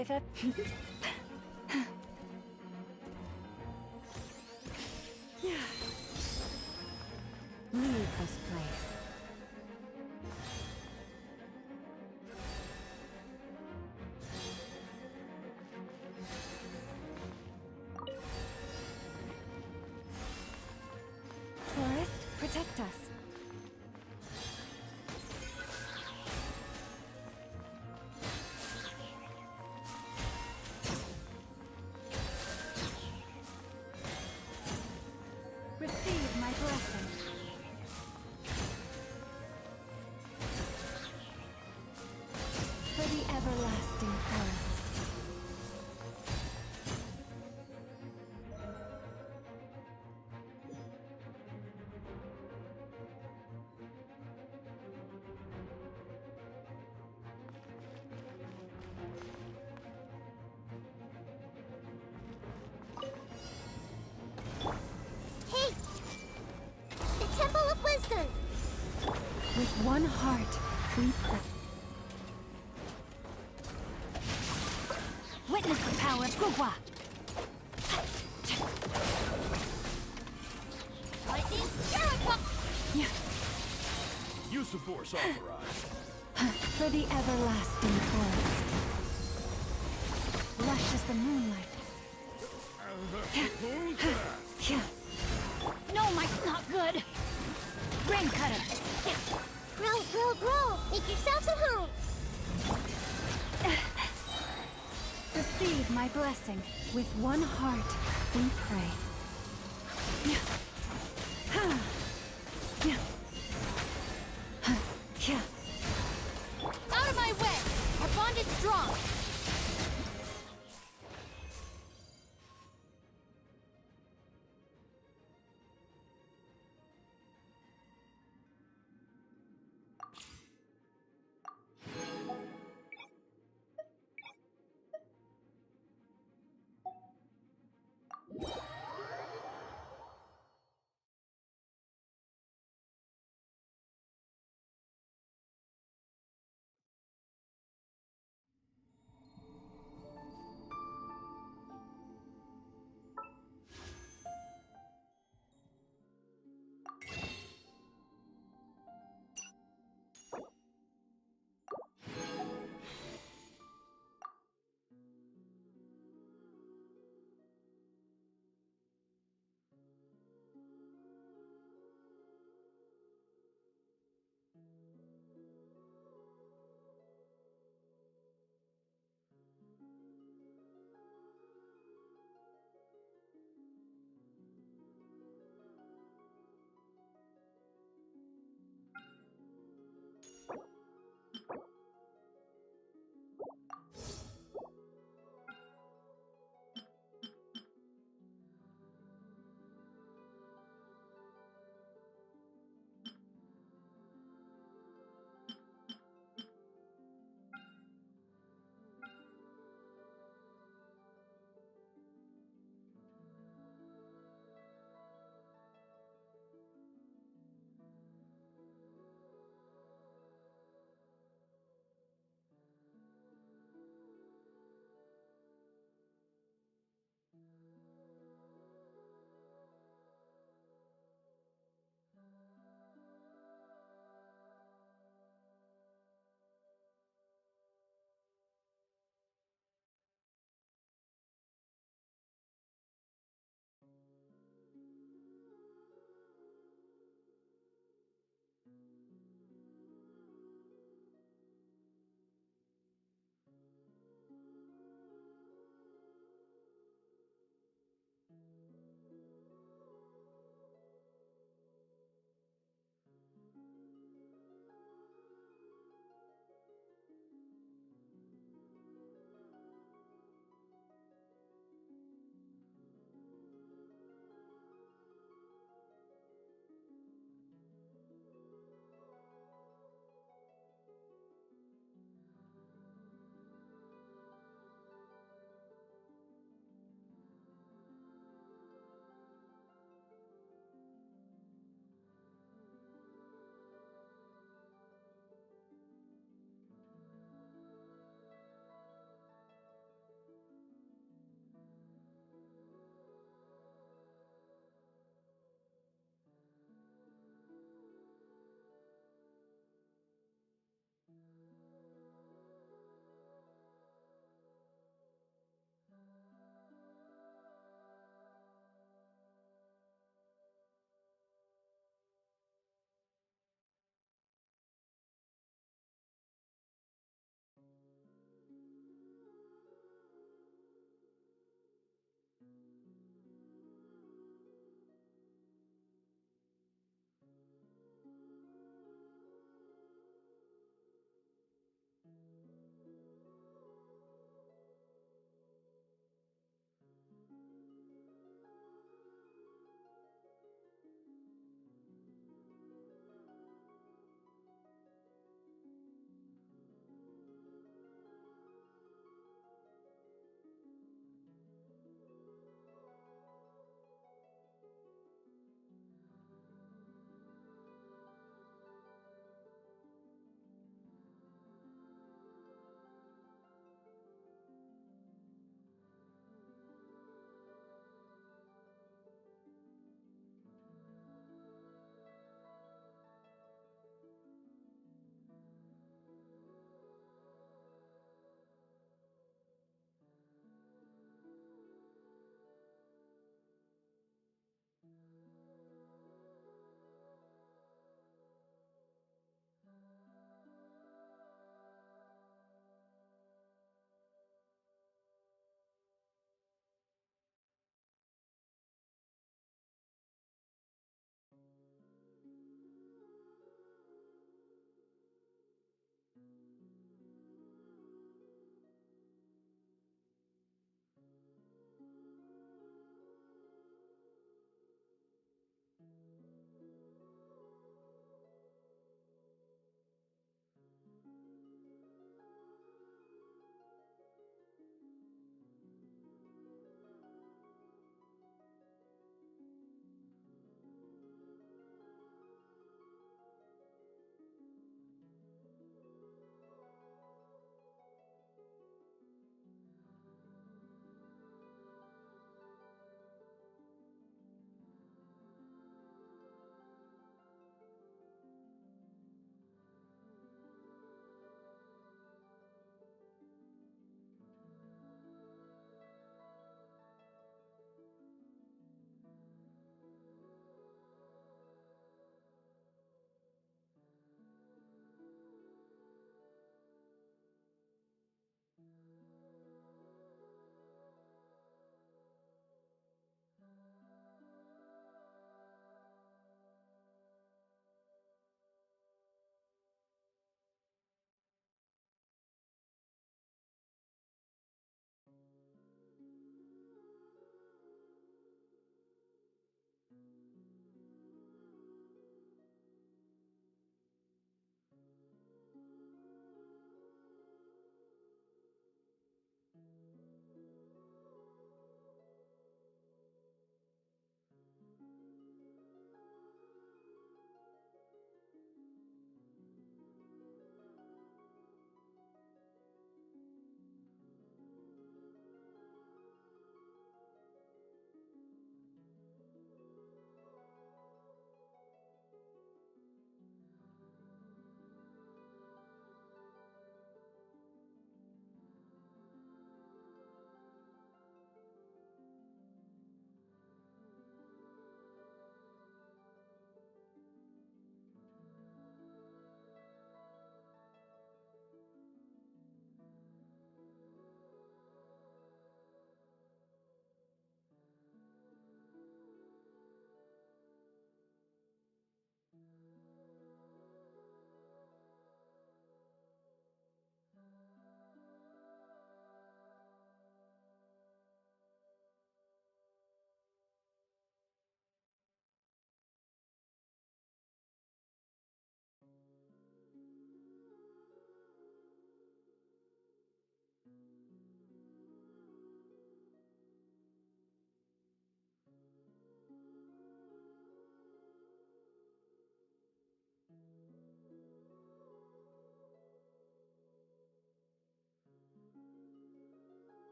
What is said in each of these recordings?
if it... Leave this place. Forest, protect us. Receive my blessing. For the everlasting forest. Hey! The Temple of Wisdom! With one heart, we pray. Witness the power of WuWa! Lightning Jericho! Use of force authorized. For the everlasting forest. Lush as the moonlight. No, Mike, not good! Brain cutter! Grow, grow, grow! Make yourselves at home! Receive my blessing. With one heart, we pray. Out of my way! Our bond is strong!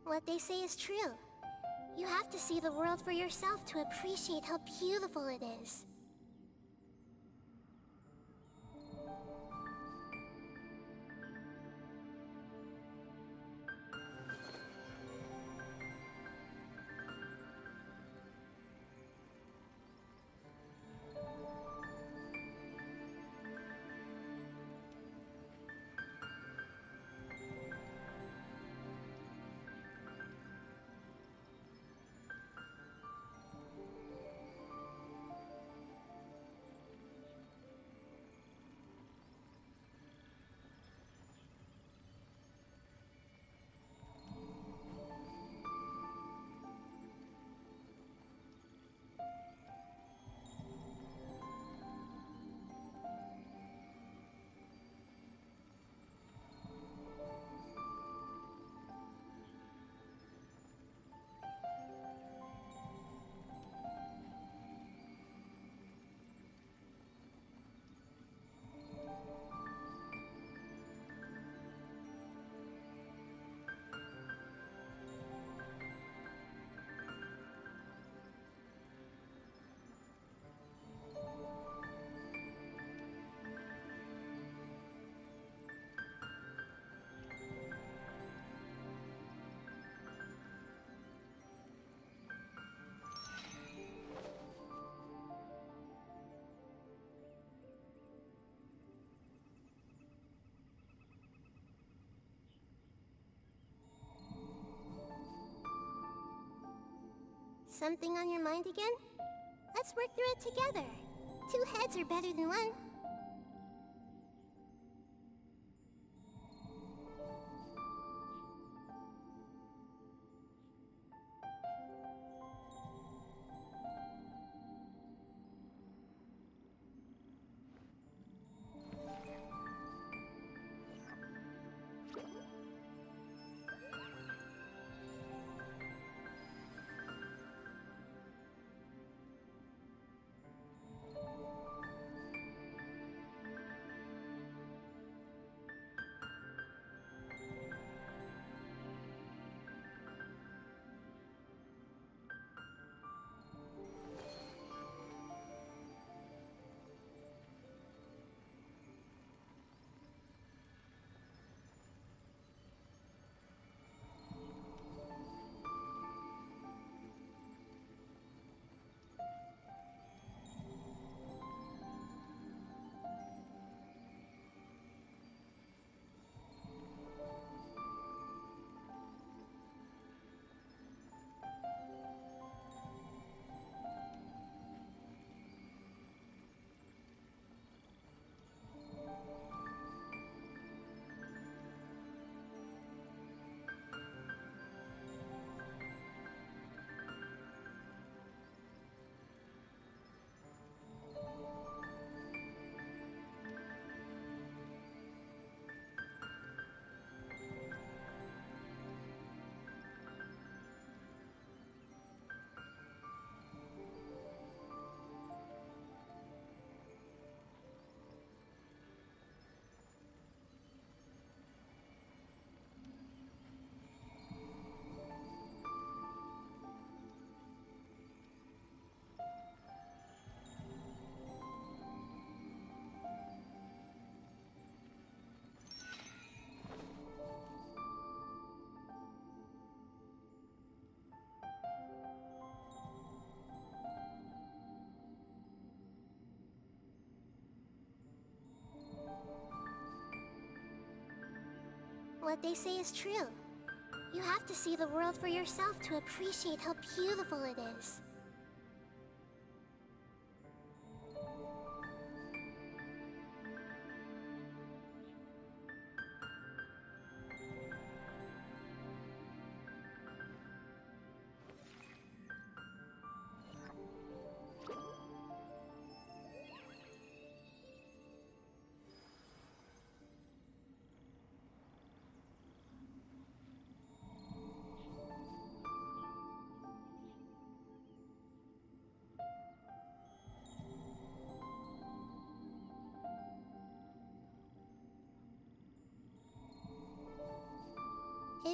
What they say is true. You have to see the world for yourself to appreciate how beautiful it is. Something on your mind again? Let's work through it together. 2 heads are better than 1. What they say is true. You have to see the world for yourself to appreciate how beautiful it is.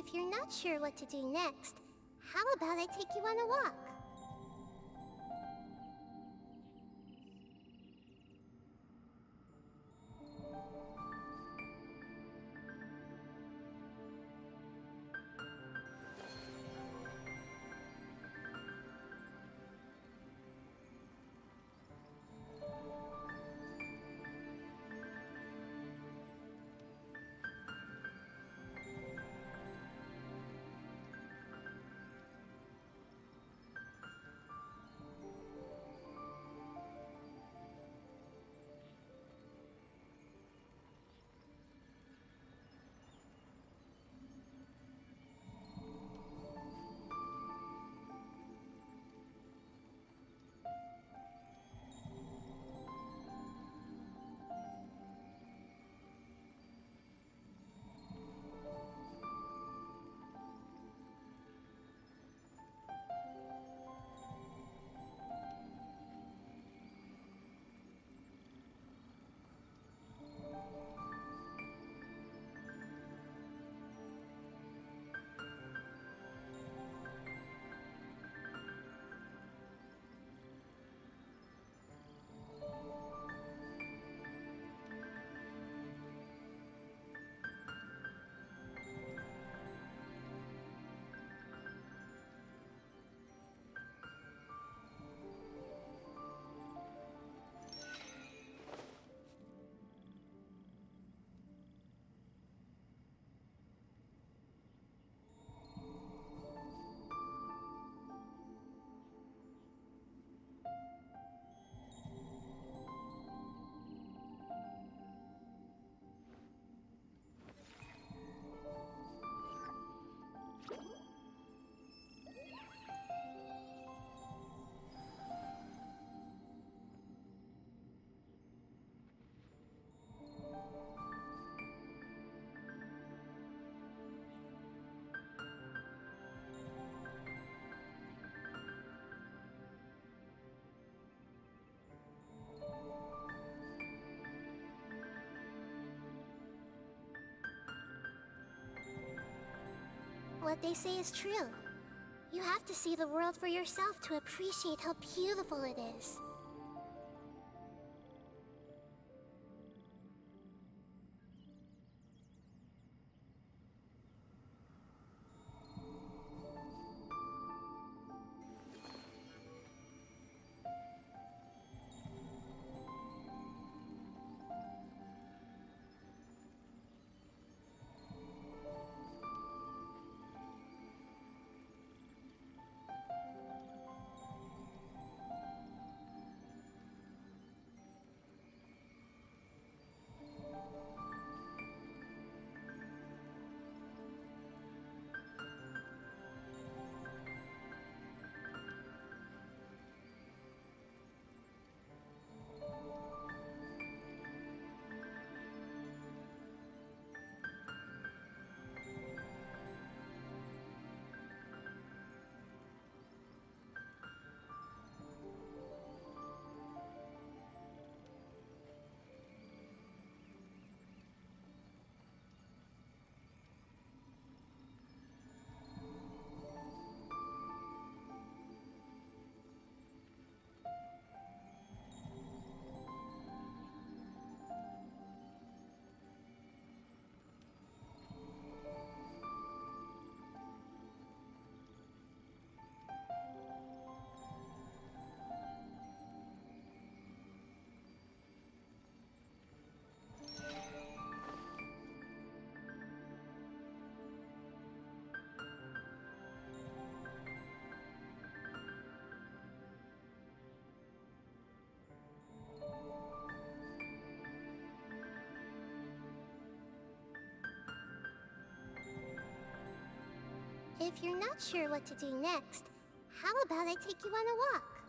If you're not sure what to do next, how about I take you on a walk? What they say is true. You have to see the world for yourself to appreciate how beautiful it is. If you're not sure what to do next, how about I take you on a walk?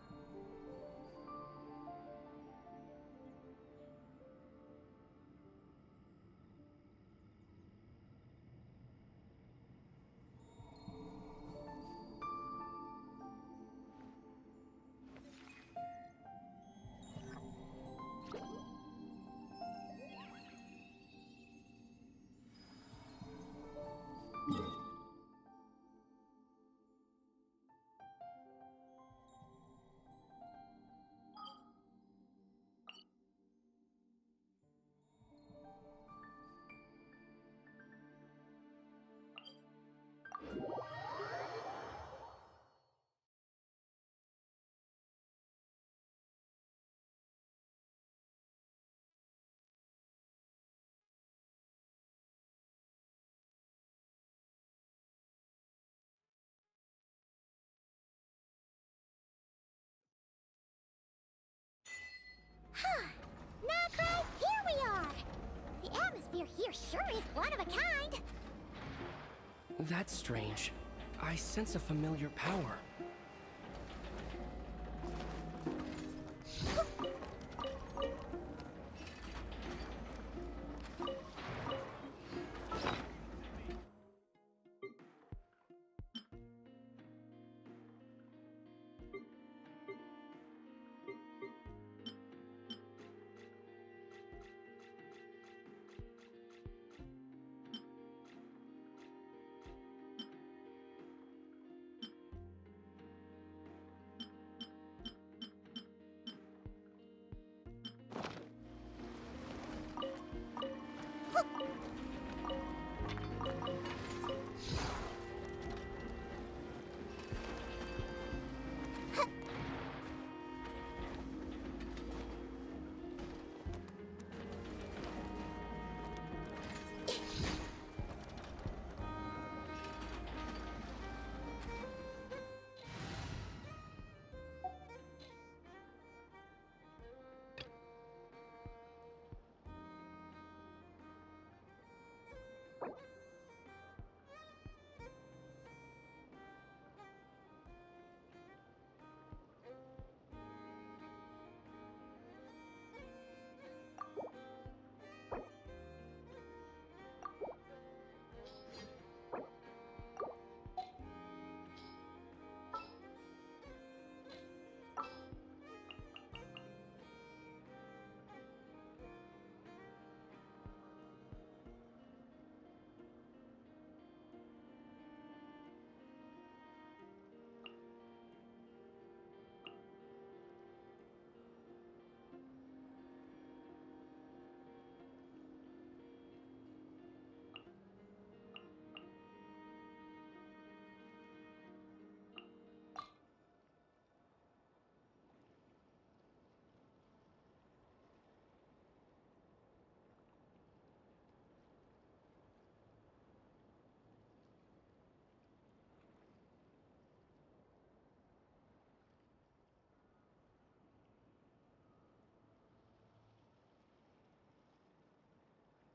Nod Krai, here we are! The atmosphere here sure is one of a kind! That's strange. I sense a familiar power.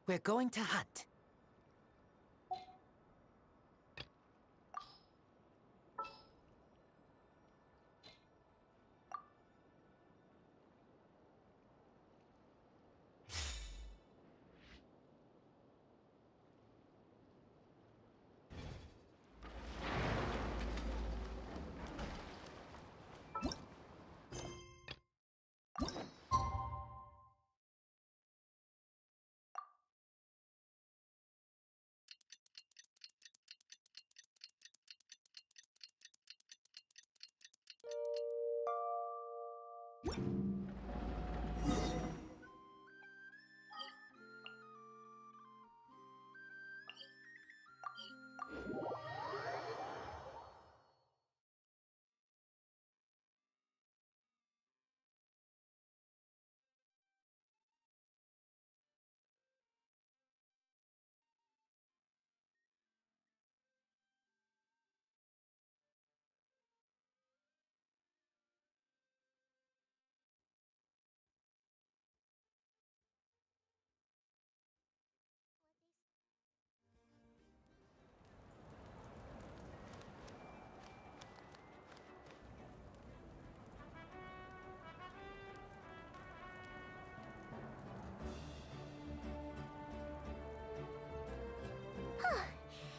We're going to hunt.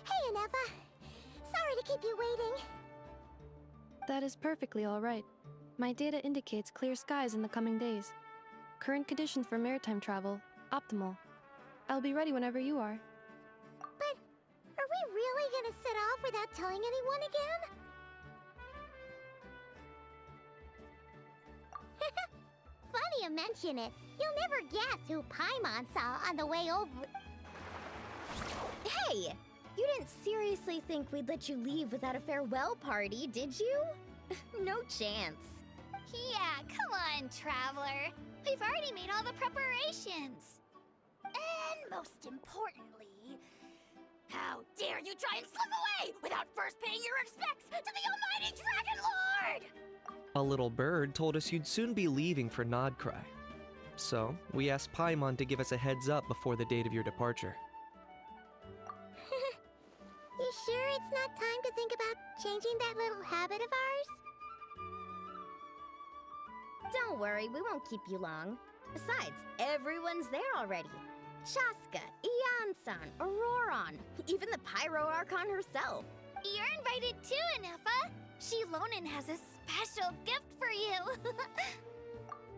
Hey, Aneva. Sorry to keep you waiting. That is perfectly all right. My data indicates clear skies in the coming days. Current conditions for maritime travel, optimal. I'll be ready whenever you are. But are we really gonna set off without telling anyone again? Funny you mention it. You'll never guess who Paimon saw on the way over. Hey! You didn't seriously think we'd let you leave without a farewell party, did you? No chance. Yeah, come on, Traveler. We've already made all the preparations. And most importantly, how dare you try and slip away without first paying your respects to the almighty Dragon Lord! A little bird told us you'd soon be leaving for Nod Krai. So, we asked Paimon to give us a heads up before the date of your departure. You sure it's not time to think about changing that little habit of ours? Don't worry, we won't keep you long. Besides, everyone's there already. Shaska, Ian-san, Auroron, even the Pyro Archon herself. You're invited too, Anefa. Shilonen has a special gift for you.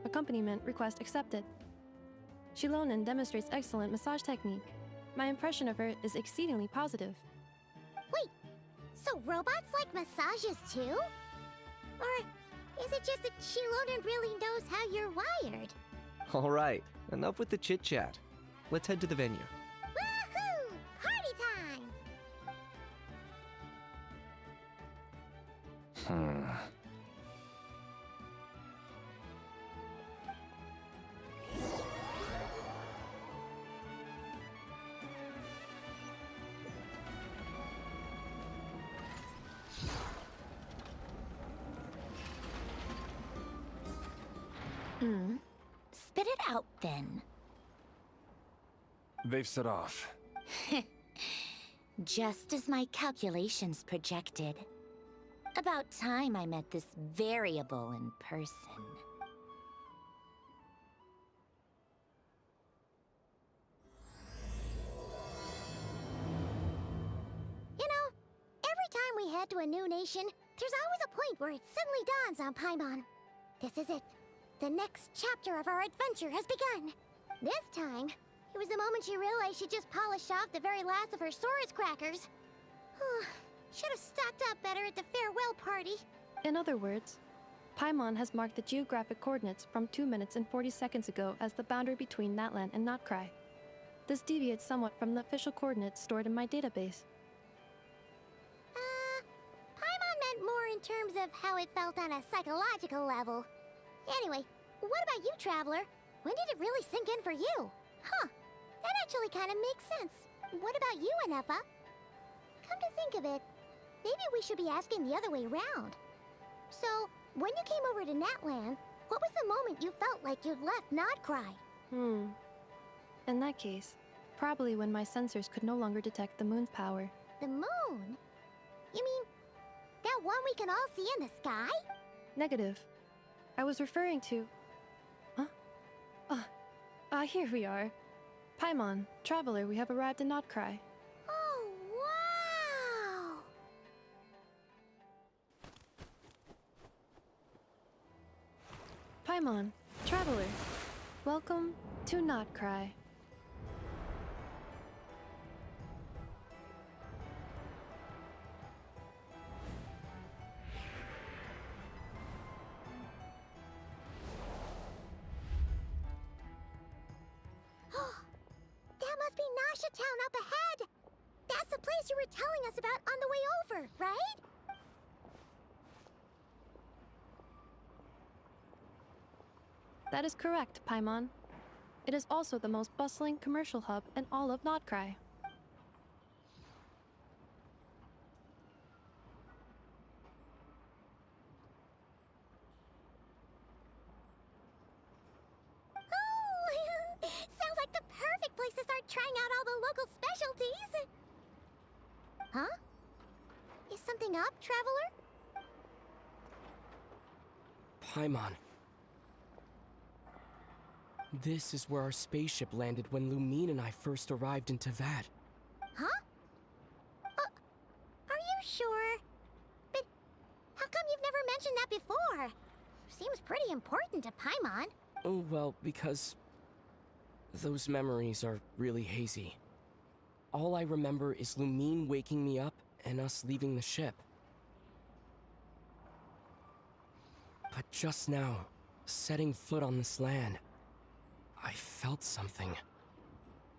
Accompaniment request accepted. Shilonen demonstrates excellent massage technique. My impression of her is exceedingly positive. Wait, so robots like massages too? Or is it just that Shilonen really knows how you're wired? Alright, enough with the chit-chat. Let's head to the venue. Woohoo! Party time! Spit it out then. They've set off. Just as my calculations projected. About time I met this variable in person. You know, every time we head to a new nation, there's always a point where it suddenly dawns on Paimon. This is it. The next chapter of our adventure has begun. This time, it was the moment she realized she just polished off the very last of her Saurus crackers. Should have stocked up better at the farewell party. In other words, Paimon has marked the geographic coordinates from 2 minutes and 40 seconds ago as the boundary between Natlan and Nod Krai. This deviates somewhat from the official coordinates stored in my database. Paimon meant more in terms of how it felt on a psychological level. Anyway, what about you, Traveler? When did it really sink in for you? Huh, that actually kind of makes sense. What about you, Anefa? Come to think of it, maybe we should be asking the other way around. So, when you came over to Natlan, what was the moment you felt like you'd left Nod Krai? In that case, probably when my sensors could no longer detect the moon's power. The moon? You mean, that one we can all see in the sky? Negative. I was referring to... Huh? Here we are. Paimon, Traveler, we have arrived in Nod Krai. Oh, wow! Paimon, Traveler, welcome to Nod Krai. That must be Nasha Town up ahead! That's the place you were telling us about on the way over, right? That is correct, Paimon. It is also the most bustling commercial hub in all of Nod Krai. Oh, sounds like the perfect place to start trying out all the local specialties. Huh? Is something up, Traveler? Paimon. This is where our spaceship landed when Lumine and I first arrived into Vat. Huh? Are you sure? But how come you've never mentioned that before? Seems pretty important to Paimon. Oh, well, because those memories are really hazy. All I remember is Lumine waking me up and us leaving the ship. But just now, setting foot on this land, I felt something.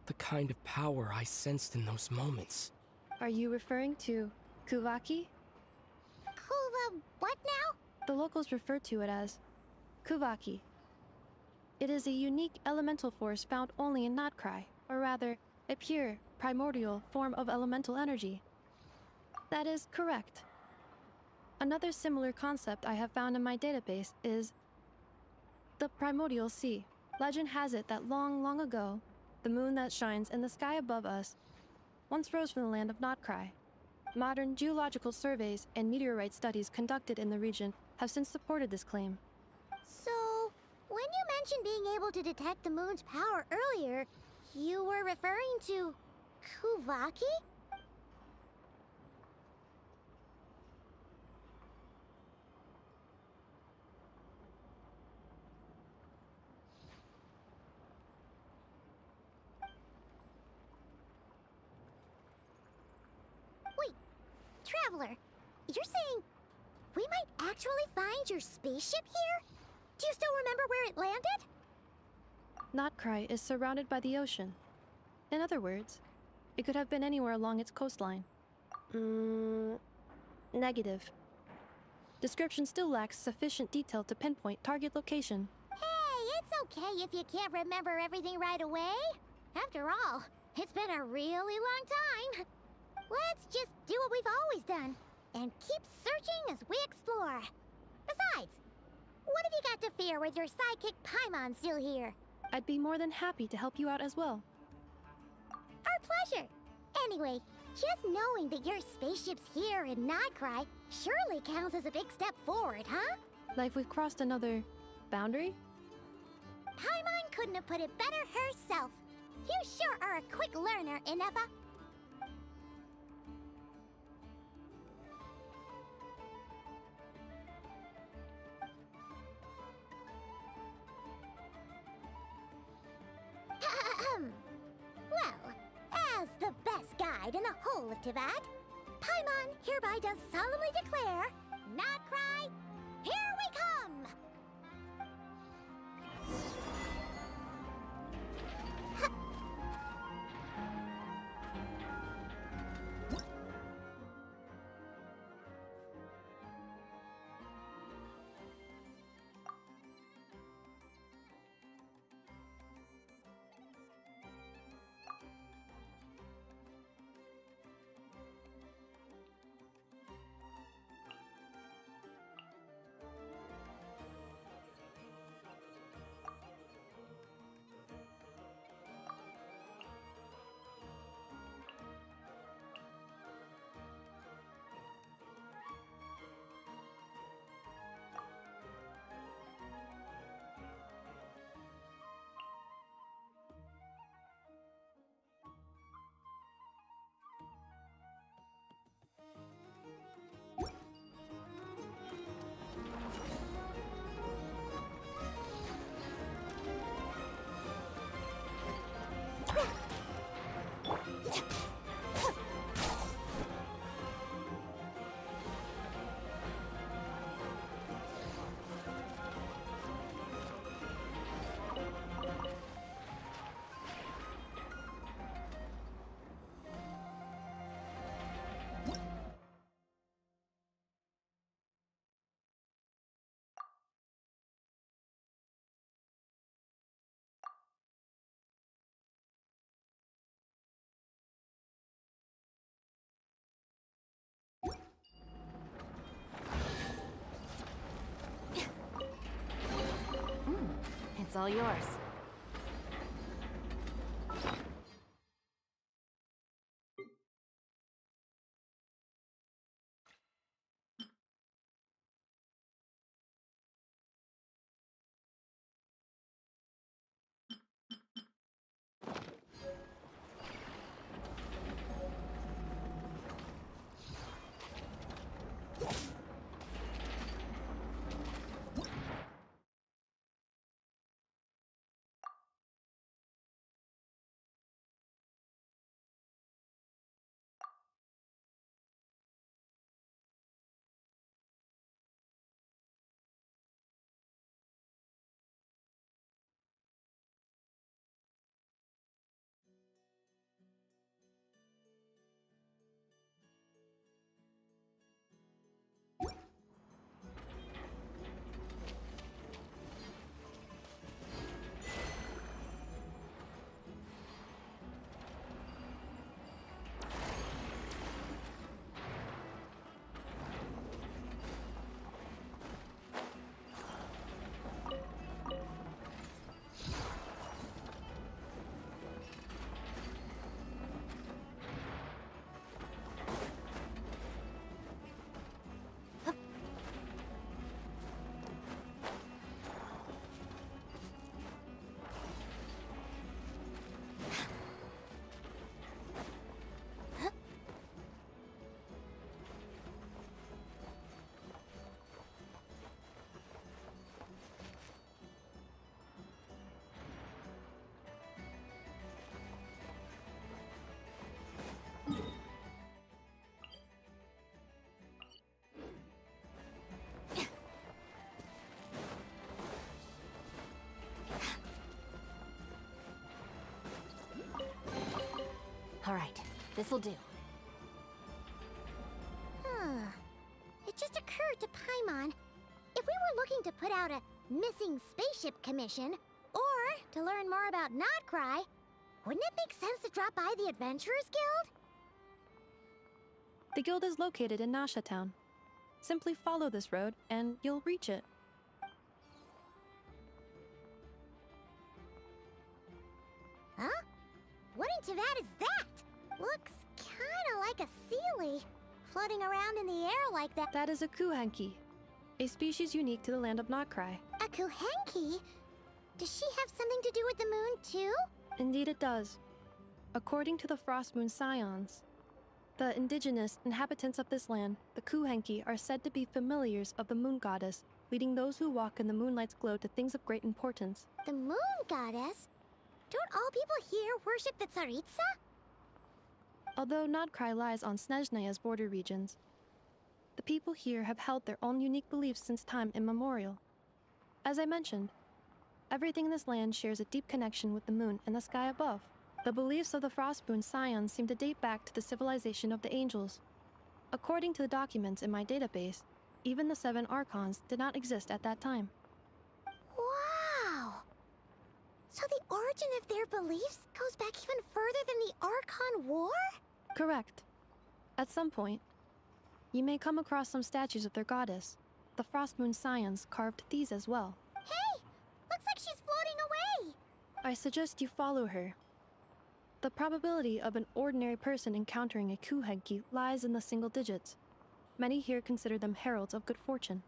The kind of power I sensed in those moments. Are you referring to Kuvaki? What now? The locals refer to it as Kuvaki. It is a unique elemental force found only in Nod Krai, or rather, a pure, primordial form of elemental energy. That is correct. Another similar concept I have found in my database is the primordial sea. Legend has it that long, long ago, the moon that shines in the sky above us once rose from the land of Nod Krai. Modern geological surveys and meteorite studies conducted in the region have since supported this claim. So, when you mentioned being able to detect the moon's power earlier, you were referring to Kuvaki? Wait, Traveler, you're saying we might actually find your spaceship here? Do you still remember where it landed? Nod Krai is surrounded by the ocean. In other words, it could have been anywhere along its coastline. Negative. Description still lacks sufficient detail to pinpoint target location. Hey, it's okay if you can't remember everything right away. After all, it's been a really long time. Let's just do what we've always done and keep searching as we explore. Besides, what have you got to fear with your sidekick Paimon still here? I'd be more than happy to help you out as well. Our pleasure. Anyway, just knowing that your spaceship's here in Nod Krai surely counts as a big step forward, huh? Like we've crossed another boundary? Paimon couldn't have put it better herself. You sure are a quick learner, Inefa. Well, as the best guide in the whole of Tivat, Paimon hereby does solemnly declare, Nod Krai, here we come! It's all yours. Alright, this'll do. Huh. It just occurred to Paimon. If we were looking to put out a missing spaceship commission, or to learn more about Nod Krai, wouldn't it make sense to drop by the Adventurers Guild? The guild is located in Nasha Town. Simply follow this road, and you'll reach it. Huh? What in Teyvat is that? Looks kinda like a Sealy, floating around in the air like that. That is a kuhenki, a species unique to the land of Nod Krai. A Kuhenki? Does she have something to do with the moon, too? Indeed it does. According to the Frost Moon Scions, the indigenous inhabitants of this land, the kuhenki, are said to be familiars of the moon goddess, leading those who walk in the moonlight's glow to things of great importance. The moon goddess? Don't all people here worship the Tsaritsa? Although Nod Krai lies on Snezhnaya's border regions, the people here have held their own unique beliefs since time immemorial. As I mentioned, everything in this land shares a deep connection with the moon and the sky above. The beliefs of the Frostmoon Scions seem to date back to the civilization of the angels. According to the documents in my database, even the 7 Archons did not exist at that time. Wow! So the origin of their beliefs goes back even further than the Archon War? Correct. At some point, you may come across some statues of their goddess. The Frostmoon Scions carved these as well. Hey! Looks like she's floating away! I suggest you follow her. The probability of an ordinary person encountering a kuhenki lies in the single digits. Many here consider them heralds of good fortune.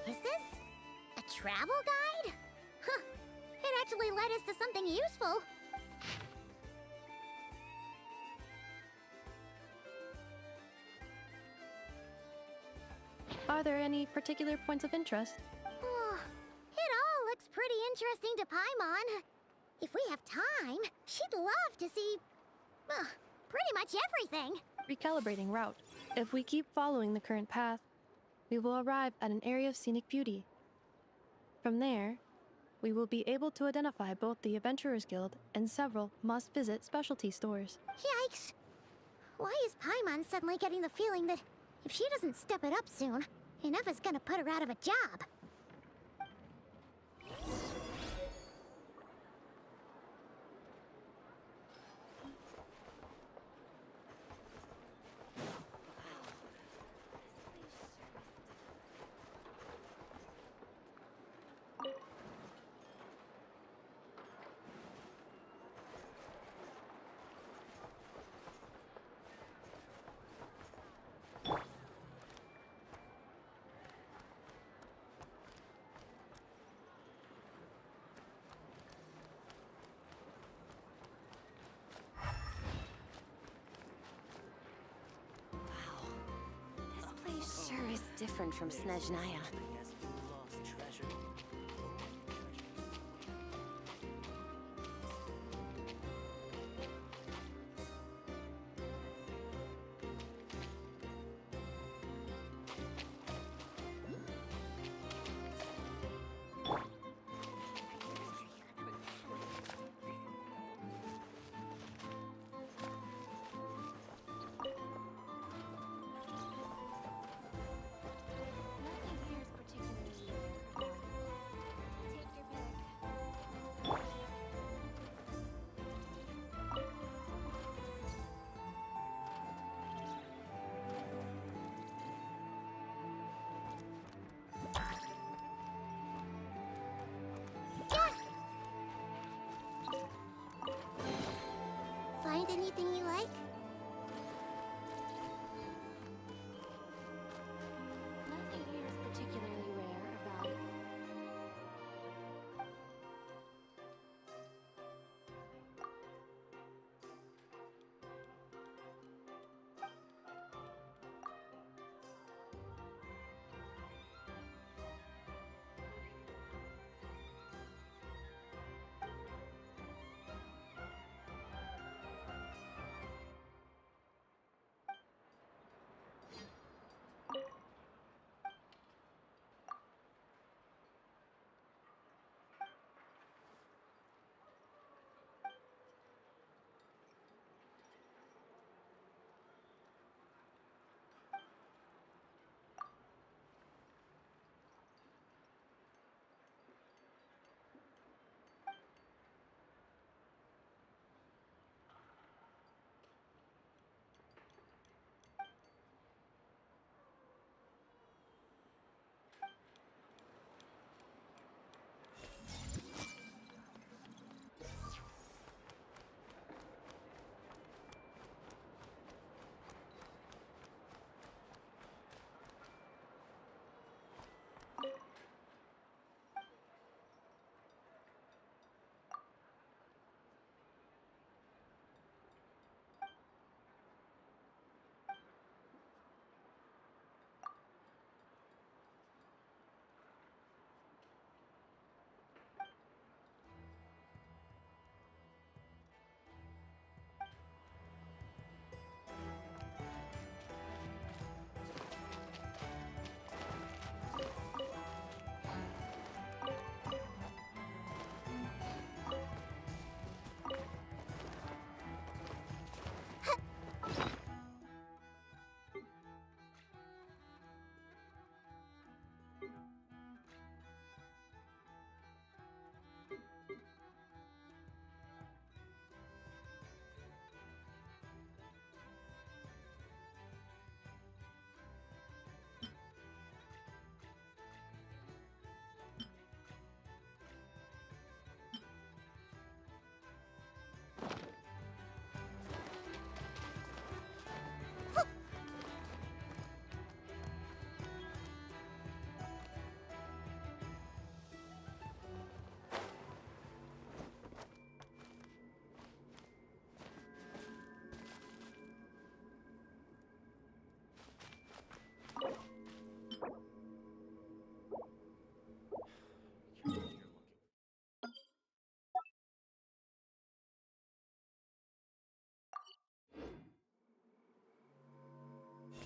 Is this a travel guide? Huh. It actually led us to something useful. Are there any particular points of interest? Oh, it all looks pretty interesting to Paimon. If we have time, she'd love to see, pretty much everything. Recalibrating route. If we keep following the current path, we will arrive at an area of scenic beauty. From there, we will be able to identify both the Adventurers Guild and several must-visit specialty stores. Yikes! Why is Paimon suddenly getting the feeling that if she doesn't step it up soon, enough is gonna put her out of a job? This place sure is different from Snezhnaya. Anything you like? Nothing here is particularly rare or valuable.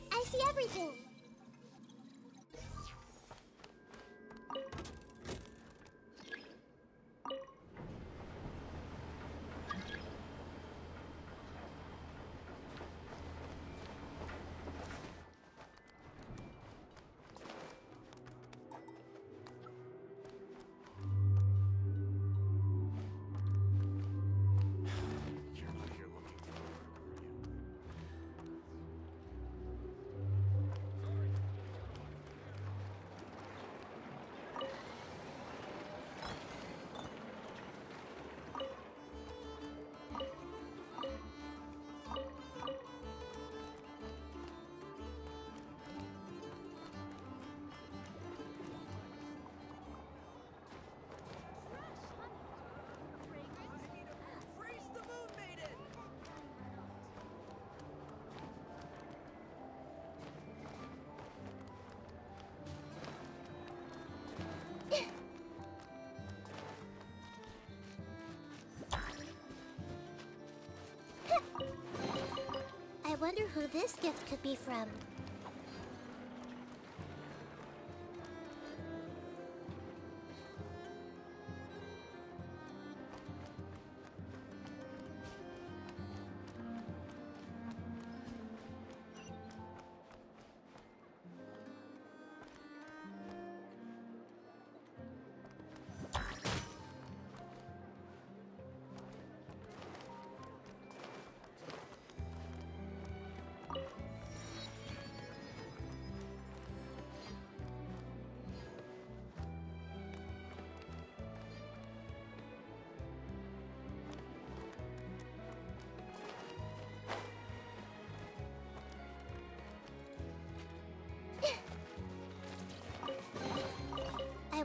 I see everything. You're not here looking for work, are you? I wonder who this gift could be from.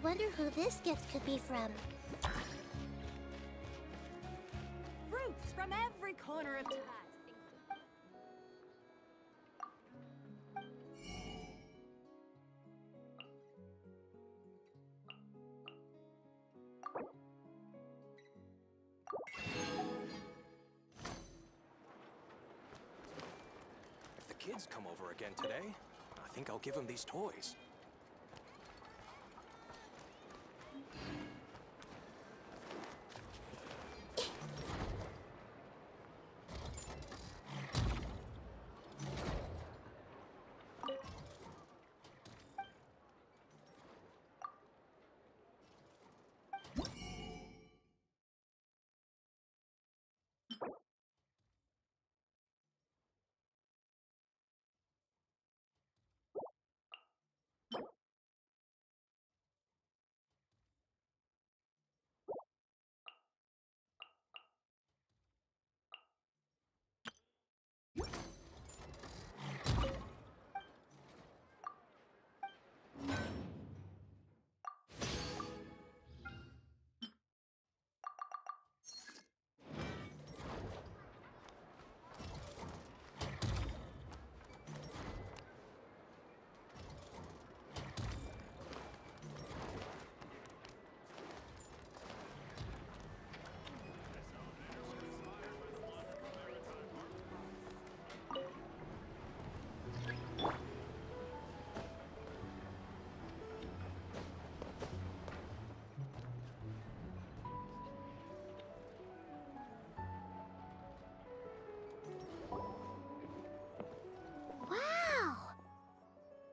wonder who this gift could be from. Fruits from every corner of Tibet. If the kids come over again today, I think I'll give them these toys. Wow!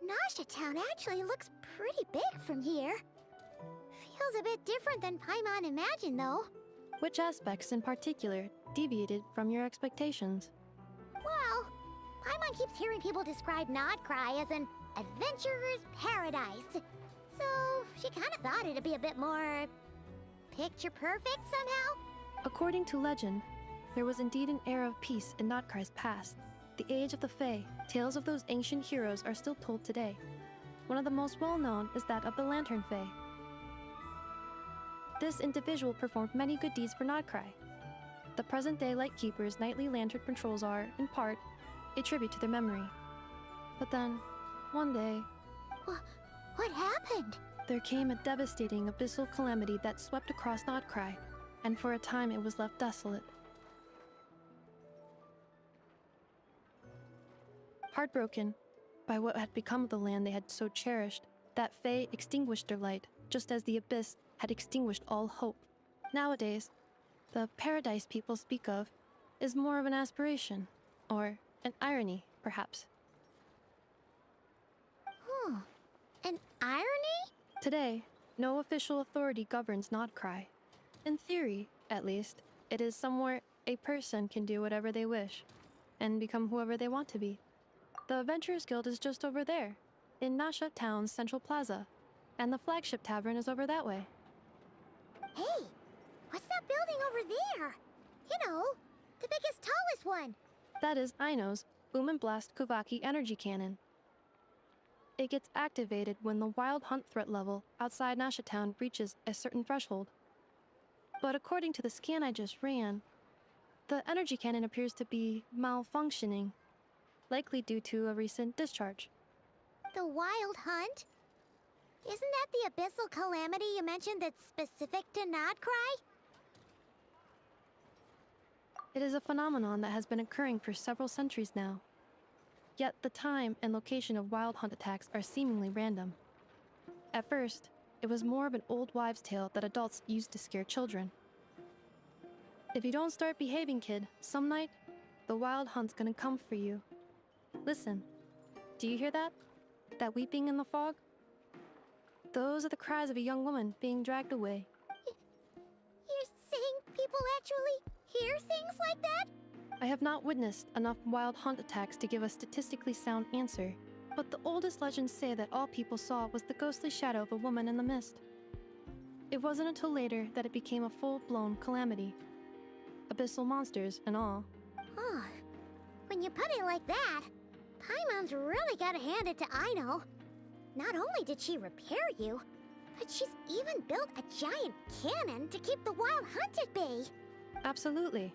Nasha Town actually looks pretty big from here. Feels a bit different than Paimon imagined, though. Which aspects in particular deviated from your expectations? Well, Paimon keeps hearing people describe Nod Krai as an adventurer's paradise. So, she kind of thought it'd be a bit more picture perfect somehow. According to legend, there was indeed an era of peace in Nod Krai's past. The age of the Fae, tales of those ancient heroes are still told today. One of the most well-known is that of the Lantern Fae. This individual performed many good deeds for Nod Krai. The present-day Lightkeeper's nightly lantern patrols are, in part, a tribute to their memory. But then, one day, What happened? there came a devastating abyssal calamity that swept across Nod Krai, and for a time it was left desolate. Heartbroken by what had become of the land they had so cherished, that Fae extinguished their light, just as the abyss had extinguished all hope. Nowadays, the paradise people speak of is more of an aspiration, or an irony, perhaps. An irony? Today, no official authority governs Nod Krai. In theory, at least, it is somewhere a person can do whatever they wish, and become whoever they want to be. The Adventurers Guild is just over there, in Nasha Town's Central Plaza, and the flagship tavern is over that way. Hey, what's that building over there? You know, the biggest, tallest one. That is Aino's Boom and Blast Kuvaki energy cannon. It gets activated when the wild hunt threat level outside Nasha Town reaches a certain threshold. But according to the scan I just ran, the energy cannon appears to be malfunctioning, likely due to a recent discharge. The Wild Hunt? Isn't that the abyssal calamity you mentioned that's specific to Nod Krai? It is a phenomenon that has been occurring for several centuries now. Yet the time and location of wild hunt attacks are seemingly random. At first, it was more of an old wives' tale that adults used to scare children. If you don't start behaving, kid, some night, the wild hunt's gonna come for you. Listen, do you hear that? That weeping in the fog? Those are the cries of a young woman being dragged away. You're saying people actually hear things like that? I have not witnessed enough wild hunt attacks to give a statistically sound answer, but the oldest legends say that all people saw was the ghostly shadow of a woman in the mist. It wasn't until later that it became a full-blown calamity. Abyssal monsters and all. Huh. When you put it like that, Paimon's really gotta hand it to Aino. Not only did she repair you, But she's even built a giant cannon to keep the wild hunt at bay. Absolutely.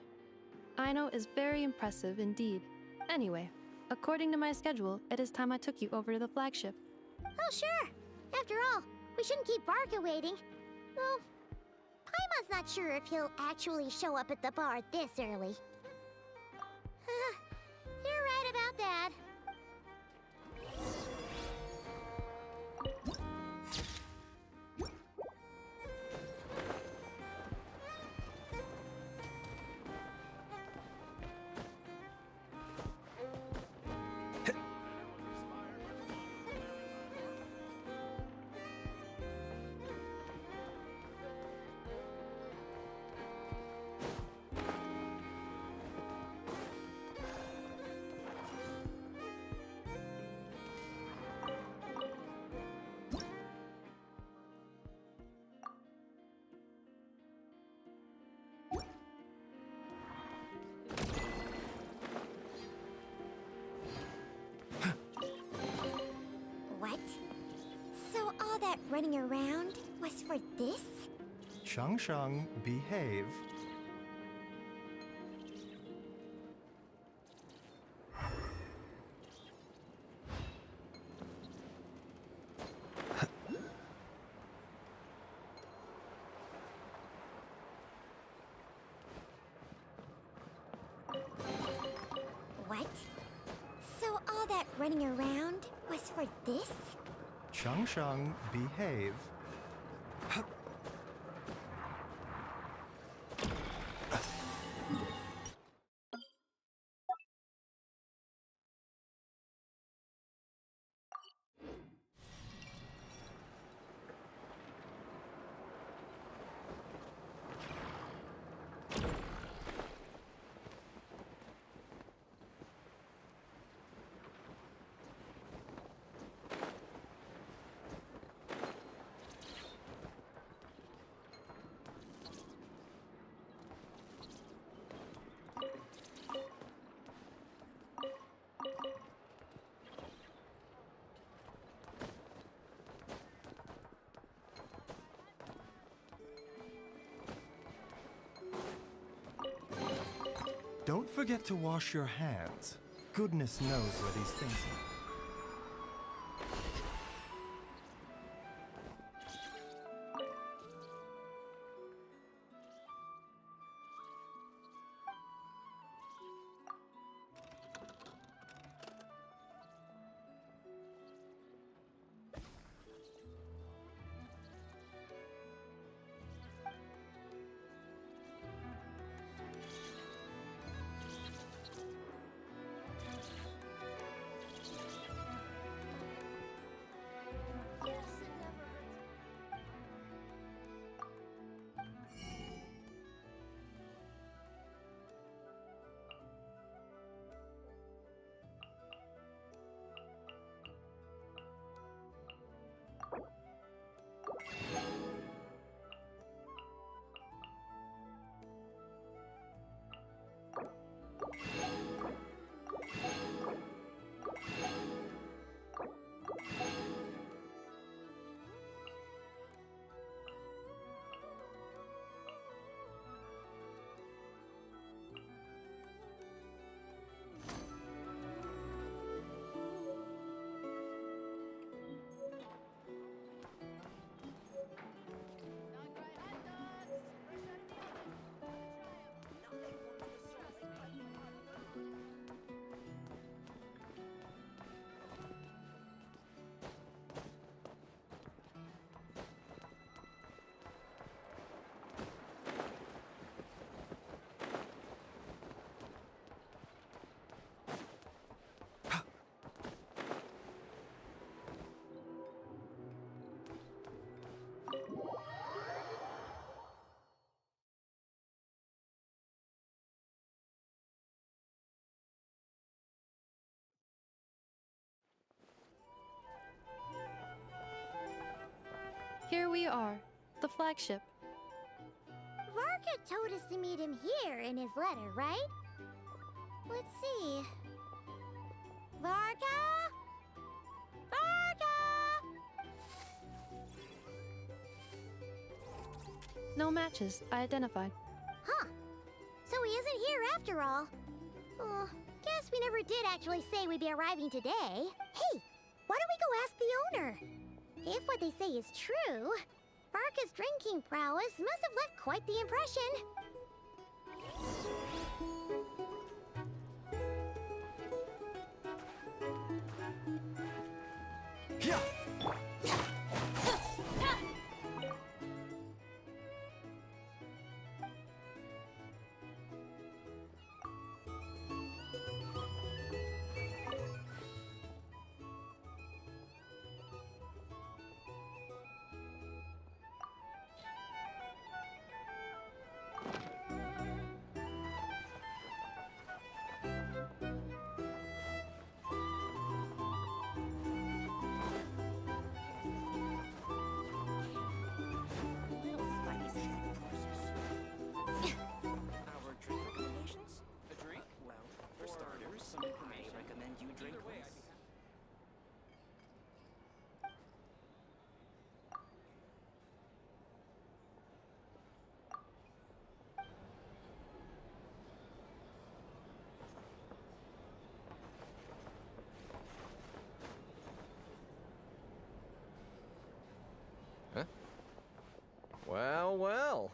Aino is very impressive indeed. Anyway, according to my schedule, it is time I took you over to the flagship. Oh, sure. After all, we shouldn't keep Barca waiting. Well, Paimon's not sure if he'll actually show up at the bar this early. You're right about that. What? So all that running around was for this? Shang Shang, behave. What? So all that running around was for this? Shang Shang, behave. Don't forget to wash your hands. Goodness knows where these things are. Here we are, the flagship. Varka told us to meet him here in his letter, right? Let's see. Varka? Varka! No matches identified. Huh. So he isn't here after all. Guess we never did actually say we'd be arriving today. Hey, why don't we go ask the owner? If what they say is true, Varka's drinking prowess must have left quite the impression. Yeah. Little spice. Our drink recommendations? A drink? Well, for starters, some information. I recommend you drink this. Well, well.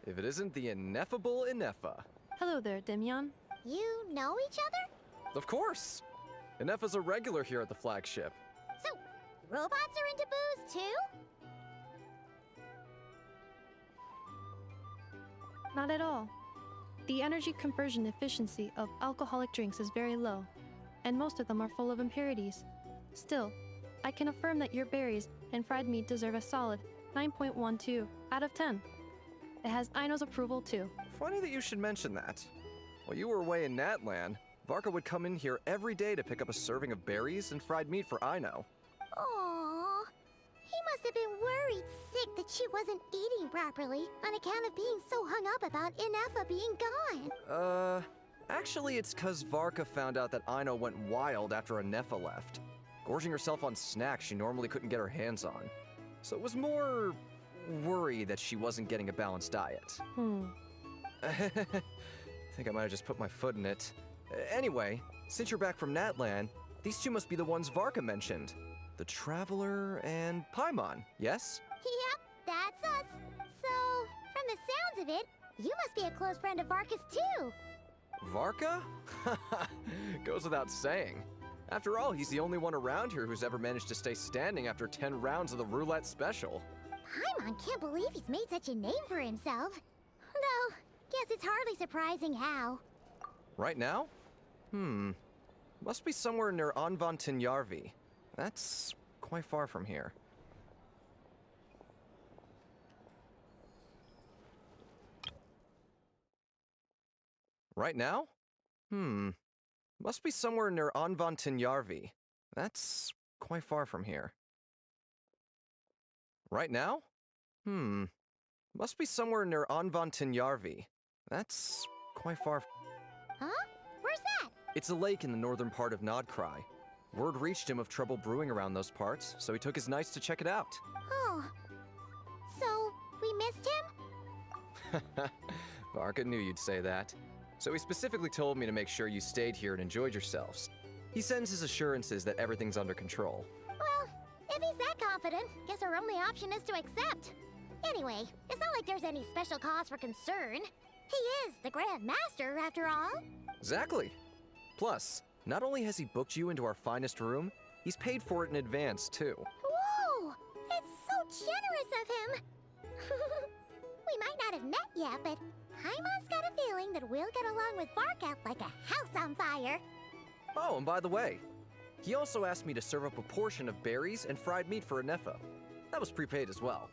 If it isn't the ineffable Ineffa. Hello there, Demyon. You know each other? Of course! Ineffa's a regular here at the flagship. So, robots are into booze too? Not at all. The energy conversion efficiency of alcoholic drinks is very low, and most of them are full of impurities. Still, I can affirm that your berries and fried meat deserve a solid 9.12 out of 10. It has Aino's approval too. Funny that you should mention that. While you were away in Natland, Varka would come in here every day to pick up a serving of berries and fried meat for Aino. Aww. He must have been worried sick that she wasn't eating properly on account of being so hung up about Ineffa being gone. Actually it's 'cause Varka found out that Aino went wild after Ineffa left, gorging herself on snacks she normally couldn't get her hands on. So it was more worry that she wasn't getting a balanced diet. I think I might have just put my foot in it. Anyway, since you're back from Natland, these two must be the ones Varka mentioned. The Traveler and Paimon, yes? Yep, that's us. So, from the sounds of it, you must be a close friend of Varka's too. Varka? Goes without saying. After all, he's the only one around here who's ever managed to stay standing after 10 rounds of the roulette special. Paimon can't believe he's made such a name for himself. Though, guess it's hardly surprising how. Right now? Must be somewhere near Anvantinjarvi. That's quite far from here. Right now? Must be somewhere near Anvantinjarvi. That's quite far from here. Right now? Must be somewhere near Anvantinjarvi. That's quite far. Huh? Where's that? It's a lake in the northern part of Nod Krai. Word reached him of trouble brewing around those parts, so he took his knights to check it out. Oh. So, we missed him? Varka knew you'd say that. So he specifically told me to make sure you stayed here and enjoyed yourselves. He sends his assurances that everything's under control. Well, if he's that confident, guess our only option is to accept. Anyway, it's not like there's any special cause for concern. He is the Grand Master, after all. Exactly. Plus, not only has he booked you into our finest room, he's paid for it in advance, too. Whoa! It's so generous of him! We might not have met yet, but Paimon's got a feeling that we'll get along with Varka like a house on fire. Oh, and by the way, he also asked me to serve up a portion of berries and fried meat for Ineffa. That was prepaid as well.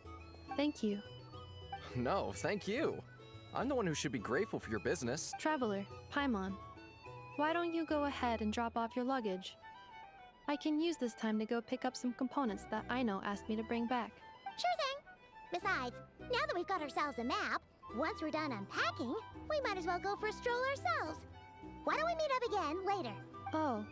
Thank you. No, thank you. I'm the one who should be grateful for your business. Traveler, Paimon, why don't you go ahead and drop off your luggage? I can use this time to go pick up some components that Aino asked me to bring back. Sure thing. Besides, now that we've got ourselves a map, once we're done unpacking, we might as well go for a stroll ourselves. Why don't we meet up again later? Oh.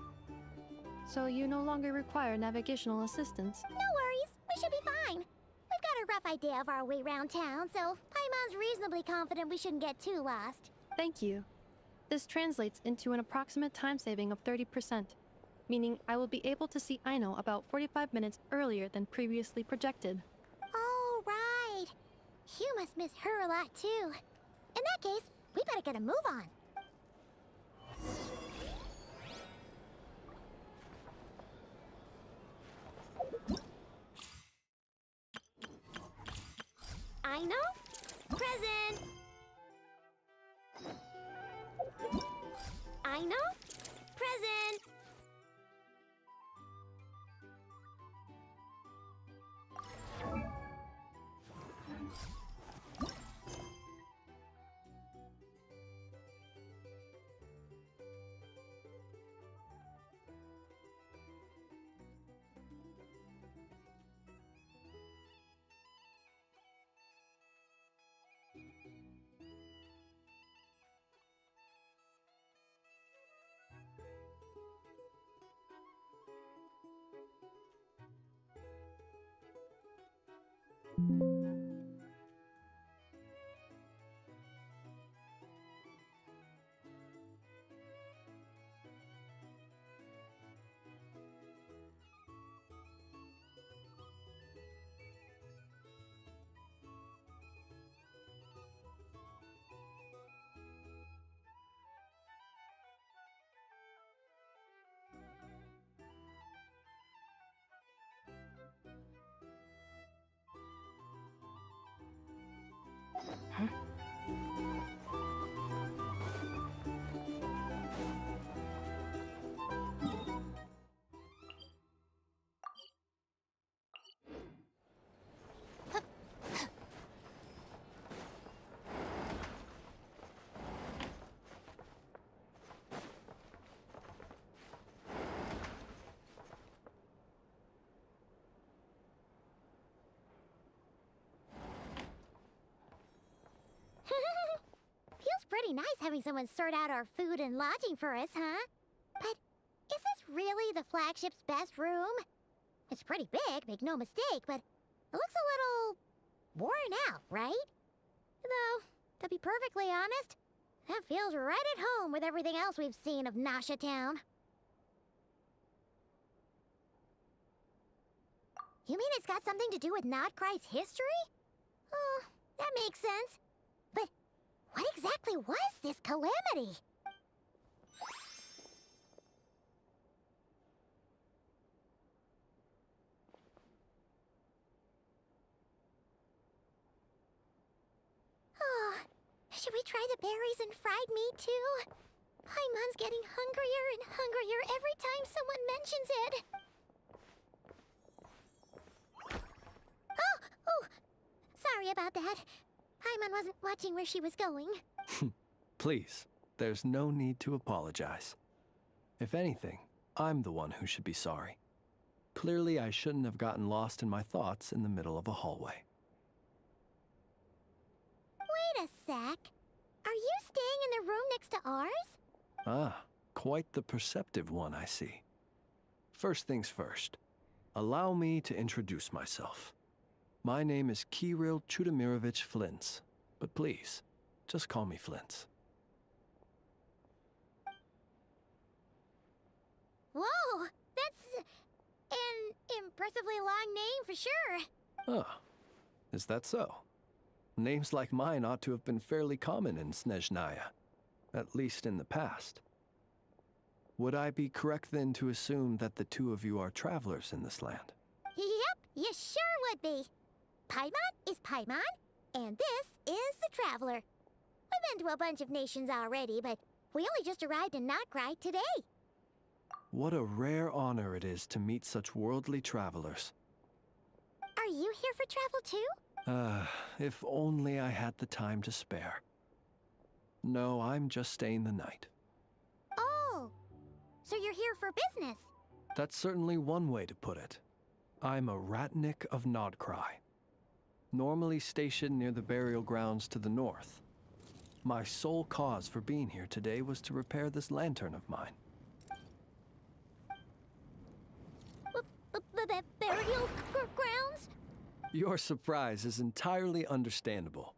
So you no longer require navigational assistance? No worries, we should be fine. We've got a rough idea of our way around town, so Paimon's reasonably confident we shouldn't get too lost. Thank you. This translates into an approximate time saving of 30%, meaning I will be able to see Aino about 45 minutes earlier than previously projected. Oh, right. You must miss her a lot, too. In that case, we better get a move on. Aino? Present! Aino? Present! Feels pretty nice having someone sort out our food and lodging for us, huh? But is this really the flagship's best room? It's pretty big, make no mistake, but it looks a little worn out, right? Though, to be perfectly honest, that feels right at home with everything else we've seen of Nasha Town. You mean it's got something to do with Nod Krai's history? Oh, that makes sense. But what exactly was this calamity? Oh, should we try the berries and fried meat too? Paimon's getting hungrier and hungrier every time someone mentions it. Oh, sorry about that. Paimon wasn't watching where she was going. Please, there's no need to apologize. If anything, I'm the one who should be sorry. Clearly, I shouldn't have gotten lost in my thoughts in the middle of a hallway. Wait a sec. Are you staying in the room next to ours? Ah, quite the perceptive one, I see. First things first, allow me to introduce myself. My name is Kirill Chudamirovich Flintz, but please, just call me Flintz. Whoa, that's an impressively long name for sure. Ah, is that so? Names like mine ought to have been fairly common in Snezhnaya, at least in the past. Would I be correct then to assume that the two of you are travelers in this land? Yep, you sure would be. Paimon is Paimon, and this is the Traveler. We've been to a bunch of nations already, but we only just arrived in Nod Krai today. What a rare honor it is to meet such worldly travelers. Are you here for travel too? If only I had the time to spare. No, I'm just staying the night. Oh, so you're here for business? That's certainly one way to put it. I'm a Ratnik of Nod Krai, normally stationed near the burial grounds to the north. My sole cause for being here today was to repair this lantern of mine. Burial grounds? Your surprise is entirely understandable.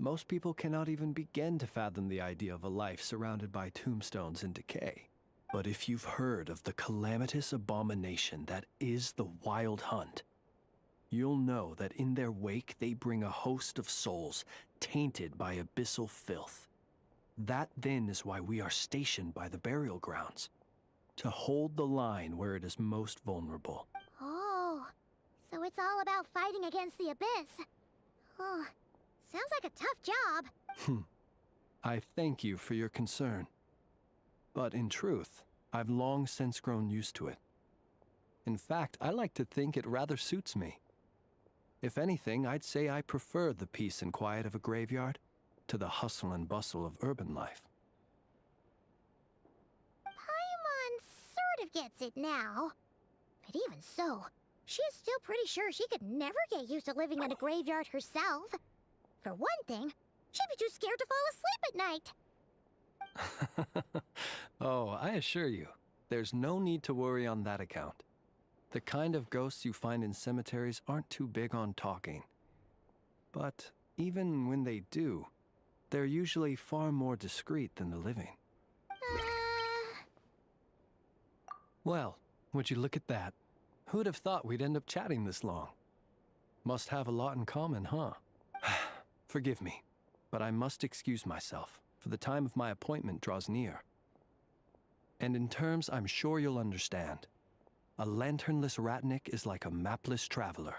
Most people cannot even begin to fathom the idea of a life surrounded by tombstones and decay. But if you've heard of the calamitous abomination that is the Wild Hunt, you'll know that in their wake they bring a host of souls tainted by abyssal filth. That then is why we are stationed by the burial grounds, to hold the line where it is most vulnerable. Oh, so it's all about fighting against the abyss. Oh, sounds like a tough job. I thank you for your concern. But in truth, I've long since grown used to it. In fact, I like to think it rather suits me. If anything, I'd say I prefer the peace and quiet of a graveyard to the hustle and bustle of urban life. Paimon sort of gets it now. But even so, she is still pretty sure she could never get used to living in a graveyard herself. For one thing, she'd be too scared to fall asleep at night. Oh, I assure you, there's no need to worry on that account. The kind of ghosts you find in cemeteries aren't too big on talking. But even when they do, they're usually far more discreet than the living. Well, would you look at that? Who'd have thought we'd end up chatting this long? Must have a lot in common, huh? Forgive me, but I must excuse myself, for the time of my appointment draws near. And in terms I'm sure you'll understand, a lanternless ratnik is like a mapless traveler.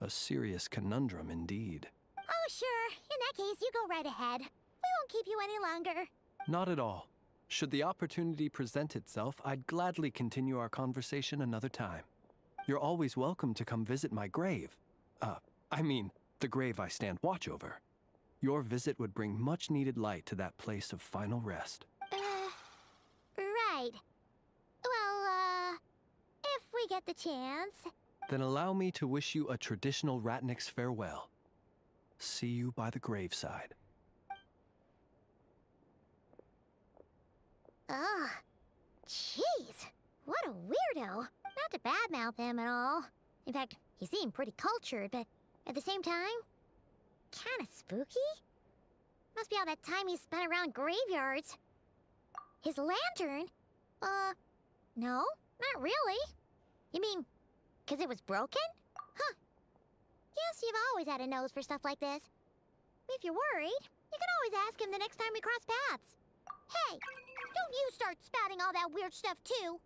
A serious conundrum indeed. Oh, sure. In that case, you go right ahead. We won't keep you any longer. Not at all. Should the opportunity present itself, I'd gladly continue our conversation another time. You're always welcome to come visit my grave. I mean, the grave I stand watch over. Your visit would bring much-needed light to that place of final rest. Right. Well, if we get the chance. Then allow me to wish you a traditional ratnik's farewell. See you by the graveside. Ugh. Jeez. What a weirdo. Not to badmouth him at all. In fact, he seemed pretty cultured, but at the same time, kinda spooky? Must be all that time he spent around graveyards. His lantern? No, not really. You mean, 'cause it was broken? Huh. Guess you've always had a nose for stuff like this. If you're worried, you can always ask him the next time we cross paths. Hey, don't you start spouting all that weird stuff too.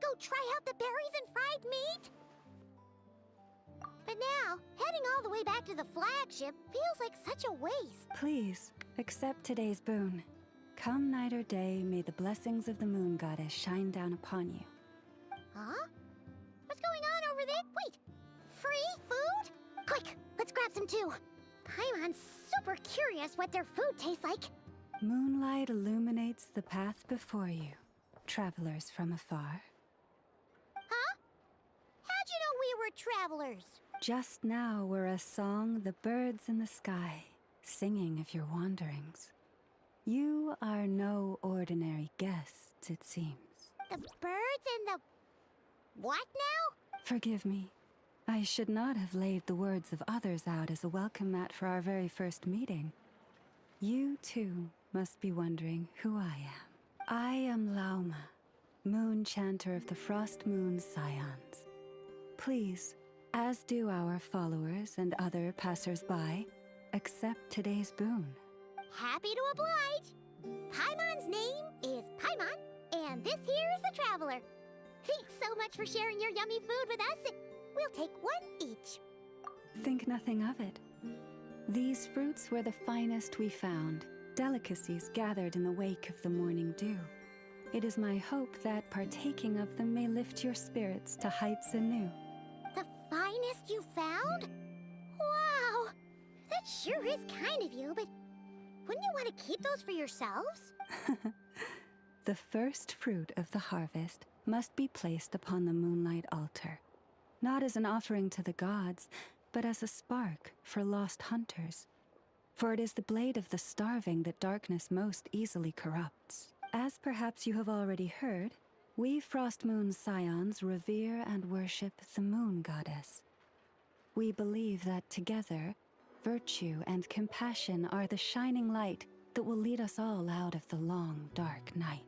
Go try out the berries and fried meat? But now, heading all the way back to the flagship feels like such a waste. Please, accept today's boon. Come night or day, may the blessings of the moon goddess shine down upon you. Huh? What's going on over there? Wait! Free food? Quick, let's grab some too. Paimon's super curious what their food tastes like. Moonlight illuminates the path before you, travelers from afar. Huh? How'd you know we were travelers? Just now were a song the birds in the sky, singing of your wanderings. You are no ordinary guests, it seems. The birds in the... what now? Forgive me. I should not have laid the words of others out as a welcome mat for our very first meeting. You, too, must be wondering who I am. I am Lauma, moon chanter of the Frost Moon's scions. Please, as do our followers and other passers-by, accept today's boon. Happy to oblige. Paimon's name is Paimon, and this here is the Traveler. Thanks so much for sharing your yummy food with us. We'll take one each. Think nothing of it. These fruits were the finest we found, delicacies gathered in the wake of the morning dew. It is my hope that partaking of them may lift your spirits to heights anew. The finest you found? Wow! That sure is kind of you, but wouldn't you want to keep those for yourselves? The first fruit of the harvest must be placed upon the moonlight altar, not as an offering to the gods, but as a spark for lost hunters. For it is the blade of the starving that darkness most easily corrupts. As perhaps you have already heard, we Frost Moon Scions revere and worship the Moon Goddess. We believe that together, virtue and compassion are the shining light that will lead us all out of the long, dark night.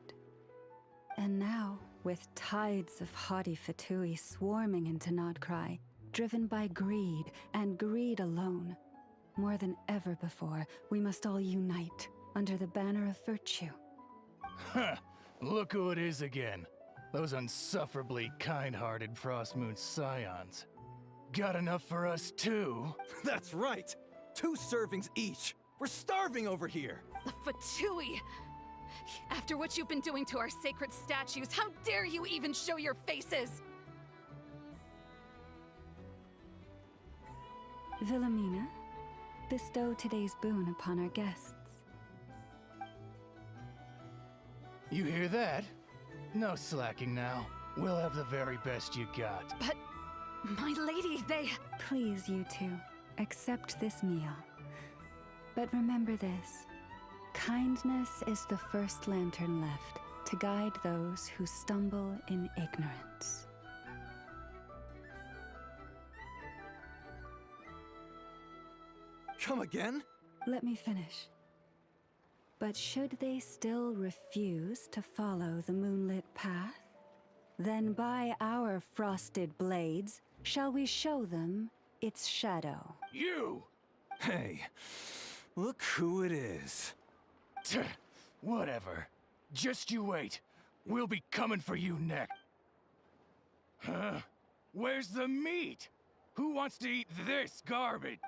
And now, with tides of haughty Fatui swarming into Nod Krai, driven by greed and greed alone, more than ever before, we must all unite under the banner of virtue. Huh! Look who it is again. Those unsufferably kind-hearted Frost Moon Scions. Got enough for us too? That's right! 2 servings each! We're starving over here! The Fatui! After what you've been doing to our sacred statues, how dare you even show your faces? Wilhelmina, bestow today's boon upon our guests. You hear that? No slacking now. We'll have the very best you got. But, my lady, they... Please, you two, accept this meal. But remember this. Kindness is the first lantern left to guide those who stumble in ignorance. Come again? Let me finish. But should they still refuse to follow the moonlit path, then by our frosted blades shall we show them its shadow. You! Hey, look who it is. Whatever. Just you wait. We'll be coming for you next. Huh? Where's the meat? Who wants to eat this garbage?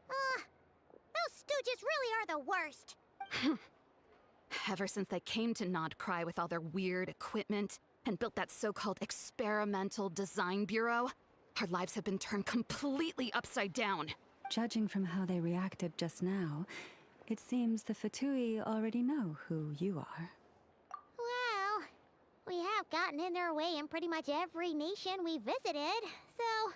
Those stooges really are the worst. Ever since they came to Nod Krai with all their weird equipment and built that so-called experimental design bureau, our lives have been turned completely upside down. Judging from how they reacted just now, it seems the Fatui already know who you are. Well, we have gotten in their way in pretty much every nation we visited, so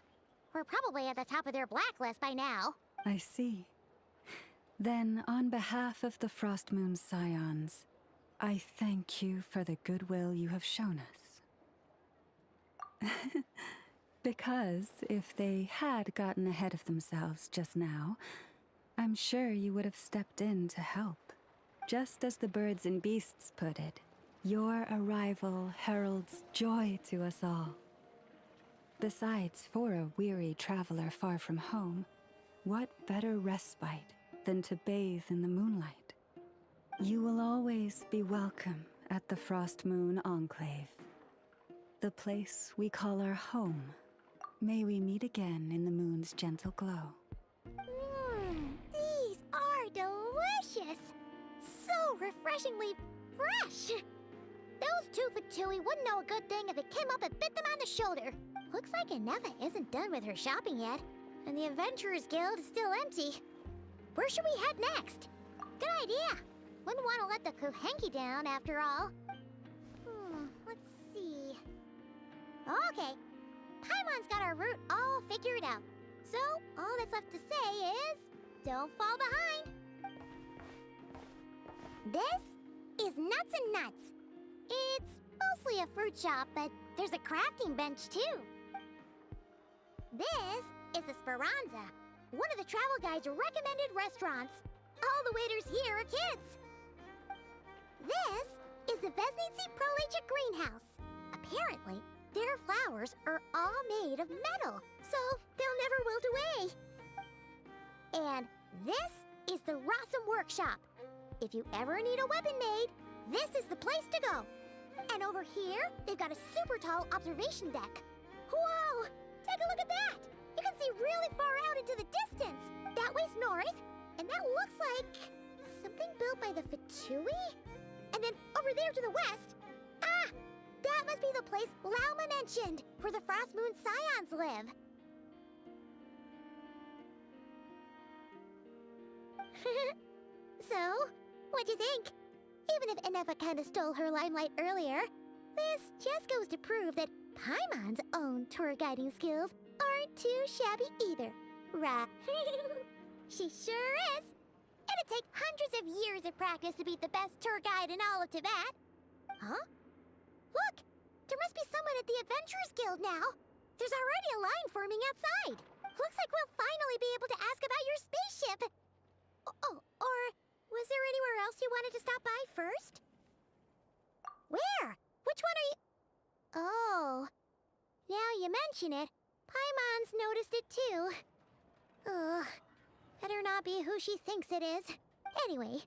we're probably at the top of their blacklist by now. I see. Then, on behalf of the Frost Moon Scions, I thank you for the goodwill you have shown us. Because if they had gotten ahead of themselves just now, I'm sure you would have stepped in to help. Just as the birds and beasts put it, your arrival heralds joy to us all. Besides, for a weary traveler far from home, what better respite than to bathe in the moonlight? You will always be welcome at the Frost Moon Enclave, the place we call our home. May we meet again in the moon's gentle glow. These are delicious! So refreshingly fresh! Those 2 Fatui wouldn't know a good thing if it came up and bit them on the shoulder. Looks like Anefa isn't done with her shopping yet, and the Adventurers Guild is still empty. Where should we head next? Good idea! Wouldn't want to let the Kuhenki down, after all. Let's see... Okay, Paimon's got our route all figured out. So, all that's left to say is... don't fall behind! This is Nuts and Nuts. It's mostly a fruit shop, but there's a crafting bench, too. This is the Speranza, one of the travel guide's recommended restaurants. All the waiters here are kids. This is the Vesnitsi Prolecha greenhouse. Apparently, their flowers are all made of metal, so they'll never wilt away. And this is the Rossum Workshop. If you ever need a weapon made, this is the place to go. And over here, they've got a super tall observation deck. Whoa! Take a look at that! You can see really far out into the distance. That way's north, and that looks like something built by the Fatui? And then over there to the west, ah! That must be the place Lauma mentioned, where the Frost Moon Scions live. So, what'd you think? Even if Enefa kinda stole her limelight earlier, this just goes to prove that Paimon's own tour guiding skills aren't too shabby either, right? She sure is! It'd take hundreds of years of practice to beat the best tour guide in all of Tibet. Huh? Look! There must be someone at the Adventurers Guild now! There's already a line forming outside! Looks like we'll finally be able to ask about your spaceship! Oh, or was there anywhere else you wanted to stop by first? Where? Which one are you... Oh. Now you mention it, Paimon's noticed it too. Ugh. Better not be who she thinks it is. Anyway,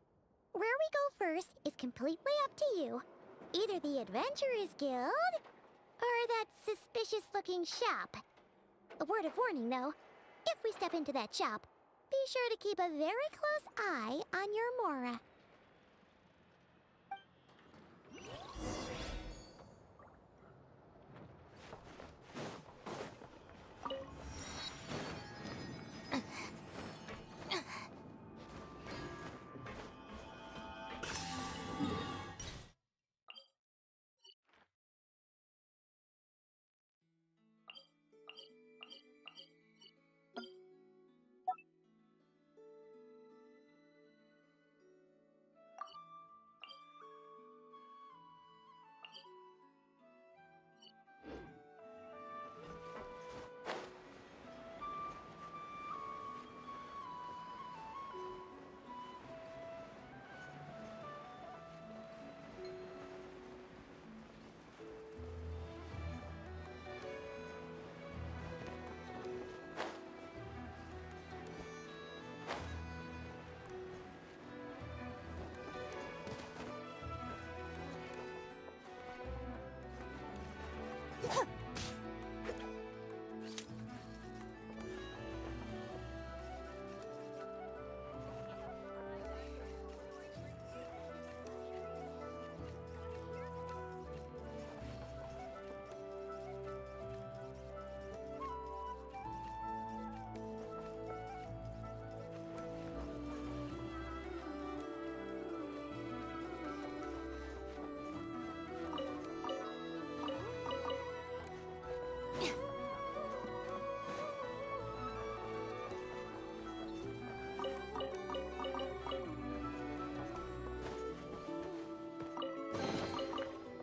where we go first is completely up to you. Either the Adventurers Guild, or that suspicious-looking shop. A word of warning, though. If we step into that shop, be sure to keep a very close eye on your Mora.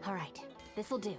All right, this'll do.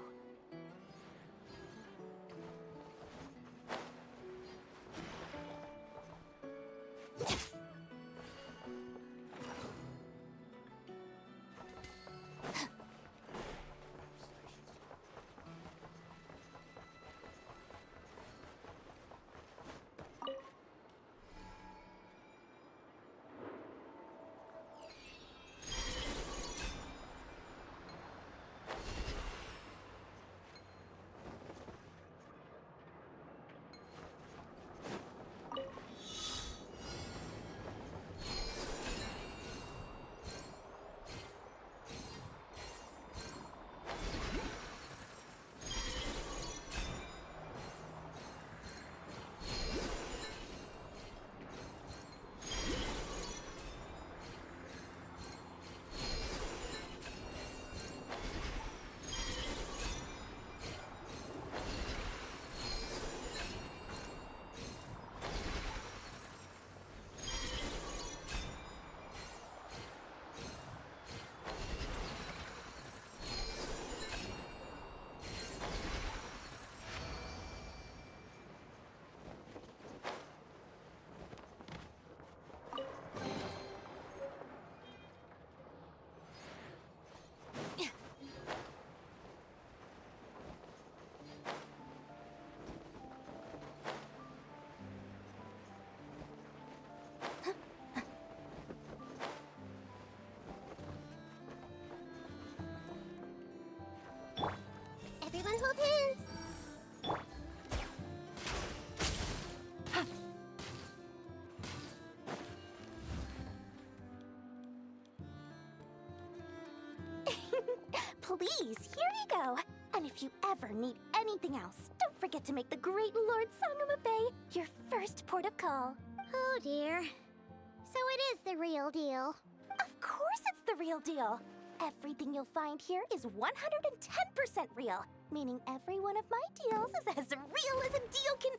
please, here you go. And if you ever need anything else, don't forget to make the great Lord Sangama Bay your first port of call. Oh dear. So it is the real deal. Of course it's the real deal. Everything you'll find here is 110% real, meaning every one of my deals is as real as a deal can...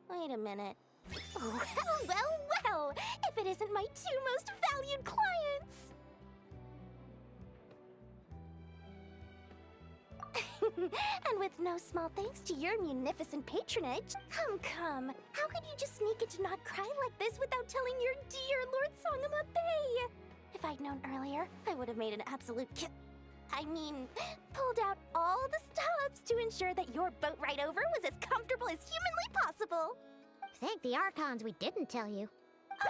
Wait a minute. Well, if it isn't my two most valued clients! And with no small thanks to your munificent patronage, come, how could you just sneak into Nod Krai like this without telling your dear Lord Sangama Bay? If I'd known earlier, I would have made an absolute pulled out all the stops to ensure that your boat ride over was as comfortable as humanly possible. Thank the Archons we didn't tell you.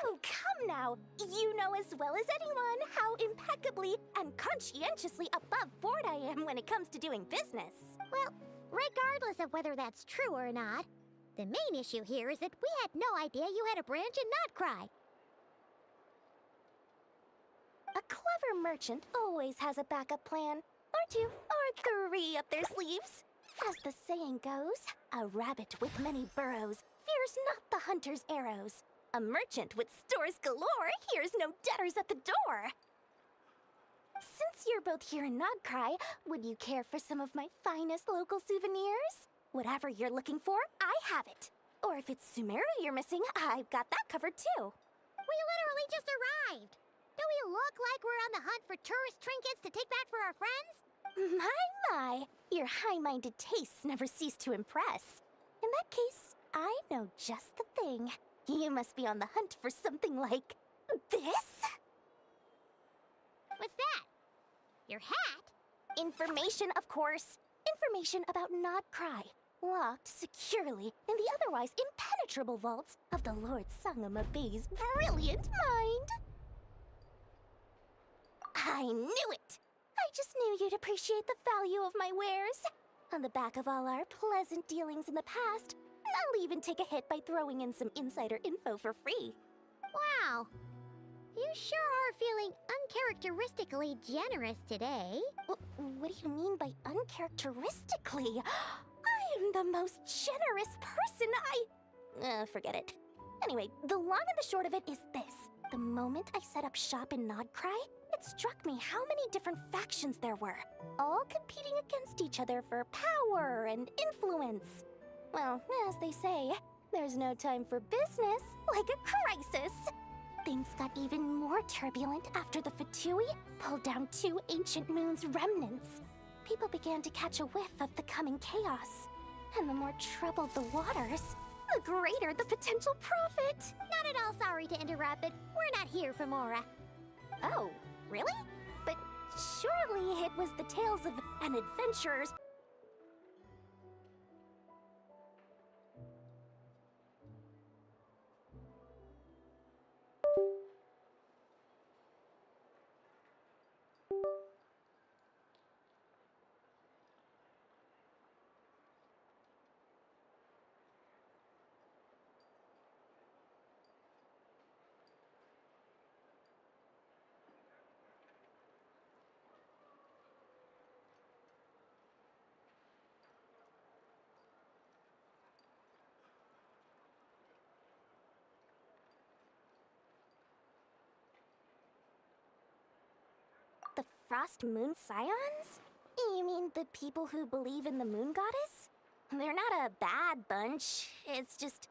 Oh, come now! You know as well as anyone how impeccably and conscientiously above board I am when it comes to doing business. Well, regardless of whether that's true or not, the main issue here is that we had no idea you had a branch in Nod Krai. A clever merchant always has a backup plan, or two, or three up their sleeves. As the saying goes, a rabbit with many burrows fears not the hunter's arrows. A merchant with stores galore hears no debtors at the door. Since you're both here in Nod Krai, would you care for some of my finest local souvenirs? Whatever you're looking for, I have it. Or if it's Sumeru you're missing, I've got that covered too. We literally just arrived. Do we look like we're on the hunt for tourist trinkets to take back for our friends? My, your high-minded tastes never cease to impress. In that case, I know just the thing. You must be on the hunt for something like this? What's that? Your hat? Information, of course. Information about Nod Krai, locked securely in the otherwise impenetrable vaults of the Lord Sangama Bay's brilliant mind. I knew it! I just knew you'd appreciate the value of my wares. On the back of all our pleasant dealings in the past, I'll even take a hit by throwing in some insider info for free. Wow. You sure are feeling uncharacteristically generous today. What do you mean by uncharacteristically? I am the most generous person forget it. Anyway, the long and the short of it is this. The moment I set up shop in Nod Krai, it struck me how many different factions there were, all competing against each other for power and influence. Well, as they say, there's no time for business like a crisis. Things got even more turbulent after the Fatui pulled down 2 ancient moon's remnants. People began to catch a whiff of the coming chaos. And the more troubled the waters, the greater the potential profit. Not at all sorry to interrupt, but we're not here for Mora. Oh, really? But surely it was the tales of an adventurer's... The Frost Moon Scions? You mean the people who believe in the Moon Goddess? They're not a bad bunch. It's just,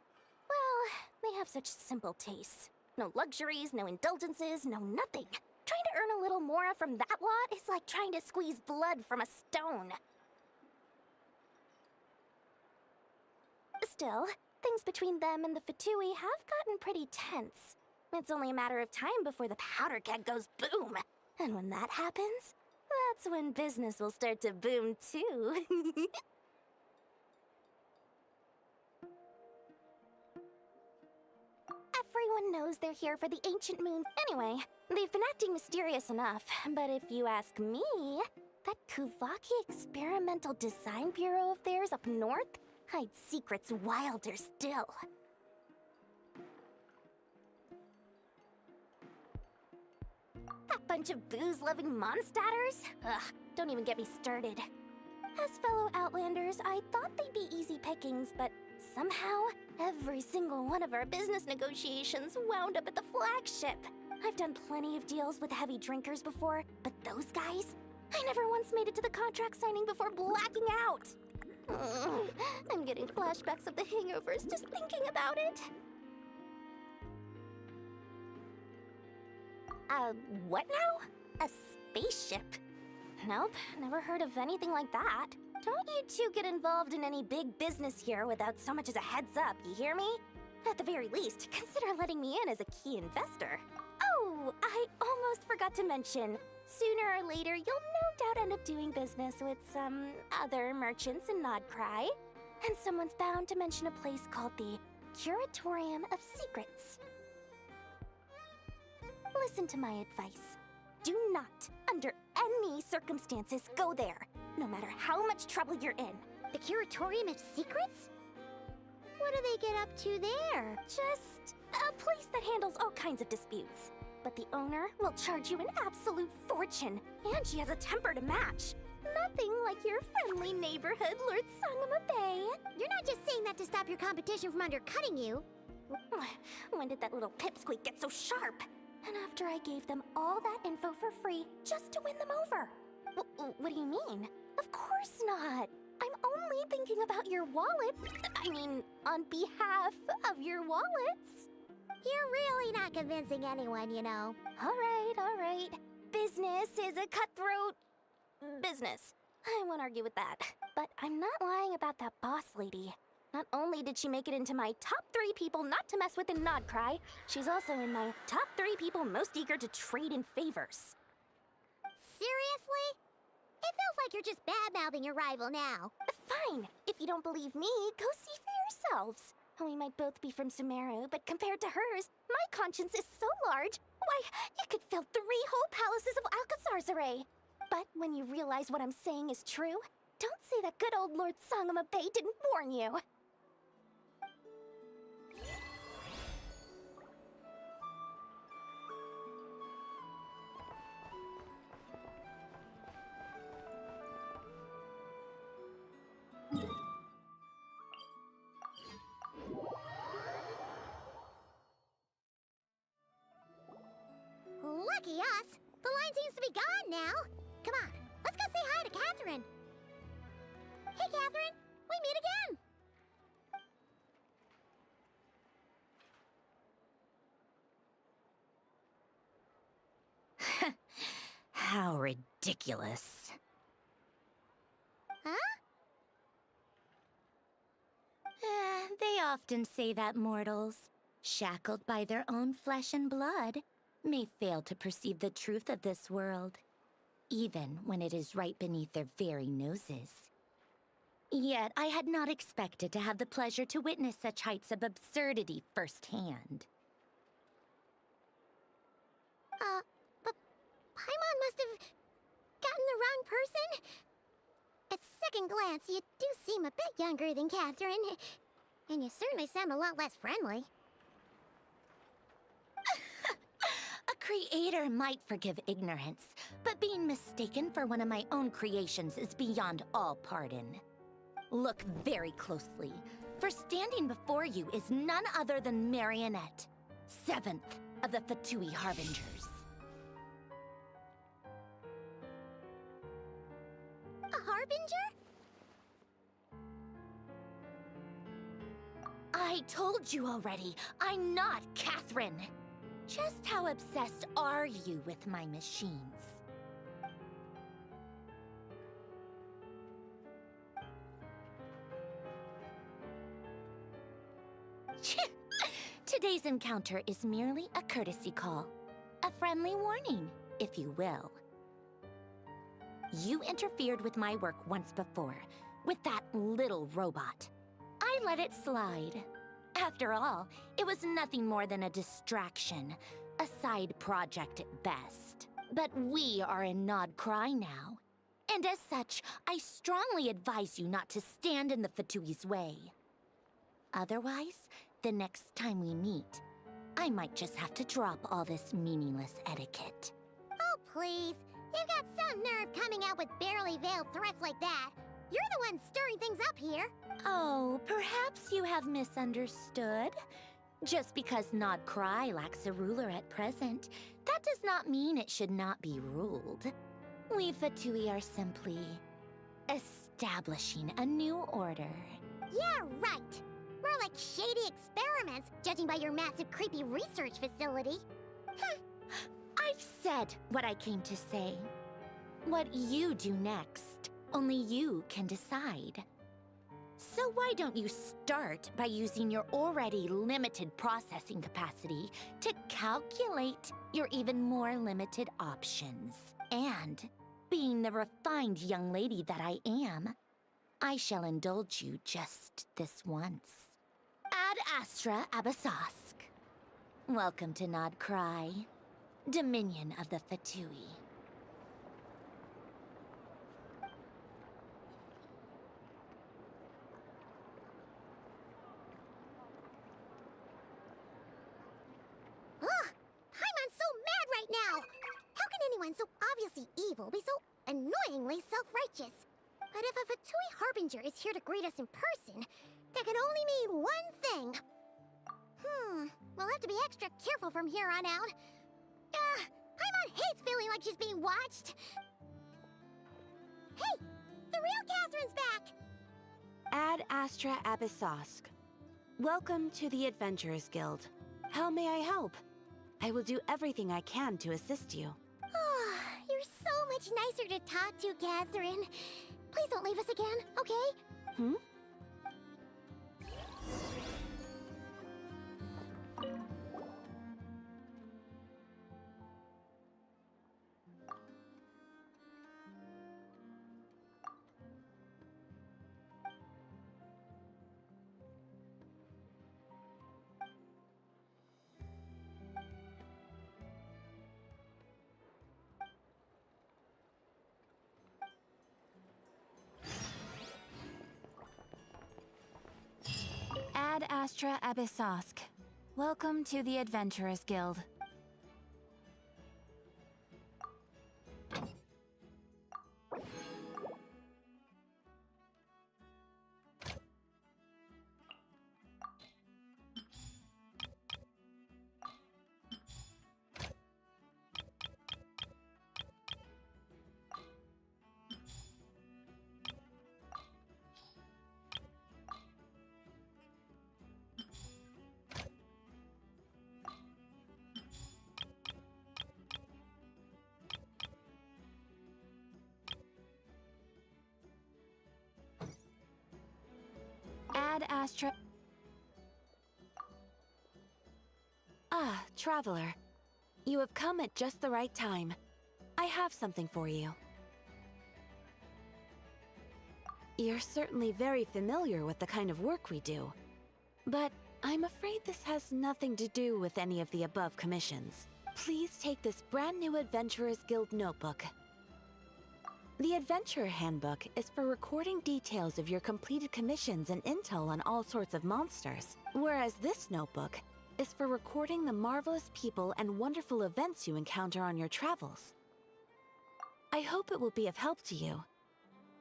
well, they have such simple tastes. No luxuries, no indulgences, no nothing. Trying to earn a little more from that lot is like trying to squeeze blood from a stone. Still, things between them and the Fatui have gotten pretty tense. It's only a matter of time before the powder keg goes boom. And when that happens, that's when business will start to boom too. Everyone knows they're here for the ancient moon. Anyway, they've been acting mysterious enough, but if you ask me, that Kuvaki experimental design bureau of theirs up north hides secrets wilder still. That bunch of booze-loving monstaters? Ugh, don't even get me started. As fellow Outlanders, I thought they'd be easy pickings, but somehow, every single one of our business negotiations wound up at the flagship. I've done plenty of deals with heavy drinkers before, but those guys? I never once made it to the contract signing before blacking out. I'm getting flashbacks of the hangovers just thinking about it. What now? A spaceship? Nope, never heard of anything like that. Don't you two get involved in any big business here without so much as a heads up, you hear me? At the very least, consider letting me in as a key investor. Oh, I almost forgot to mention. Sooner or later, you'll no doubt end up doing business with some other merchants in Nod Krai. And someone's bound to mention a place called the Curatorium of Secrets. Listen to my advice. Do not, under any circumstances, go there, no matter how much trouble you're in. The Curatorium of Secrets? What do they get up to there? Just a place that handles all kinds of disputes. But the owner will charge you an absolute fortune, and she has a temper to match. Nothing like your friendly neighborhood, Lord Sangama Bay. You're not just saying that to stop your competition from undercutting you. When did that little pipsqueak get so sharp? And after I gave them all that info for free just to win them over. What do you mean? Of course not. I'm only thinking about your wallets. I mean, on behalf of your wallets. You're really not convincing anyone, you know. All right. Business is a cutthroat business. I won't argue with that. But I'm not lying about that boss lady. Not only did she make it into my top 3 people not to mess with in Nod Krai, she's also in my top 3 people most eager to trade in favors. Seriously? It feels like you're just bad-mouthing your rival now. Fine. If you don't believe me, go see for yourselves. We might both be from Sumeru, but compared to hers, my conscience is so large, why, you could fill 3 whole palaces of Alcazar's array. But when you realize what I'm saying is true, don't say that good old Lord Sangama Bay didn't warn you. Lucky us! The line seems to be gone now. Come on, let's go say hi to Catherine. Hey, Catherine, we meet again. How ridiculous. Huh? They often say that mortals, shackled by their own flesh and blood, may fail to perceive the truth of this world, even when it is right beneath their very noses. Yet I had not expected to have the pleasure to witness such heights of absurdity firsthand. But Paimon must have gotten the wrong person? At second glance, you do seem a bit younger than Catherine, and you certainly sound a lot less friendly. A creator might forgive ignorance, but being mistaken for one of my own creations is beyond all pardon. Look very closely, for standing before you is none other than Marionette, 7th of the Fatui Harbingers. A Harbinger? I told you already, I'm not Catherine. Just how obsessed are you with my machines? Today's encounter is merely a courtesy call. A friendly warning, if you will. You interfered with my work once before, with that little robot. I let it slide. After all, it was nothing more than a distraction, a side project at best. But we are in Nod Krai now, and as such, I strongly advise you not to stand in the Fatui's way. Otherwise, the next time we meet, I might just have to drop all this meaningless etiquette. Oh, please. You've got some nerve coming out with barely veiled threats like that. You're the one stirring things up here. Oh, perhaps you have misunderstood. Just because Nod Krai lacks a ruler at present, that does not mean it should not be ruled. We Fatui are simply establishing a new order. Yeah, right. More like shady experiments, judging by your massive creepy research facility. I've said what I came to say. What you do next, only you can decide. So why don't you start by using your already limited processing capacity to calculate your even more limited options? And, being the refined young lady that I am, I shall indulge you just this once. Ad Astra Abasask. Welcome to Nod Krai, Dominion of the Fatui. Ugh! Paimon's so mad right now! How can anyone so obviously evil be so annoyingly self-righteous? But if a Fatui Harbinger is here to greet us in person, that can only mean one thing. We'll have to be extra careful from here on out. Paimon hates feeling like she's being watched. Hey! The real Catherine's back! Ad Astra Abyssosque. Welcome to the Adventurers Guild. How may I help? I will do everything I can to assist you. You're so much nicer to talk to, Catherine. Please don't leave us again, okay? Ad Astra Abyssosque. Welcome to the Adventurers Guild. Ad Astra... Ah, Traveler. You have come at just the right time. I have something for you. You're certainly very familiar with the kind of work we do. But I'm afraid this has nothing to do with any of the above commissions. Please take this brand new Adventurers Guild notebook. The Adventurer Handbook is for recording details of your completed commissions and intel on all sorts of monsters, whereas this notebook is for recording the marvelous people and wonderful events you encounter on your travels. I hope it will be of help to you.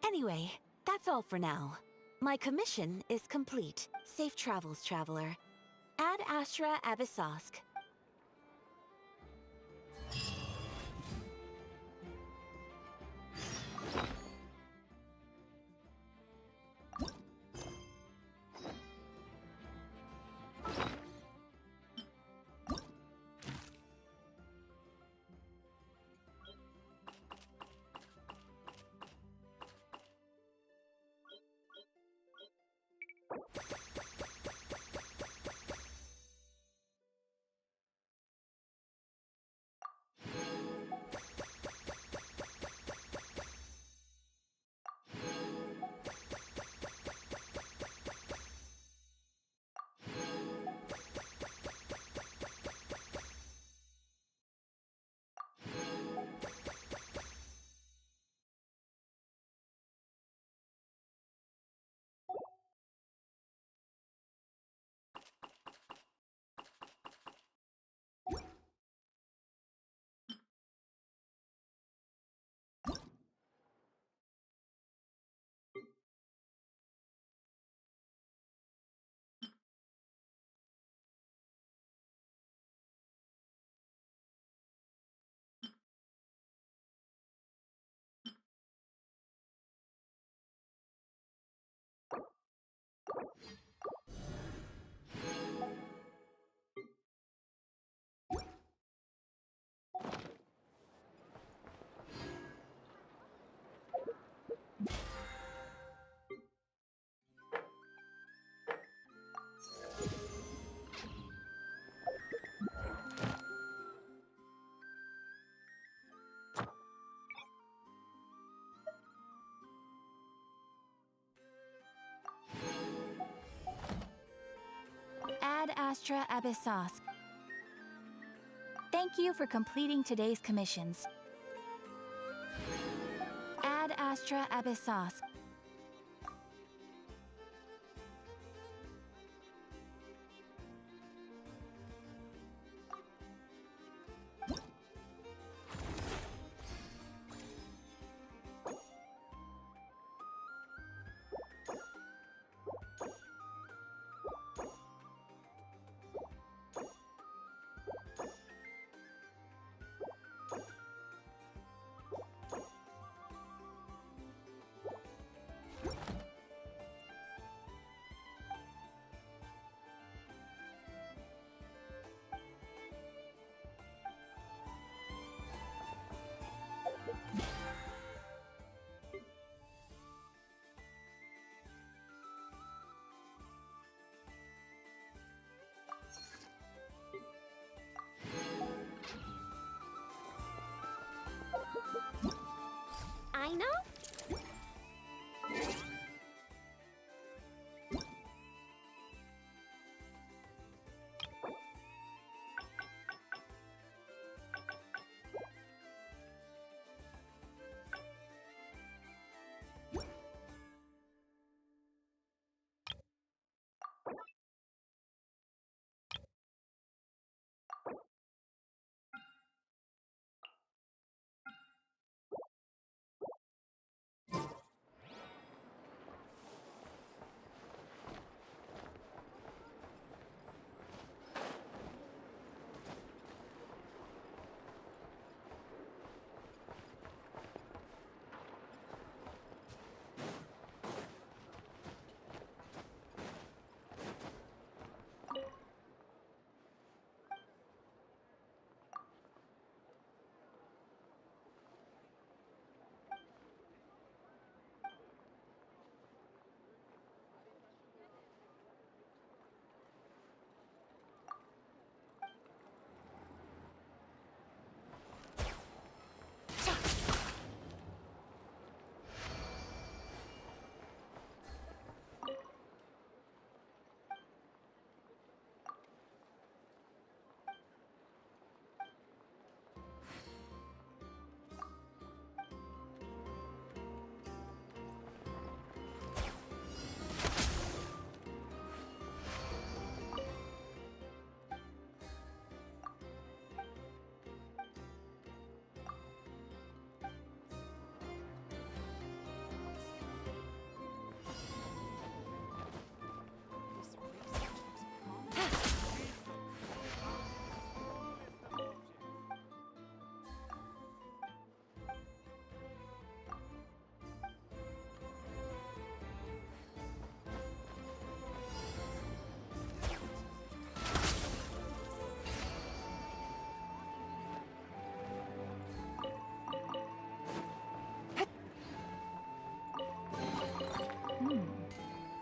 Anyway, that's all for now. My commission is complete. Safe travels, Traveler. Ad Astra Abyssosque. Astra Abyssos. Thank you for completing today's commissions. Ad Astra Abyssos. I know.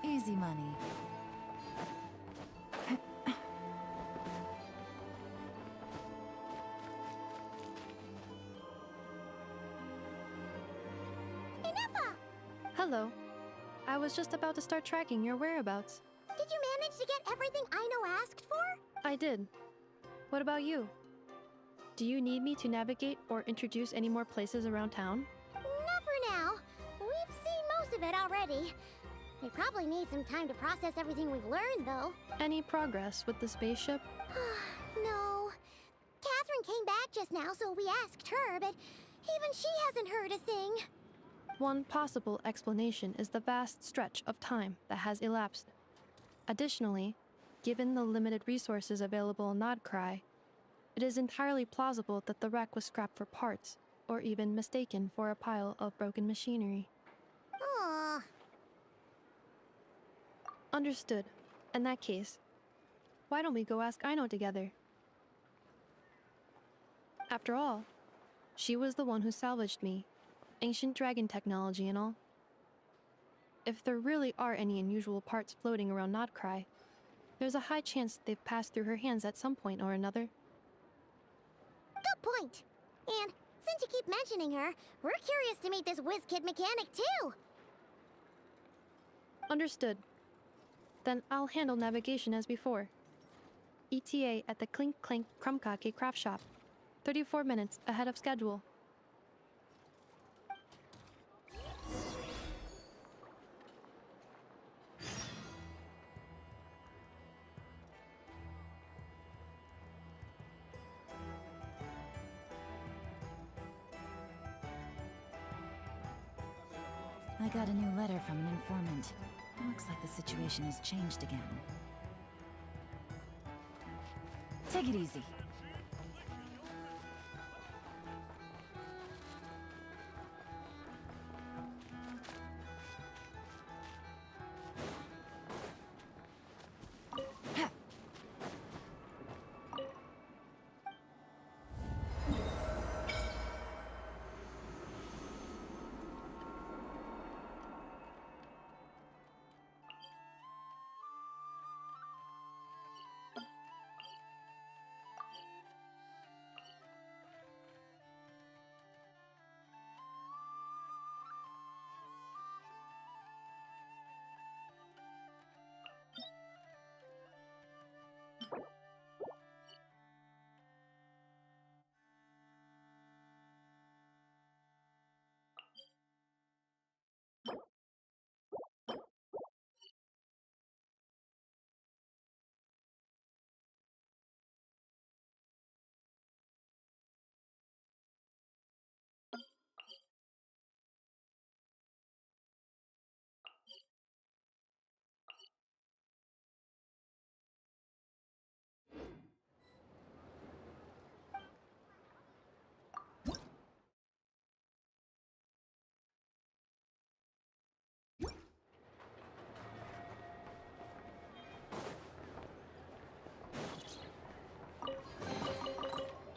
Easy money. Hello. I was just about to start tracking your whereabouts. Did you manage to get everything Aino asked for? I did. What about you? Do you need me to navigate or introduce any more places around town? Not for now. We've seen most of it already. We probably need some time to process everything we've learned, though. Any progress with the spaceship? No. Catherine came back just now, so we asked her, but even she hasn't heard a thing. One possible explanation is the vast stretch of time that has elapsed. Additionally, given the limited resources available in Nod Krai, it is entirely plausible that the wreck was scrapped for parts, or even mistaken for a pile of broken machinery. Aww. Understood. In that case, why don't we go ask Aino together? After all, she was the one who salvaged me. Ancient dragon technology and all. If there really are any unusual parts floating around Nod Krai, there's a high chance they've passed through her hands at some point or another. Good point. And since you keep mentioning her, we're curious to meet this whiz-kid mechanic too. Understood. Then I'll handle navigation as before. ETA at the Clink Clink Krumkake craft shop. 34 minutes ahead of schedule. I got a new letter from an informant. Looks like the situation has changed again. Take it easy.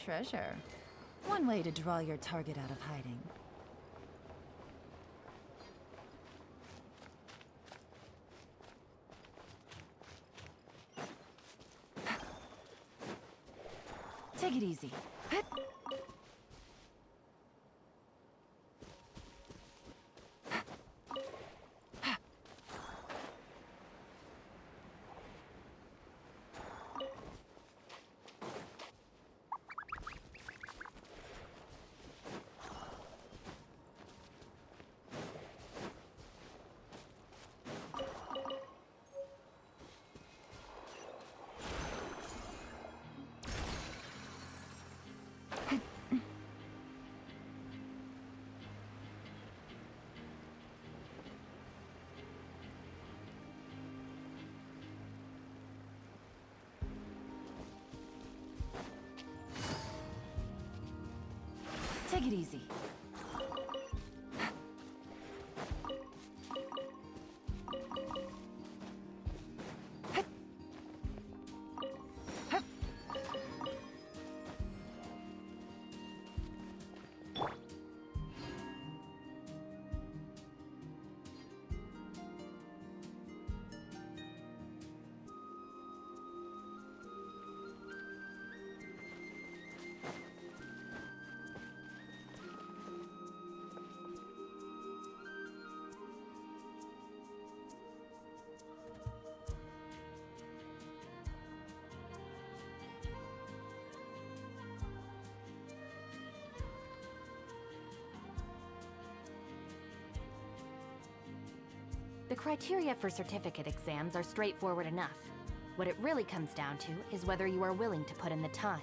Treasure. One way to draw your target out of hiding. Take it easy. Take it easy. The criteria for certificate exams are straightforward enough. What it really comes down to is whether you are willing to put in the time.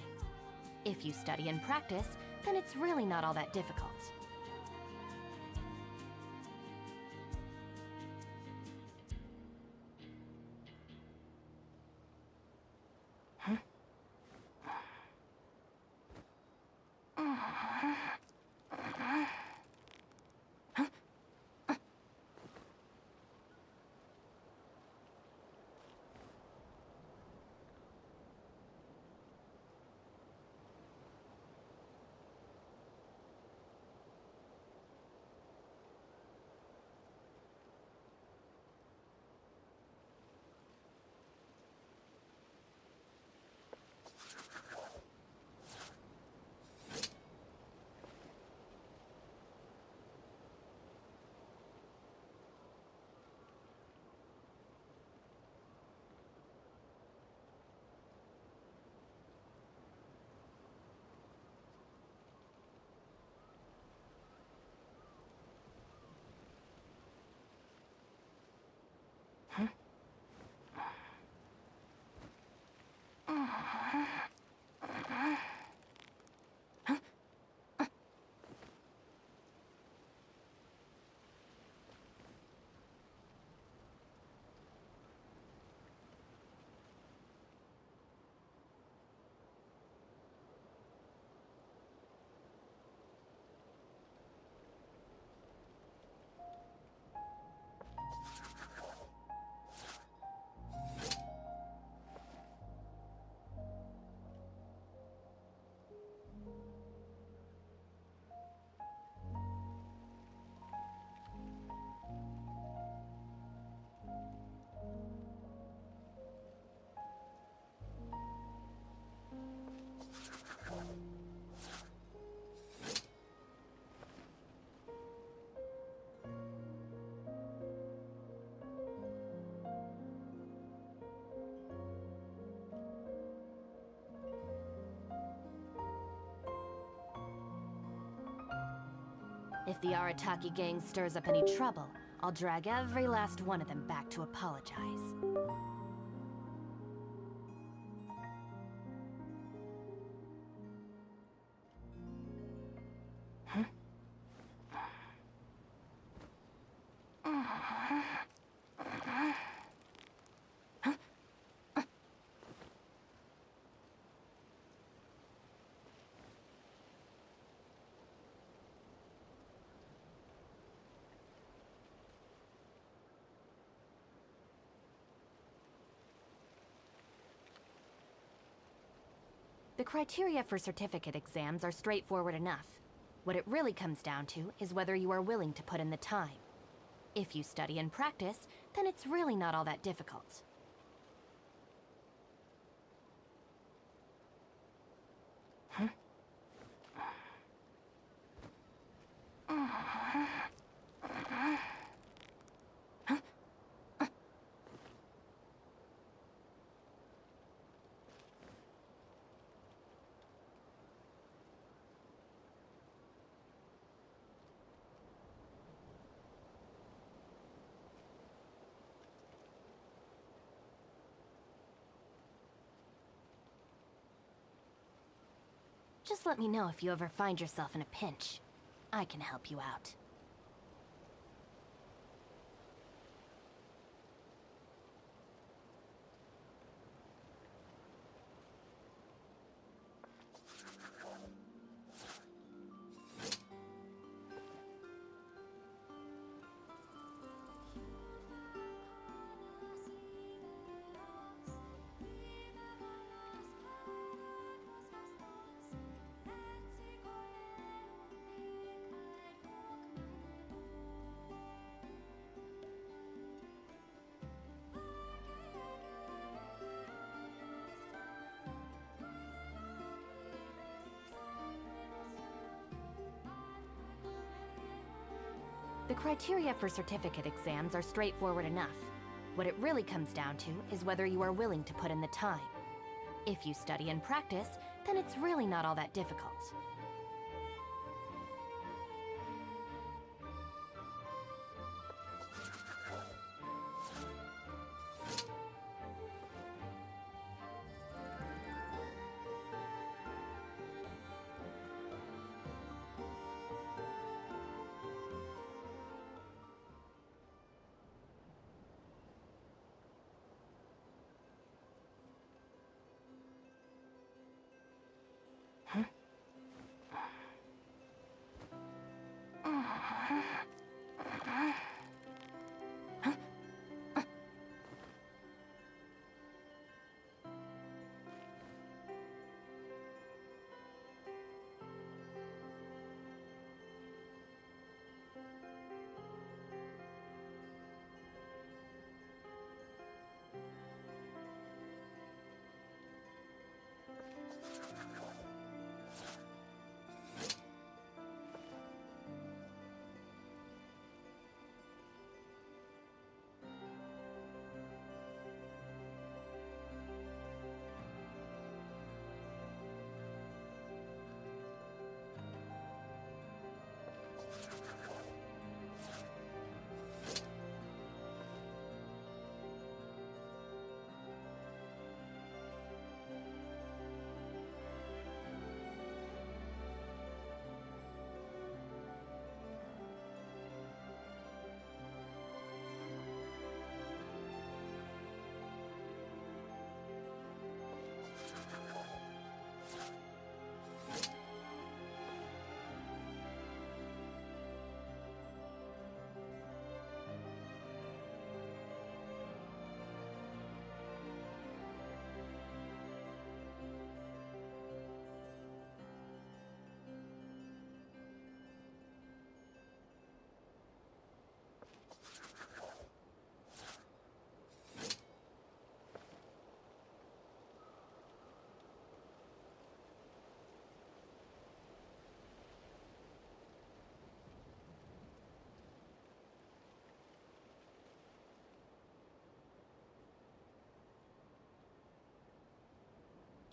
If you study and practice, then it's really not all that difficult. If the Arataki gang stirs up any trouble, I'll drag every last one of them back to apologize. The criteria for certificate exams are straightforward enough. What it really comes down to is whether you are willing to put in the time. If you study and practice, then it's really not all that difficult. Just let me know if you ever find yourself in a pinch. I can help you out. The criteria for certificate exams are straightforward enough. What it really comes down to is whether you are willing to put in the time. If you study and practice, then it's really not all that difficult.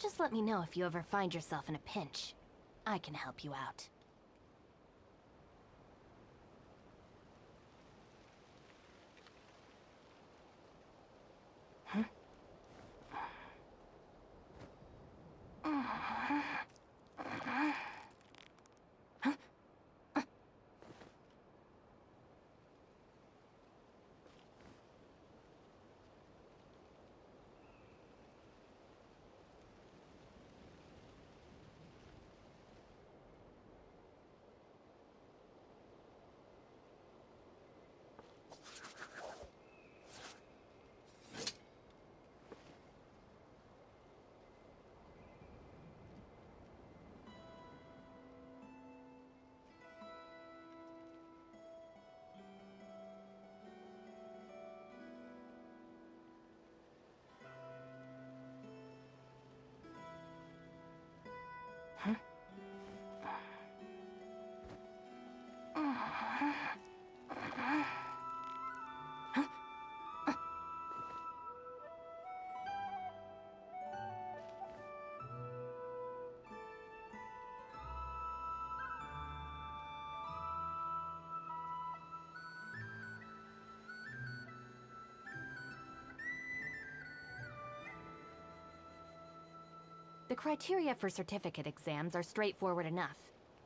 Just let me know if you ever find yourself in a pinch. I can help you out. criteria for certificate exams are straightforward enough.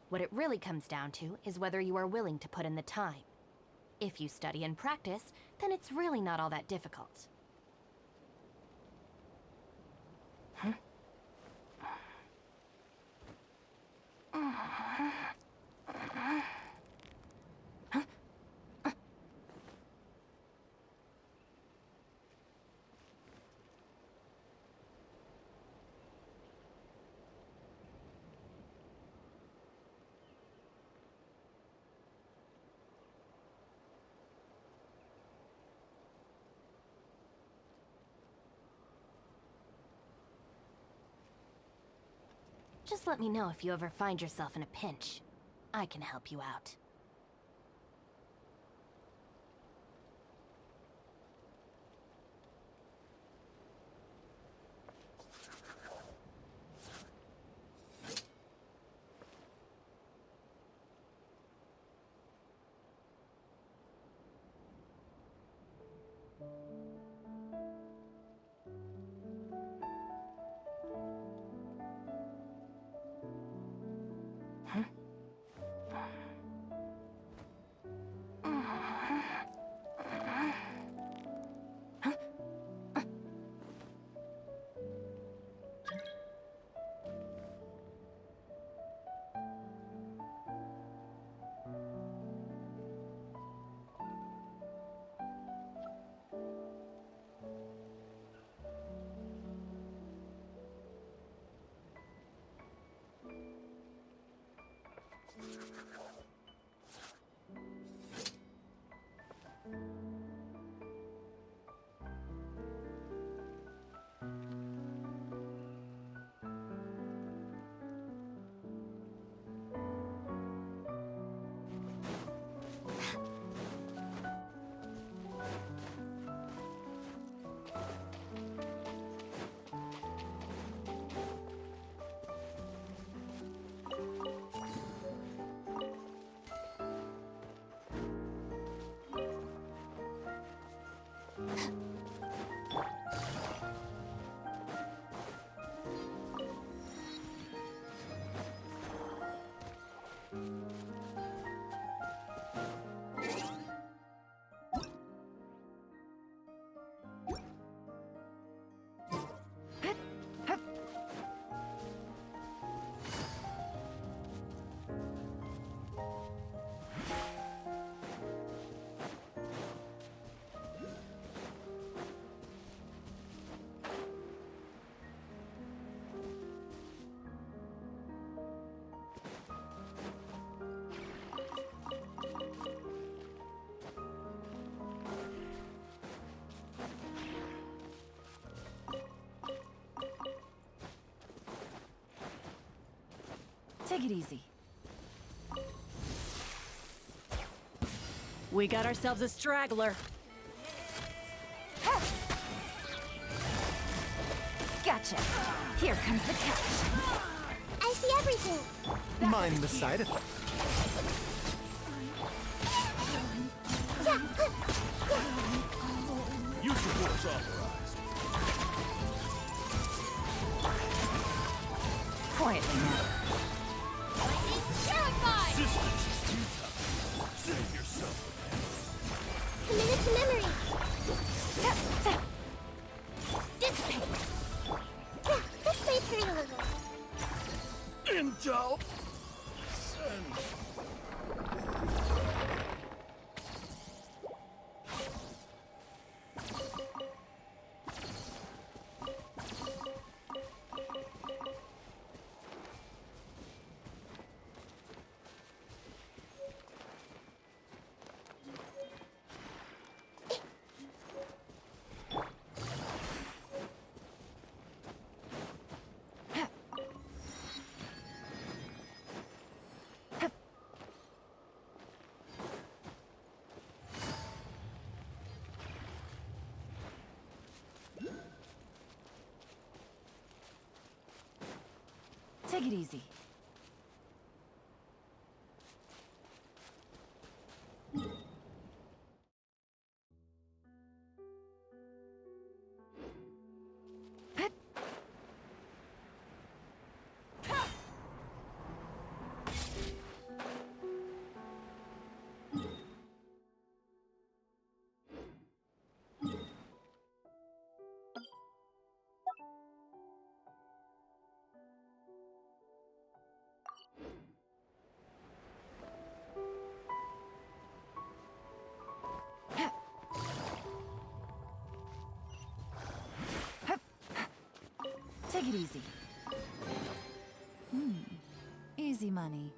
What it really comes down to is whether you are willing to put in the time. If you study and practice, then it's really not all that difficult. Just let me know if you ever find yourself in a pinch. I can help you out. Take it easy. We got ourselves a straggler. Gotcha. Here comes the catch. I see everything. Mind the side effect. Use the force authorized. Quietly now. Resistance is futile. Save yourself. Commit it to memory. Dissipate. Yeah, this may hurt a little. Intel. Take it easy. Take it easy. Easy money.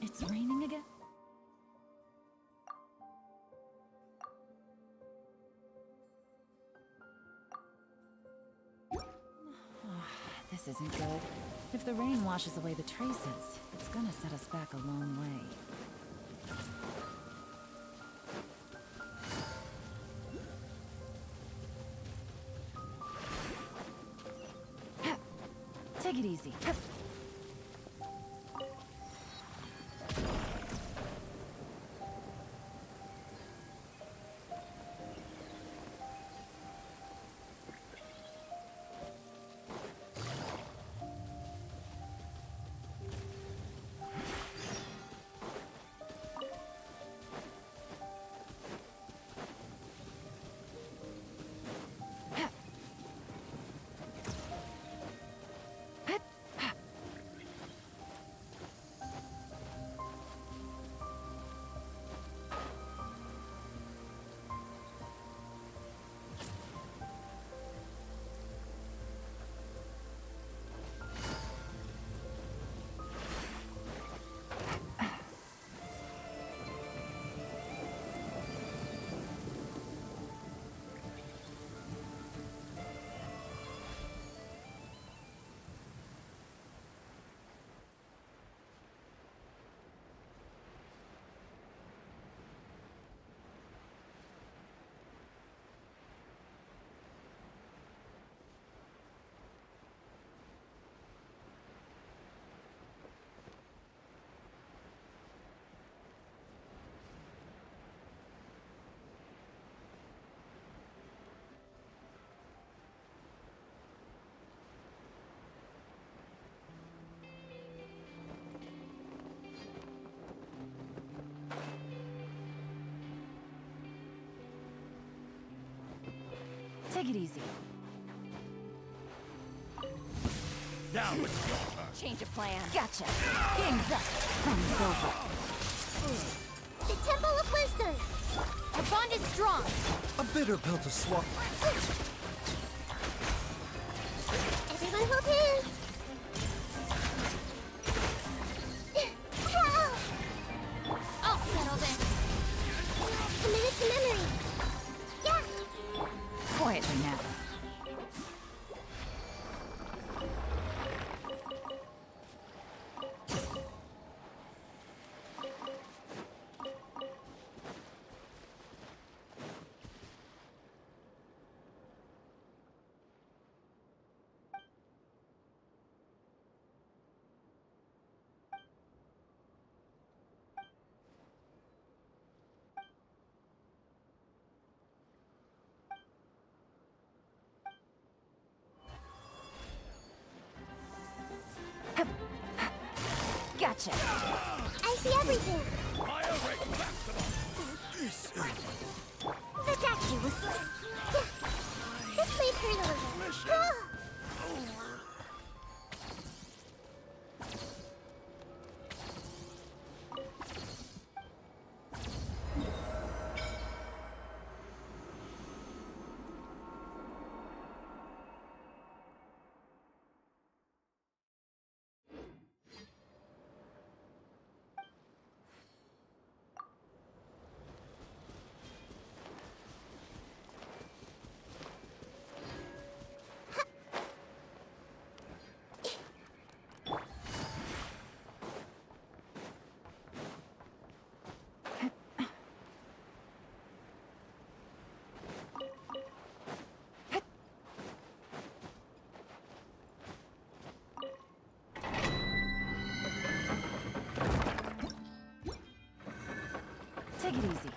It's raining again? This isn't good. If the rain washes away the traces, it's gonna set us back a long way. Take it easy. Take it easy. Now it's your turn. Change of plan. Gotcha. Game's up. Fun's over. The Temple of Wisdom! Our bond is strong. A bitter pill to swallow. Everyone hold hands! I'll settle this. Committed to memory! Yeah! Quietly now. Gotcha. I see everything! The statue was... This may hurt a little. Take it easy.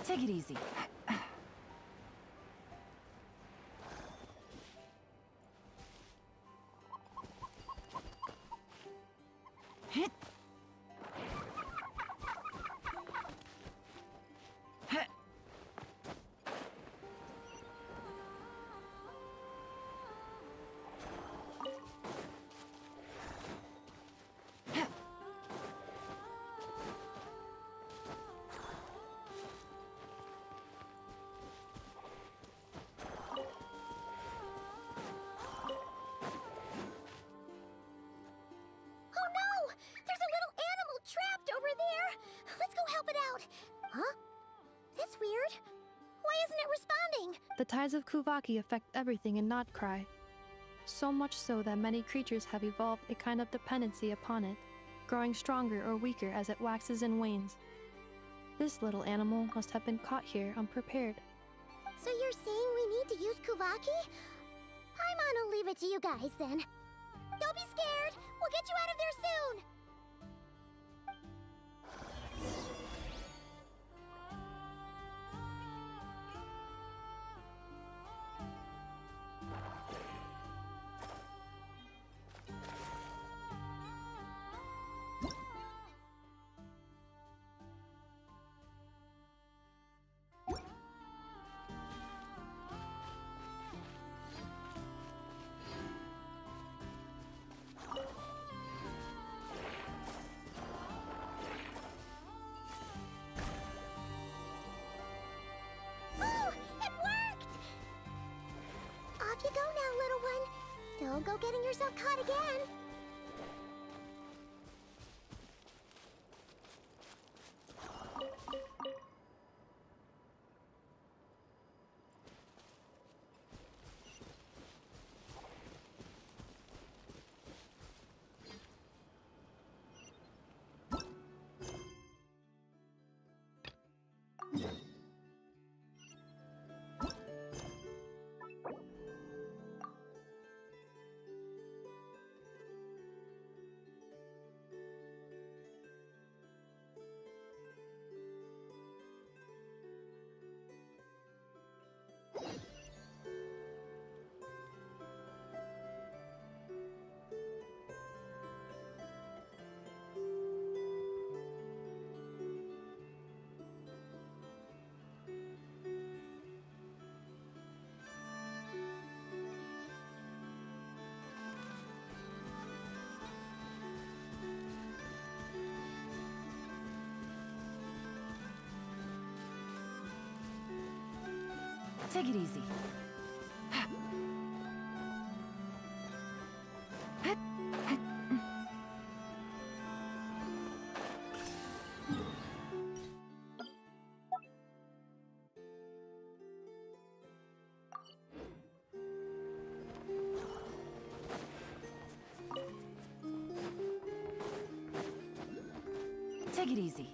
Take it easy. Hit. The tides of Kuvaki affect everything in Nod Krai, so much so that many creatures have evolved a kind of dependency upon it, growing stronger or weaker as it waxes and wanes. This little animal must have been caught here unprepared. So you're saying we need to use Kuvaki? I'm gonna leave it to you guys then. Don't be scared! We'll get you out of there soon! Off you go now, little one. Don't go getting yourself caught again. Take it easy. Take it easy.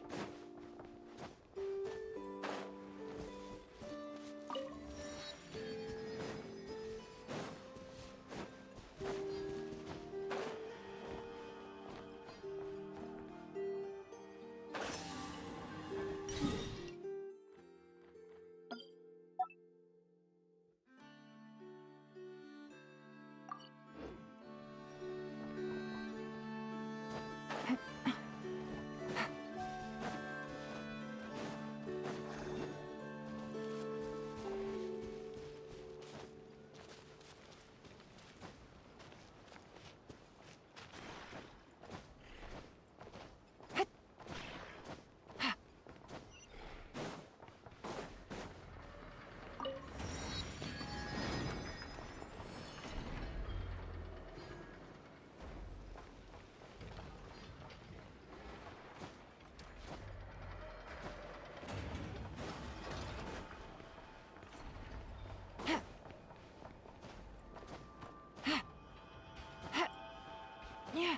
Yeah.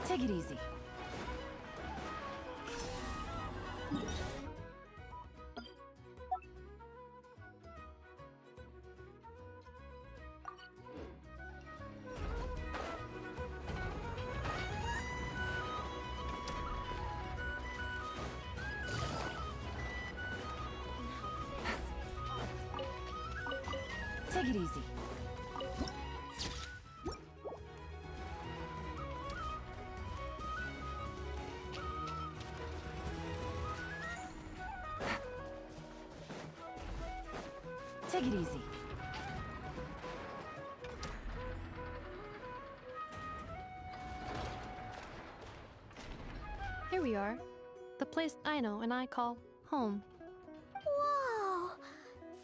Take it easy. Take it easy. Take it easy. Here we are. The place Aino and I call home. Whoa!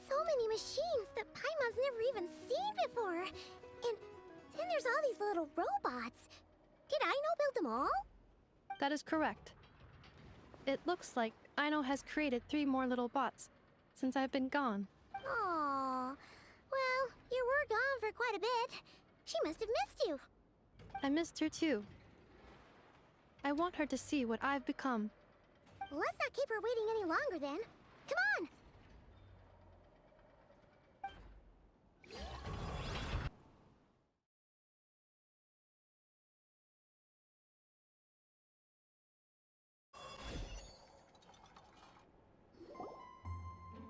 So many machines that Paimon's never even seen before. And then there's all these little robots. Did Aino build them all? That is correct. It looks like Aino has created 3 more little bots since I've been gone. Aw. Well, you were gone for quite a bit. She must have missed you. I missed her too. I want her to see what I've become. Let's not keep her waiting any longer then. Come on!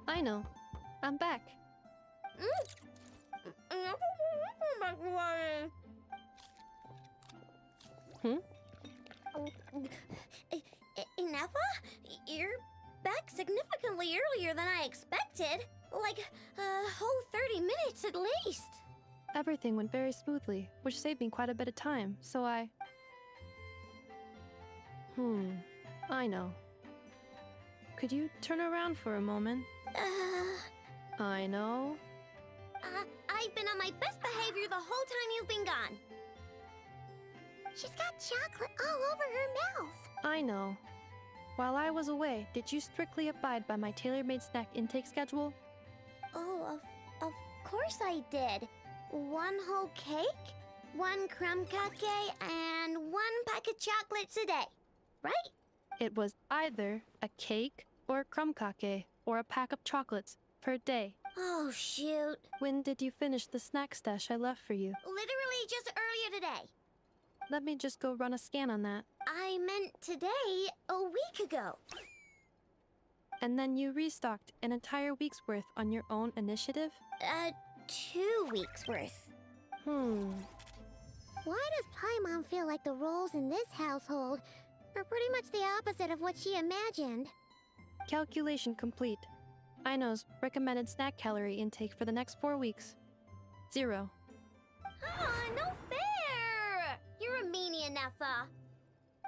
Aino, I'm back. Ineffa? You're back significantly earlier than I expected. Like a whole 30 minutes at least. Everything went very smoothly, which saved me quite a bit of time, so I know. Could you turn around for a moment? I know. I've been on my best behavior the whole time you've been gone. She's got chocolate all over her mouth. I know. While I was away, did you strictly abide by my tailor-made snack intake schedule? Oh, of course I did. 1 whole cake, 1 crumb cake, and 1 pack of chocolates a day, right? It was either a cake or a crumb cake or a pack of chocolates per day. Oh, shoot. When did you finish the snack stash I left for you? Literally just earlier today. Let me just go run a scan on that. I meant today, a week ago. And then you restocked an entire week's worth on your own initiative? 2 weeks worth. Why does Paimon feel like the roles in this household are pretty much the opposite of what she imagined? Calculation complete. Aino's recommended snack calorie intake for the next 4 weeks. 0. No fair! You're a meanie, Ineffa.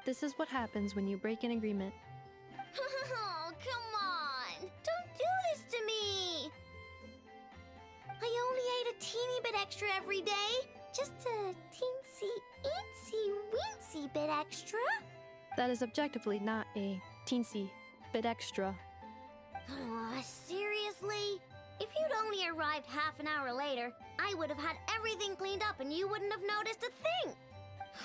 This is what happens when you break an agreement. Oh, come on! Don't do this to me! I only ate a teeny bit extra every day. Just a teensy bit extra. That is objectively not a teensy bit extra. Seriously? If you'd only arrived half an hour later, I would have had everything cleaned up and you wouldn't have noticed a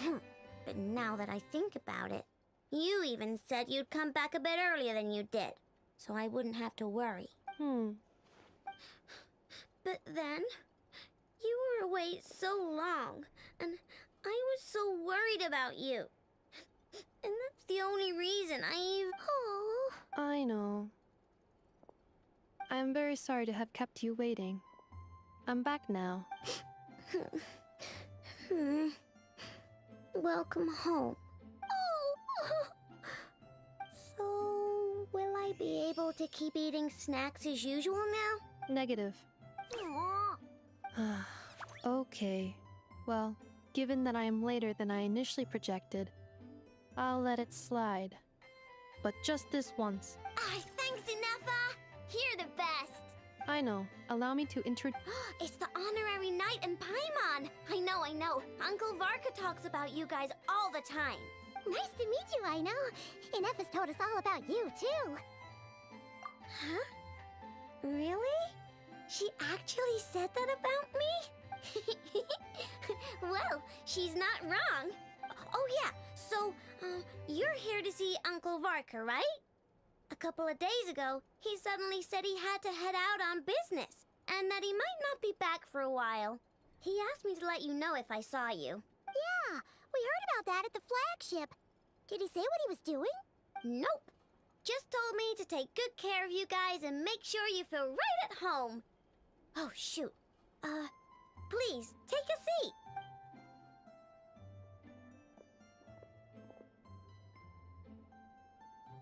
thing. But now that I think about it, You even said you'd come back a bit earlier than you did, so I wouldn't have to worry. But then, you were away so long, and I was so worried about you. And that's the only reason Oh. I know. I am very sorry to have kept you waiting. I'm back now. Welcome home. Oh! So, will I be able to keep eating snacks as usual now? Negative. Aw. Okay. Well, given that I am later than I initially projected, I'll let it slide. But just this once. Thanks, Inefa! You're the best! I know. Allow me to introduce... It's the honorary knight in Paimon! I know. Uncle Varka talks about you guys all the time. Nice to meet you, I know. Inefa's told us all about you, too. Huh? Really? She actually said that about me? Well, she's not wrong. Oh yeah, so, you're here to see Uncle Varka, right? A couple of days ago, he suddenly said he had to head out on business, and that he might not be back for a while. He asked me to let you know if I saw you. Yeah, we heard about that at the flagship. Did he say what he was doing? Nope. Just told me to take good care of you guys and make sure you feel right at home. Oh, shoot. Please, take a seat.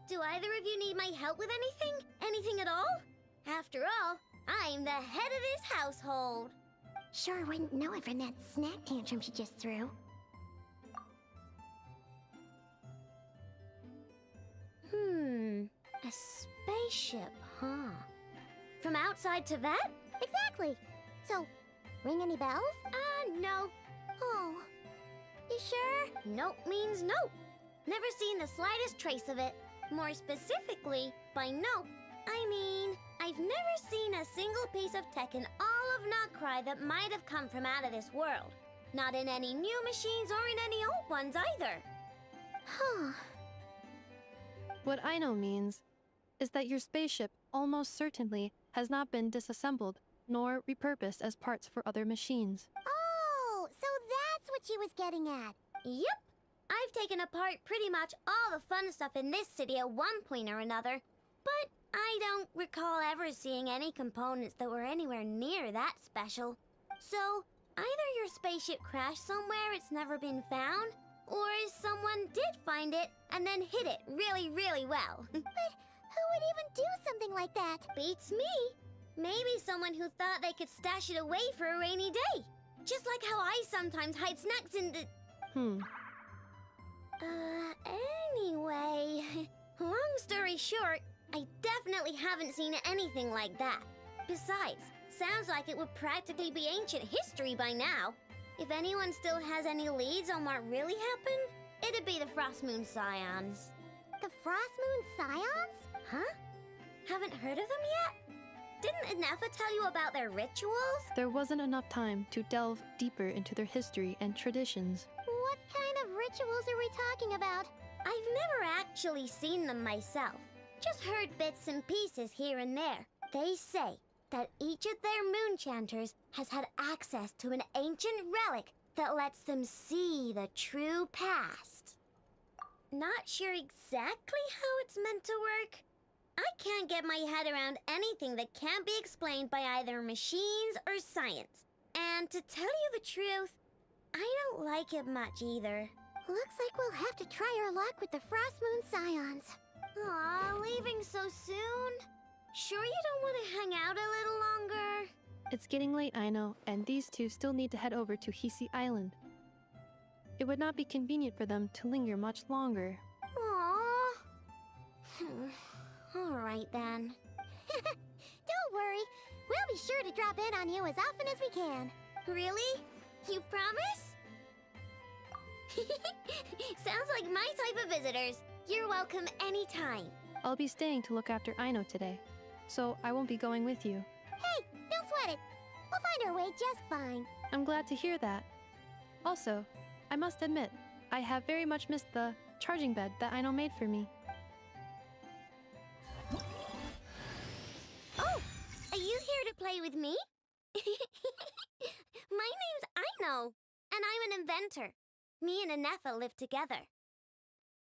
Do either of you need my help with anything? Anything at all? After all, I'm the head of this household. Sure wouldn't know it from that snack tantrum she just threw. A spaceship, huh? From outside to that? Exactly. So, ring any bells? No. Oh. You sure? Nope means nope. Never seen the slightest trace of it. More specifically, by nope, I mean, I've never seen a single piece of tech in all of Nod Krai that might have come from out of this world. Not in any new machines or in any old ones either. Huh. What I know means is that your spaceship almost certainly has not been disassembled nor repurposed as parts for other machines. Oh, so that's what she was getting at. Yep. I've taken apart pretty much all the fun stuff in this city at one point or another, but I don't recall ever seeing any components that were anywhere near that special. So, either your spaceship crashed somewhere it's never been found, or someone did find it and then hid it really, really well. But who would even do something like that? Beats me. Maybe someone who thought they could stash it away for a rainy day. Just like how I sometimes hide snacks in the... Anyway, long story short, I definitely haven't seen anything like that. Besides, sounds like it would practically be ancient history by now. If anyone still has any leads on what really happened, it'd be the Frost Moon Scions. The Frost Moon Scions? Huh? Haven't heard of them yet? Didn't Inefa tell you about their rituals? There wasn't enough time to delve deeper into their history and traditions. What kind of rituals are we talking about? I've never actually seen them myself. Just heard bits and pieces here and there. They say that each of their moon chanters has had access to an ancient relic that lets them see the true past. Not sure exactly how it's meant to work. I can't get my head around anything that can't be explained by either machines or science. And to tell you the truth, I don't like it much either. Looks like we'll have to try our luck with the Frost Moon Scions. Aw, leaving so soon? Sure you don't want to hang out a little longer? It's getting late, I know, and these two still need to head over to Hisi Island. It would not be convenient for them to linger much longer. Aww. Alright then. Don't worry. We'll be sure to drop in on you as often as we can. Really? You promise? Sounds like my type of visitors. You're welcome anytime. I'll be staying to look after Aino today, so I won't be going with you. Hey, don't sweat it. We'll find our way just fine. I'm glad to hear that. Also, I must admit, I have very much missed the charging bed that Aino made for me. Oh, are you here to play with me? My name's Aino, and I'm an inventor. Me and Anefa live together.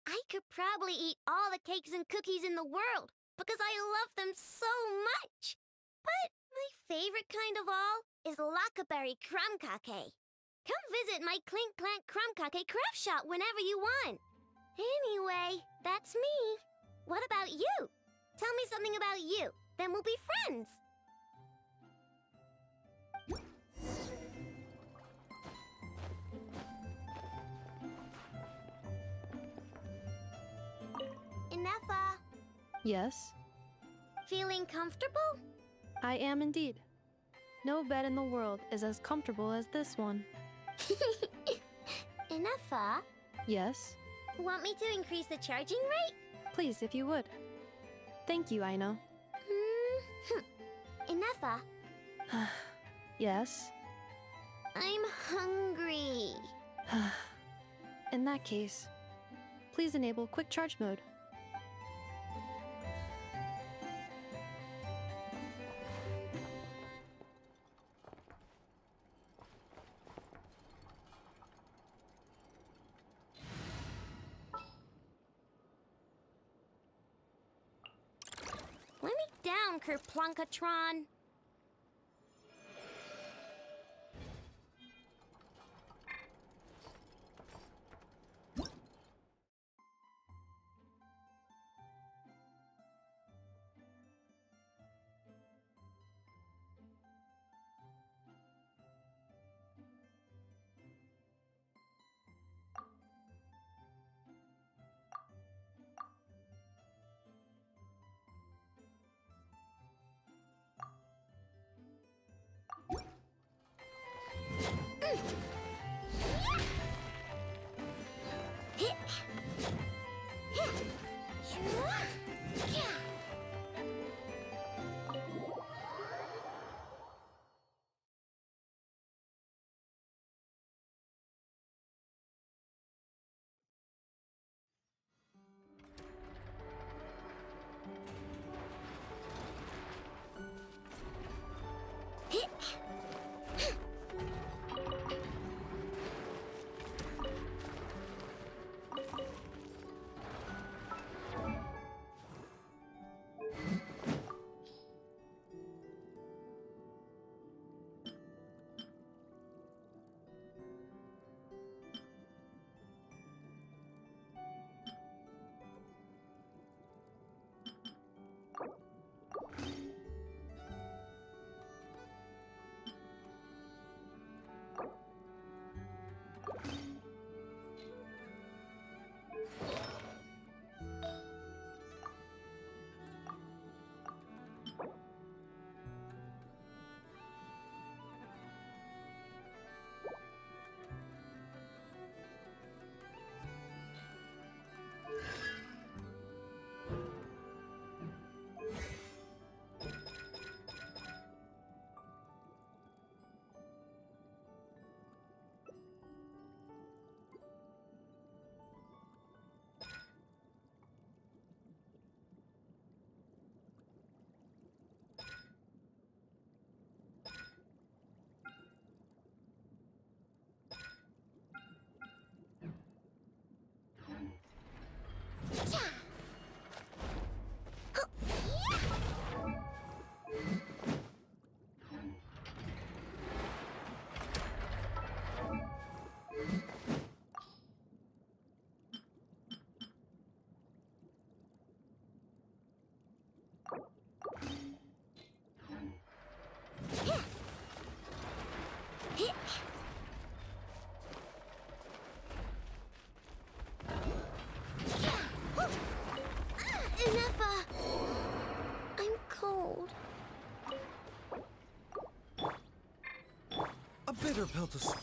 I could probably eat all the cakes and cookies in the world because I love them so much. But my favorite kind of all is Lackaberry crumb cake. Come visit my Clink Clank crumb cake craft shop whenever you want. Anyway, that's me. What about you? Tell me something about you, then we'll be friends. Inefa, Yes, feeling comfortable? I am indeed. No bed in the world is as comfortable as this one. Inefa, Yes, want me to increase the charging rate? please, if you would. Thank you, Aino. Inefa, Yes. I'm hungry. In that case, please enable quick charge mode. Let me down, Kerplunkatron. Inefa, I'm cold. A bitter pill to swallow.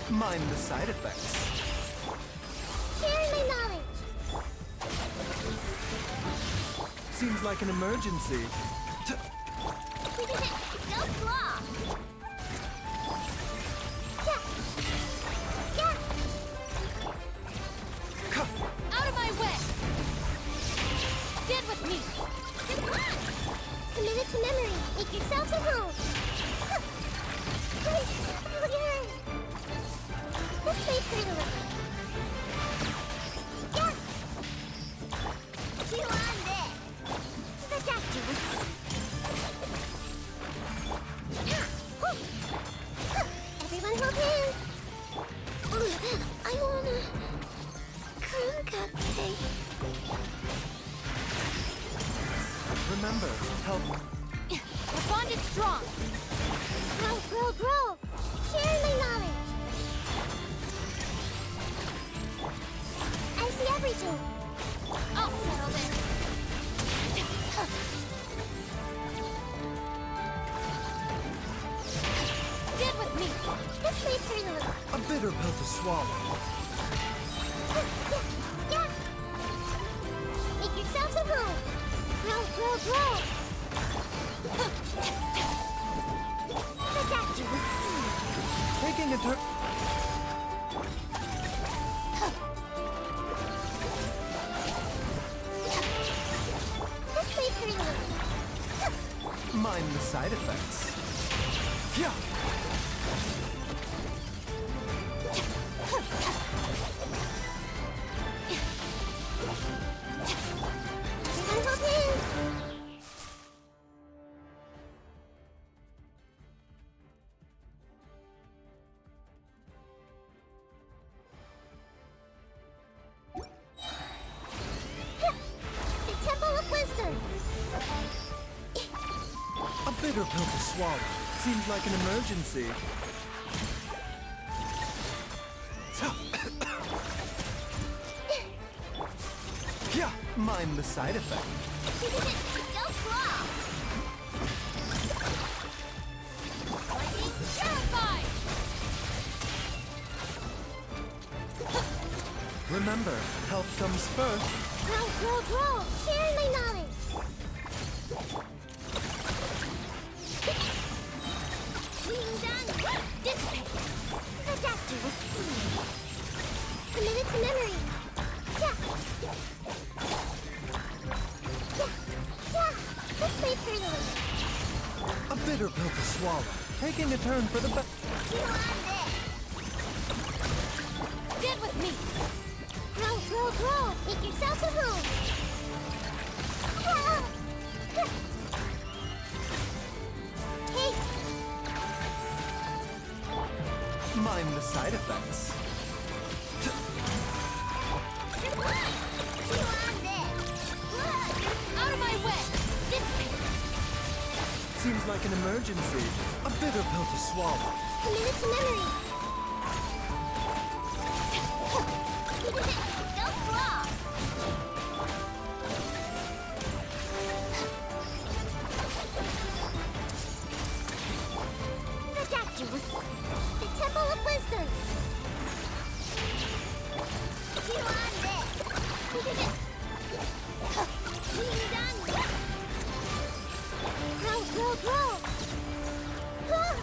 Mind the side effects. Sharing my knowledge. Seems like an emergency. Go claw! Out of my way! Stand with me! Committed to memory. Make yourselves at home. This way, pretty little. Yeah. Chew on this! The doctor was... Everyone hold hands. I wanna... cupcake. Remember, help. The bond is strong! Grow! Sharing my knowledge. I see everything. I'll settle this! Stand with me! This way, pretty little. A bitter pill to swallow. Yeah. Make yourselves at home. Grow. The doctor was seen. Taking a turn. This way, pretty little. Mind the side effects. Yeah. Everyone hold hands. The Temple of Wisdom. A bitter pill to swallow. Seems like an emergency. Yeah, mind the side effect. Go claw! Lightning terrified! Remember, health comes first. Grow. Sharing my knowledge. Dissipate! The doctor was seen. Committed to memory. Yeah. This way, pretty little. A bitter pill to swallow. Taking a turn for the best. Chew on this! Stand with me! Grow. Make yourselves at home. Hey, Mind the side effects. Chew on this! Out of my way! Dissipate! Seems like an emergency. A bitter pill to swallow. committed to memory. Go claw! The doctor was the Temple of Wisdom. Chew on this! Grow. Ah!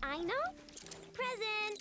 I know. Present.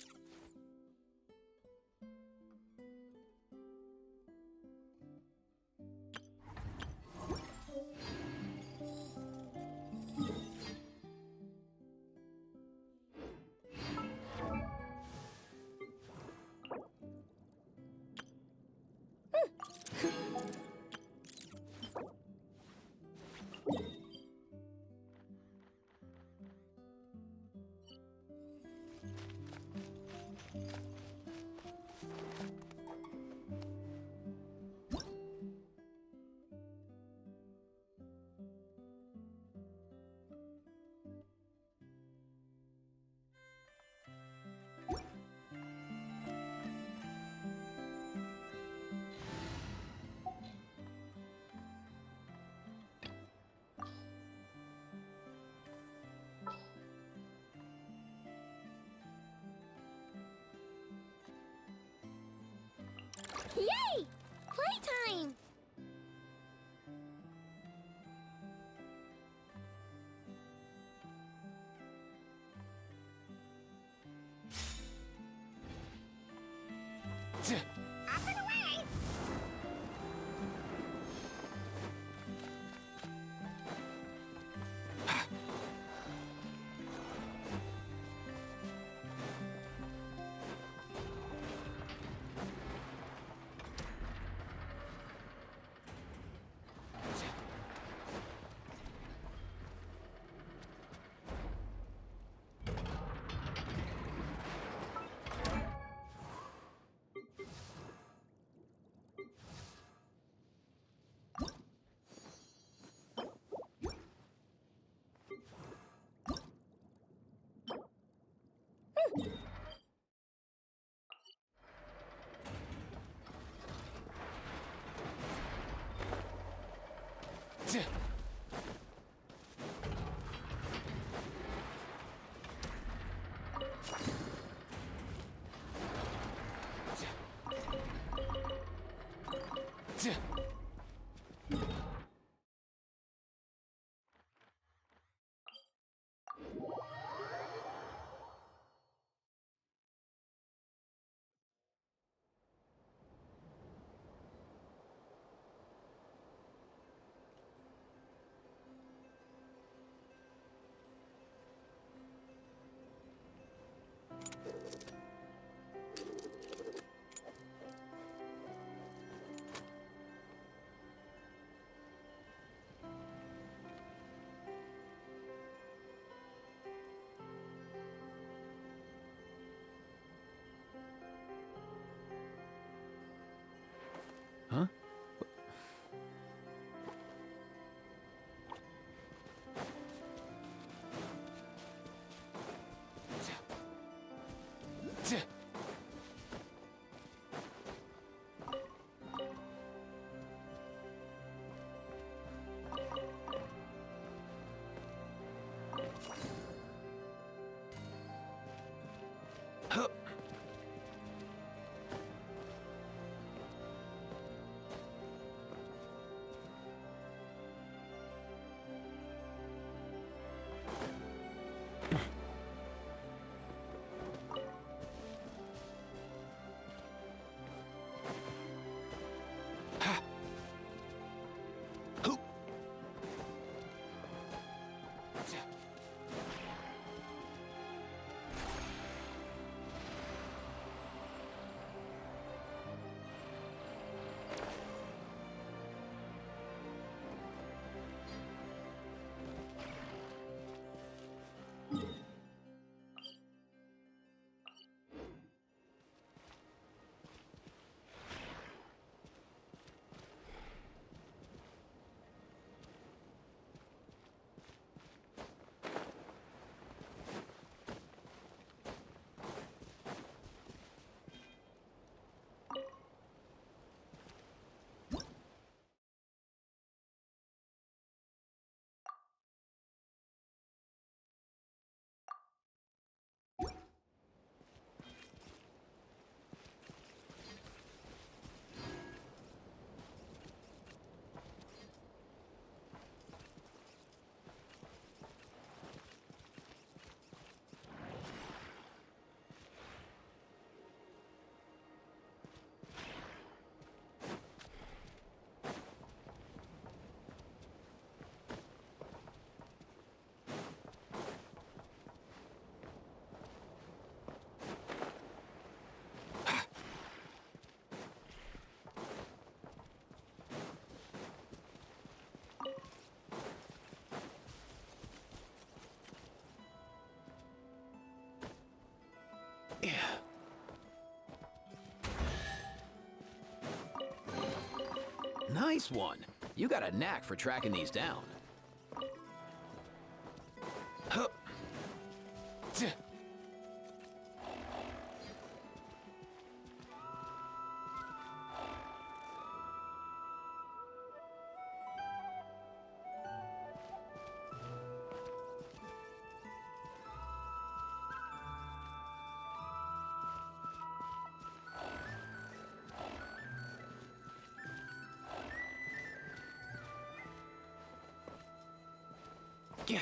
Nice one. You got a knack for tracking these down. Huh. Yeah.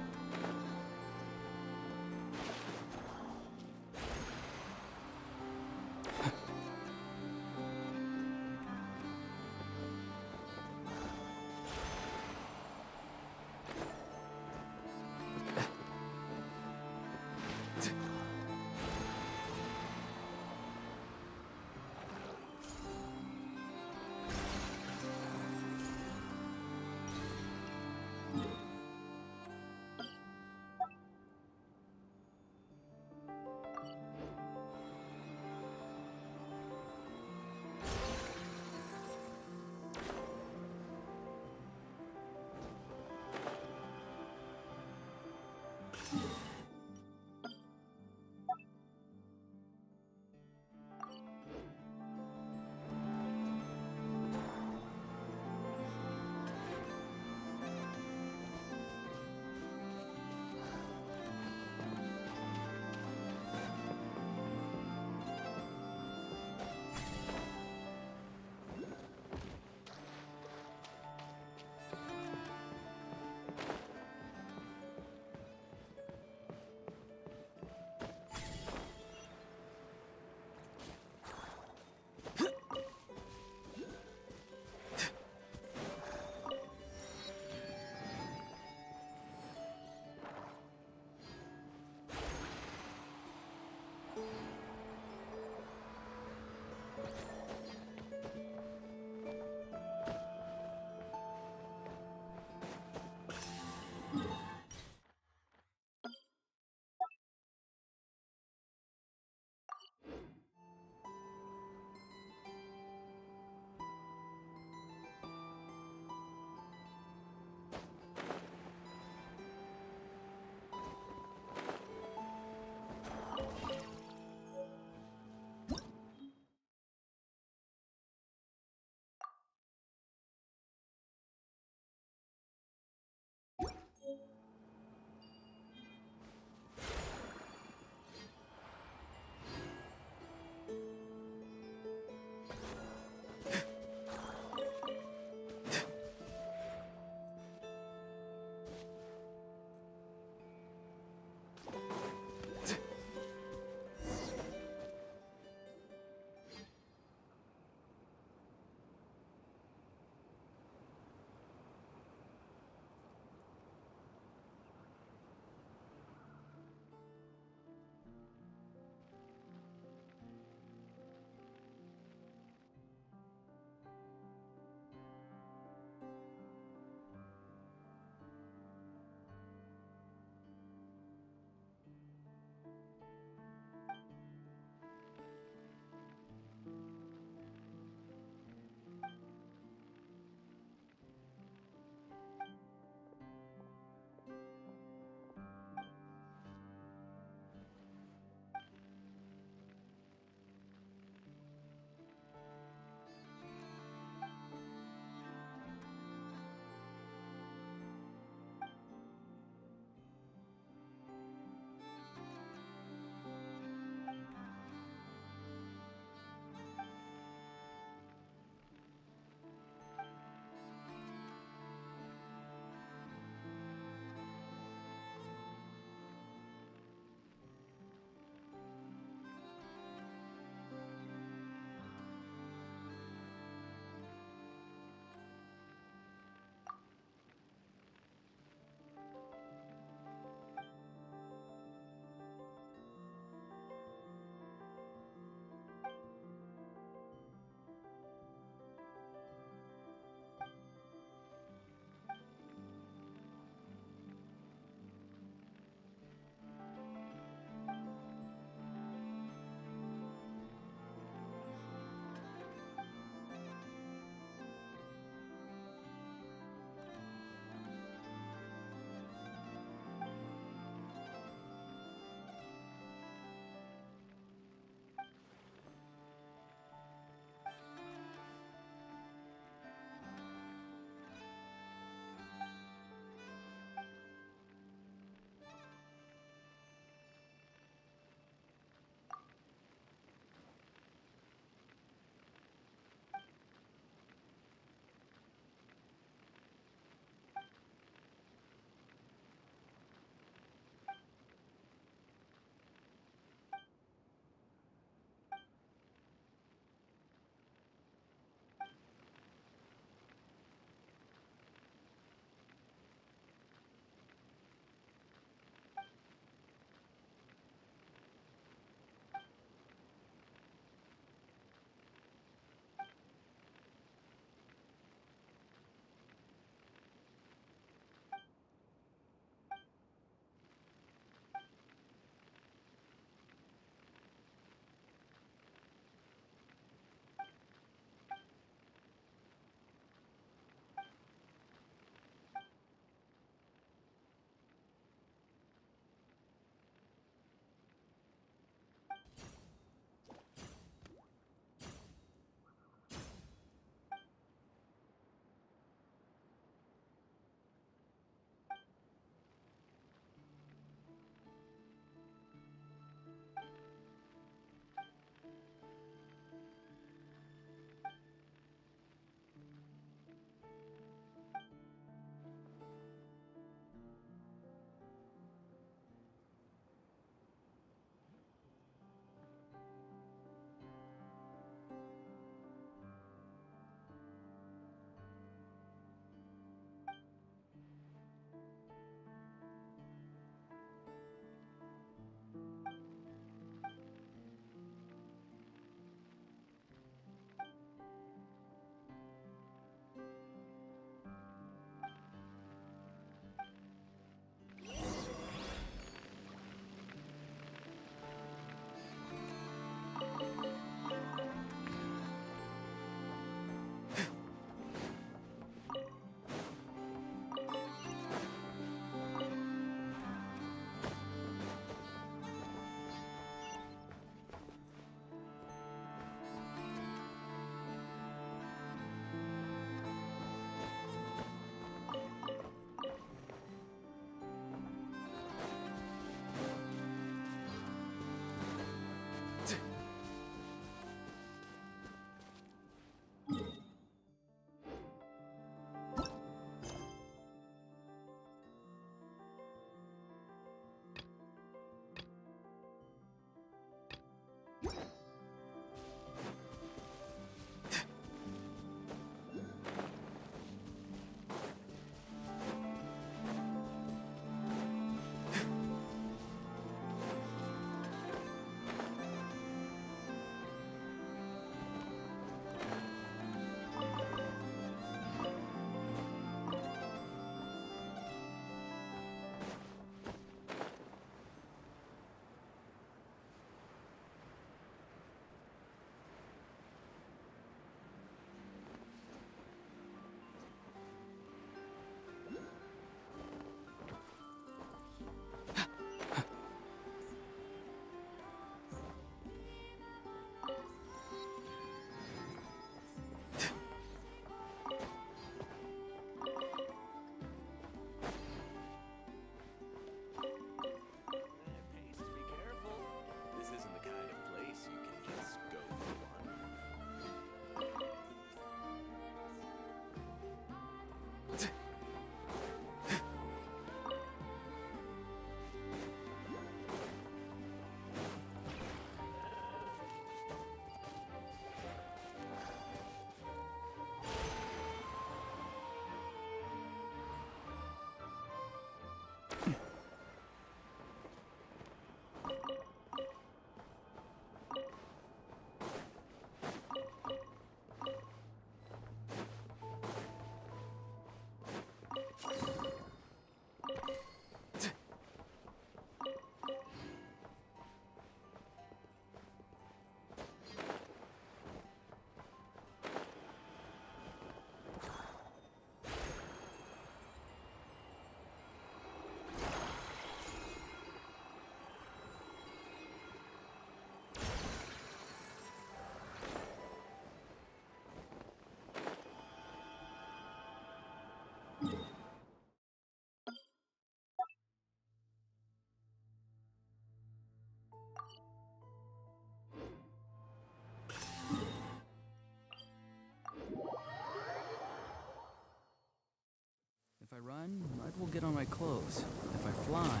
I run, mud will get on my clothes. If I fly,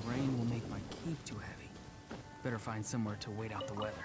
the rain will make my cape too heavy. Better find somewhere to wait out the weather.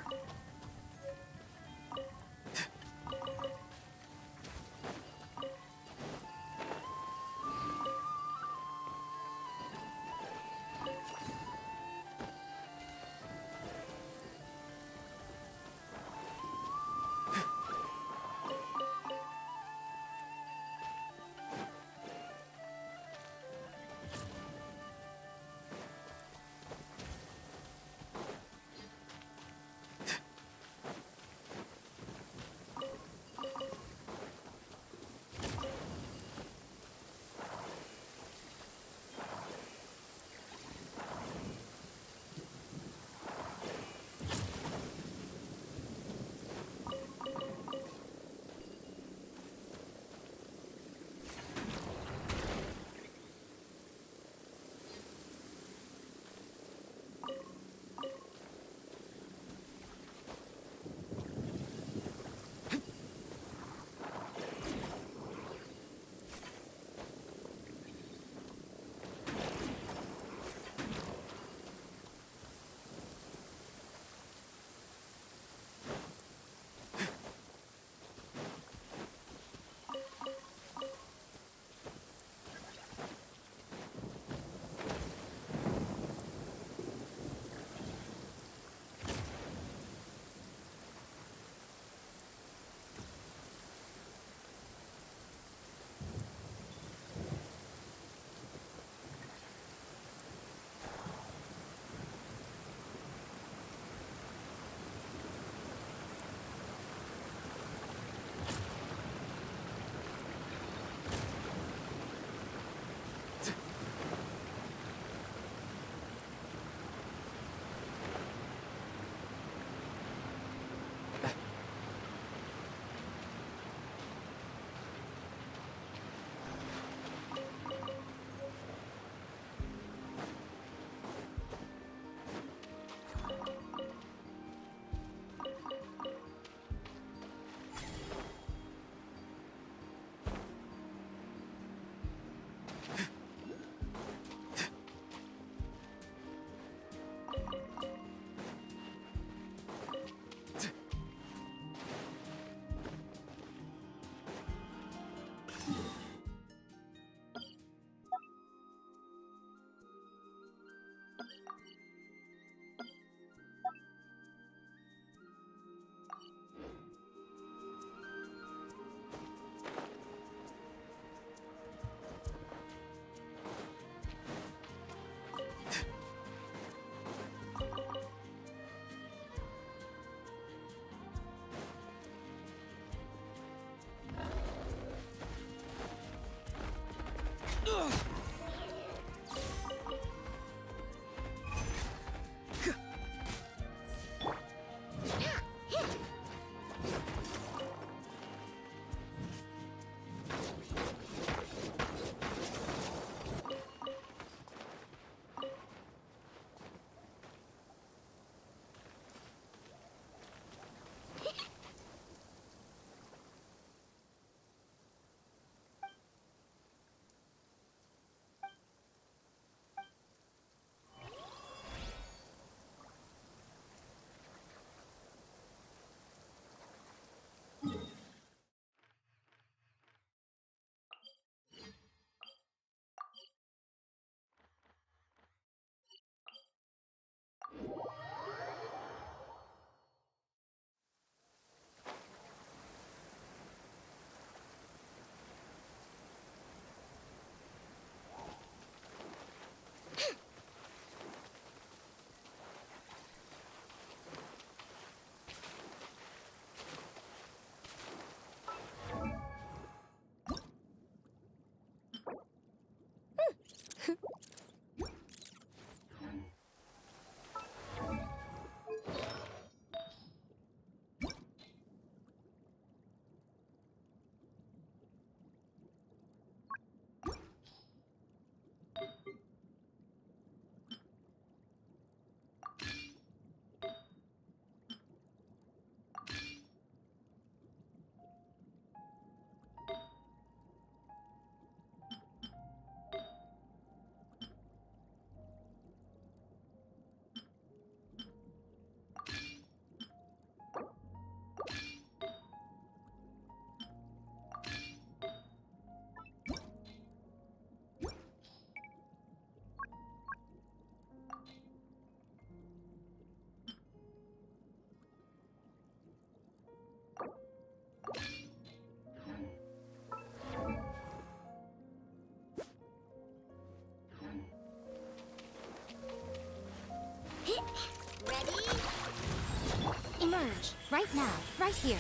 Right now. Right here.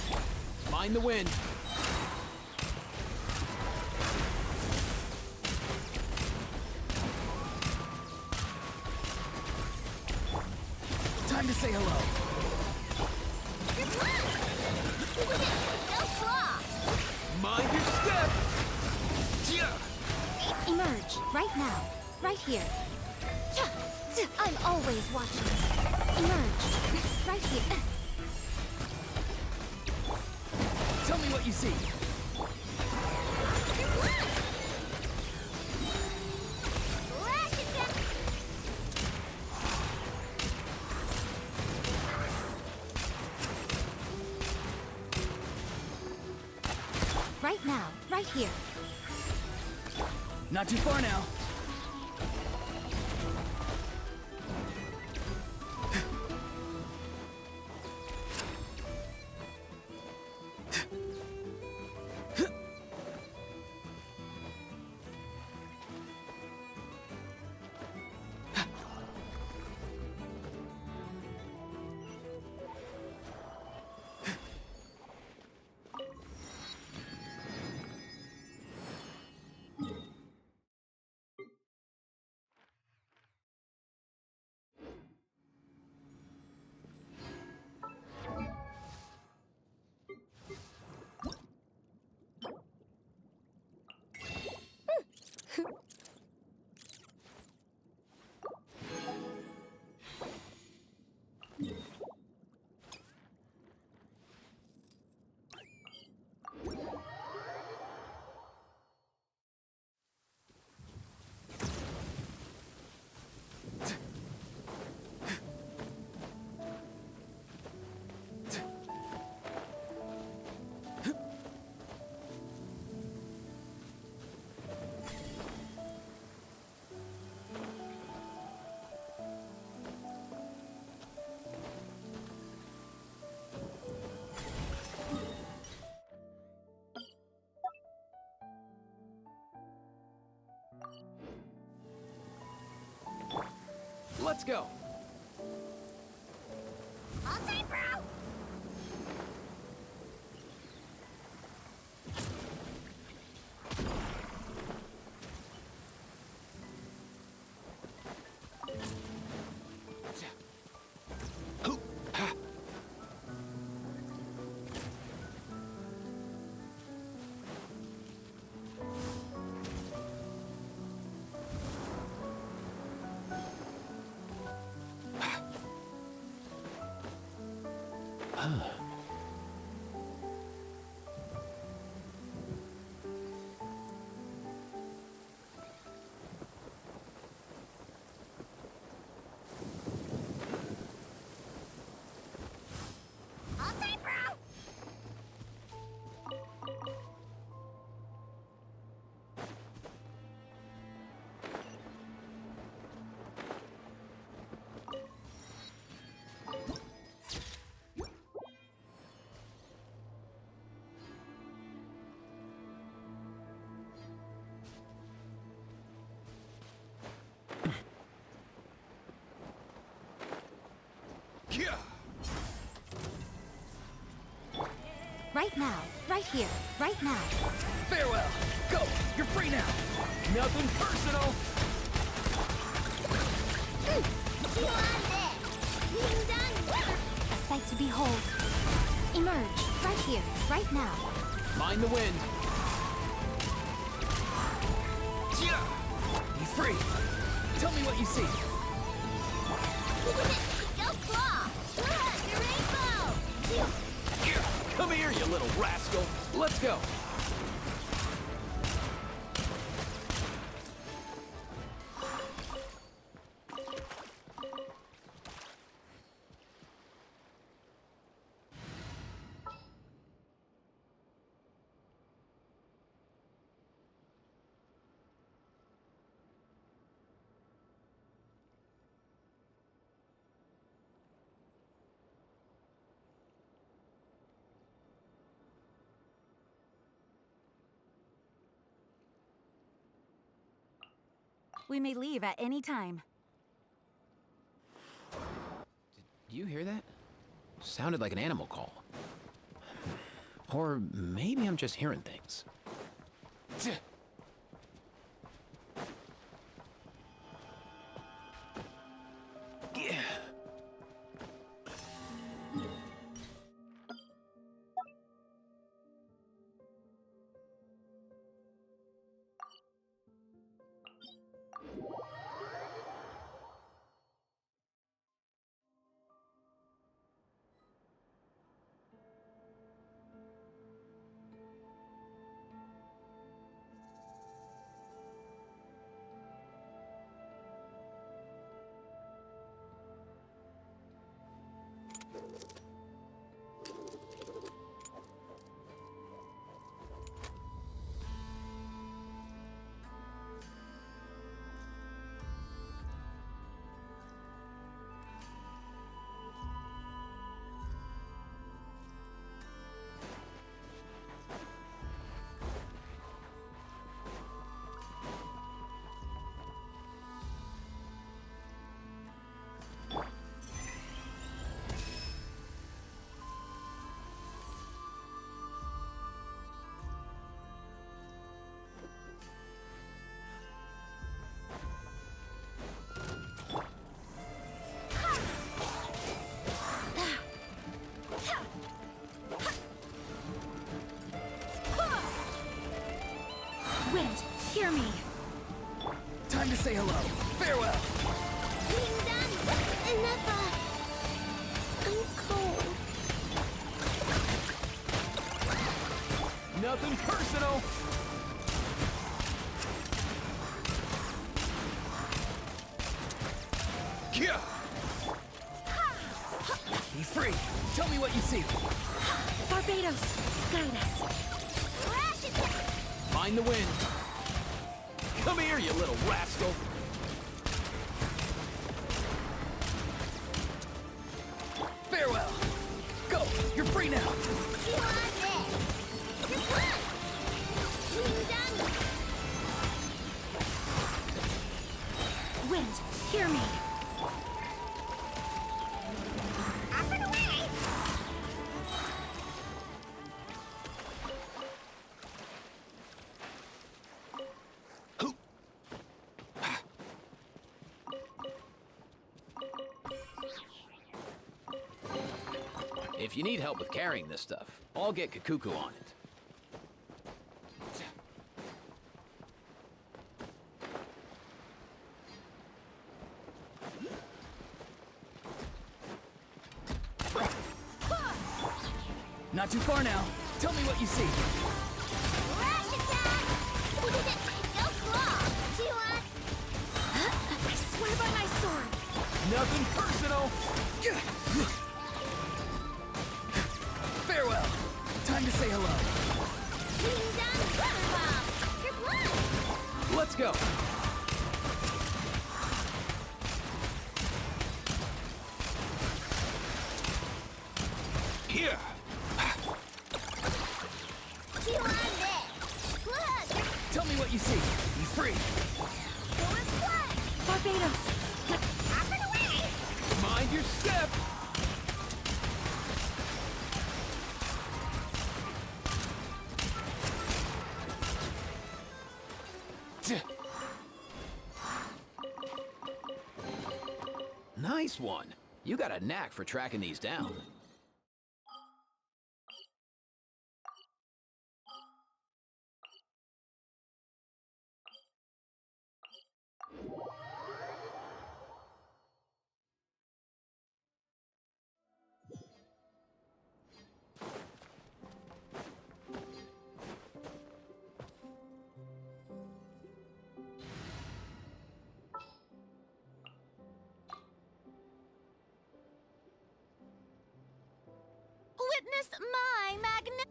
Mind the wind. Time to say hello. Good luck! No claw! Mind your step! Emerge. Right now. Right here. I'm always watching. Emerge. Right here. Tell me what you see. Good luck! Lash attack! Right now. Right here. Not too far now. Let's go. All time, bro! All time, bro! Right now. Right here. Right now. Farewell. Go. You're free now. Nothing personal. Chew on this. Done. A sight to behold. Emerge. Right here. Right now. Mind the wind. Be free. Tell me what you see. Go claw. Your rainbow. Come here, you little rascal. Let's go. We may leave at any time. Did you hear that? Sounded like an animal call. Or maybe I'm just hearing things. Wind, hear me. Time to say hello. Farewell. Enough. I'm cold. Nothing personal. Yeah. Be free. Tell me what you see. Barbados, guide us. Find the wind. Come here, you little rascal. Farewell. Go. You're free now. Wind, hear me. Up and away! If you need help with carrying this stuff, I'll get Kakuku on it. Not too far now. Tell me what you see. Rash attack! Go claw! T1! I swear by my sword. Nothing personal. Farewell. Time to say hello. You're blind! Let's go. Here. Tell me what you see. Be free. Barbados. Up and away! Mind your step. Nice one. You got a knack for tracking these down. Witness my magnet.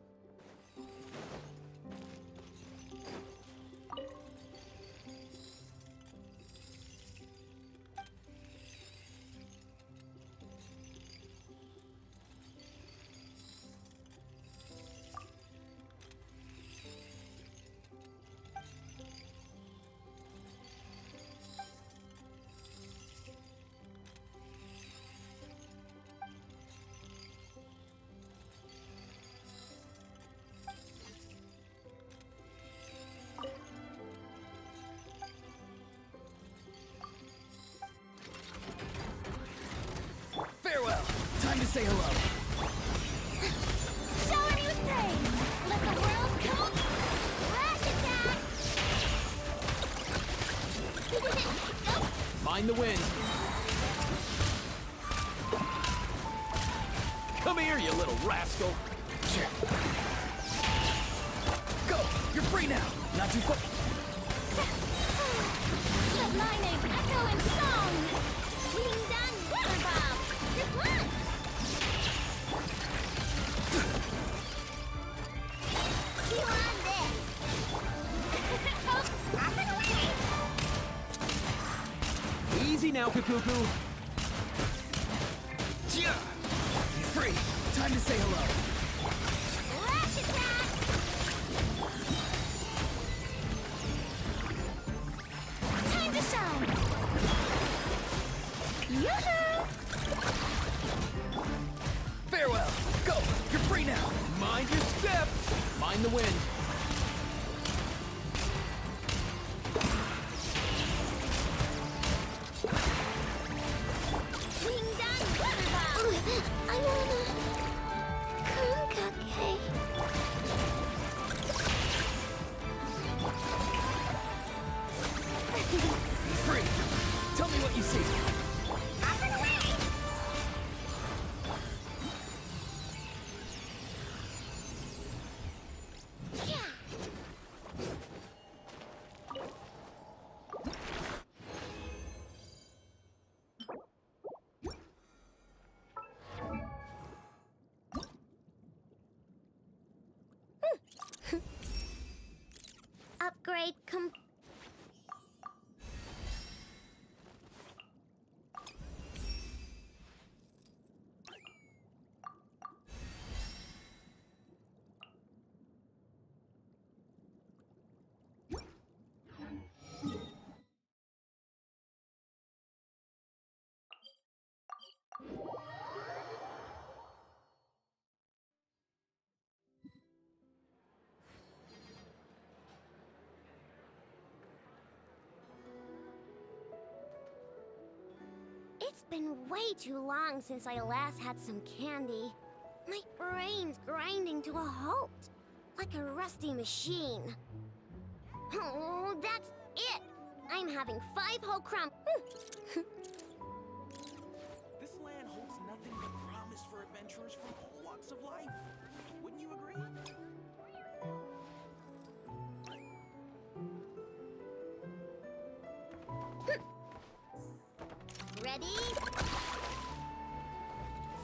say hello. Showing you things! Let the world come! Rush attack! Mind the wind. Come here, you little rascal. Go! You're free now! Not too far. Let my name echo in song! Ding dong water bomb! Good luck! You on this! Oh, off and away! Easy now, Kakuku. Yeah! You're free. Time to say hello. Rush attack! Time to shine! Yoo-hoo! Farewell. Go! You're free now. Mind your step. Mind the wind. Ding dong water bomb! I wanna... Kunkake. Free. Tell me what you see. Off and away! Yeah! Upgrade It's been way too long since I last had some candy. My brain's grinding to a halt, like a rusty machine. Oh, that's it! I'm having 5 whole crumb. This land holds nothing but promise for adventurers from all walks of life. Wouldn't you agree? Ready?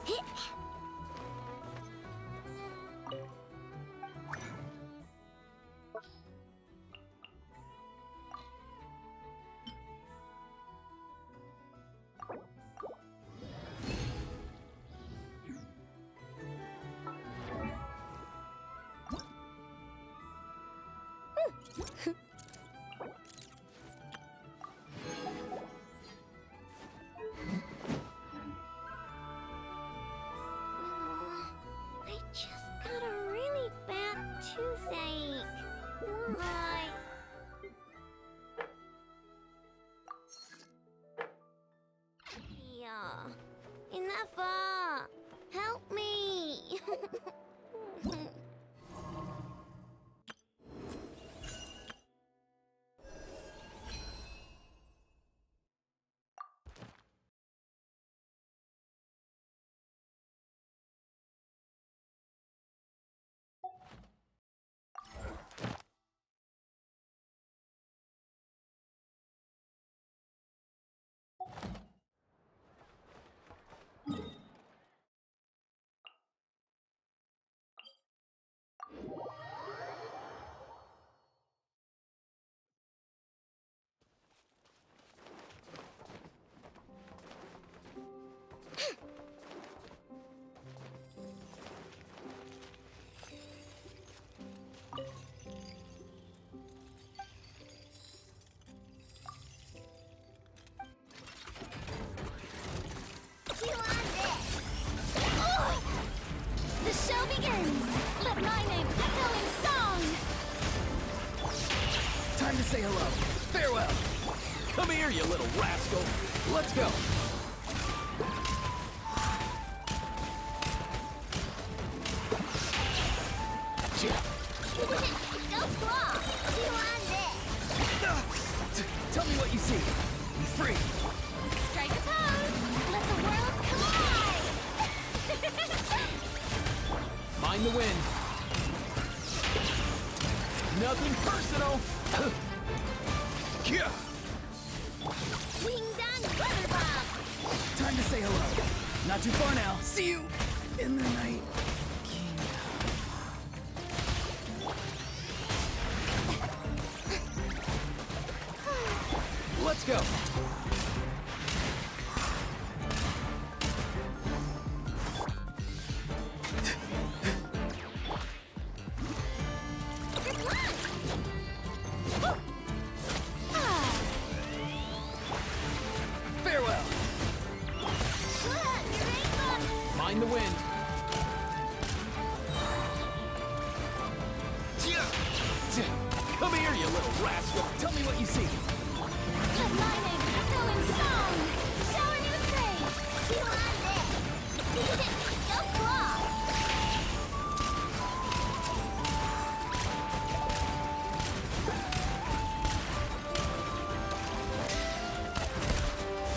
Hit! I just got a really bad toothache. Why? Yeah. Enough! Help me! The show begins! Let my name echo in song! Time to say hello. Farewell. Come here, you little rascal. Let's go. what you see. Be free. Strike a pose! Let the world collide! Mind the wind. Nothing personal. Yeah. Wing dang butter bomb! Time to say hello. Not too far now. See you in the night. Let's go. Farewell. Mind the wind. Come here, you little rascal. Tell me what you see. Headlining, echoing song! Shower new praise! You on this! Go claw!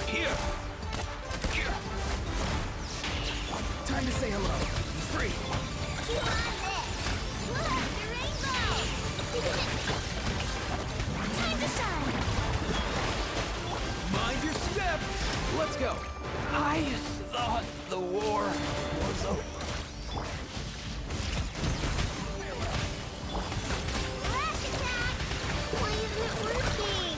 Here. Time to say hello. Be free. You on this! Look, the rainbow! Time to shine! Mind your step. Let's go. I thought the war was over. Flash attack! Why isn't it working?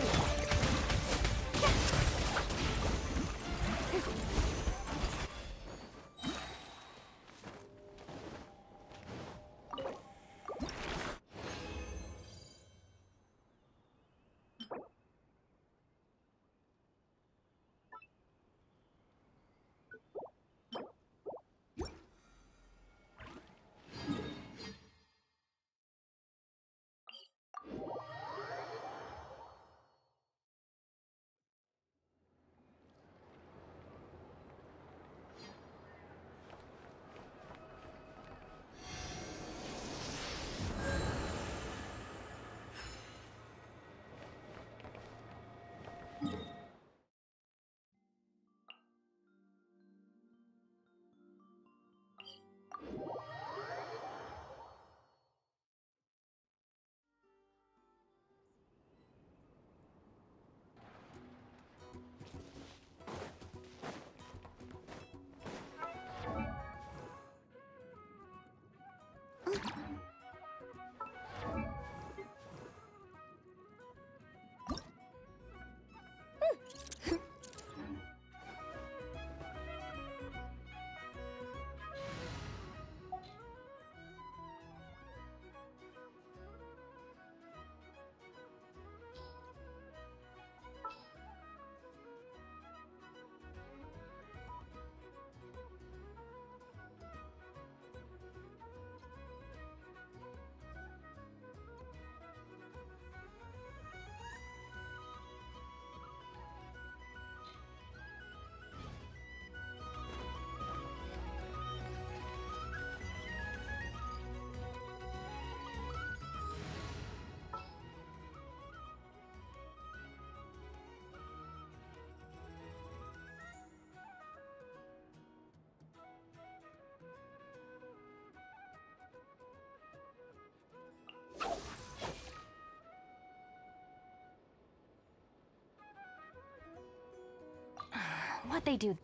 What'd they do?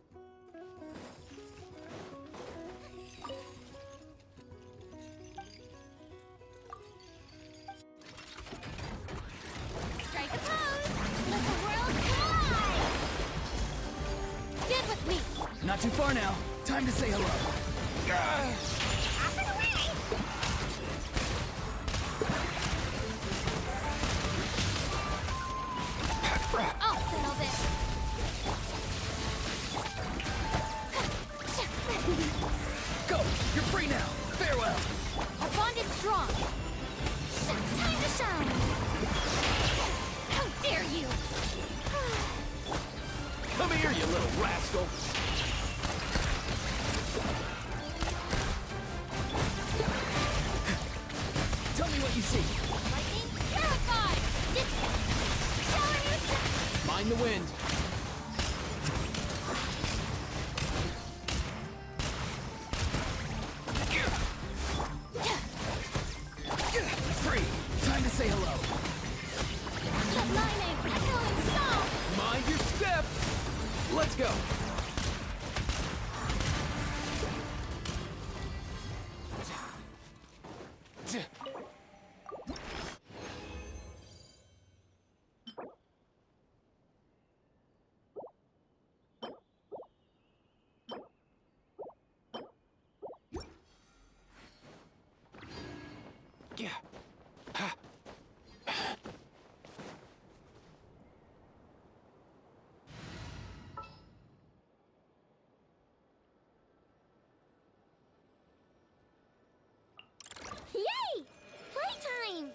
Strike a pose! Let the world collide! Get with me! Not too far now. Time to say hello. Off and away! I'll settle this! Go! You're free now. Farewell. Our bond is strong! Time to shine! How dare you! Come here, you little rascal. Tell me what you see. Lightning terrified! This shower new Mind the wind. Free. Time to say hello. Mining, feeling soft. Mind your step. Let's go. Yay! Playtime!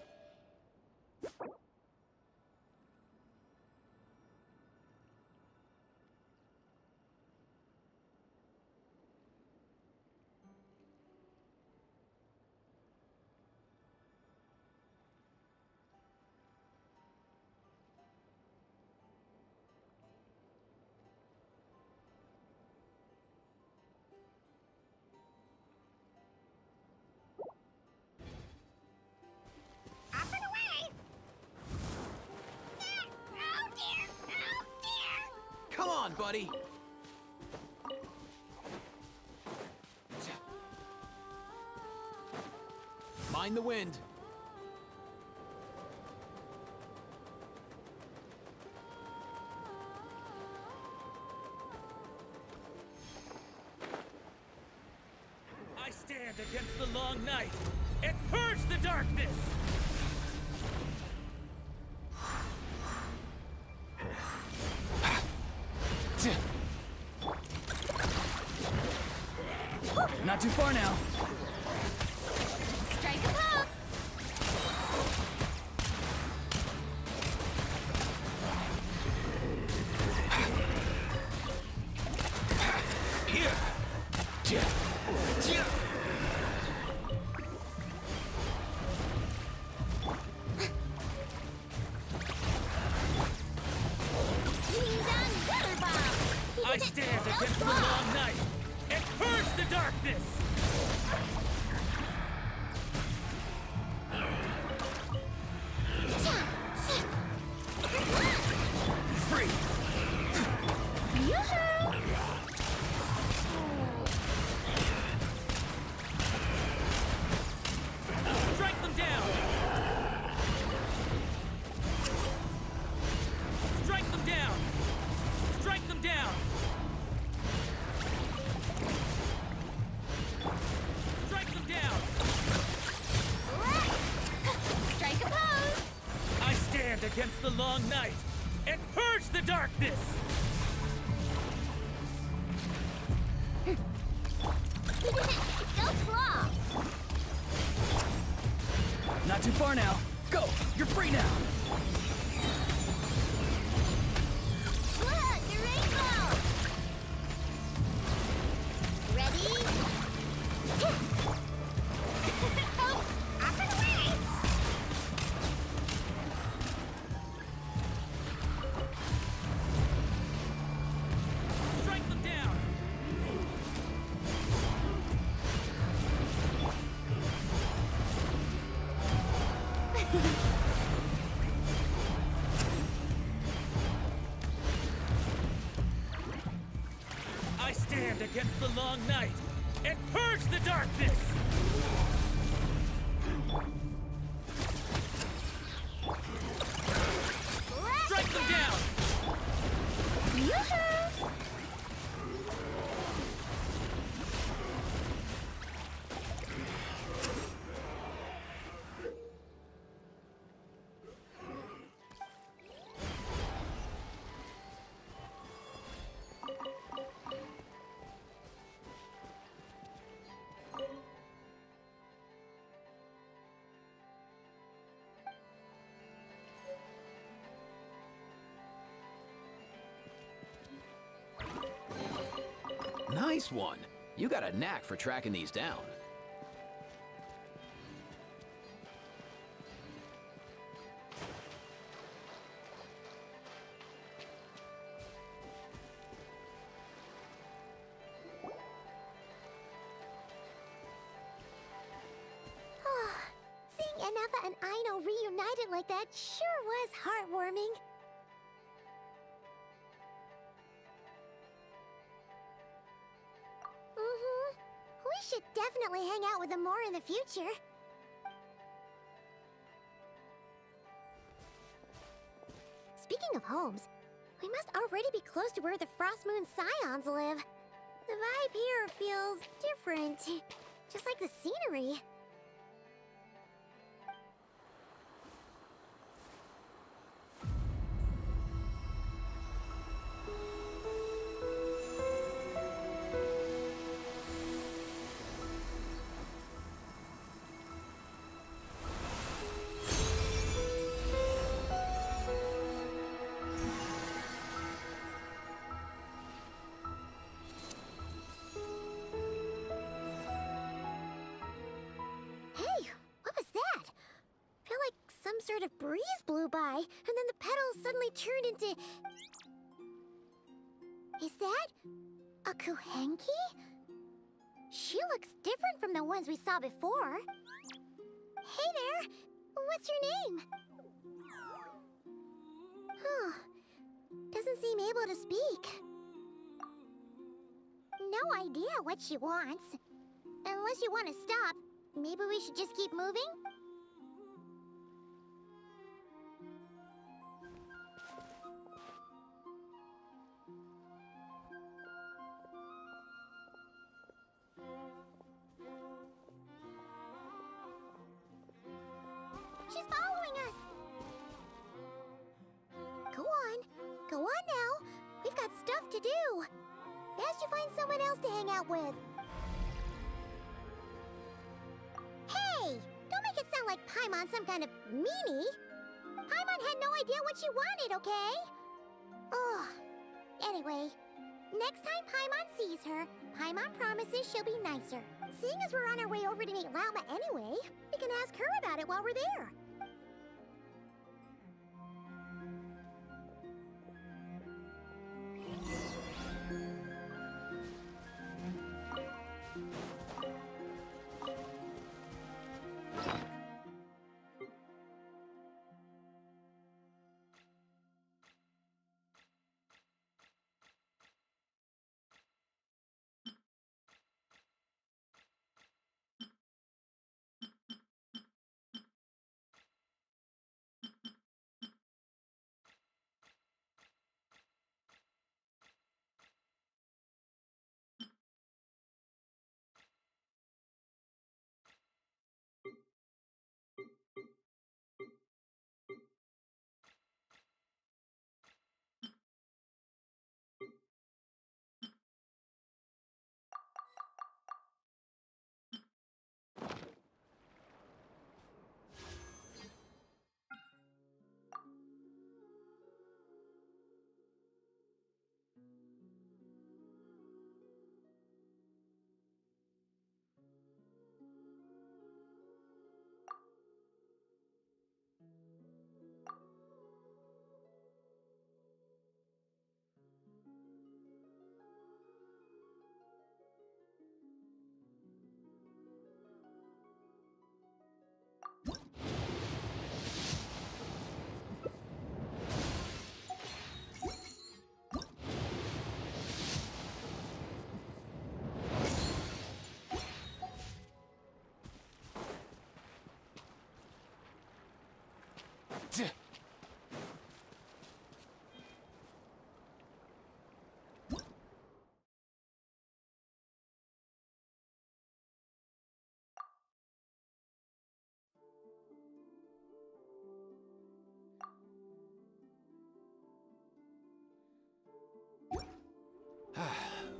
Up and away! Oh dear! Oh dear! Come on, buddy. Mind the wind. I stand against the long night and purge the darkness! Not too far now. Strike a pose! Here. I stand against the long night and purge the darkness! Free. Strike them down! Strike them down! Strike them down! Strike them down! Strike a pose! I stand against the long night and purge the darkness! Go claw! Not too far now. Go! You're free now! Look, your rainbow! Ready? Oh, up and away! Strike them down! I stand against the long night and purge the darkness! Strike them down! Nice one. You got a knack for tracking these down. Nefa and Aino reunited like that sure was heartwarming. We should definitely hang out with them more in the future. Speaking of homes, we must already be close to where the Frost Moon Scions live. The vibe here feels different, just like the scenery. Sort of breeze blew by, and then the petals suddenly turned into... Is that a Kuhenki? She looks different from the ones we saw before. Hey there! What's your name? Huh. Doesn't seem able to speak. No idea what she wants. Unless you want to stop, maybe we should just keep moving? She's following us! Go on now. We've got stuff to do. Best you find someone else to hang out with. Hey! Don't make it sound like Paimon's some kind of meanie. Paimon had no idea what she wanted, okay? Ugh. Anyway, next time Paimon sees her, Paimon promises she'll be nicer. Seeing as we're on our way over to meet Lauma anyway, we can ask her about it while we're there.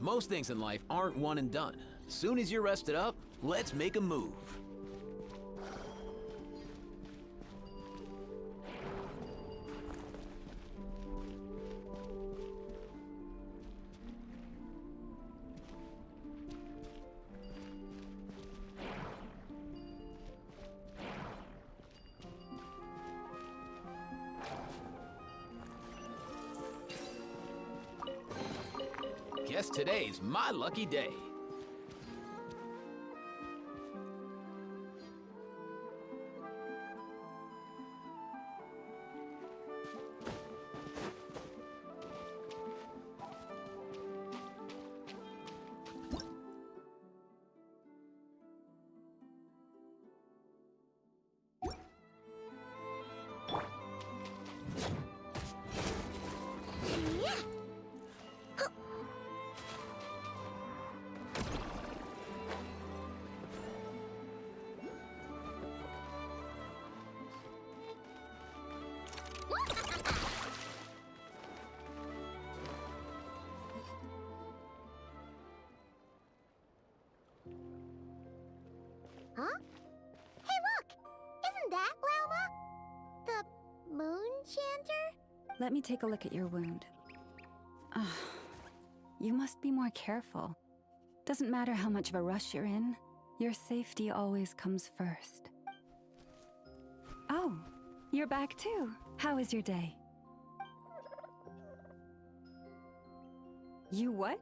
Most things in life aren't one and done. Soon as you're rested up, let's make a move. Guess today's my lucky day. moon chanter? Let me take a look at your wound. Ah, you must be more careful. Doesn't matter how much of a rush you're in, your safety always comes first. Oh, you're back too. How was your day? You what?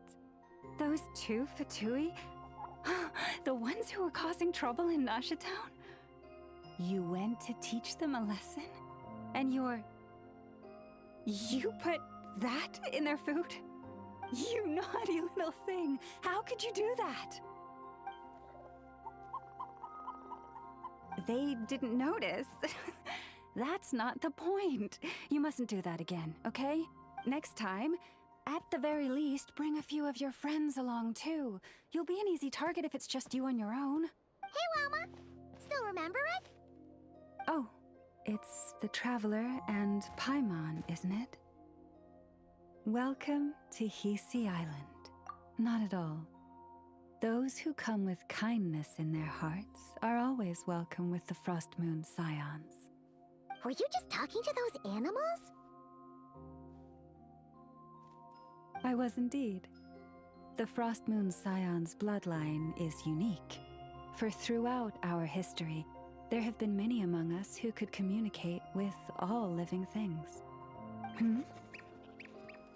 Those two Fatui? The ones who were causing trouble in Nasha Town? You went to teach them a lesson? And you put that in their food? You naughty little thing! How could you do that? They didn't notice. That's not the point. You mustn't do that again, okay? Next time, at the very least, bring a few of your friends along too. You'll be an easy target if it's just you on your own. Hey, Wilma! Still remember us? Oh, it's the Traveler and Paimon, isn't it? Welcome to Hisi Island. Not at all. Those who come with kindness in their hearts are always welcome with the Frost Moon Scions. Were you just talking to those animals? I was indeed. The Frost Moon Scion's bloodline is unique, for throughout our history, there have been many among us who could communicate with all living things.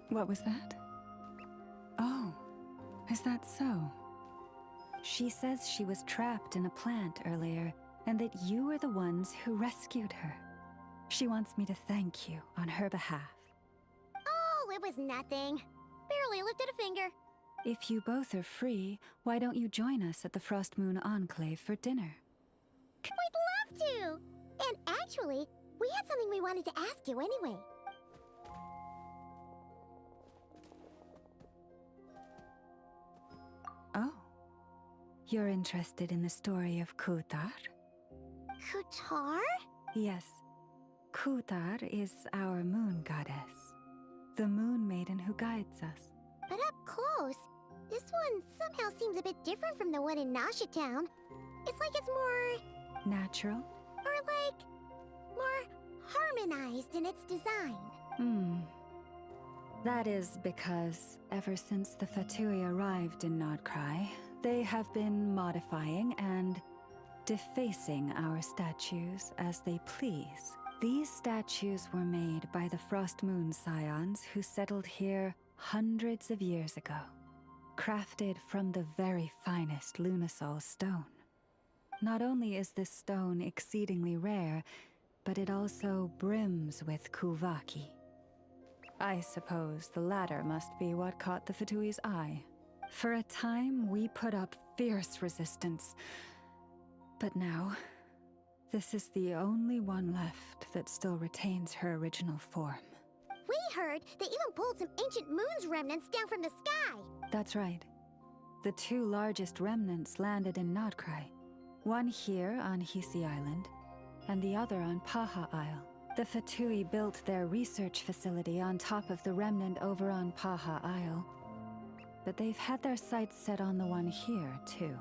What was that? Oh, is that so? She says she was trapped in a plant earlier, and that you were the ones who rescued her. She wants me to thank you on her behalf. Oh, it was nothing. Barely lifted a finger. If you both are free, why don't you join us at the Frost Moon Enclave for dinner? We'd love to! And actually, we had something we wanted to ask you anyway. Oh. You're interested in the story of Kutar? Kutar? Yes. Kutar is our moon goddess. The moon maiden who guides us. But up close, this one somehow seems a bit different from the one in Nasha Town. It's like it's more... natural? Or like... more harmonized in its design. That is because ever since the Fatui arrived in Nod Krai, they have been modifying and defacing our statues as they please. These statues were made by the Frost Moon Scions who settled here hundreds of years ago, crafted from the very finest Lunasol stone. Not only is this stone exceedingly rare, but it also brims with Kuvaki. I suppose the latter must be what caught the Fatui's eye. For a time, we put up fierce resistance. But now, this is the only one left that still retains her original form. We heard they even pulled some ancient moon's remnants down from the sky. That's right. The two largest remnants landed in Nod Krai. One here on Hisi Island, and the other on Paha Isle. The Fatui built their research facility on top of the remnant over on Paha Isle. But they've had their sights set on the one here, too.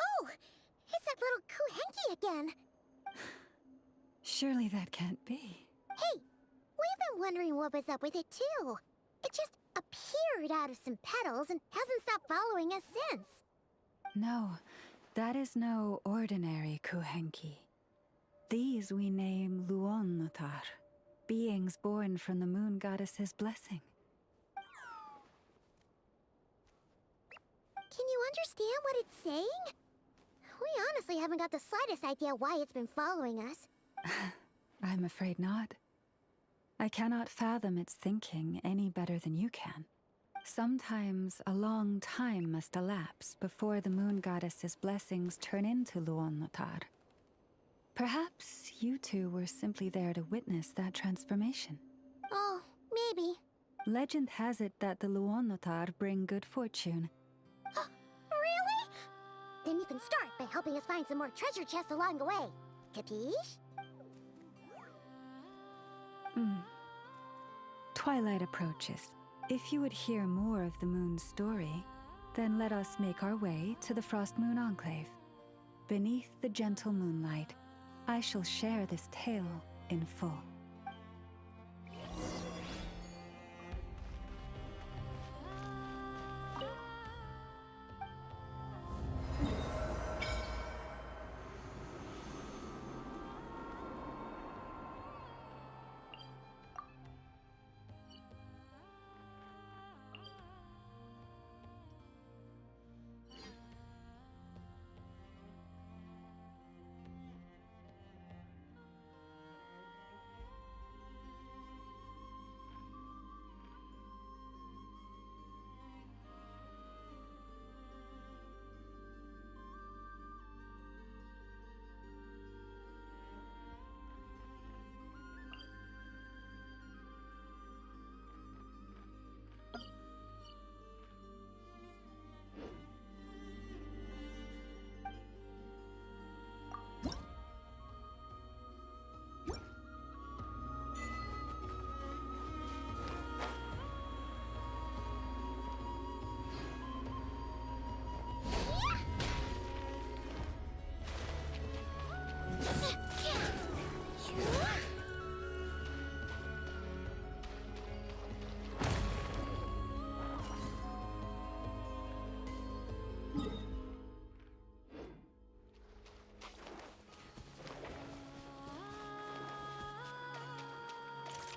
Oh! It's that little Kuhenki again! Surely that can't be. Hey! We've been wondering what was up with it, too. It just appeared out of some petals and hasn't stopped following us since. No, that is no ordinary Kuhenki. These we name Luonnotar, beings born from the moon goddess's blessing. Can you understand what it's saying? We honestly haven't got the slightest idea why it's been following us. I'm afraid not. I cannot fathom its thinking any better than you can. Sometimes a long time must elapse before the moon goddess's blessings turn into Luonnotar. Perhaps you two were simply there to witness that transformation. Oh, maybe. Legend has it that the Luonnotar bring good fortune. Really? Then you can start by helping us find some more treasure chests along the way. Capiche? Twilight approaches. If you would hear more of the moon's story, then let us make our way to the Frost Moon Enclave. Beneath the gentle moonlight, I shall share this tale in full.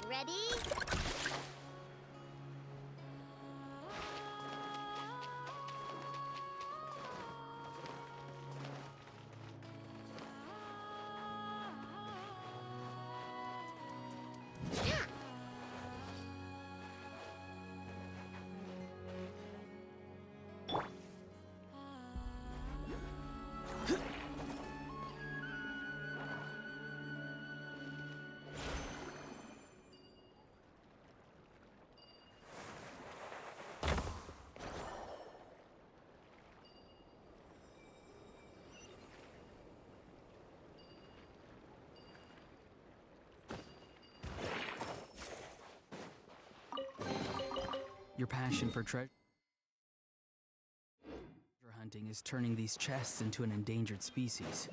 Ready? Your passion for treasure hunting is turning these chests into an endangered species.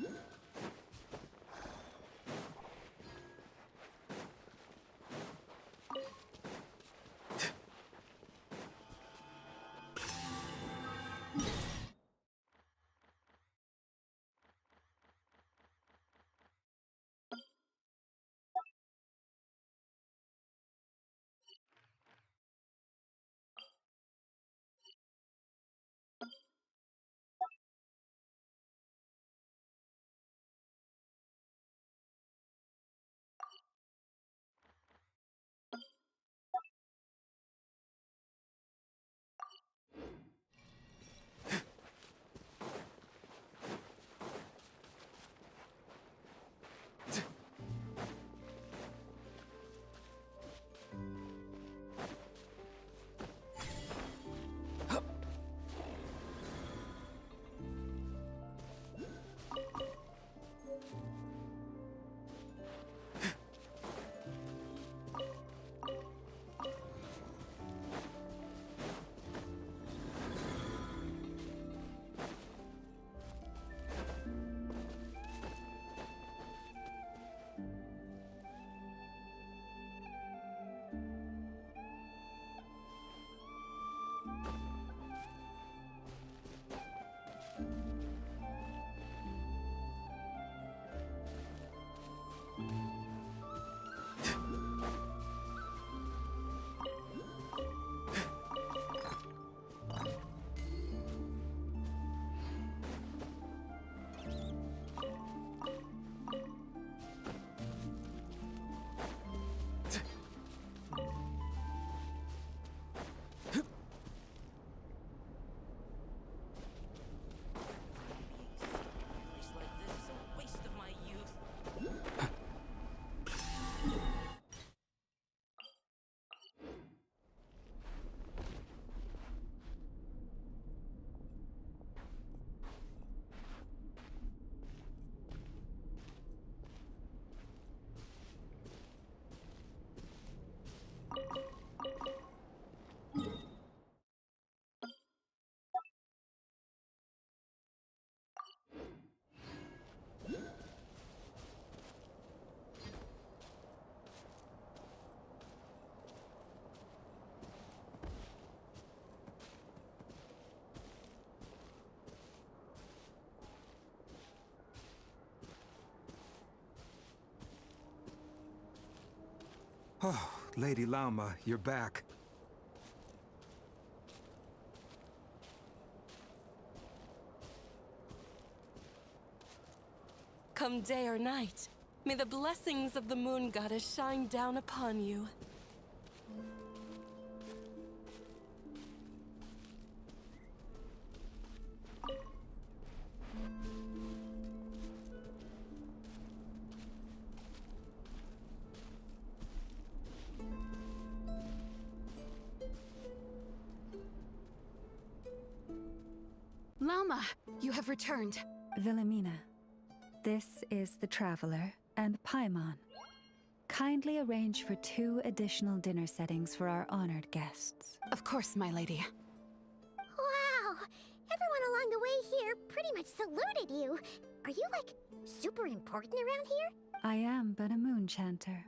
Oh, Lady Lauma, you're back. Come day or night, may the blessings of the Moon Goddess shine down upon you. Lauma, you have returned. Wilhelmina, this is the Traveler and Paimon. Kindly arrange for 2 additional dinner settings for our honored guests. Of course, my lady. Wow! Everyone along the way here pretty much saluted you. Are you, like, super important around here? I am but a moon chanter,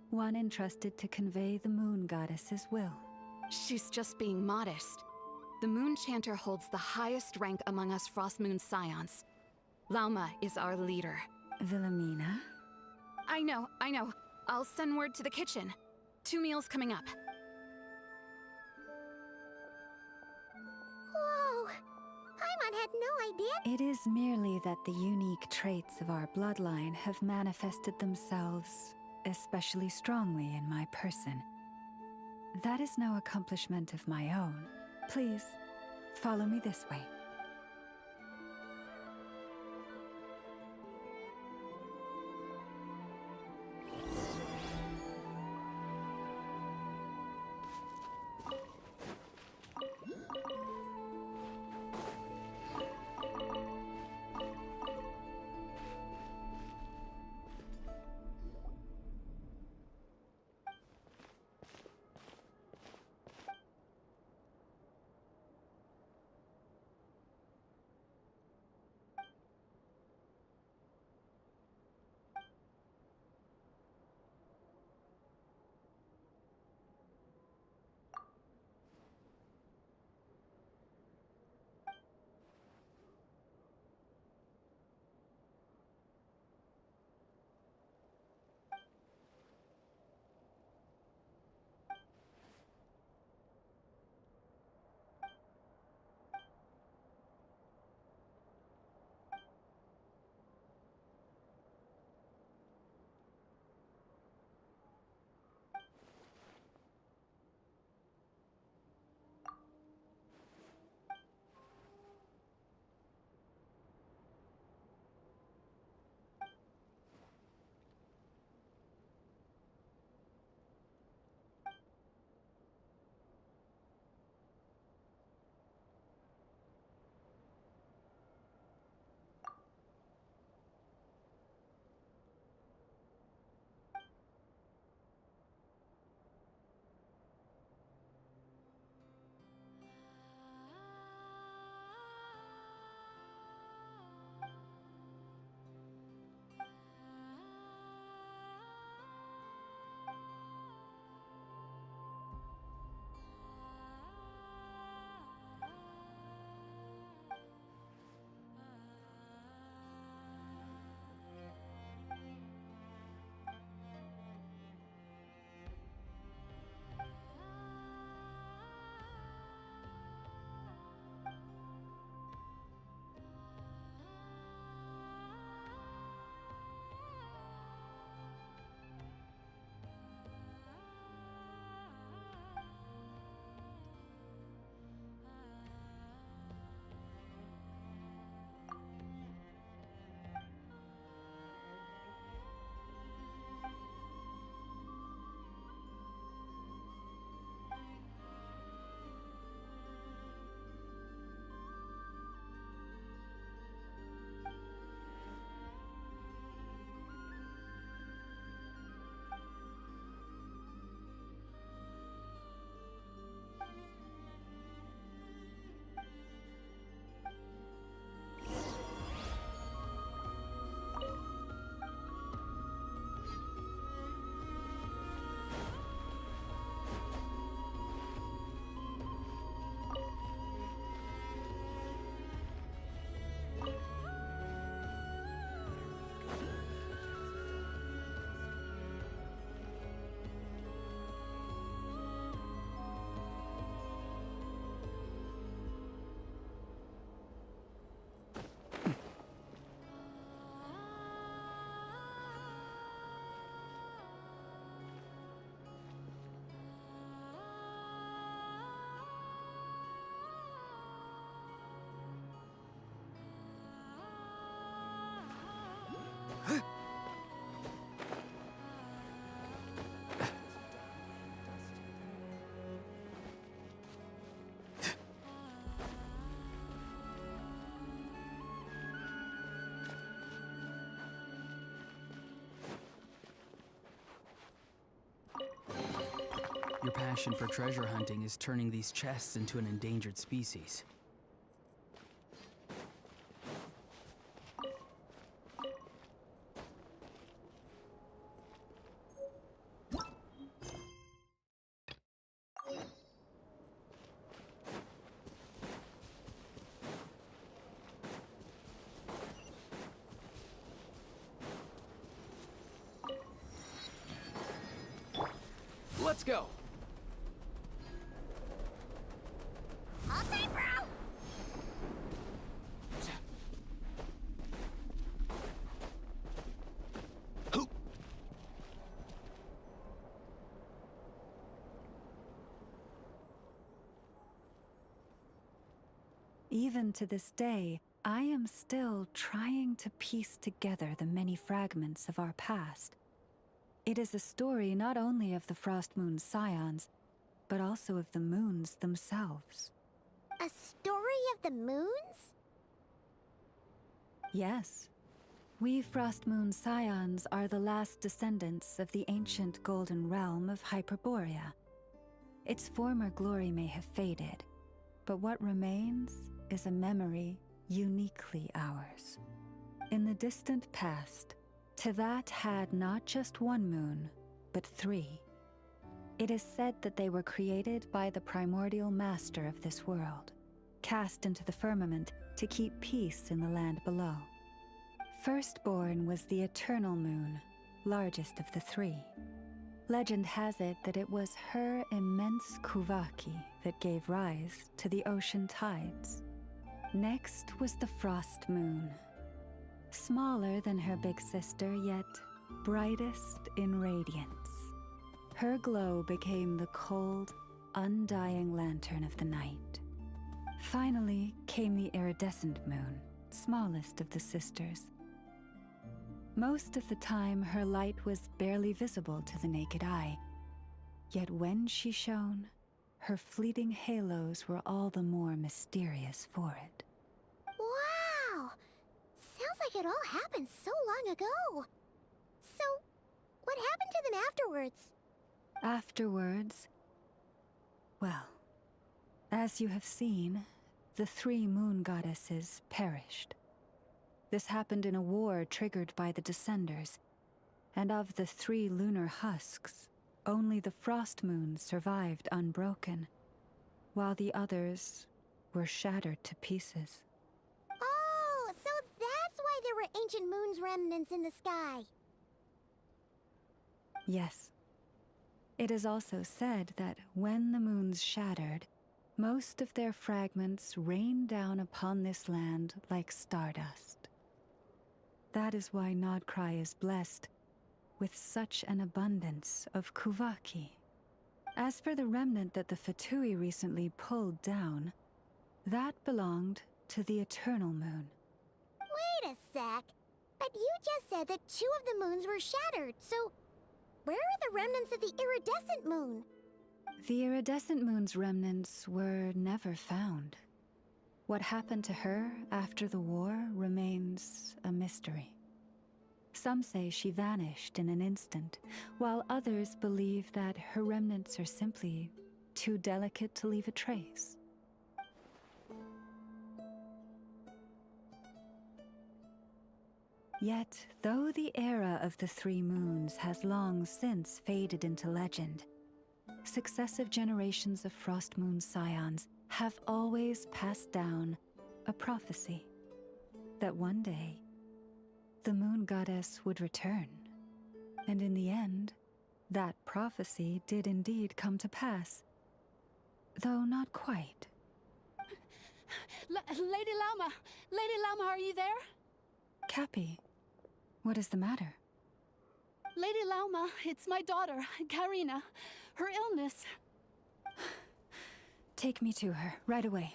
one entrusted to convey the Moon Goddess's will. She's just being modest. The Moon Chanter holds the highest rank among us Frost Moon Scions. Lauma is our leader. Wilhelmina? I know. I'll send word to the kitchen. 2 meals coming up. Whoa! Paimon had no idea. It is merely that the unique traits of our bloodline have manifested themselves especially strongly in my person. That is no accomplishment of my own. Please, follow me this way. Your passion for treasure hunting is turning these chests into an endangered species. Let's go! All day, bro! Even to this day, I am still trying to piece together the many fragments of our past. It is a story not only of the Frost Moon's scions, but also of the moons themselves. A story of the moons? Yes. We Frost Moon scions are the last descendants of the ancient golden realm of Hyperborea. Its former glory may have faded, but what remains is a memory uniquely ours. In the distant past, Teyvat had not just one moon, but 3. It is said that they were created by the primordial master of this world, cast into the firmament to keep peace in the land below. Firstborn was the eternal moon, largest of the 3. Legend has it that it was her immense Kuvaki that gave rise to the ocean tides. Next was the frost moon, smaller than her big sister, yet brightest in radiance. Her glow became the cold, undying lantern of the night. Finally came the iridescent moon, smallest of the sisters. Most of the time, her light was barely visible to the naked eye. Yet when she shone, her fleeting halos were all the more mysterious for it. Wow! Sounds like it all happened so long ago. So, what happened to them afterwards? Afterwards, well, as you have seen, the 3 moon goddesses perished. This happened in a war triggered by the Descenders, and of the 3 lunar husks, only the frost moon survived unbroken, while the others were shattered to pieces. Oh, so that's why there were ancient moon's remnants in the sky. Yes. It is also said that when the moons shattered, most of their fragments rained down upon this land like stardust. That is why Nod Krai is blessed with such an abundance of Kuvaki. As for the remnant that the Fatui recently pulled down, that belonged to the Eternal Moon. Wait a sec. But you just said that 2 of the moons were shattered, so where are the remnants of the iridescent moon? The iridescent moon's remnants were never found. What happened to her after the war remains a mystery. Some say she vanished in an instant, while others believe that her remnants are simply too delicate to leave a trace. Yet, though the era of the 3 moons has long since faded into legend, successive generations of Frost Moon scions have always passed down a prophecy that one day the moon goddess would return. And in the end, that prophecy did indeed come to pass, though not quite. Lady Lauma! Lady Lauma, are you there? Cappy, what is the matter? Lady Lauma, it's my daughter, Karina. Her illness. Take me to her, right away.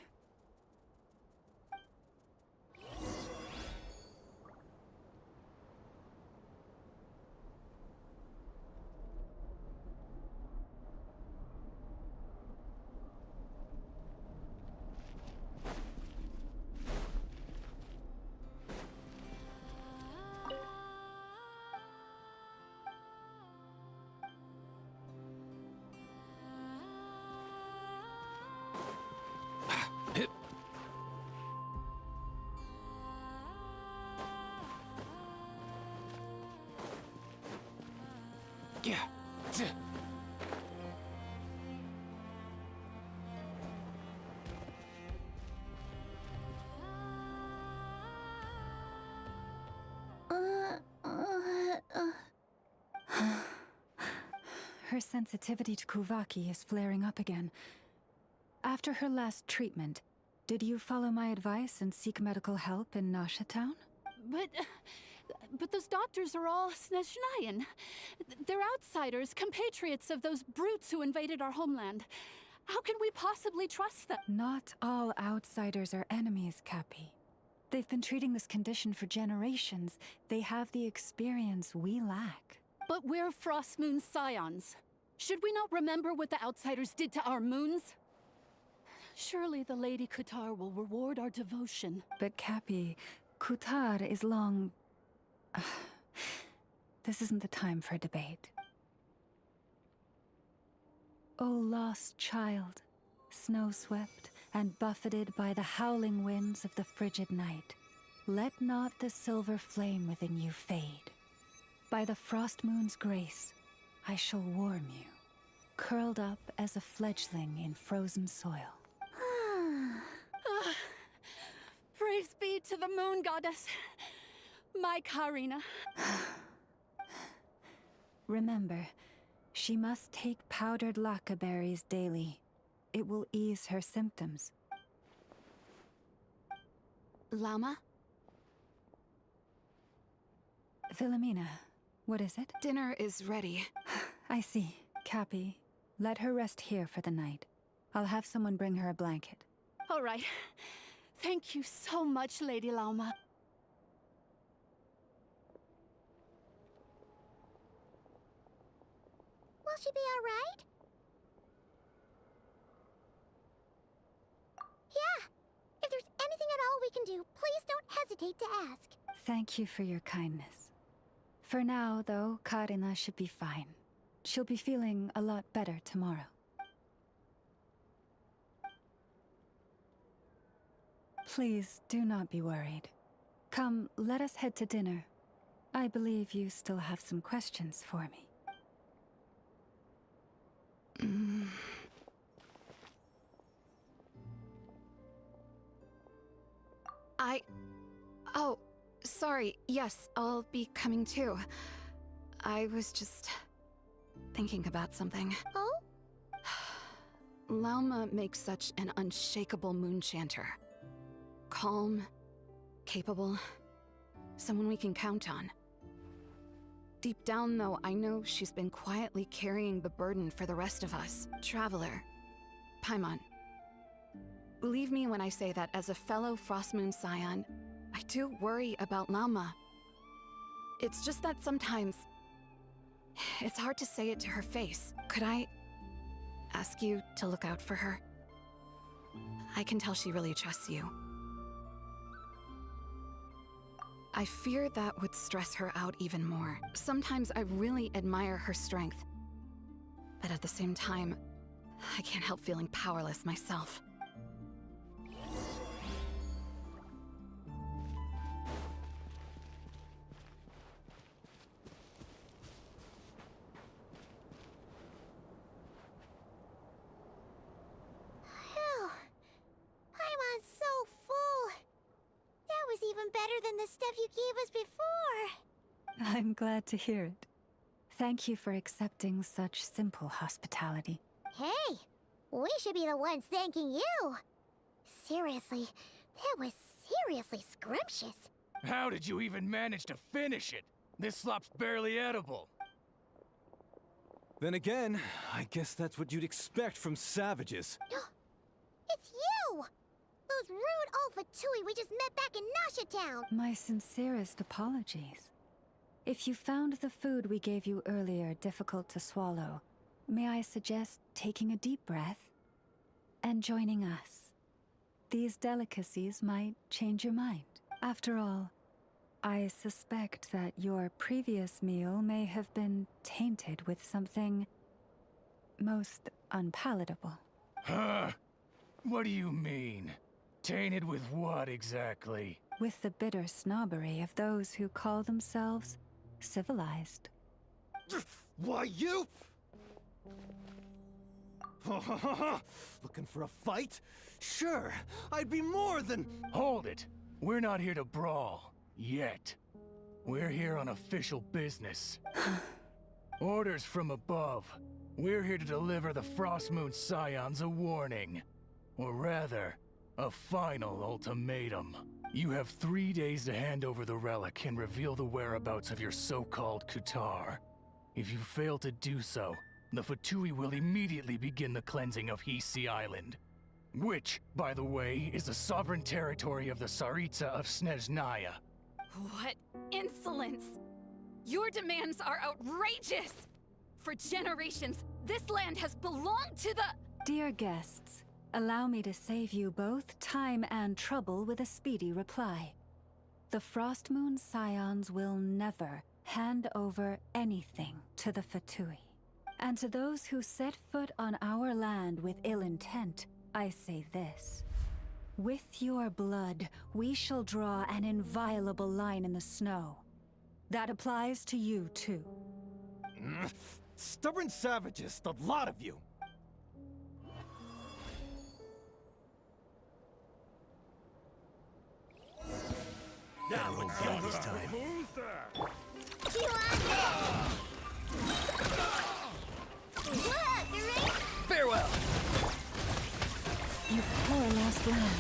Her sensitivity to Kuvaki is flaring up again. After her last treatment, did you follow my advice and seek medical help in Nasha Town? But those doctors are all Snezhnayan. They're outsiders, compatriots of those brutes who invaded our homeland. How can we possibly trust them? Not all outsiders are enemies, Cappy. They've been treating this condition for generations. They have the experience we lack. But we're Frostmoon scions. Should we not remember what the outsiders did to our moons? Surely the Lady Kutar will reward our devotion. But Cappy, Kutar is long... This isn't the time for debate. O lost child, snow-swept and buffeted by the howling winds of the frigid night, let not the silver flame within you fade. By the frost moon's grace, I shall warm you, curled up as a fledgling in frozen soil. Praise be to the moon goddess, my Karina. Remember, she must take powdered laka berries daily. It will ease her symptoms. Llama? Philomena, what is it? Dinner is ready. I see. Cappy, let her rest here for the night. I'll have someone bring her a blanket. All right. Thank you so much, Lady Llama. Will she be all right? Yeah. If there's anything at all we can do, please don't hesitate to ask. Thank you for your kindness. For now, though, Karina should be fine. She'll be feeling a lot better tomorrow. Please, do not be worried. Come, let us head to dinner. I believe you still have some questions for me. Oh, sorry. Yes, I'll be coming too. I was just thinking about something. Oh? Lauma makes such an unshakable moonchanter. Calm, capable, someone we can count on. Deep down, though, I know she's been quietly carrying the burden for the rest of us. Traveler, Paimon, believe me when I say that as a fellow Frostmoon scion, I do worry about Lauma. It's just that sometimes it's hard to say it to her face. Could I ask you to look out for her? I can tell she really trusts you. I fear that would stress her out even more. Sometimes I really admire her strength. But at the same time, I can't help feeling powerless myself. Phew. I'm so full. That was even better than the stuff you gave us before. I'm glad to hear it. Thank you for accepting such simple hospitality. Hey, we should be the ones thanking you. Seriously, that was seriously scrumptious. How did you even manage to finish it? This slop's barely edible. Then again, I guess that's what you'd expect from savages. It's you! Those rude old Fatui we just met back in Nasha Town! My sincerest apologies. If you found the food we gave you earlier difficult to swallow, may I suggest taking a deep breath and joining us? These delicacies might change your mind. After all, I suspect that your previous meal may have been tainted with something most unpalatable. Huh? What do you mean? Tainted with what exactly? With the bitter snobbery of those who call themselves civilized. Why, you? Looking for a fight? Sure, I'd be more than... Hold it! We're not here to brawl. Yet. We're here on official business. Orders from above. We're here to deliver the Frostmoon Scions a warning. Or rather, a final ultimatum. You have 3 days to hand over the relic and reveal the whereabouts of your so-called Kutar. If you fail to do so, the Fatui will immediately begin the cleansing of Hisi Island. Which, by the way, is the sovereign territory of the Tsaritsa of Snezhnaya. What insolence! Your demands are outrageous! For generations, this land has belonged to the— Dear guests, allow me to save you both time and trouble with a speedy reply. The Frostmoon Scions will never hand over anything to the Fatui. And to those who set foot on our land with ill intent, I say this. With your blood, we shall draw an inviolable line in the snow. That applies to you, too. Stubborn savages, the lot of you! That one's gone this time. Who's there? You on Look, you're ready? Farewell! You poor lost lamb.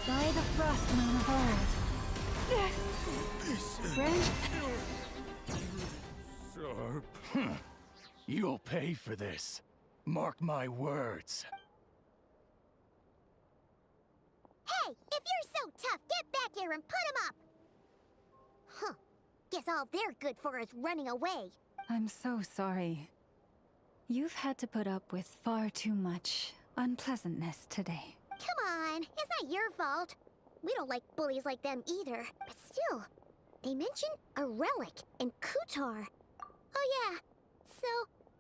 By the Frostmoon of old. Brant? Sharp. You'll pay for this. Mark my words. Hey, if you're so tough, get back here and put him up! Huh. Guess all they're good for is running away. I'm so sorry. You've had to put up with far too much unpleasantness today. Come on, it's not your fault. We don't like bullies like them either. But still, they mentioned a relic in Kutar. Oh yeah, so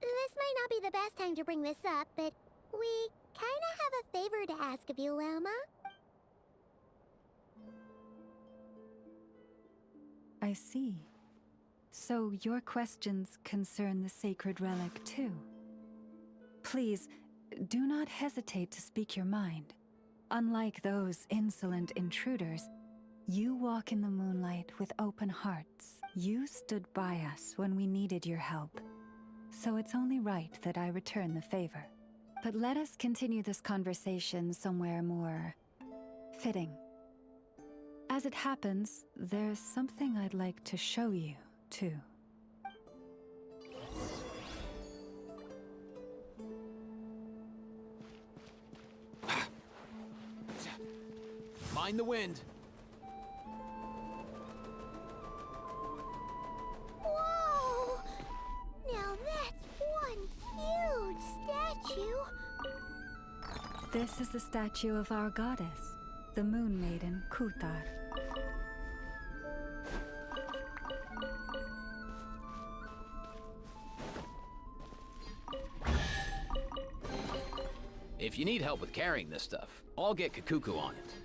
this might not be the best time to bring this up, but we kinda have a favor to ask of you, Lama. I see. So your questions concern the sacred relic too. Please, do not hesitate to speak your mind. Unlike those insolent intruders, you walk in the moonlight with open hearts. You stood by us when we needed your help, so it's only right that I return the favor. But let us continue this conversation somewhere more fitting. As it happens, there's something I'd like to show you, too. Mind the wind. Whoa! Now that's one huge statue. This is the statue of our goddess, the Moon Maiden Kutar. If you need help with carrying this stuff, I'll get Kakuku on it.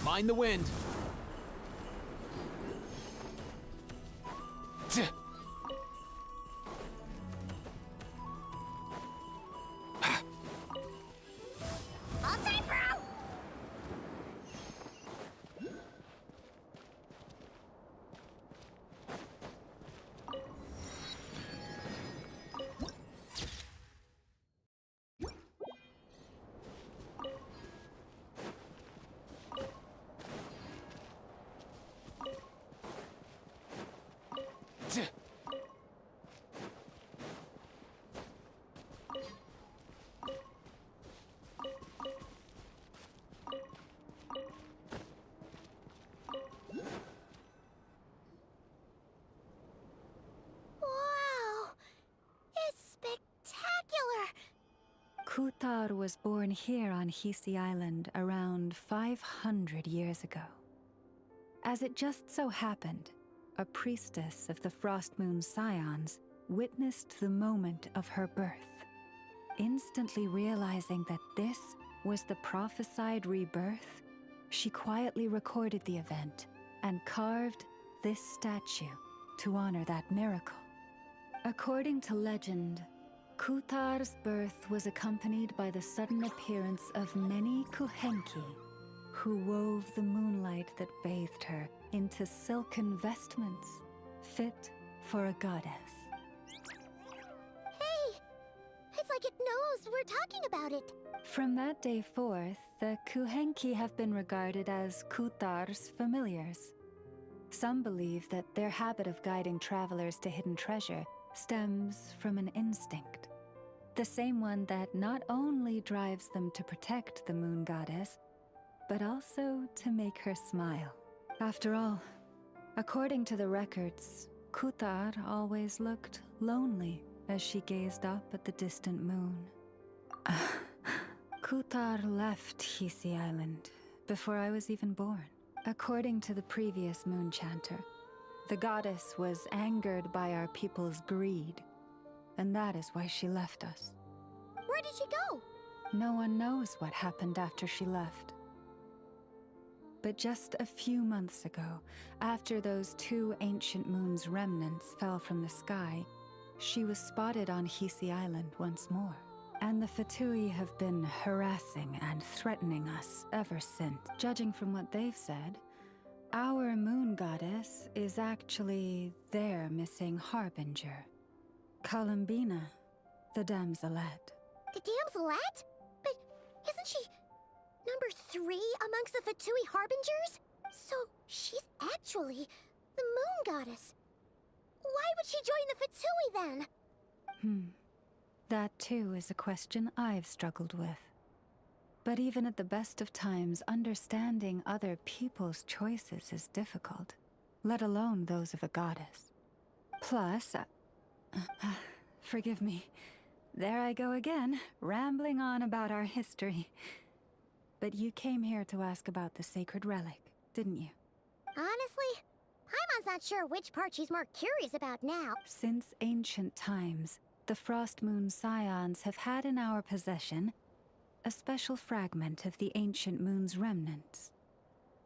Mind the wind. Kutar was born here on Hisi Island around 500 years ago. As it just so happened, a priestess of the Frost Moon Scions witnessed the moment of her birth. Instantly realizing that this was the prophesied rebirth, she quietly recorded the event and carved this statue to honor that miracle. According to legend, Kutar's birth was accompanied by the sudden appearance of many Kuhenki, who wove the moonlight that bathed her into silken vestments fit for a goddess. Hey! It's like it knows we're talking about it. From that day forth, the Kuhenki have been regarded as Kutar's familiars. Some believe that their habit of guiding travelers to hidden treasure stems from an instinct. The same one that not only drives them to protect the moon goddess, but also to make her smile. After all, according to the records, Kutar always looked lonely as she gazed up at the distant moon. Kutar left Hisi Island before I was even born. According to the previous moon chanter, the goddess was angered by our people's greed, and that is why she left us. Where did she go? No one knows what happened after she left. But just a few months ago, after those 2 ancient moon's remnants fell from the sky, she was spotted on Hisi Island once more. And the Fatui have been harassing and threatening us ever since. Judging from what they've said, our moon goddess is actually their missing harbinger, Columbina, the damselette. The damselette? But isn't she number 3 amongst the Fatui harbingers? So she's actually the moon goddess. Why would she join the Fatui then? That too is a question I've struggled with. But even at the best of times, understanding other people's choices is difficult, let alone those of a goddess. Plus, forgive me, there I go again, rambling on about our history. But you came here to ask about the sacred relic, didn't you? Honestly, Paimon's not sure which part she's more curious about now. Since ancient times, the Frost Moon Scions have had in our possession a special fragment of the ancient moon's remnants.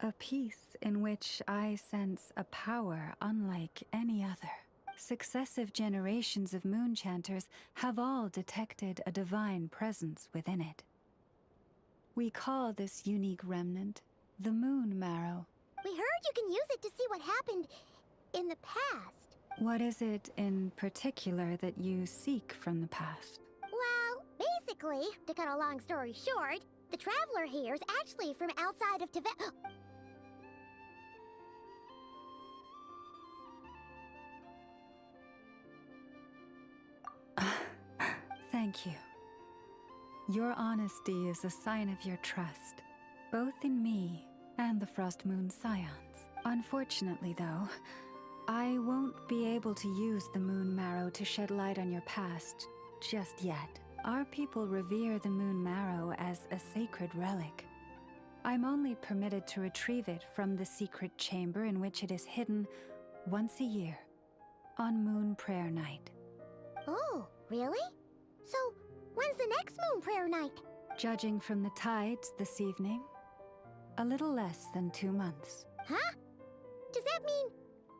A piece in which I sense a power unlike any other. Successive generations of moon chanters have all detected a divine presence within it. We call this unique remnant the Moon Marrow. We heard you can use it to see what happened in the past. What is it in particular that you seek from the past? Well, basically, to cut a long story short, the traveler here is actually from outside of Tibet. Thank you. Your honesty is a sign of your trust, both in me and the Frost Moon Scions. Unfortunately, though, I won't be able to use the Moon Marrow to shed light on your past just yet. Our people revere the Moon Marrow as a sacred relic. I'm only permitted to retrieve it from the secret chamber in which it is hidden once a year, on Moon Prayer Night. Oh, really? So, when's the next Moon Prayer Night? Judging from the tides this evening, a little less than 2 months. Huh? Does that mean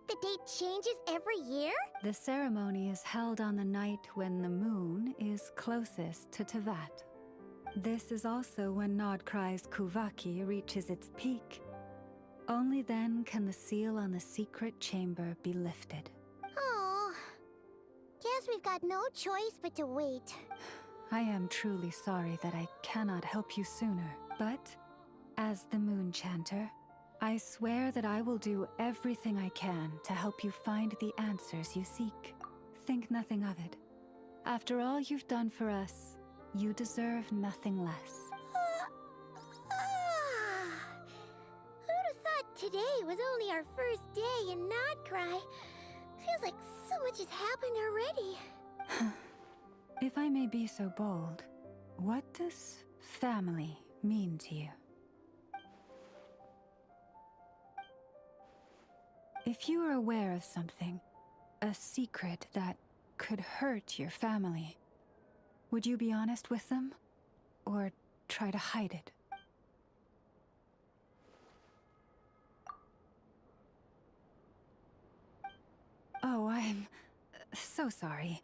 the date changes every year? The ceremony is held on the night when the moon is closest to Tevat. This is also when Nod Krai's Kuvaki reaches its peak. Only then can the seal on the secret chamber be lifted. Oh, guess we've got no choice but to wait. I am truly sorry that I cannot help you sooner, but as the Moon Chanter, I swear that I will do everything I can to help you find the answers you seek. Think nothing of it. After all you've done for us, you deserve nothing less. Who'd have thought today was only our first day in Nod Krai? Feels like so much has happened already. If I may be so bold, What does family mean to you? If you are aware of something, a secret that could hurt your family, would you be honest with them? Or try to hide it? Oh, I'm so sorry.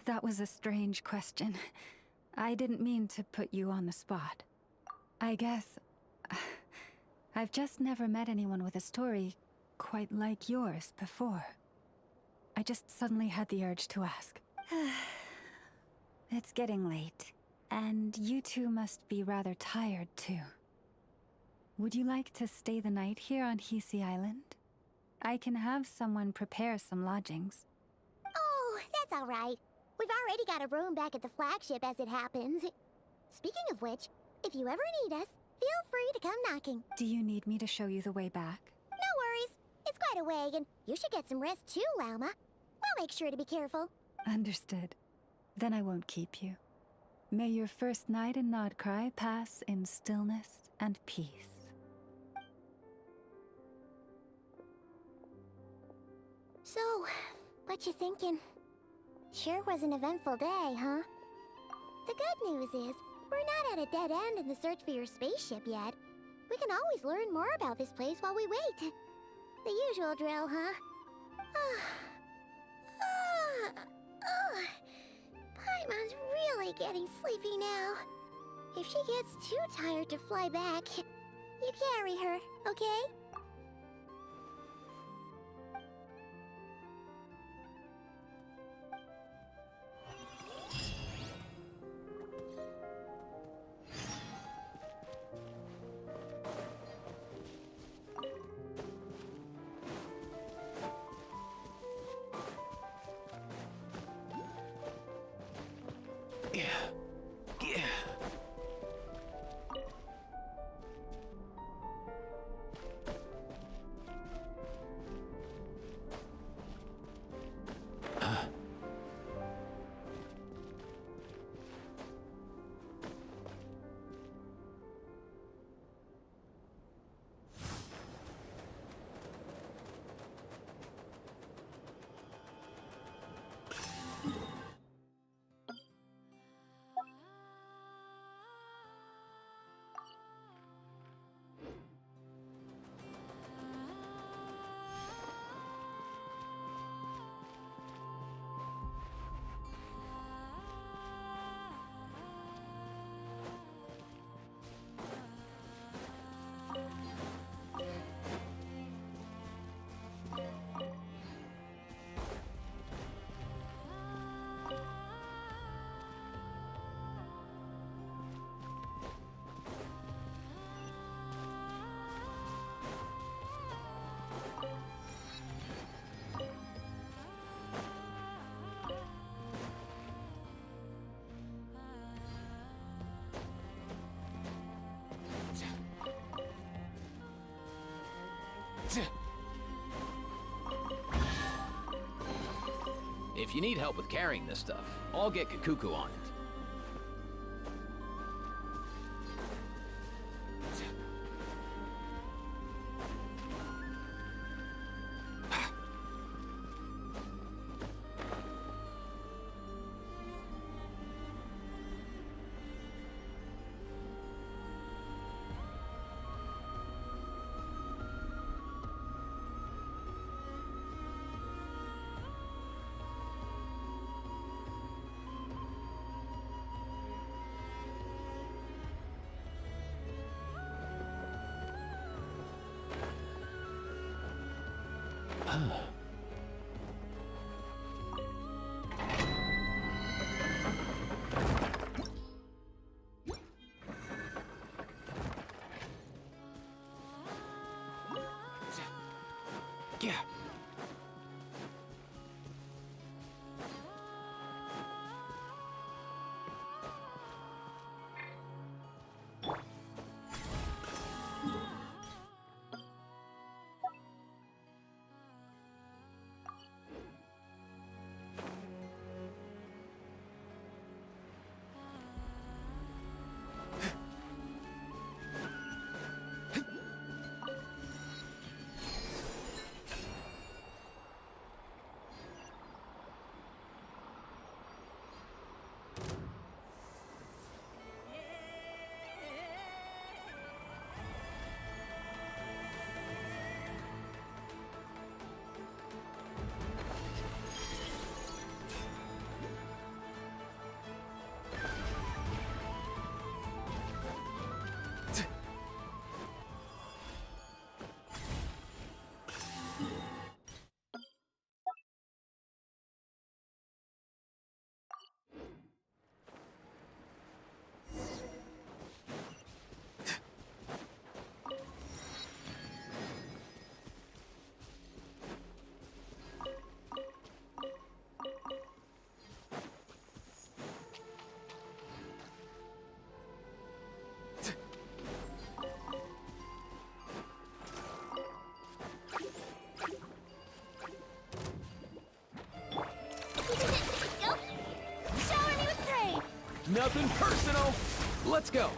That was a strange question. I didn't mean to put you on the spot. I guess I've just never met anyone with a story quite like yours before. I just suddenly had the urge to ask. It's getting late, and you two must be rather tired too. Would you like to stay the night here on Hisi Island? I can have someone prepare some lodgings. Oh, that's all right. We've already got a room back at the flagship as it happens. Speaking of which, if you ever need us, feel free to come knocking. Do you need me to show you the way back? No worries. It's quite a way, and you should get some rest too, Lauma. We'll make sure to be careful. Understood. Then I won't keep you. May your first night in Nod Krai pass in stillness and peace. So, what you thinking? Sure was an eventful day, huh? The good news is, we're not at a dead end in the search for your spaceship yet. We can always learn more about this place while we wait. The usual drill, huh? Paimon's really getting sleepy now. If she gets too tired to fly back, you carry her, okay? If you need help with carrying this stuff, I'll get Kakuku on it. Yeah. Nothing personal. Let's go.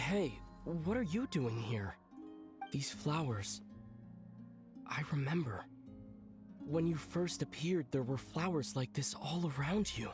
Hey, what are you doing here? These flowers... I remember. When you first appeared, there were flowers like this all around you.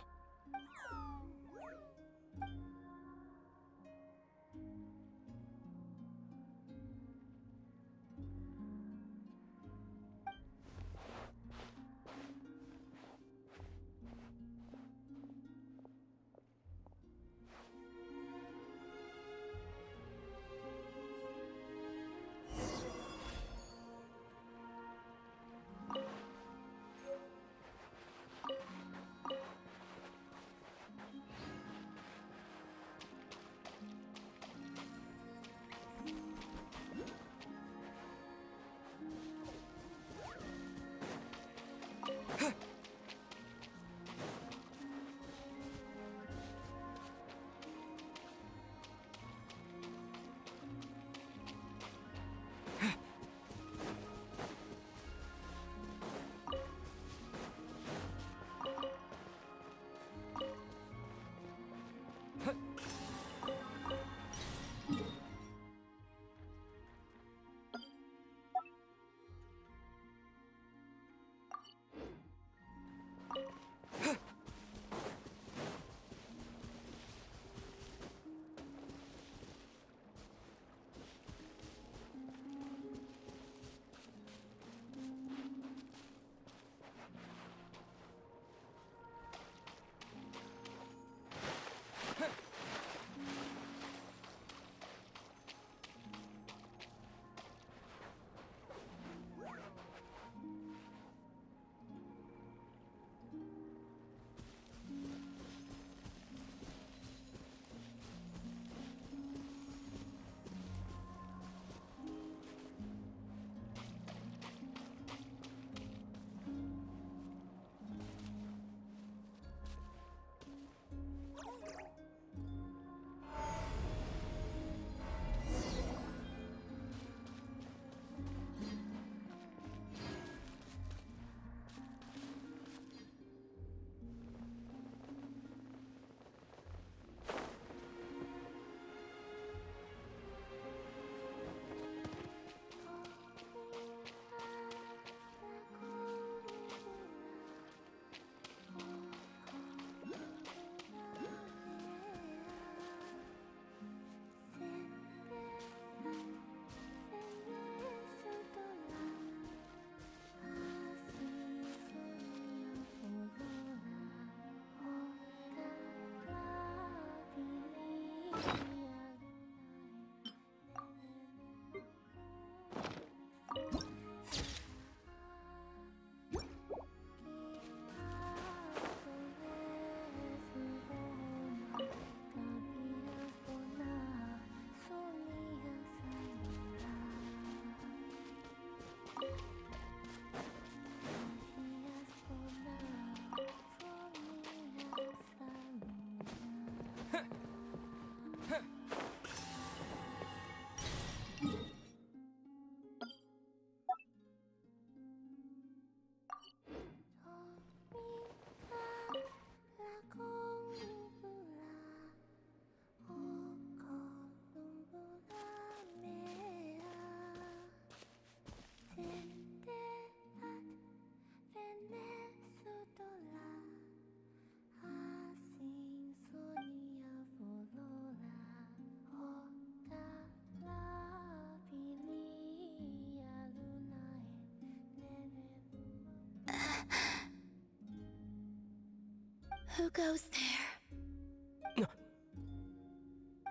Who goes there?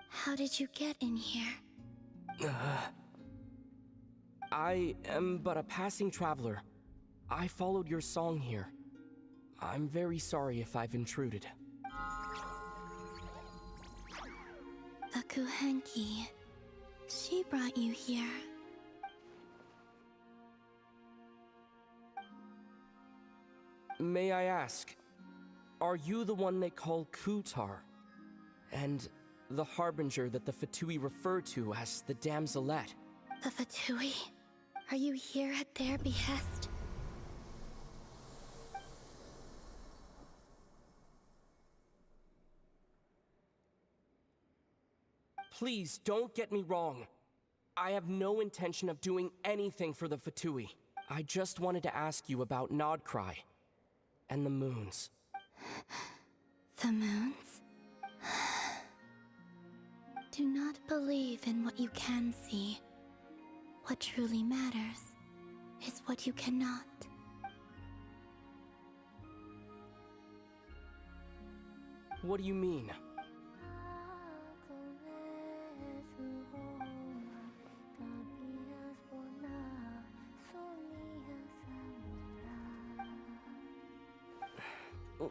How did you get in here? I am but a passing traveler. I followed your song here. I'm very sorry if I've intruded. The Kuhenki. She brought you here. May I ask, are you the one they call Kutar? And the harbinger that the Fatui refer to as the Damselette? The Fatui? Are you here at their behest? Please don't get me wrong. I have no intention of doing anything for the Fatui. I just wanted to ask you about Nod Krai and the moons. The moons? Do not believe in what you can see. What truly matters is what you cannot. What do you mean?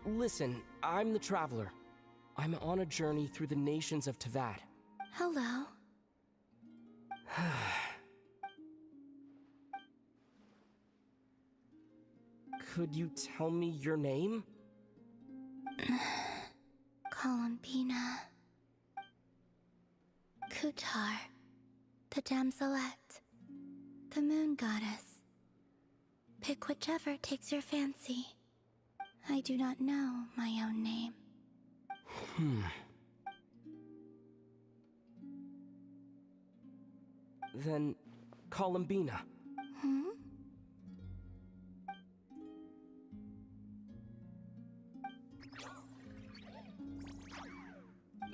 Listen, I'm the Traveler. I'm on a journey through the nations of Teyvat. Hello. Could you tell me your name? Columbina. Kutar. The Damselette. The Moon Goddess. Pick whichever takes your fancy. I do not know my own name. Then, Columbina.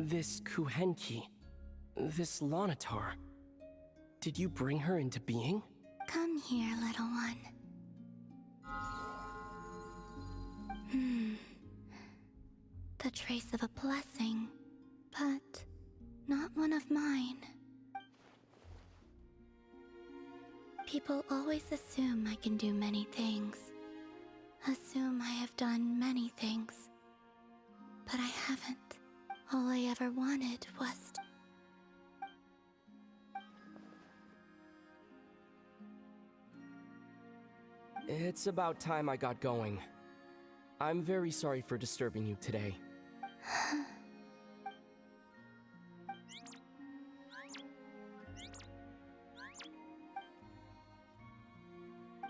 This Kuhenki, this Lanatar, did you bring her into being? Come here, little one. The trace of a blessing, but not one of mine. People always assume I can do many things. Assume I have done many things. But I haven't. All I ever wanted was It's about time I got going. I'm very sorry for disturbing you today.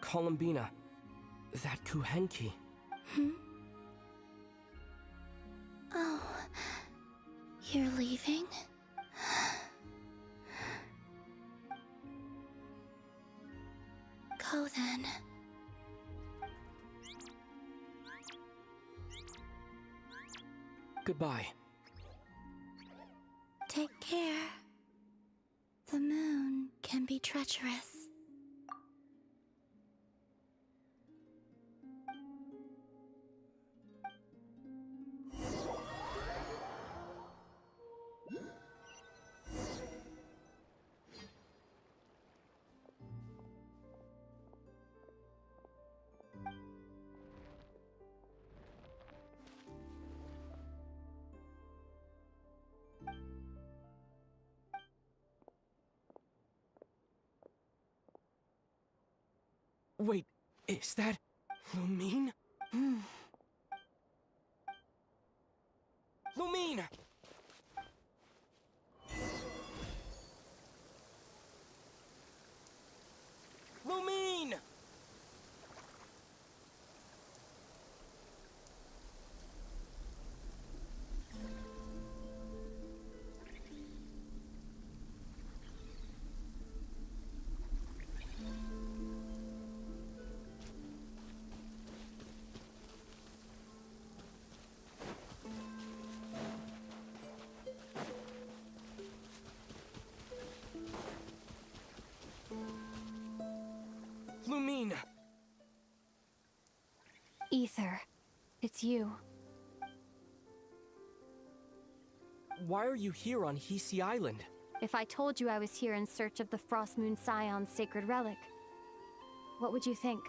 Columbina, that Kuhenki. Oh, you're leaving? Go then. Goodbye. Take care. The moon can be treacherous. Wait, is that Lumine? Lumine! Lumine! Lumine! Ether, it's you. Why are you here on Hisi Island? If I told you I was here in search of the Frost Moon Scion's sacred relic, what would you think?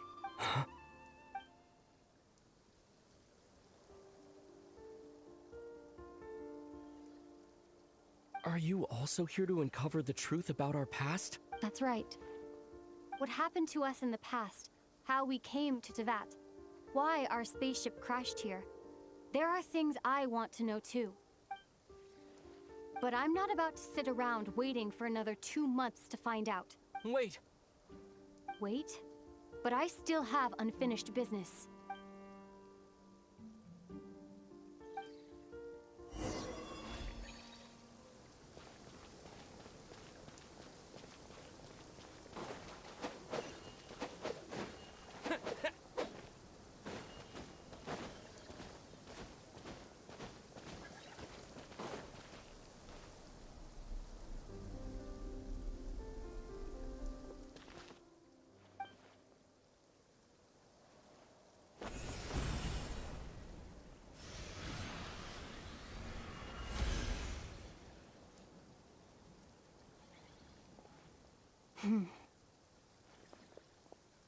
Are you also here to uncover the truth about our past? That's right. What happened to us in the past, how we came to Teyvat, why our spaceship crashed here. There are things I want to know too. But I'm not about to sit around waiting for another 2 months to find out. Wait! Wait? But I still have unfinished business.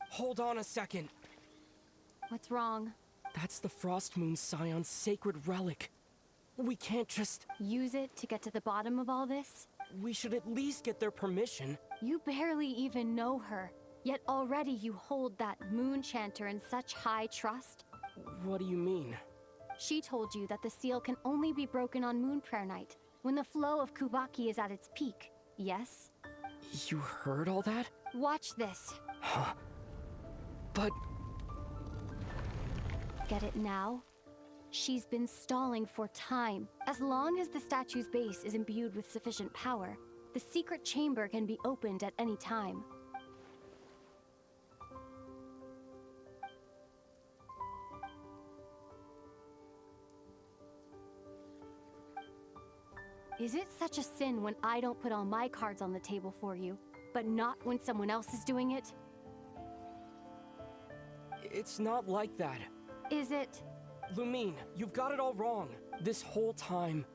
Hold on a second. What's wrong? That's the Frost Moon Scion's sacred relic. We can't just... Use it to get to the bottom of all this? We should at least get their permission. You barely even know her, yet already you hold that moon chanter in such high trust. What do you mean? She told you that the seal can only be broken on Moon Prayer Night, when the flow of Kuvaki is at its peak, yes? You heard all that? Watch this. Huh? But... Get it now? She's been stalling for time. As long as the statue's base is imbued with sufficient power, the secret chamber can be opened at any time. Is it such a sin when I don't put all my cards on the table for you, but not when someone else is doing it? It's not like that. Is it? Lumine, you've got it all wrong. This whole time,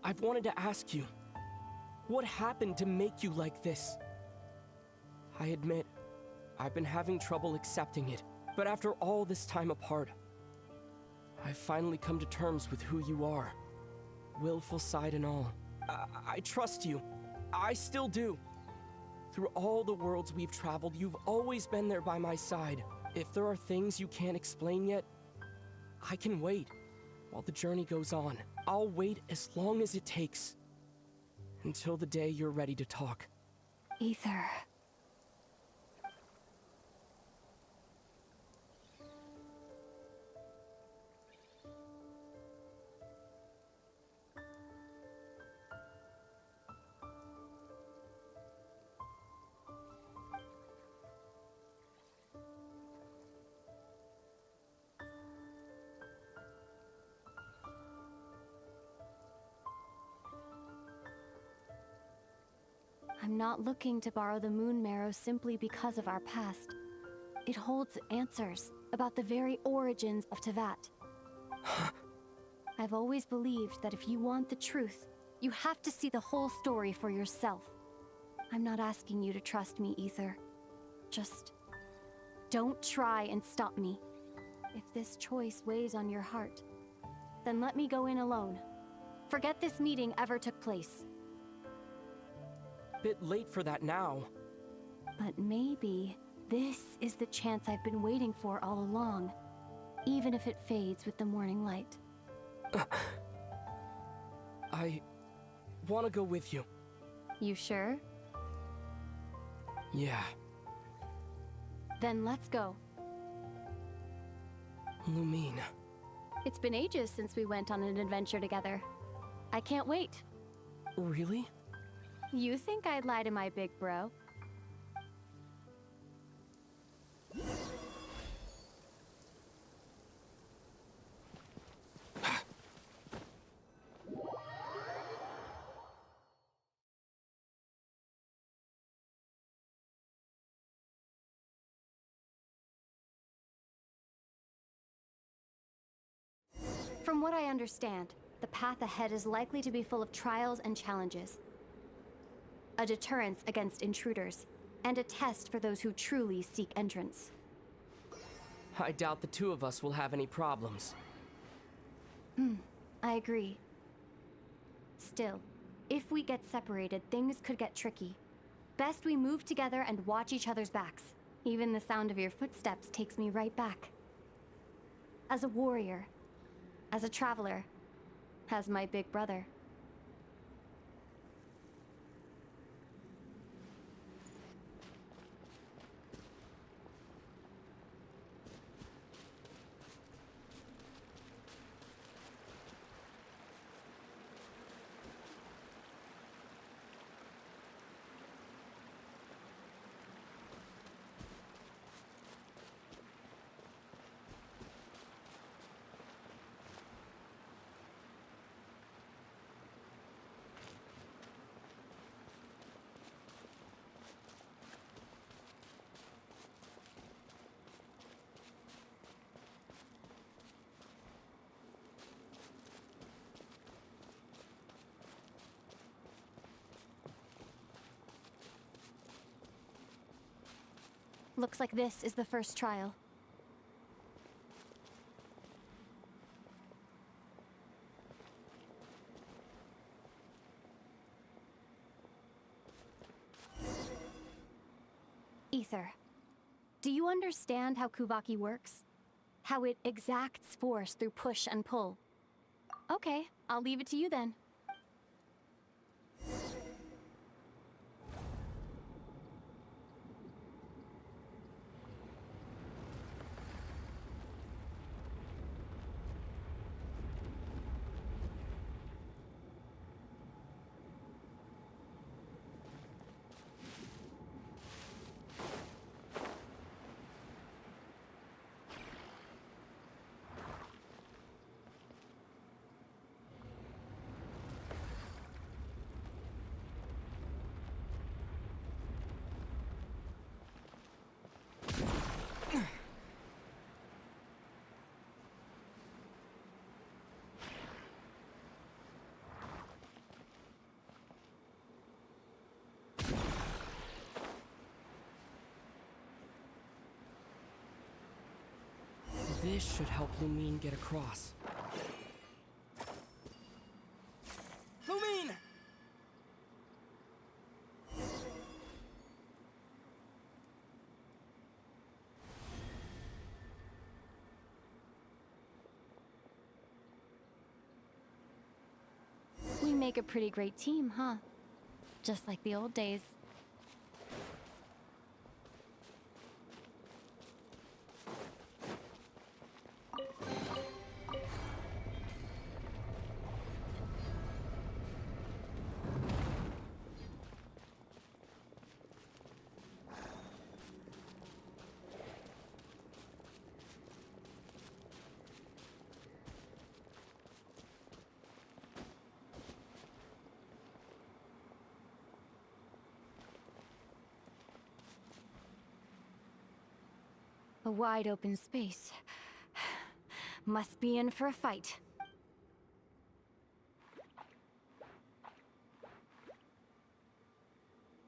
I've wanted to ask you, what happened to make you like this? I admit, I've been having trouble accepting it, but after all this time apart, I've finally come to terms with who you are. Willful side and all. I trust you. I still do. Through all the worlds we've traveled, you've always been there by my side. If there are things you can't explain yet, I can wait while the journey goes on. I'll wait as long as it takes. Until the day you're ready to talk. Ether. I'm not looking to borrow the Moon Marrow simply because of our past. It holds answers about the very origins of Tevat. I've always believed that if you want the truth, you have to see the whole story for yourself. I'm not asking you to trust me, Ether. Just don't try and stop me. If this choice weighs on your heart, then let me go in alone. Forget this meeting ever took place. Bit late for that now. But maybe this is the chance I've been waiting for all along, even if it fades with the morning light. I want to go with you. You sure? Yeah. Then let's go. Lumine. It's been ages since we went on an adventure together. I can't wait. Really? You think I'd lie to my big bro? From what I understand, the path ahead is likely to be full of trials and challenges. A deterrence against intruders, and a test for those who truly seek entrance. I doubt the two of us will have any problems. I agree. Still, if we get separated, things could get tricky. Best we move together and watch each other's backs. Even the sound of your footsteps takes me right back. As a warrior, as a traveler, as my big brother. Looks like this is the first trial. Ether, do you understand how Kuvaki works? How it exacts force through push and pull? Okay, I'll leave it to you then. This should help Lumine get across. Lumine! We make a pretty great team, huh? Just like the old days. A wide open space. Must be in for a fight.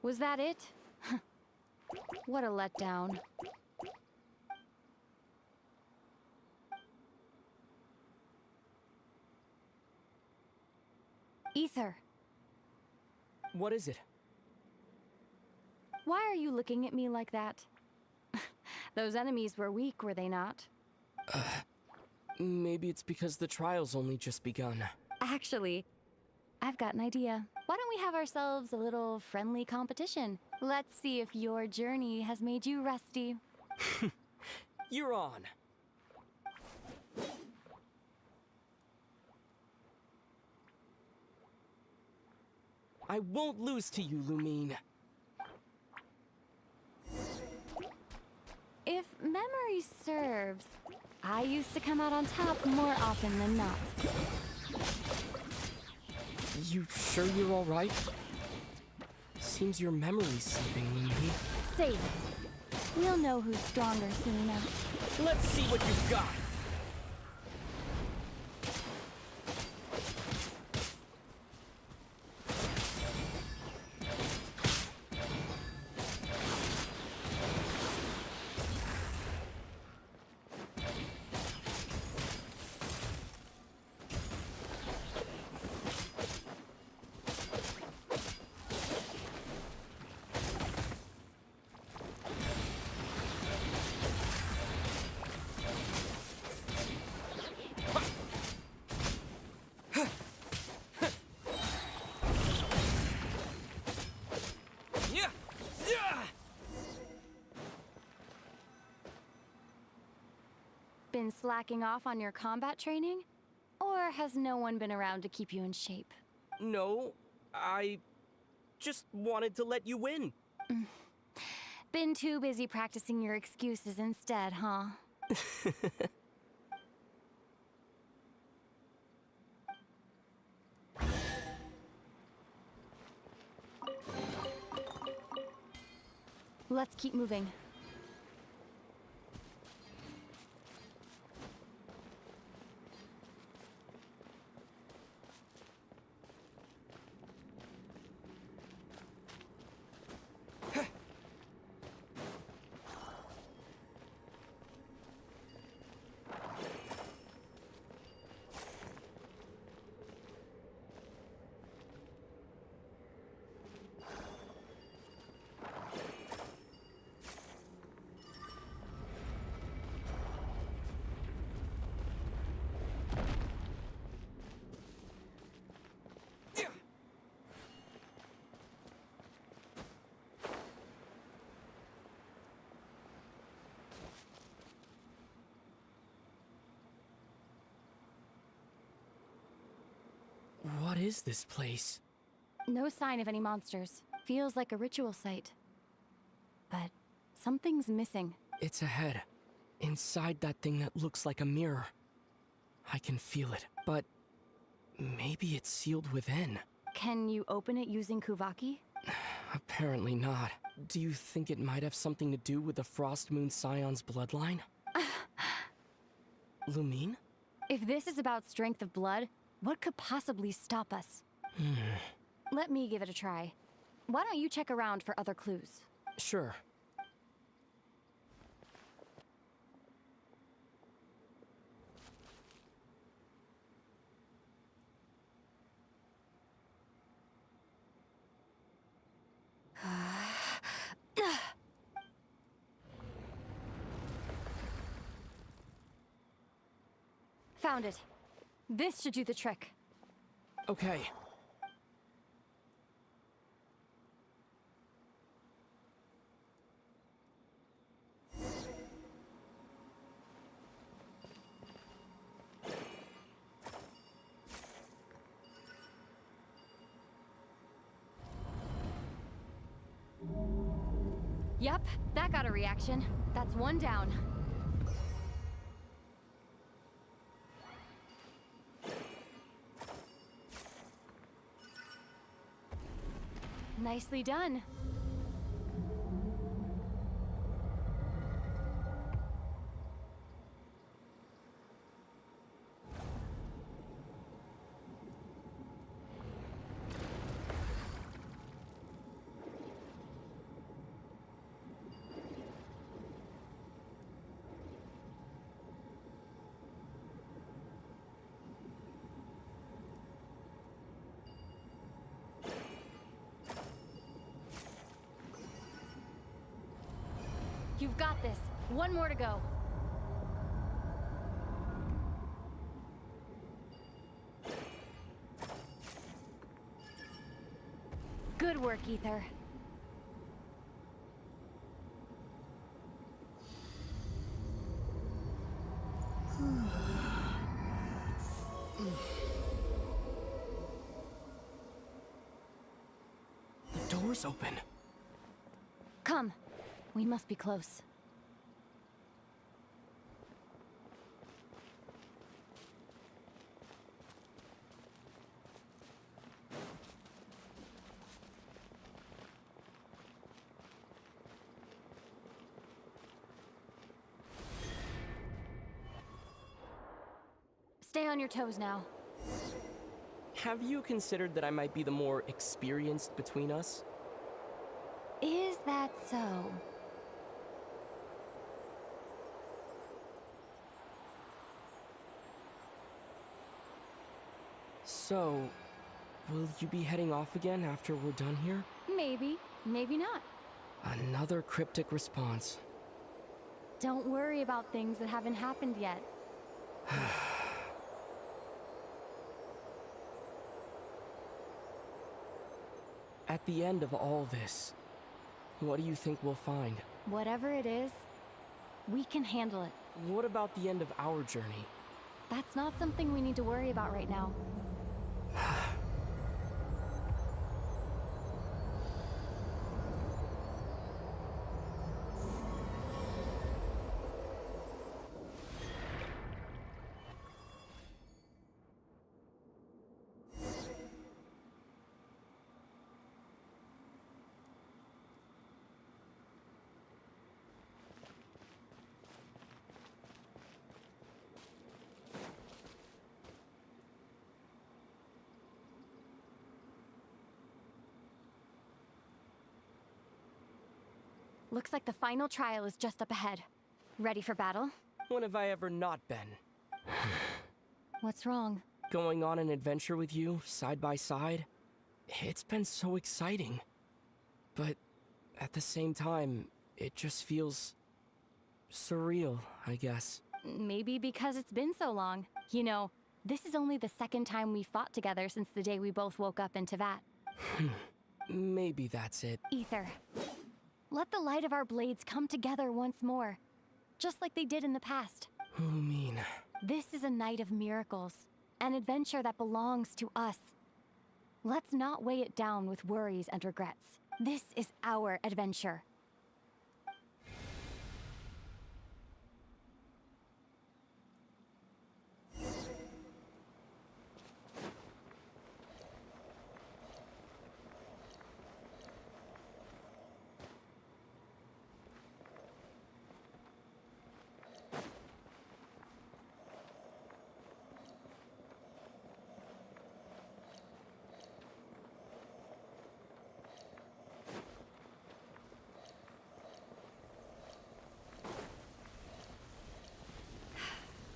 Was that it? What a letdown. Ether. What is it? Why are you looking at me like that? Those enemies were weak, were they not? Maybe it's because the trial's only just begun. Actually, I've got an idea. Why don't we have ourselves a little friendly competition? Let's see if your journey has made you rusty. You're on. I won't lose to you, Lumine. If memory serves, I used to come out on top more often than not. You sure you're all right? Seems your memory's slipping, Lumine. Save it. We'll know who's stronger soon enough. Let's see what you've got. Been slacking off on your combat training? Or has no one been around to keep you in shape? No, I just wanted to let you win. Been too busy practicing your excuses instead, huh? Let's keep moving. is this place? No sign of any monsters. Feels like a ritual site. But something's missing. It's ahead. Inside that thing that looks like a mirror. I can feel it, but maybe it's sealed within. Can you open it using Kuvaki? Apparently not. Do you think it might have something to do with the Frost Moon Scion's bloodline? Lumine? If this is about strength of blood, what could possibly stop us? Let me give it a try. Why don't you check around for other clues? Sure. Found it. This should do the trick. Okay. Yep, that got a reaction. That's one down. Nicely done. You've got this. One more to go. Good work, Ether. The door's open. Come. We must be close. Stay on your toes now. Have you considered that I might be the more experienced between us? Is that so? So, will you be heading off again after we're done here? Maybe, maybe not. Another cryptic response. Don't worry about things that haven't happened yet. At the end of all this, what do you think we'll find? Whatever it is, we can handle it. What about the end of our journey? That's not something we need to worry about right now. Looks like the final trial is just up ahead. Ready for battle? When have I ever not been? What's wrong? Going on an adventure with you, side by side? It's been so exciting. But at the same time, it just feels surreal, I guess. Maybe because it's been so long. You know, this is only the second time we fought together since the day we both woke up in Tevat. Maybe that's it. Ether. Let the light of our blades come together once more, just like they did in the past. Lumine. This is a night of miracles, an adventure that belongs to us. Let's not weigh it down with worries and regrets. This is our adventure.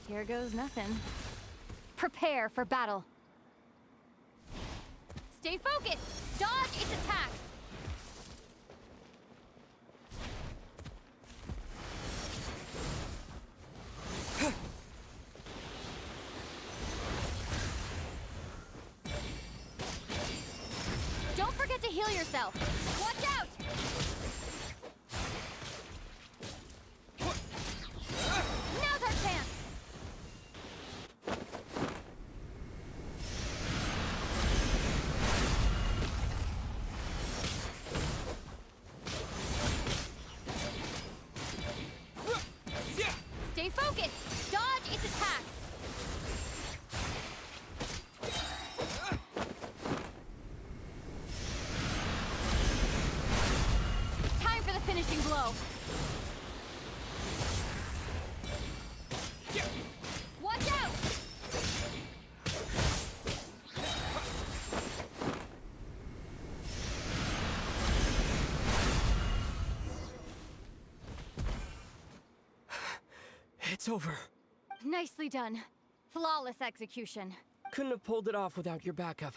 Here goes nothing. Prepare for battle. Stay focused! Dodge its attacks! Don't forget to heal yourself! Watch out! Now's our chance! Stay focused! Dodge its attacks! Time for the finishing blow! Watch out! It's over. Nicely done. Flawless execution. Couldn't have pulled it off without your backup.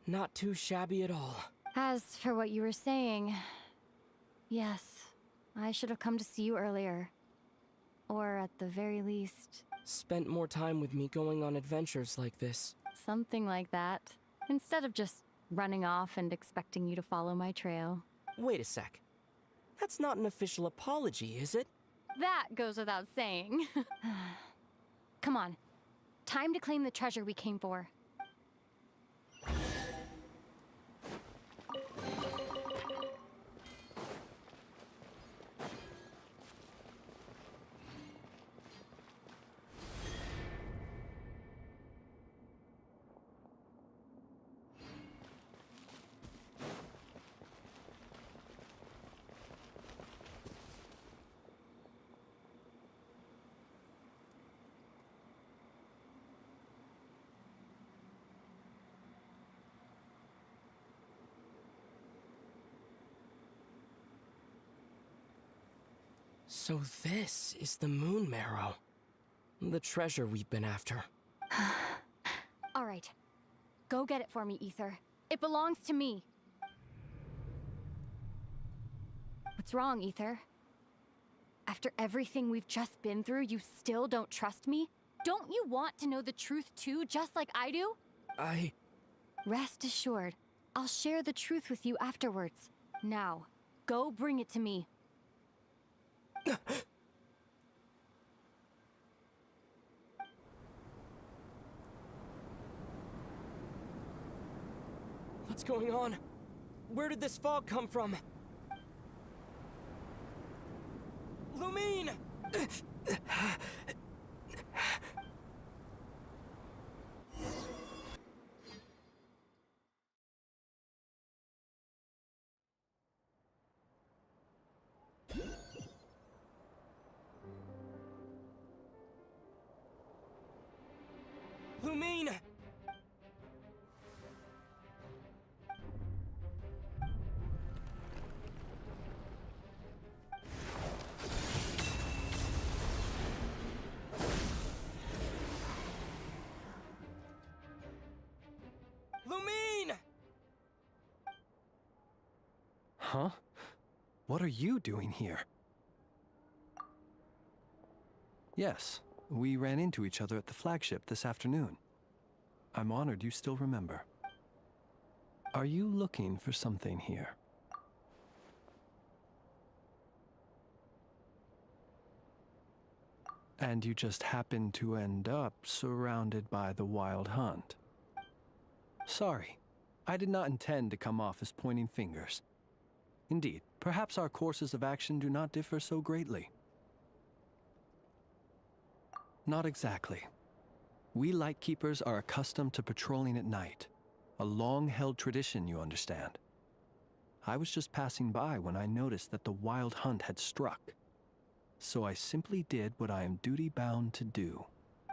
Not too shabby at all. As for what you were saying, yes, I should have come to see you earlier. Or at the very least... Spent more time with me going on adventures like this. Something like that. Instead of just running off and expecting you to follow my trail. Wait a sec. That's not an official apology, is it? That goes without saying. Come on. Time to claim the treasure we came for. So this is the Moon Marrow. The treasure we've been after. All right. Go get it for me, Ether. It belongs to me. What's wrong, Ether? After everything we've just been through, you still don't trust me? Don't you want to know the truth too, just like I do? Rest assured, I'll share the truth with you afterwards. Now, go bring it to me. What's going on? Where did this fog come from? Lumine! Lumine! Lumine! Huh? What are you doing here? Yes, we ran into each other at the flagship this afternoon. I'm honored you still remember. Are you looking for something here? And you just happened to end up surrounded by the Wild Hunt. Sorry, I did not intend to come off as pointing fingers. Indeed, perhaps our courses of action do not differ so greatly. Not exactly. We Lightkeepers are accustomed to patrolling at night. A long-held tradition, you understand. I was just passing by when I noticed that the wild hunt had struck. So I simply did what I am duty-bound to do.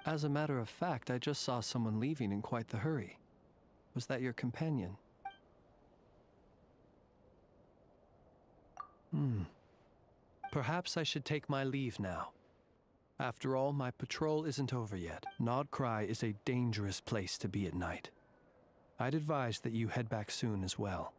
As a matter of fact, I just saw someone leaving in quite the hurry. Was that your companion? Perhaps I should take my leave now. After all, my patrol isn't over yet. Nod Krai is a dangerous place to be at night. I'd advise that you head back soon as well.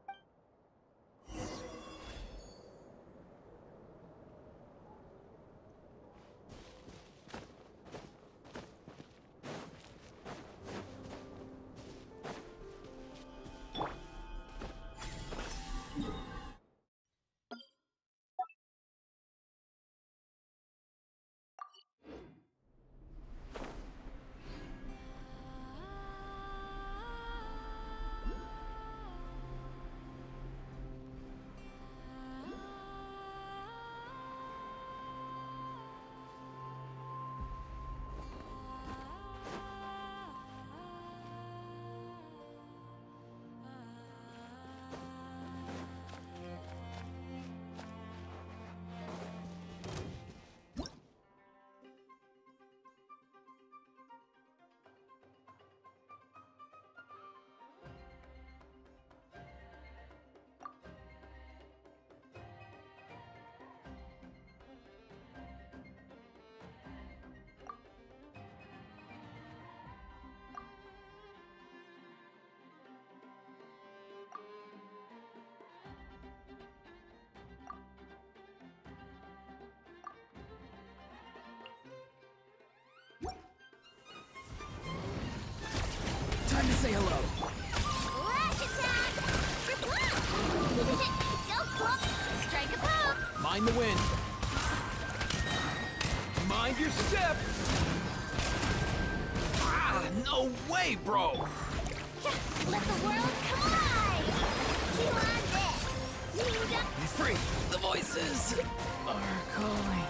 Time to say hello. Flash attack! Go, Plump! Strike a pop! Mind the wind. Mind your step. Ah, no way, bro. Let the world collide! You on this! You got... Be free. The voices are calling.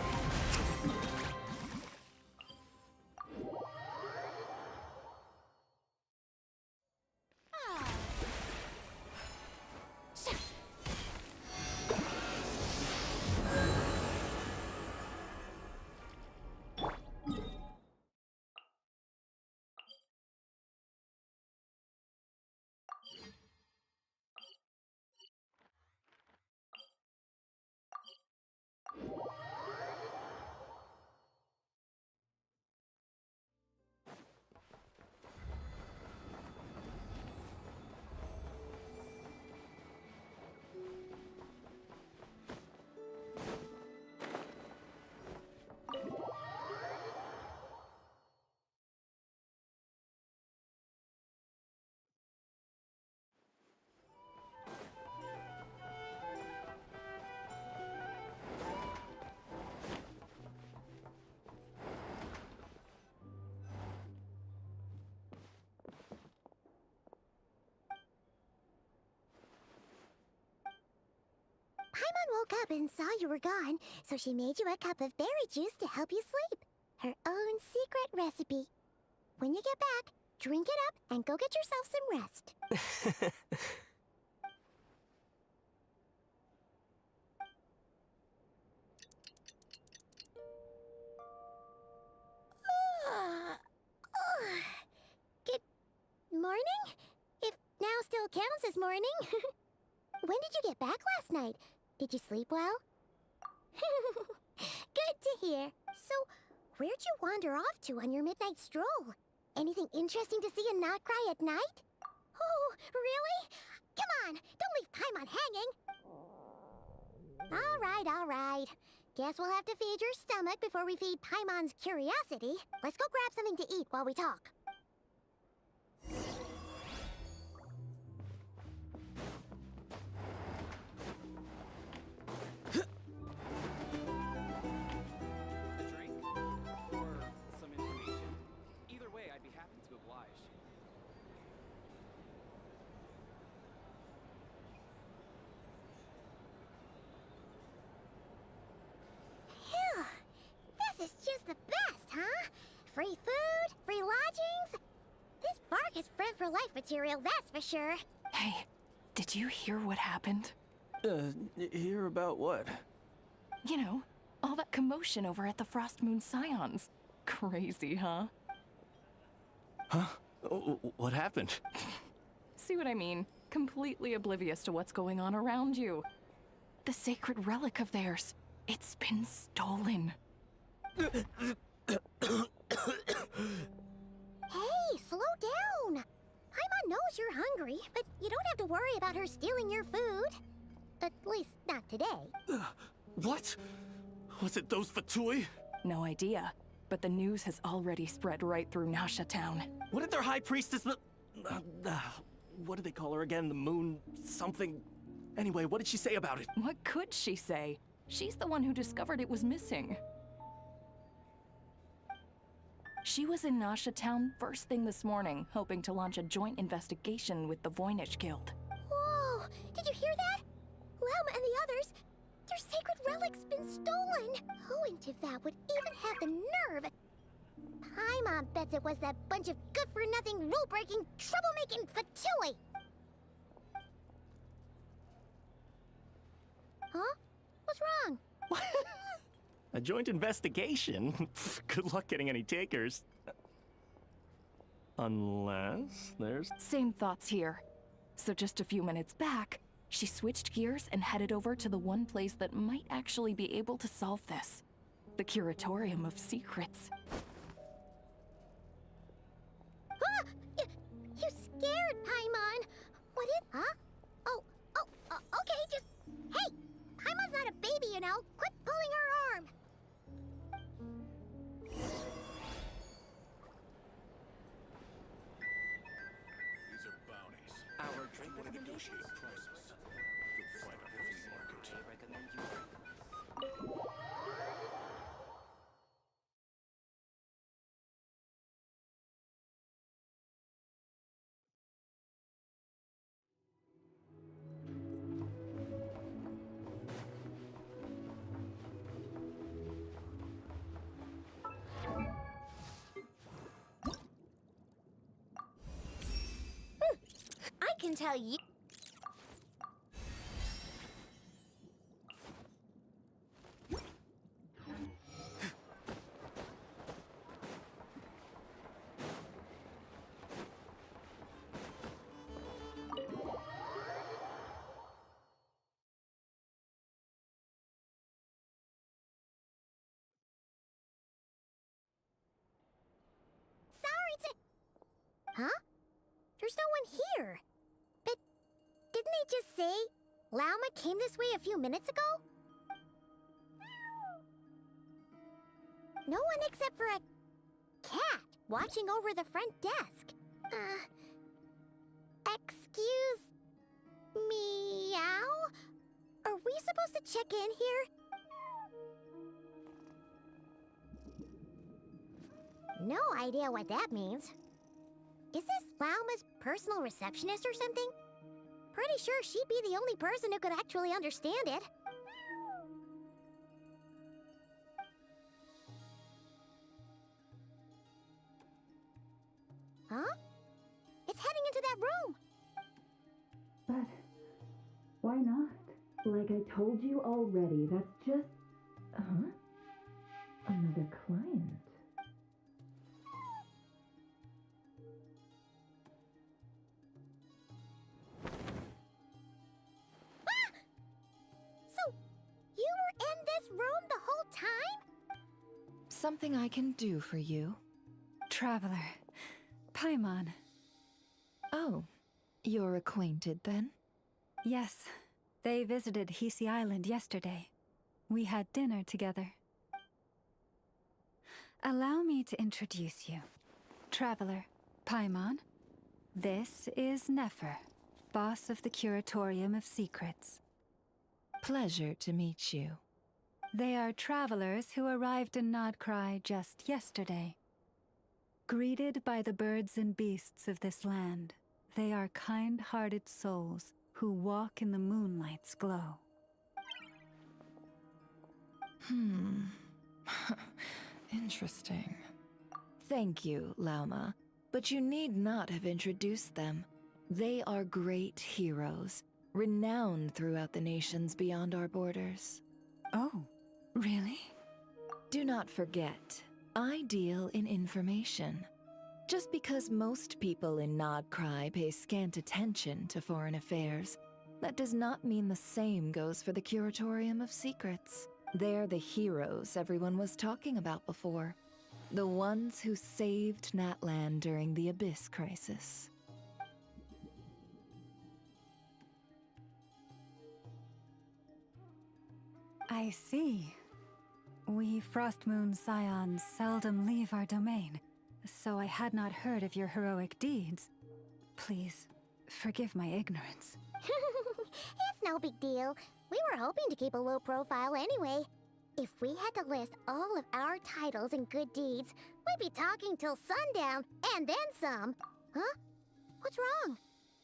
Paimon woke up and saw you were gone, so she made you a cup of berry juice to help you sleep. Her own secret recipe. When you get back, drink it up and go get yourself some rest. Good morning? If now still counts as morning. When did you get back last night? Did you sleep well? Good to hear. So, where'd you wander off to on your midnight stroll? Anything interesting to see in Nod Krai at night? Oh, really? Come on, don't leave Paimon hanging. All right. Guess we'll have to feed your stomach before we feed Paimon's curiosity. Let's go grab something to eat while we talk. is friend for life material, that's for sure. Hey, did you hear what happened? Hear about what? You know, all that commotion over at the Frost Moon Scions. Crazy, huh? Huh? What happened? See what I mean? Completely oblivious to what's going on around you. The sacred relic of theirs. It's been stolen. Hey, slow down! Paimon knows you're hungry, but you don't have to worry about her stealing your food. At least, not today. What? Was it those Fatui? No idea, but the news has already spread right through Nasha Town. What did their high priestess... what did they call her again? The moon... something... Anyway, what did she say about it? What could she say? She's the one who discovered it was missing. She was in Nasha Town first thing this morning, hoping to launch a joint investigation with the Voynich Guild. Whoa! Did you hear that? Lauma and the others, their sacred relic's been stolen! Who in Tivat would even have the nerve? Paimon bets it was that bunch of good-for-nothing, rule-breaking, troublemaking Fatui! Huh? What's wrong? A joint investigation? Good luck getting any takers. Unless there's... Same thoughts here. So just a few minutes back, she switched gears and headed over to the one place that might actually be able to solve this. The Curatorium of Secrets. Ah! You scared, Paimon! What is... Huh? Okay, just... Hey! Paimon's not a baby, you know! Quit pulling her arm! These are bounties. Our drink want to negotiate prices. You'll find a flea market. I recommend you... I can tell you. Huh? There's no one here. But didn't they just say Lauma came this way a few minutes ago? No one except for a cat watching over the front desk. Excuse meow? Are we supposed to check in here? No idea what that means. Is this Lauma's personal receptionist or something? Pretty sure she'd be the only person who could actually understand it. Huh? It's heading into that room! But why not? Like I told you already, that's just... Another client. You were in this room the whole time? Something I can do for you? Traveler. Paimon. Oh, you're acquainted then? Yes. They visited Hisi Island yesterday. We had dinner together. Allow me to introduce you. Traveler, Paimon. This is Nefer, boss of the Curatorium of Secrets. Pleasure to meet you. They are travelers who arrived in Nod Krai just yesterday. Greeted by the birds and beasts of this land, they are kind-hearted souls who walk in the moonlight's glow. Interesting. Thank you, Lauma. But you need not have introduced them. They are great heroes, renowned throughout the nations beyond our borders. Oh, really? Do not forget, I deal in information. Just because most people in Nod Krai pay scant attention to foreign affairs, that does not mean the same goes for the Curatorium of Secrets. They're the heroes everyone was talking about before. The ones who saved Natlan during the Abyss crisis. I see. We Frostmoon Scions seldom leave our domain, so I had not heard of your heroic deeds. Please, forgive my ignorance. It's no big deal. We were hoping to keep a low profile anyway. If we had to list all of our titles and good deeds, we'd be talking till sundown, and then some. Huh? What's wrong?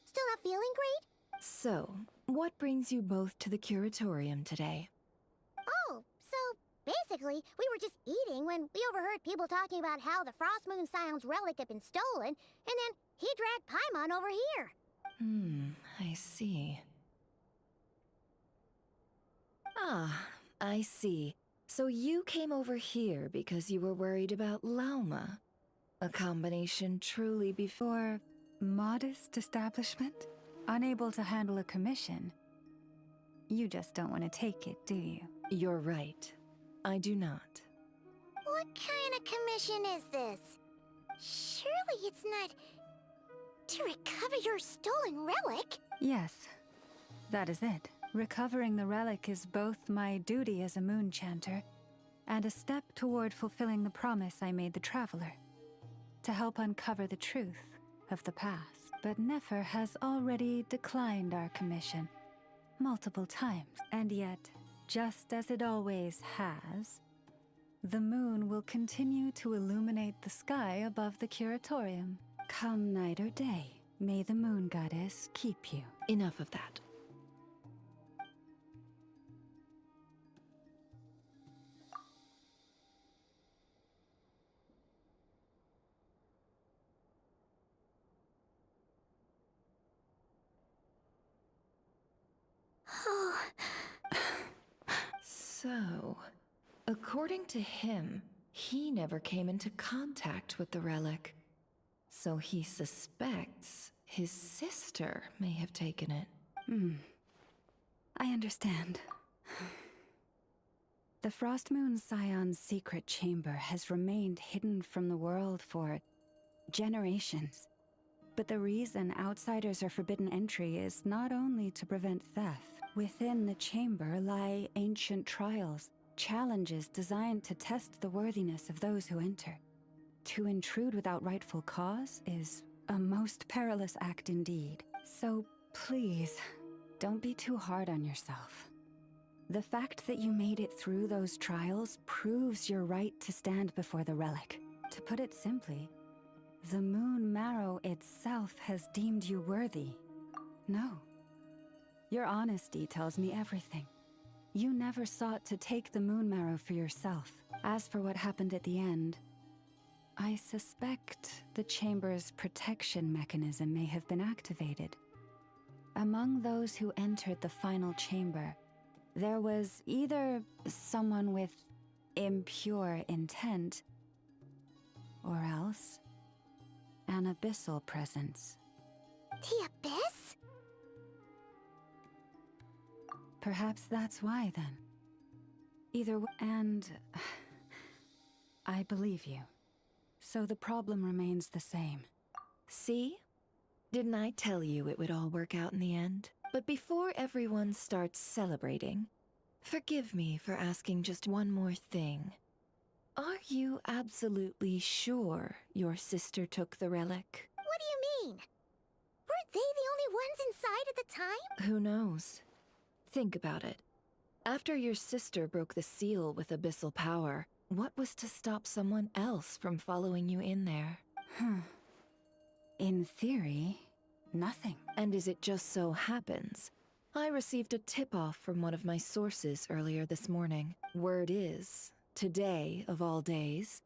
Still not feeling great? So, what brings you both to the Curatorium today? Oh, so basically, we were just eating when we overheard people talking about how the Frostmoon Scion's relic had been stolen, and then he dragged Paimon over here. I see. Ah, I see. So you came over here because you were worried about Lauma. A combination truly before... Modest establishment? Unable to handle a commission? You just don't want to take it, do you? You're right. I do not. What kind of commission is this? Surely it's not... to recover your stolen relic? Yes, that is it. Recovering the relic is both my duty as a moon chanter and a step toward fulfilling the promise I made the Traveler, to help uncover the truth of the past. But Nefer has already declined our commission multiple times, and yet, just as it always has, the moon will continue to illuminate the sky above the Curatorium. Come night or day, may the moon goddess keep you. Enough of that. So, according to him, he never came into contact with the relic. So he suspects his sister may have taken it. I understand. The Frostmoon Scion's secret chamber has remained hidden from the world for generations. But the reason outsiders are forbidden entry is not only to prevent theft. Within the chamber lie ancient trials, challenges designed to test the worthiness of those who enter. To intrude without rightful cause is a most perilous act indeed. So please, don't be too hard on yourself. The fact that you made it through those trials proves your right to stand before the relic. To put it simply, the Moon Marrow itself has deemed you worthy. No. Your honesty tells me everything. You never sought to take the Moon Marrow for yourself. As for what happened at the end, I suspect the Chamber's protection mechanism may have been activated. Among those who entered the final chamber, there was either someone with impure intent, or else an abyssal presence. The Abyss? Perhaps that's why, then. Either way, and I believe you. So the problem remains the same. See? Didn't I tell you it would all work out in the end? But before everyone starts celebrating, forgive me for asking just one more thing. Are you absolutely sure your sister took the relic? What do you mean? Weren't they the only ones inside at the time? Who knows? Think about it. After your sister broke the seal with abyssal power, what was to stop someone else from following you in there? In theory, nothing. And as it just so happens, I received a tip-off from one of my sources earlier this morning. Word is, today of all days,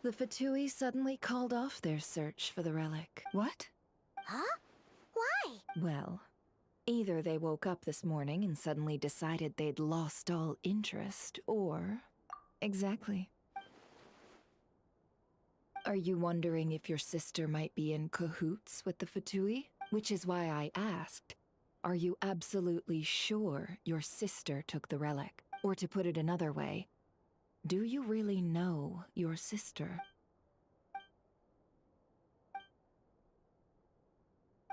The Fatui suddenly called off their search for the relic. What? Huh? Why? Well, either they woke up this morning and suddenly decided they'd lost all interest, or... Exactly. Are you wondering if your sister might be in cahoots with the Fatui? Which is why I asked, are you absolutely sure your sister took the relic? Or to put it another way, do you really know your sister?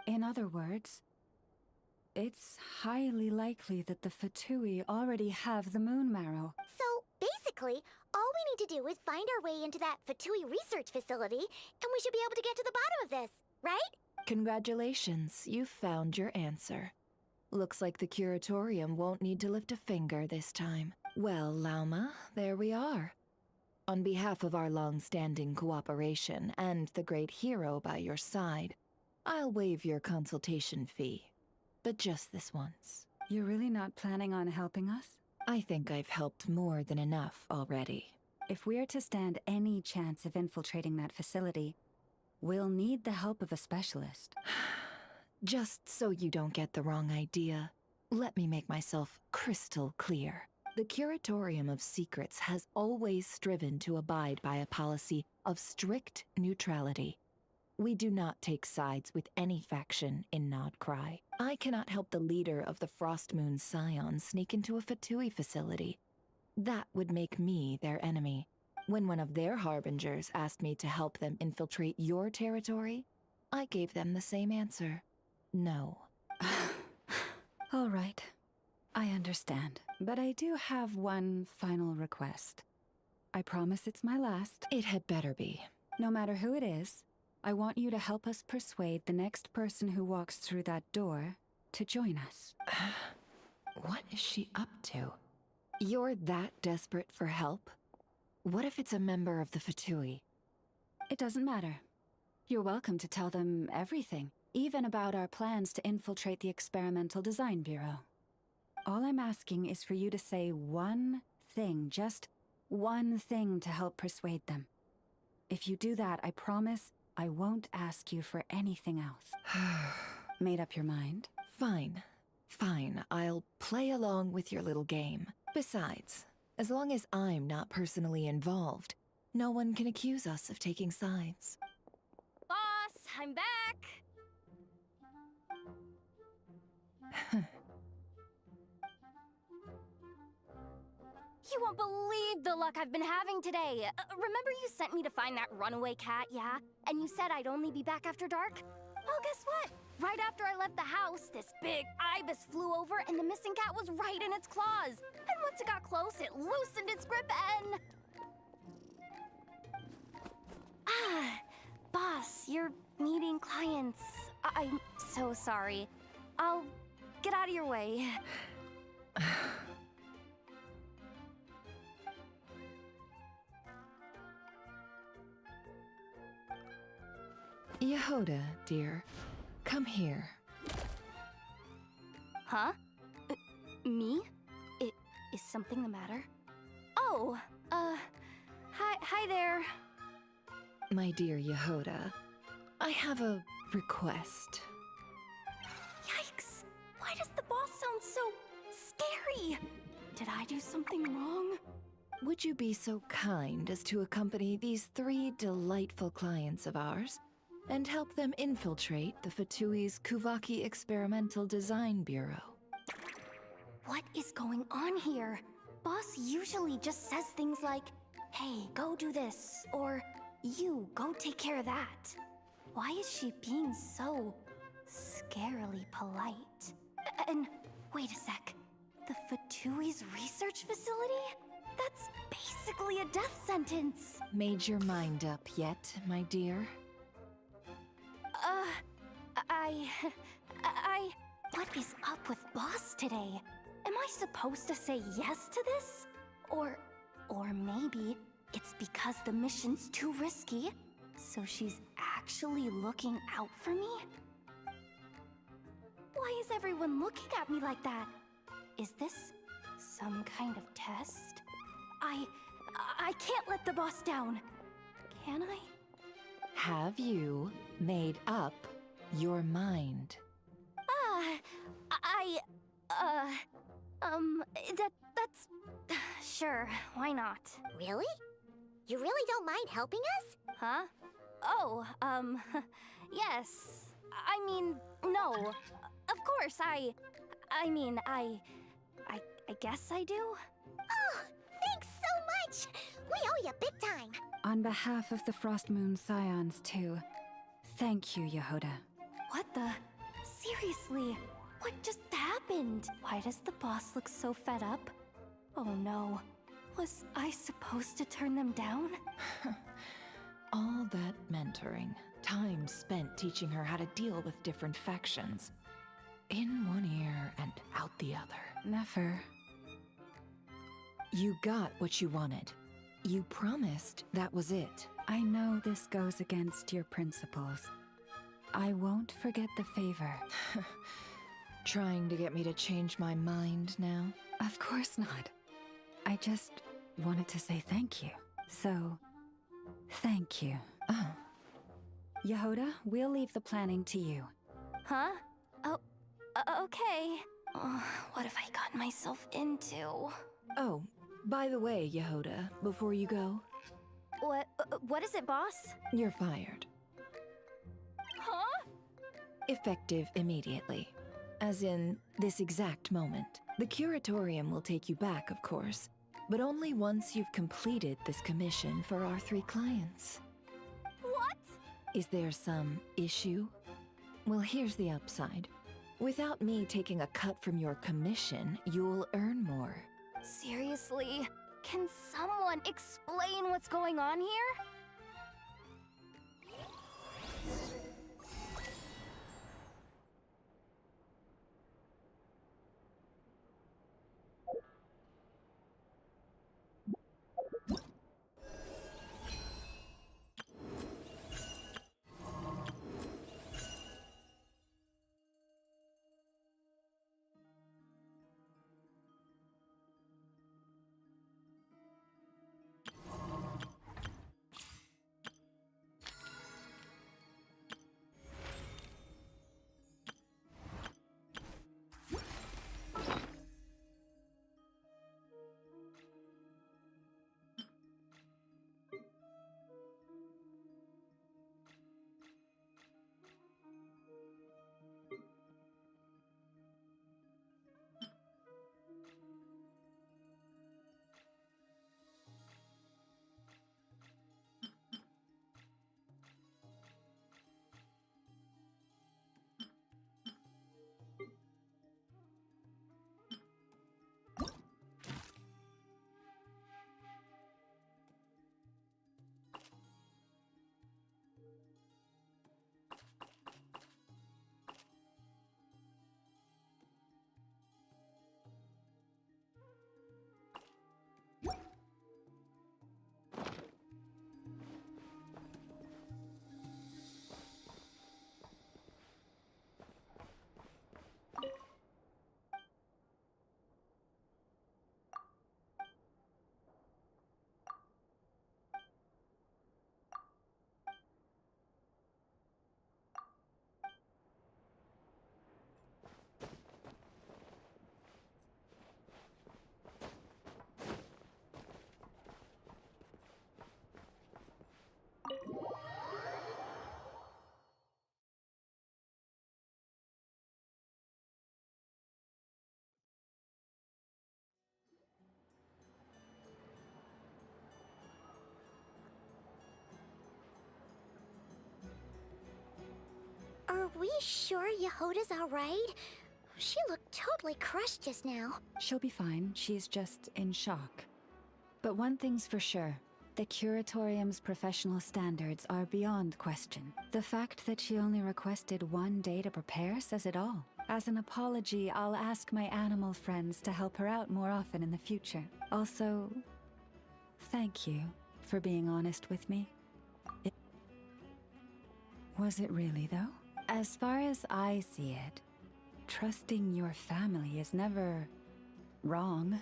In other words, it's highly likely that the Fatui already have the moon marrow. So, basically, all we need to do is find our way into that Fatui research facility, and we should be able to get to the bottom of this, right? Congratulations, you've found your answer. Looks like the curatorium won't need to lift a finger this time. Well, Lauma, there we are. On behalf of our long-standing cooperation and the great hero by your side, I'll waive your consultation fee. But just this once. You're really not planning on helping us? I think I've helped more than enough already. If we're to stand any chance of infiltrating that facility, we'll need the help of a specialist. Just so you don't get the wrong idea, let me make myself crystal clear. The Curatorium of Secrets has always striven to abide by a policy of strict neutrality. We do not take sides with any faction in Nod Krai. I cannot help the leader of the Frostmoon Scions sneak into a Fatui facility. That would make me their enemy. When one of their harbingers asked me to help them infiltrate your territory, I gave them the same answer. No. All right. I understand. But I do have one final request. I promise it's my last. It had better be. No matter who it is, I want you to help us persuade the next person who walks through that door to join us. What is she up to? You're that desperate for help? What if it's a member of the Fatui? It doesn't matter. You're welcome to tell them everything, even about our plans to infiltrate the Experimental Design Bureau. All I'm asking is for you to say one thing, just one thing to help persuade them. If you do that, I promise I won't ask you for anything else. Made up your mind? Fine. Fine, I'll play along with your little game. Besides, as long as I'm not personally involved, no one can accuse us of taking sides. Boss, I'm back! You won't believe the luck I've been having today. Remember you sent me to find that runaway cat, yeah? And you said I'd only be back after dark? Well, guess what? Right after I left the house, this big ibis flew over and the missing cat was right in its claws. And once it got close, it loosened its grip and... Boss, you're meeting clients. I'm so sorry. I'll get out of your way. Yehoda, dear, come here. Huh? Me? Is something the matter? Oh, hi there. My dear Yehoda, I have a request. Yikes! Why does the boss sound so scary? Did I do something wrong? Would you be so kind as to accompany these 3 delightful clients of ours and help them infiltrate the Fatui's Kuvaki Experimental Design Bureau? What is going on here? Boss usually just says things like, hey, go do this, or you, go take care of that. Why is she being so scarily polite? And wait a sec, the Fatui's research facility? That's basically a death sentence. Made your mind up yet, my dear? What is up with Boss today? Am I supposed to say yes to this? Or maybe it's because the mission's too risky, so she's actually looking out for me? Why is everyone looking at me like that? Is this some kind of test? I can't let the boss down. Can I? Have you made up your mind? That's... Sure, why not? Really? You really don't mind helping us? Huh? Oh, yes. I mean, no. Of course, I guess I do? Oh, thanks so much! We owe you big time! On behalf of the Frost Moon Scions, too, thank you, Yehoda. What the? Seriously? What just happened? Why does the boss look so fed up? Oh no. Was I supposed to turn them down? All that mentoring, time spent teaching her how to deal with different factions. In one ear and out the other. Never. You got what you wanted. You promised that was it. I know this goes against your principles. I won't forget the favor. Trying to get me to change my mind now? Of course not. I just wanted to say thank you. So, thank you. Oh. Yehoda, we'll leave the planning to you. Huh? Oh, okay. What have I gotten myself into? Oh, by the way, Yehoda, before you go... What is it, boss? You're fired. Huh? Effective immediately. As in, this exact moment. The curatorium will take you back, of course, but only once you've completed this commission for our 3 clients. What? Is there some issue? Well, here's the upside. Without me taking a cut from your commission, you'll earn more. Seriously? Can someone explain what's going on here? Are we sure Yehoda's alright? She looked totally crushed just now. She'll be fine. She's just in shock. But one thing's for sure. The Curatorium's professional standards are beyond question. The fact that she only requested 1 day to prepare says it all. As an apology, I'll ask my animal friends to help her out more often in the future. Also, thank you for being honest with me. Was it really, though? As far as I see it, trusting your family is never wrong.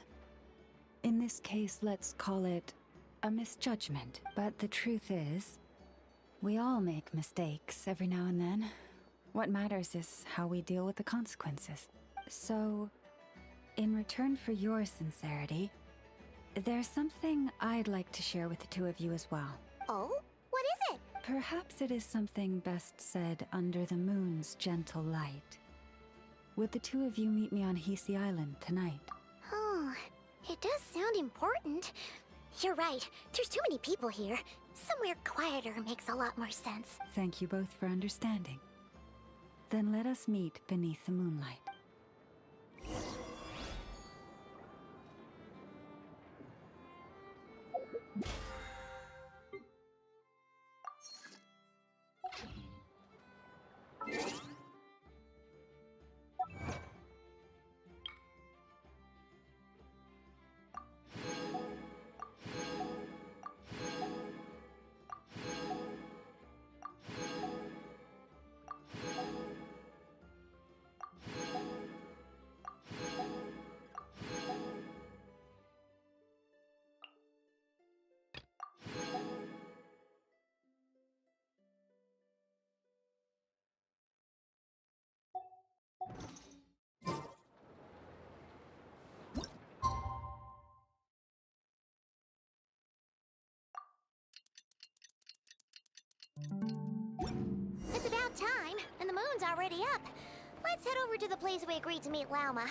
In this case, let's call it a misjudgment, but the truth is, we all make mistakes every now and then. What matters is how we deal with the consequences. So, in return for your sincerity, there's something I'd like to share with the two of you as well. Oh? What is it? Perhaps it is something best said under the moon's gentle light. Would the two of you meet me on Hisi Island tonight? Oh, it does sound important. You're right. There's too many people here. Somewhere quieter makes a lot more sense. Thank you both for understanding. Then let us meet beneath the moonlight. It's about time, and the moon's already up. Let's head over to the place we agreed to meet Lauma.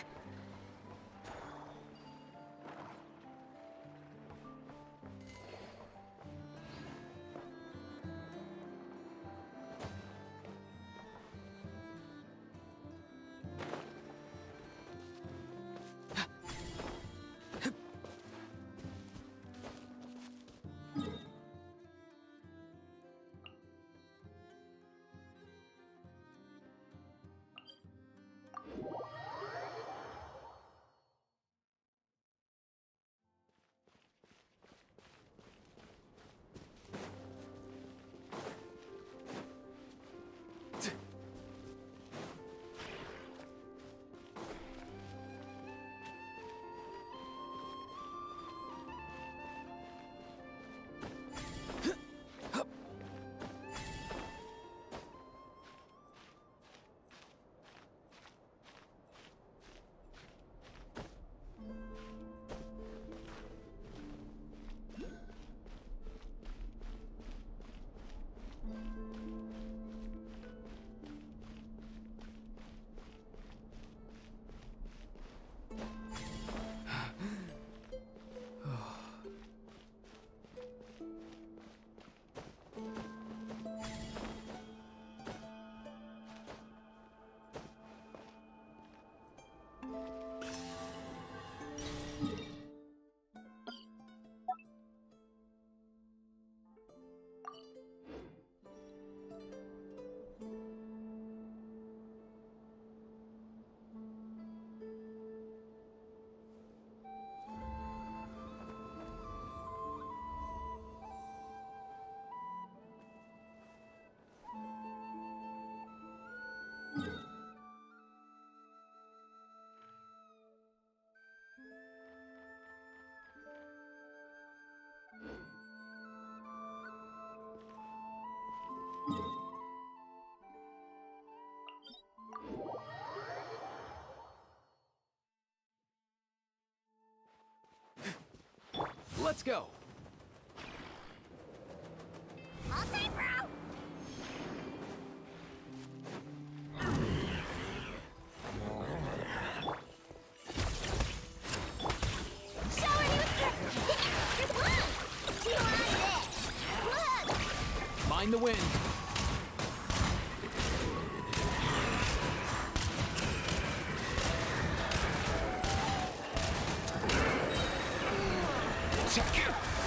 Let's go! All set, bro! Mind the wind.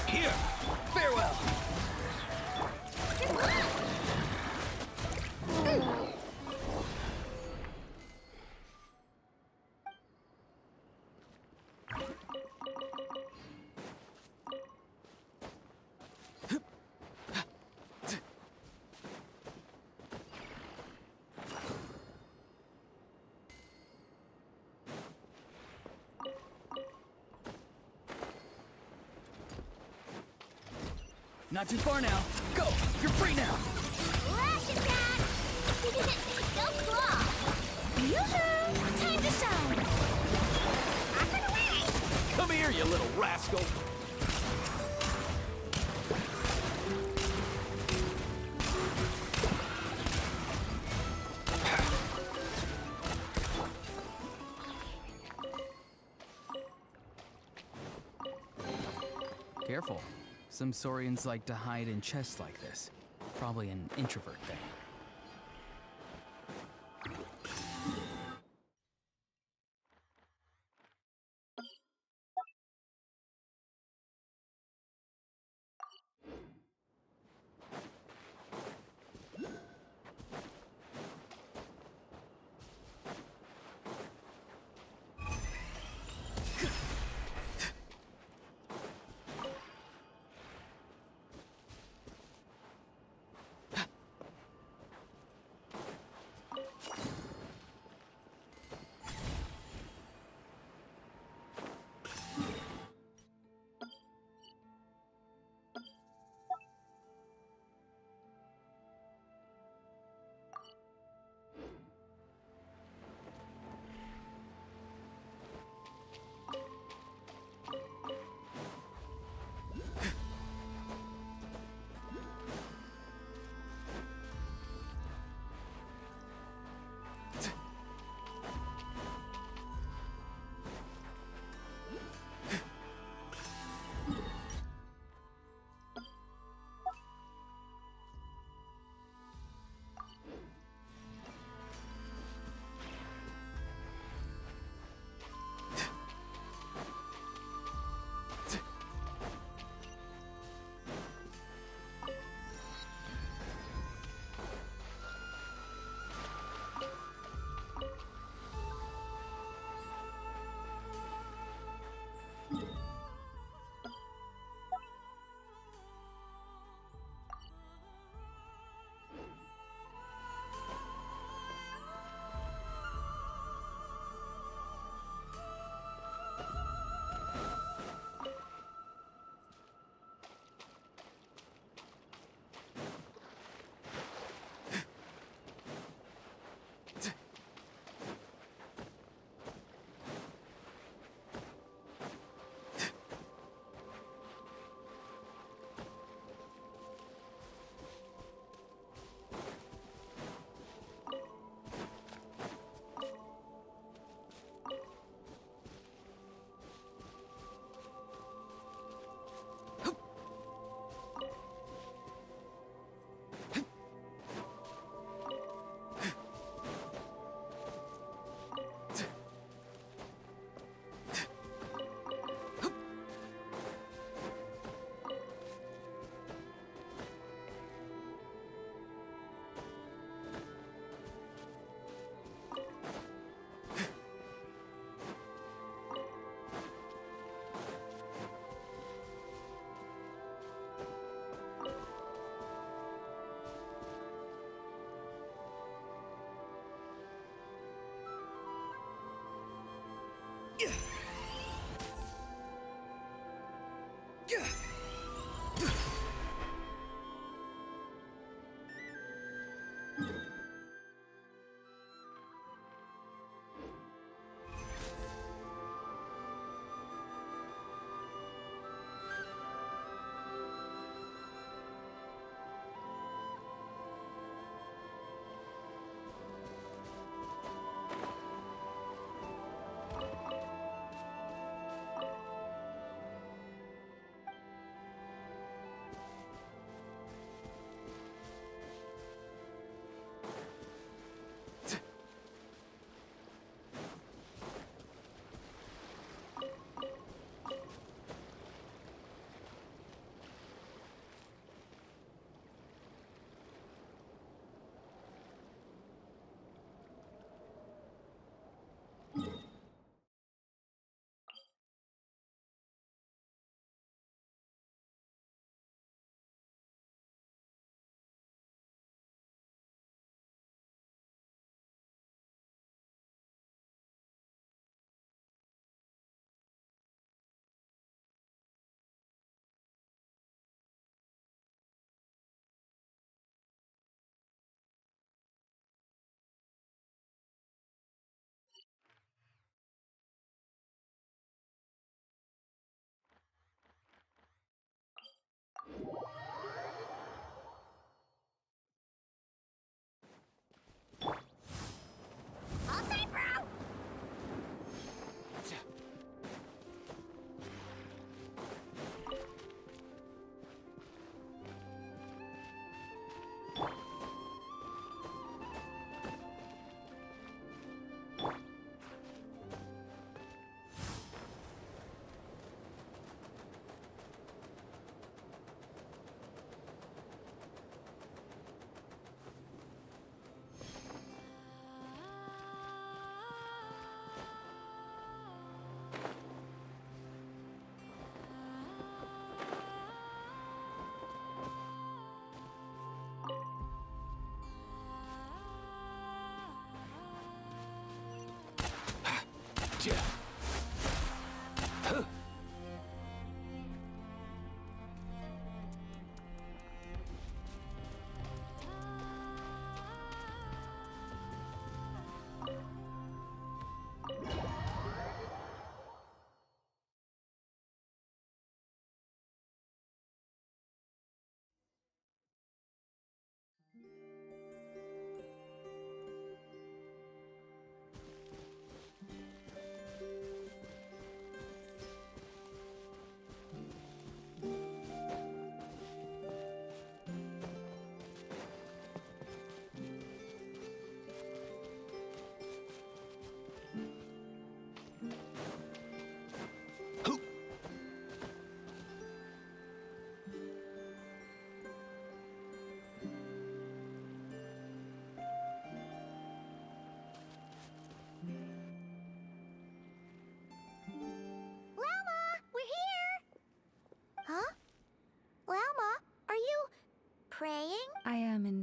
Here! Farewell! Not too far now. Go! You're free now! Lash attack! Go claw! Yoo-hoo! Time to shine! Up and away! Come here, you little rascal! Careful. Some Saurians like to hide in chests like this. Probably an introvert thing.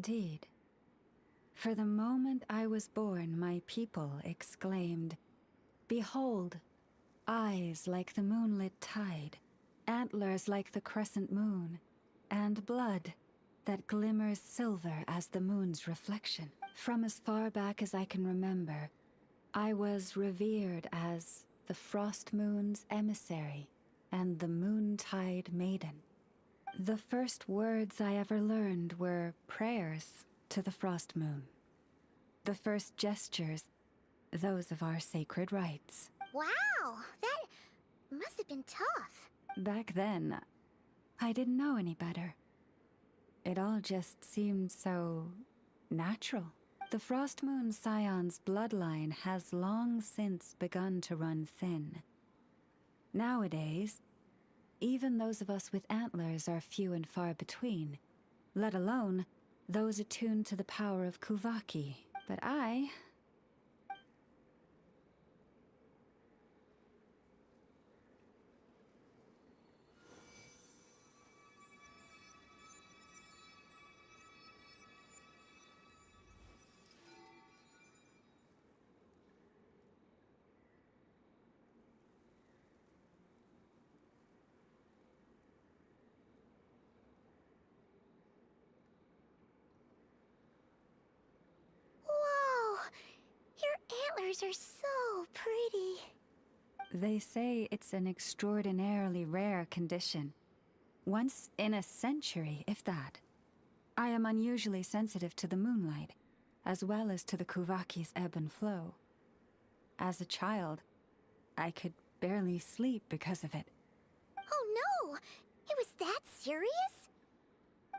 Indeed. For the moment I was born, my people exclaimed, "Behold, eyes like the moonlit tide, antlers like the crescent moon, and blood that glimmers silver as the moon's reflection." From as far back as I can remember, I was revered as the Frost Moon's emissary and the Moontide Maiden. The first words I ever learned were prayers to the Frost Moon. The first gestures, those of our sacred rites. Wow, that must have been tough. Back then, I didn't know any better. It all just seemed so natural. The Frost Moon Scion's bloodline has long since begun to run thin. Nowadays, even those of us with antlers are few and far between, let alone those attuned to the power of Kuvaki. But I... Whoa! Your antlers are so pretty. They say it's an extraordinarily rare condition. Once in a century, if that. I am unusually sensitive to the moonlight, as well as to the Kuvaki's ebb and flow. As a child, I could barely sleep because of it. Oh no! It was that serious?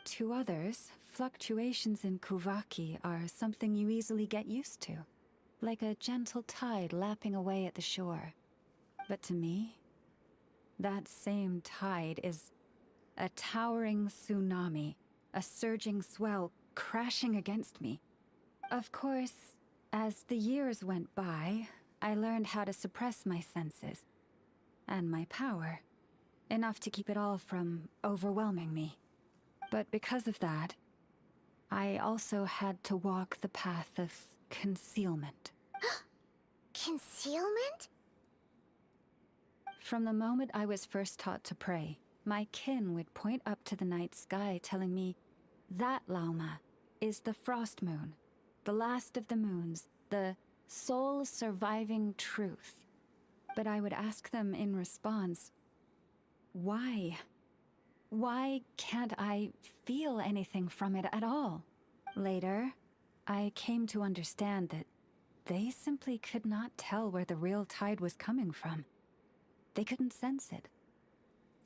To others, fluctuations in Kuvaki are something you easily get used to, like a gentle tide lapping away at the shore. But to me, that same tide is a towering tsunami, a surging swell crashing against me. Of course, as the years went by, I learned how to suppress my senses and my power, enough to keep it all from overwhelming me. But because of that, I also had to walk the path of concealment. Concealment? From the moment I was first taught to pray, my kin would point up to the night sky telling me, "That, Lauma, is the Frost Moon, the last of the moons, the sole surviving truth." But I would ask them in response, why? Why can't I feel anything from it at all? Later, I came to understand that they simply could not tell where the real tide was coming from. They couldn't sense it.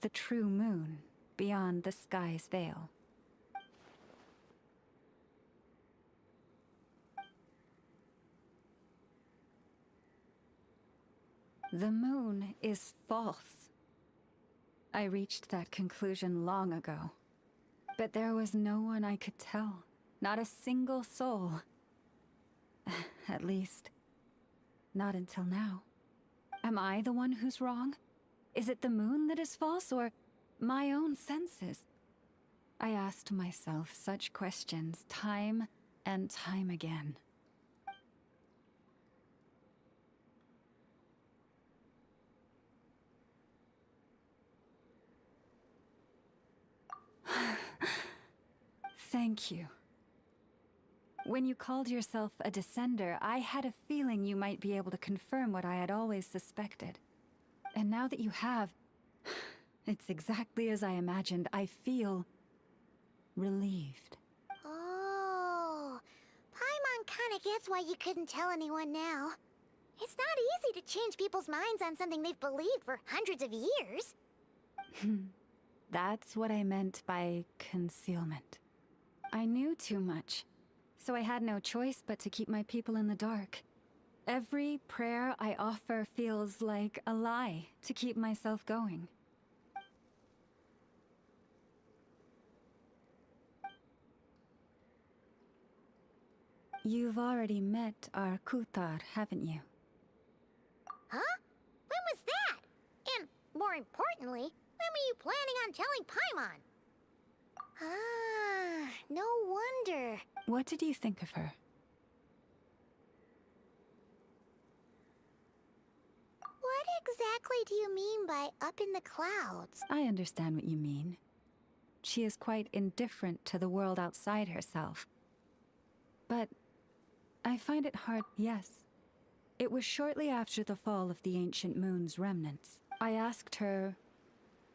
The true moon beyond the sky's veil. The moon is false. I reached that conclusion long ago. But there was no one I could tell. Not a single soul. At least, not until now. Am I the one who's wrong? Is it the moon that is false, or my own senses? I asked myself such questions time and time again. Thank you. When you called yourself a descender, I had a feeling you might be able to confirm what I had always suspected. And now that you have, it's exactly as I imagined. I feel relieved. Oh, Paimon kinda gets why you couldn't tell anyone now. It's not easy to change people's minds on something they've believed for hundreds of years. That's what I meant by concealment. I knew too much, so I had no choice but to keep my people in the dark. Every prayer I offer feels like a lie to keep myself going. You've already met our Kutar, haven't you? Huh? When was that? And more importantly, when were you planning on telling Paimon? Ah, no wonder. What did you think of her? What exactly do you mean by up in the clouds? I understand what you mean. She is quite indifferent to the world outside herself. But I find it hard. Yes. It was shortly after the fall of the ancient moon's remnants. I asked her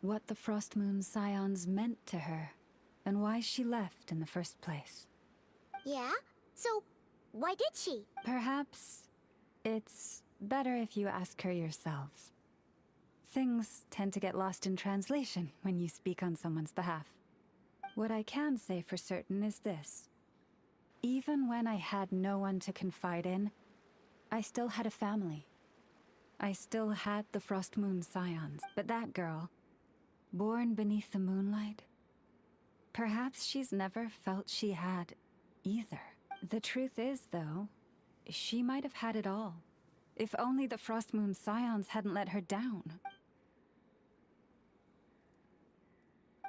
what the Frost Moon Scions meant to her, and why she left in the first place. Yeah? So, why did she? Perhaps it's better if you ask her yourselves. Things tend to get lost in translation when you speak on someone's behalf. What I can say for certain is this. Even when I had no one to confide in, I still had a family. I still had the Frost Moon Scions. But that girl, born beneath the moonlight, perhaps she's never felt she had either. The truth is, though, she might have had it all. If only the Frost Moon Scions hadn't let her down.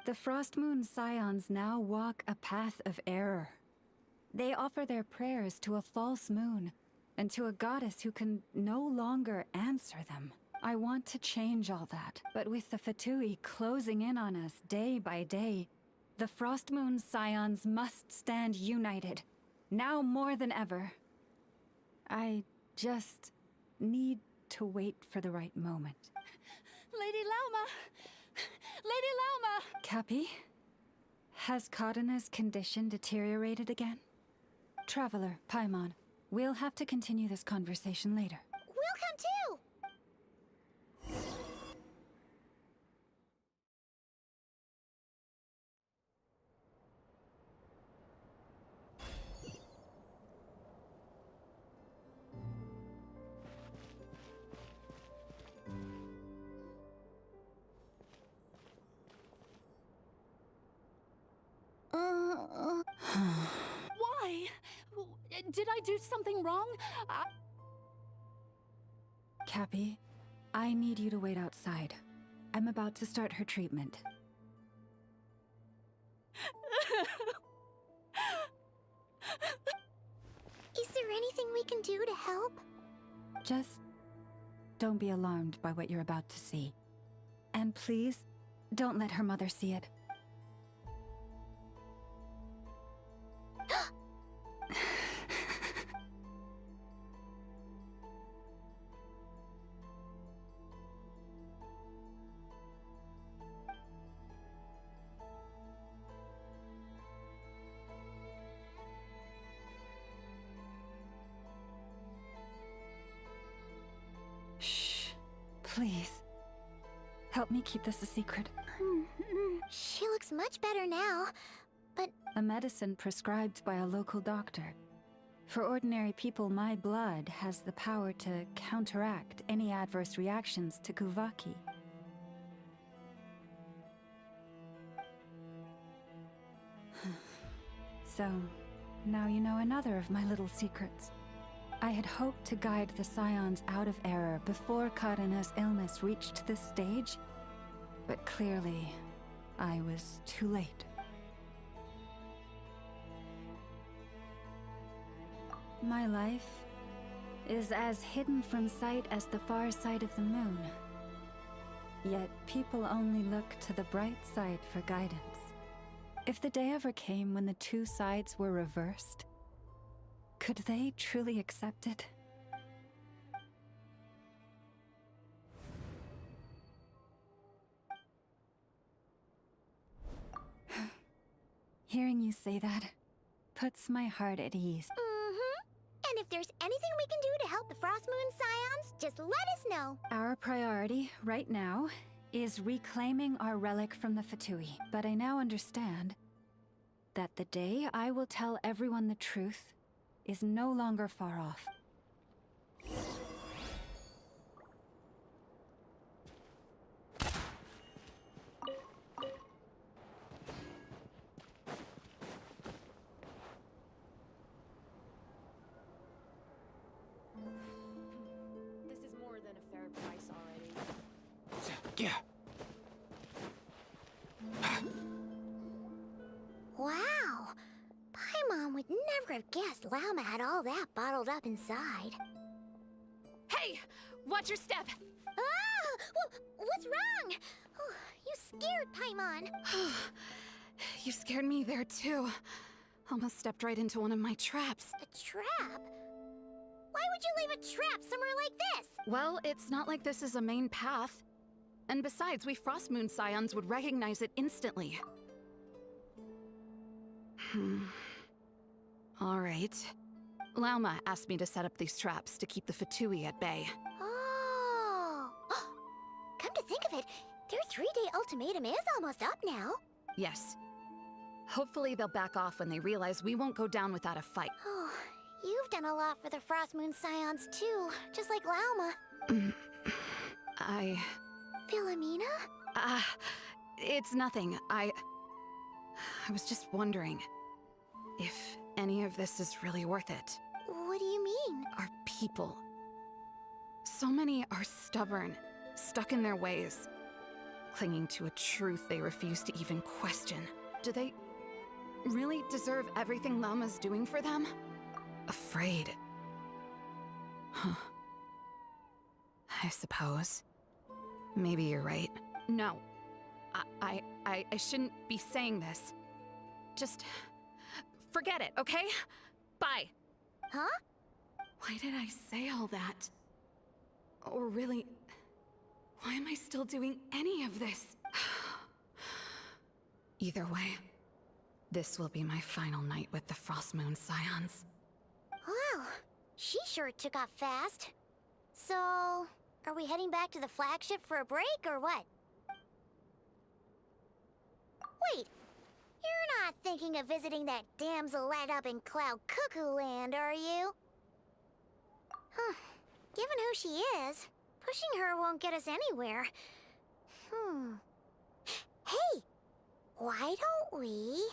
The Frost Moon Scions now walk a path of error. They offer their prayers to a false moon, and to a goddess who can no longer answer them. I want to change all that, but with the Fatui closing in on us day by day, the Frost Moon Scions must stand united, now more than ever. I just need to wait for the right moment. Lady Lauma! Lady Lauma! Cappy? Has Cardina's condition deteriorated again? Traveler, Paimon, we'll have to continue this conversation later. We'll come too! Why? Did I do something wrong? Cappy, I need you to wait outside. I'm about to start her treatment. Is there anything we can do to help? Just don't be alarmed by what you're about to see. And please, don't let her mother see it. Shh. Please. Help me keep this a secret. She looks much better now, but... A medicine prescribed by a local doctor. For ordinary people, my blood has the power to counteract any adverse reactions to Kuvaki. So, now you know another of my little secrets. I had hoped to guide the Scions out of error before Karina's illness reached this stage, but clearly, I was too late. My life is as hidden from sight as the far side of the moon. Yet people only look to the bright side for guidance. If the day ever came when the two sides were reversed, could they truly accept it? Hearing you say that puts my heart at ease. And if there's anything we can do to help the Frost Moon Scions, just let us know. Our priority, right now, is reclaiming our relic from the Fatui. But I now understand that the day I will tell everyone the truth is no longer far off. This is more than a fair price already. Yeah. never have guessed Lauma had all that bottled up inside. Hey! Watch your step! Ah! What's wrong? Oh, you scared Paimon. You scared me there too. Almost stepped right into one of my traps. A trap? Why would you leave a trap somewhere like this? Well, it's not like this is a main path. And besides, we Frostmoon Scions would recognize it instantly. Alright. Lauma asked me to set up these traps to keep the Fatui at bay. Oh! Come to think of it, their 3-day ultimatum is almost up now. Yes. Hopefully they'll back off when they realize we won't go down without a fight. Oh, you've done a lot for the Frostmoon Scions too, just like Lauma. Philomena? It's nothing. I was just wondering if any of this is really worth it. What do you mean? Our people. So many are stubborn, stuck in their ways, clinging to a truth they refuse to even question. Do they really deserve everything Lauma's doing for them? Afraid. Huh. I suppose. Maybe you're right. No. I shouldn't be saying this. Just forget it, okay? Bye. Huh? Why did I say all that? Or really, why am I still doing any of this? Either way, this will be my final night with the Frostmoon Scions. Wow, she sure took off fast. So, are we heading back to the flagship for a break, or what? Wait, you're not thinking of visiting that damsel light up in Cloud Cuckoo Land, are you? Huh. Given who she is, pushing her won't get us anywhere. Hey! Why don't we...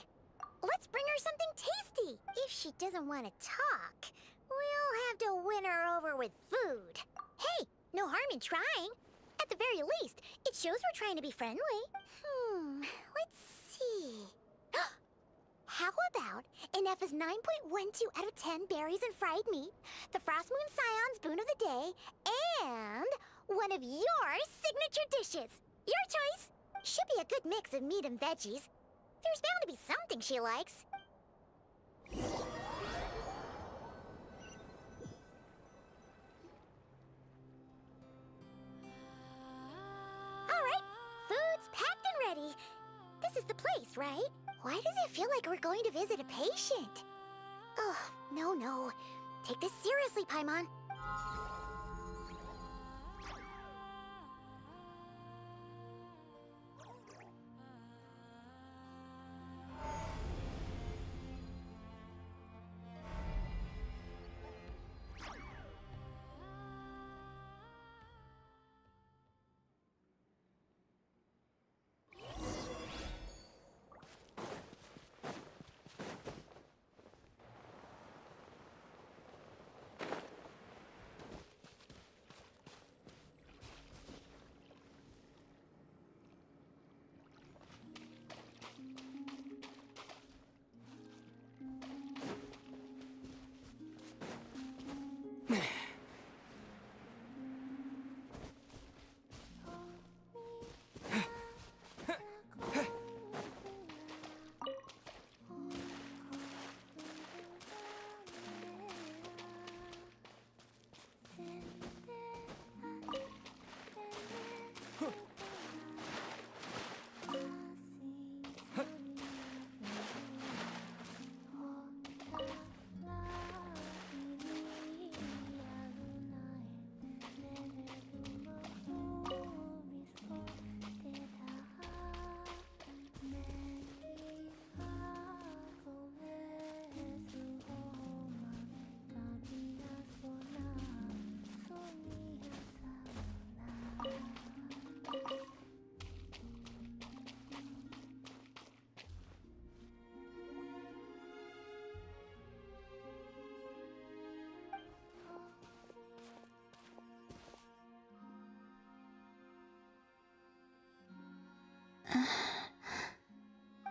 Let's bring her something tasty! If she doesn't want to talk, we'll have to win her over with food. Hey, no harm in trying. At the very least, it shows we're trying to be friendly. Let's see... How about an F's 9.12 out of 10 berries and fried meat, the Frostmoon Scion's boon of the day, and one of your signature dishes? Your choice! Should be a good mix of meat and veggies. There's bound to be something she likes. Alright, food's packed and ready. This is the place, right? Why does it feel like we're going to visit a patient? Oh, no. Take this seriously, Paimon.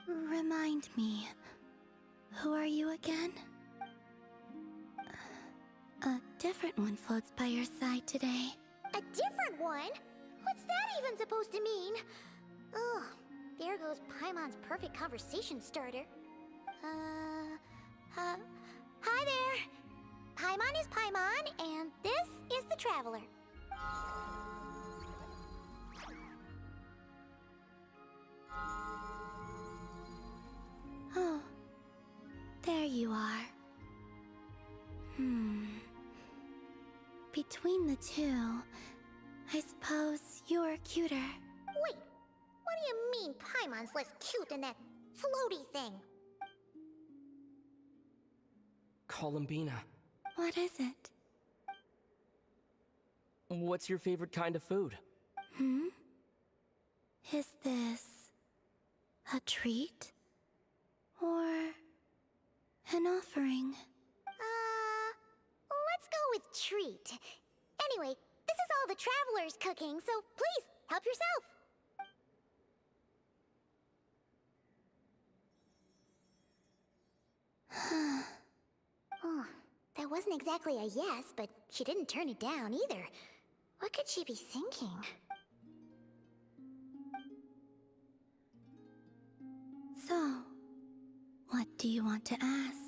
Remind me, who are you again? different one floats by your side today. A different one? What's that even supposed to mean? Oh, there goes Paimon's perfect conversation starter. Hi there! Paimon is Paimon, and this is the Traveler. Oh, there you are. Between the two, I suppose you're cuter. Wait, what do you mean Paimon's less cute than that floaty thing? Columbina, What is it? what's your favorite kind of food? Is this a treat? Or an offering? Let's go with treat. Anyway, this is all the Traveler's cooking, so please, help yourself. Oh, that wasn't exactly a yes, but she didn't turn it down either. What could she be thinking? So, what do you want to ask?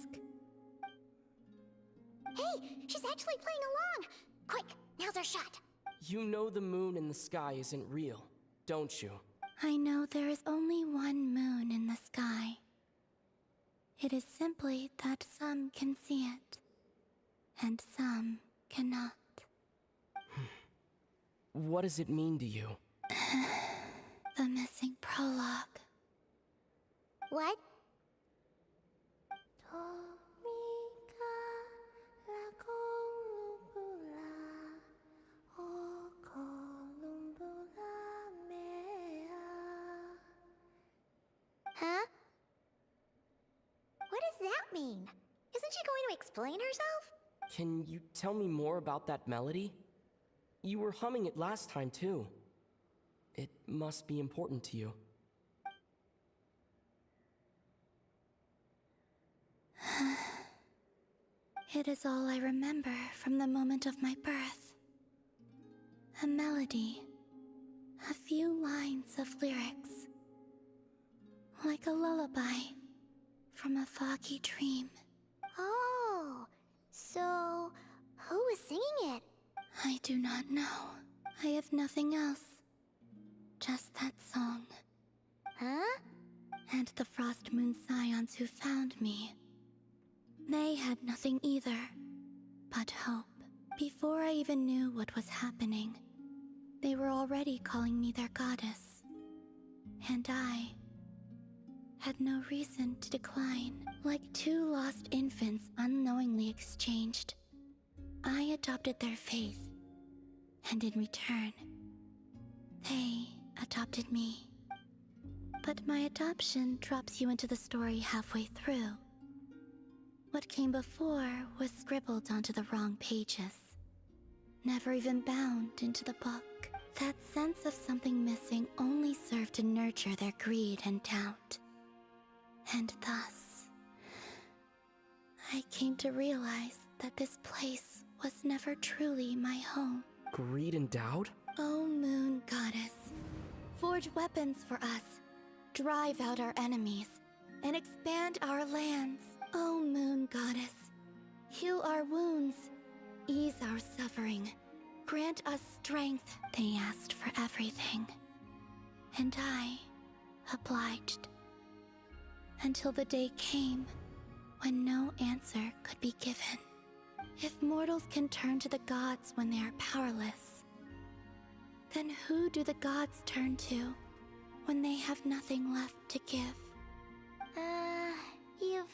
Hey, she's actually playing along! Quick, now's our shot. You know the moon in the sky isn't real, don't you? I know there is only one moon in the sky. It is simply that some can see it, and some cannot. What does it mean to you? The missing prologue. What? Huh? What does that mean? Isn't she going to explain herself? Can you tell me more about that melody? You were humming it last time, too. It must be important to you. It is all I remember from the moment of my birth. A melody. A few lines of lyrics. Like a lullaby from a foggy dream. Oh, so who was singing it? I do not know. I have nothing else. Just that song. Huh? And the Frost Moon Scions who found me. They had nothing either, but hope. Before I even knew what was happening, they were already calling me their goddess. And I had no reason to decline. Like two lost infants unknowingly exchanged, I adopted their faith, and in return, they adopted me. But my adoption drops you into the story halfway through. What came before was scribbled onto the wrong pages, never even bound into the book. That sense of something missing only served to nurture their greed and doubt. And thus, I came to realize that this place was never truly my home. Greed and doubt? O Moon Goddess, forge weapons for us, drive out our enemies, and expand our lands. O Moon Goddess, heal our wounds, ease our suffering, grant us strength. They asked for everything, and I obliged. Until the day came when no answer could be given. If mortals can turn to the gods when they are powerless, then who do the gods turn to when they have nothing left to give? You've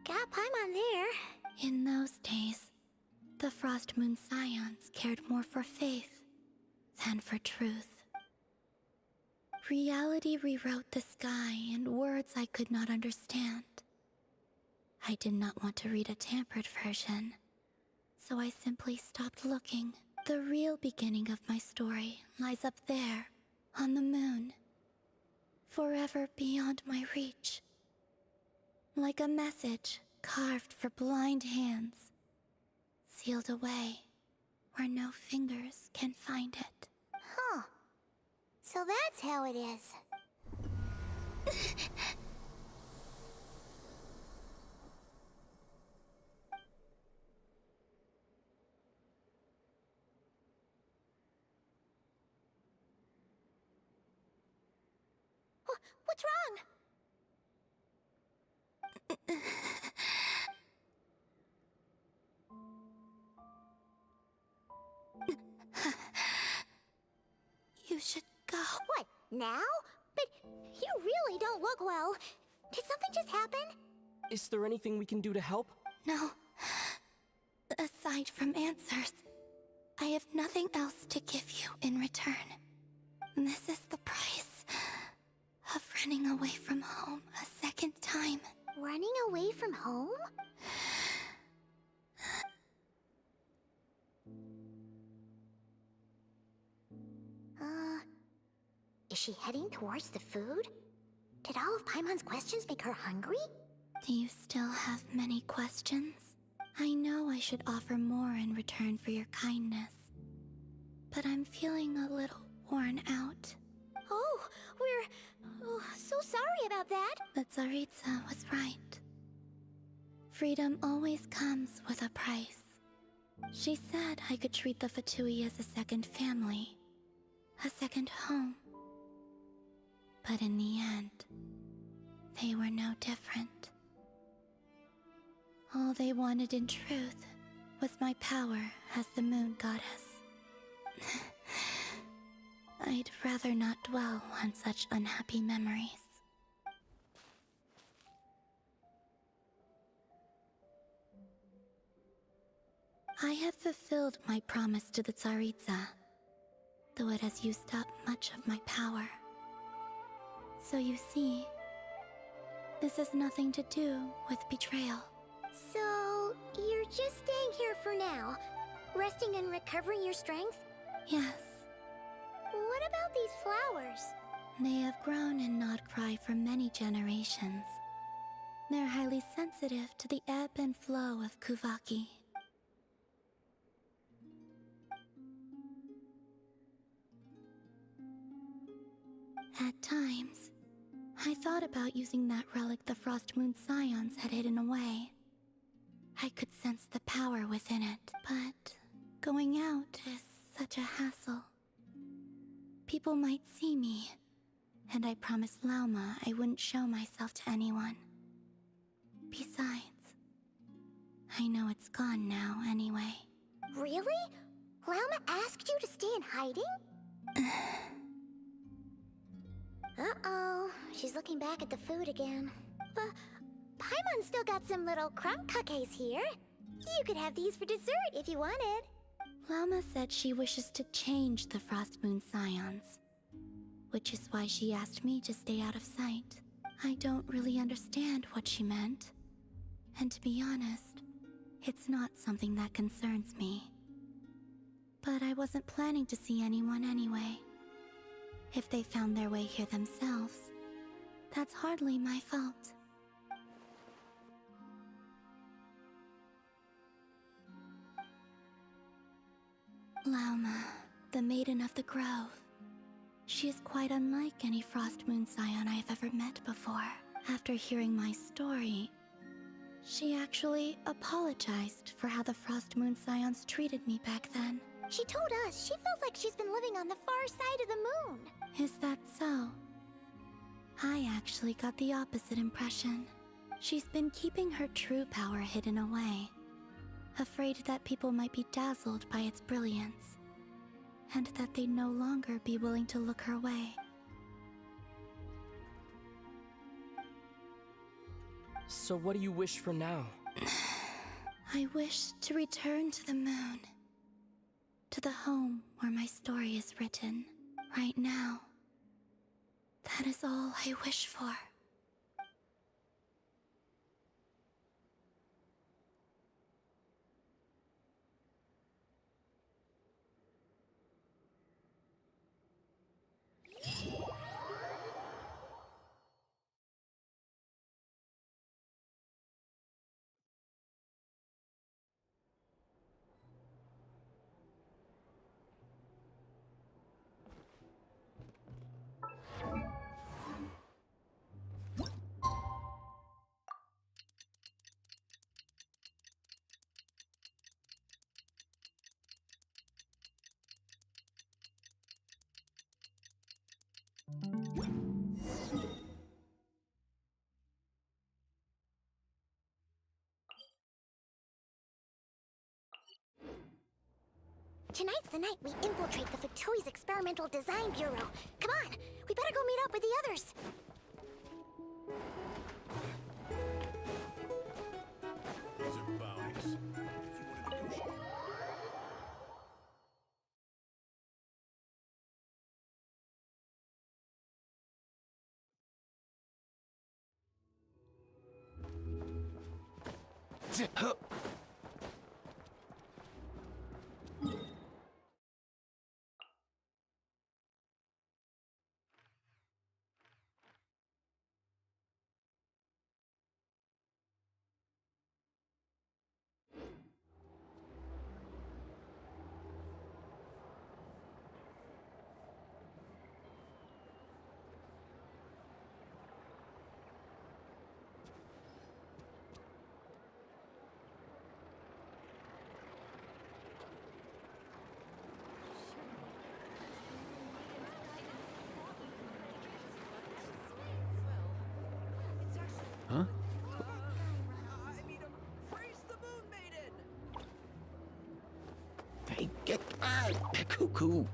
got Paimon there. In those days, the Frost Moon Scions cared more for faith than for truth. Reality rewrote the sky in words I could not understand. I did not want to read a tampered version, so I simply stopped looking. The real beginning of my story lies up there, on the moon, forever beyond my reach. Like a message carved for blind hands, sealed away, where no fingers can find it. Huh. So that's how it is. What's wrong? You should go. What, now? But you really don't look well. Did something just happen? Is there anything we can do to help? No. Aside from answers, I have nothing else to give you in return. This is the price of running away from home a second time. Running away from home? Is she heading towards the food? Did all of Paimon's questions make her hungry? Do you still have many questions? I know I should offer more in return for your kindness, but I'm feeling a little worn out. Oh, we're so sorry about that. The Tsaritsa was right. Freedom always comes with a price. She said I could treat the Fatui as a second family, a second home. But in the end, they were no different. All they wanted in truth was my power as the moon goddess. I'd rather not dwell on such unhappy memories. I have fulfilled my promise to the Tsaritsa, though it has used up much of my power. So you see, this has nothing to do with betrayal. So, you're just staying here for now, resting and recovering your strength? Yes. What about these flowers? They have grown in Nod Krai for many generations. They're highly sensitive to the ebb and flow of Kuvaki. At times, I thought about using that relic the Frost Moon Scions had hidden away. I could sense the power within it, but going out is such a hassle. People might see me, and I promised Lauma I wouldn't show myself to anyone. Besides, I know it's gone now anyway. Really? Lauma asked you to stay in hiding? Uh-oh, she's looking back at the food again. Paimon's still got some little crumb cookies here. You could have these for dessert if you wanted. Lauma said she wishes to change the Frost Moon Scions, which is why she asked me to stay out of sight. I don't really understand what she meant, and to be honest, it's not something that concerns me. But I wasn't planning to see anyone anyway. If they found their way here themselves, that's hardly my fault. Lauma, the Maiden of the Grove. She is quite unlike any Frost Moon Scion I have ever met before. After hearing my story, she actually apologized for how the Frost Moon Scions treated me back then. She told us she feels like she's been living on the far side of the moon. Is that so? I actually got the opposite impression. She's been keeping her true power hidden away, afraid that people might be dazzled by its brilliance, and that they'd no longer be willing to look her way. So what do you wish for now? I wish to return to the moon. To the home where my story is written. Right now. That is all I wish for. Tonight's the night we infiltrate the Fatoui's Experimental Design Bureau. Come on, we better go meet up with the others. These are bounties. If you want to negotiate. Huh? Hey, get out! Cuckoo!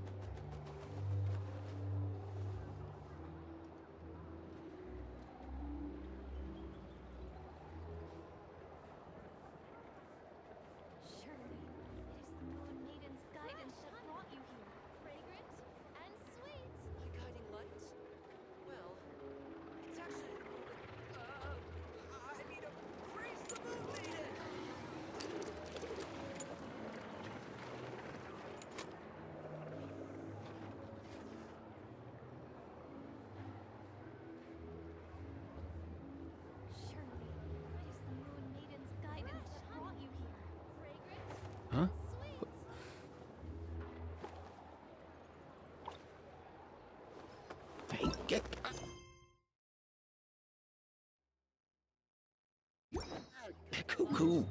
Huh? Hey, get cuckoo!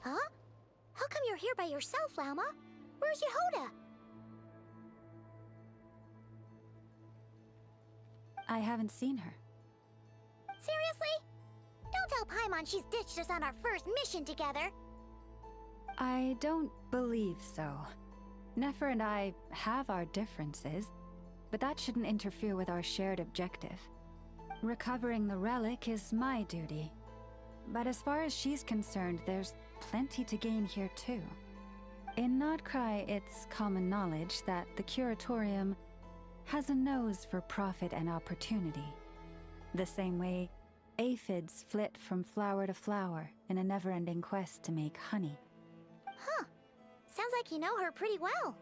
Huh? How come you're here by yourself, Lauma? Where's Yehoda? I haven't seen her. Seriously? Don't tell Paimon she's ditched us on our first mission together. I don't believe so. Nefer and I have our differences, but that shouldn't interfere with our shared objective. Recovering the relic is my duty. But as far as she's concerned, there's plenty to gain here too. In Nod Krai, it's common knowledge that the Curatorium has a nose for profit and opportunity. The same way aphids flit from flower to flower in a never-ending quest to make honey. Huh. Sounds like you know her pretty well.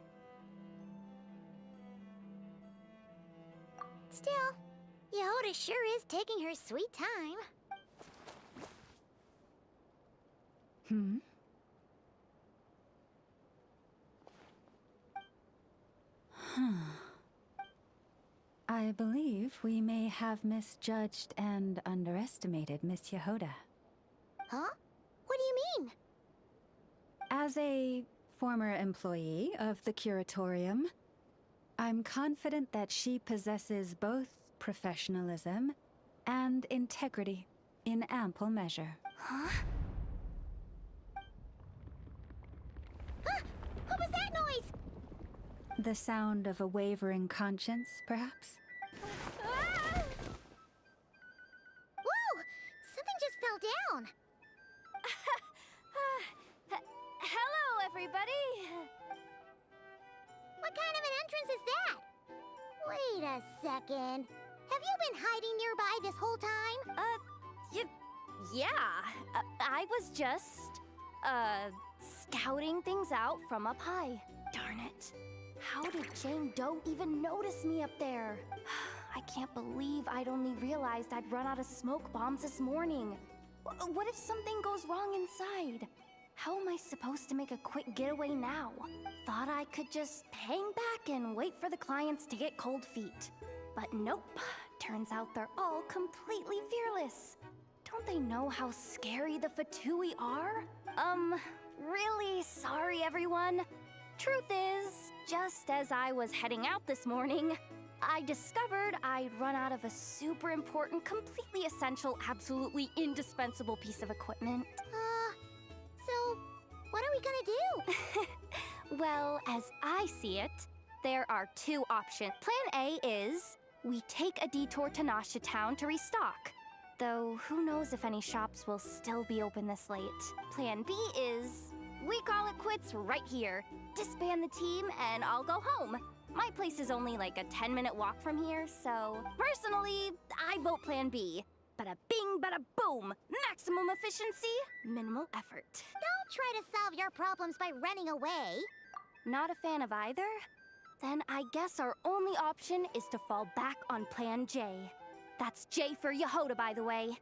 Still, Yehoda sure is taking her sweet time. Hmm? I believe we may have misjudged and underestimated Miss Yehoda. Huh? What do you mean? As a former employee of the Curatorium, I'm confident that she possesses both professionalism and integrity in ample measure. Huh? Ah! What was that noise? The sound of a wavering conscience, perhaps? Ah! Whoa! Something just fell down. Hello, everybody! What kind of an entrance is that? Wait a second. Have you been hiding nearby this whole time? Yeah. I was just, scouting things out from up high. Darn it. How did Jane Doe even notice me up there? I can't believe I'd only realized I'd run out of smoke bombs this morning. What if something goes wrong inside? how am I supposed to make a quick getaway now? Thought I could just hang back and wait for the clients to get cold feet. But nope, turns out they're all completely fearless. Don't they know how scary the Fatui are? Really sorry everyone. Truth is, just as I was heading out this morning, I discovered I'd run out of a super important, completely essential, absolutely indispensable piece of equipment. So, what are we gonna do? Well, as I see it, there are two options. Plan A is we take a detour to Nasha Town to restock. Though, who knows if any shops will still be open this late. Plan B is we call it quits right here. Disband the team and I'll go home. My place is only like a 10-minute walk from here, so personally, I vote Plan B. Bada bing, bada boom. Maximum efficiency, minimal effort. Don't try to solve your problems by running away. Not a fan of either? Then I guess our only option is to fall back on Plan J. That's J for Yehoda, by the way.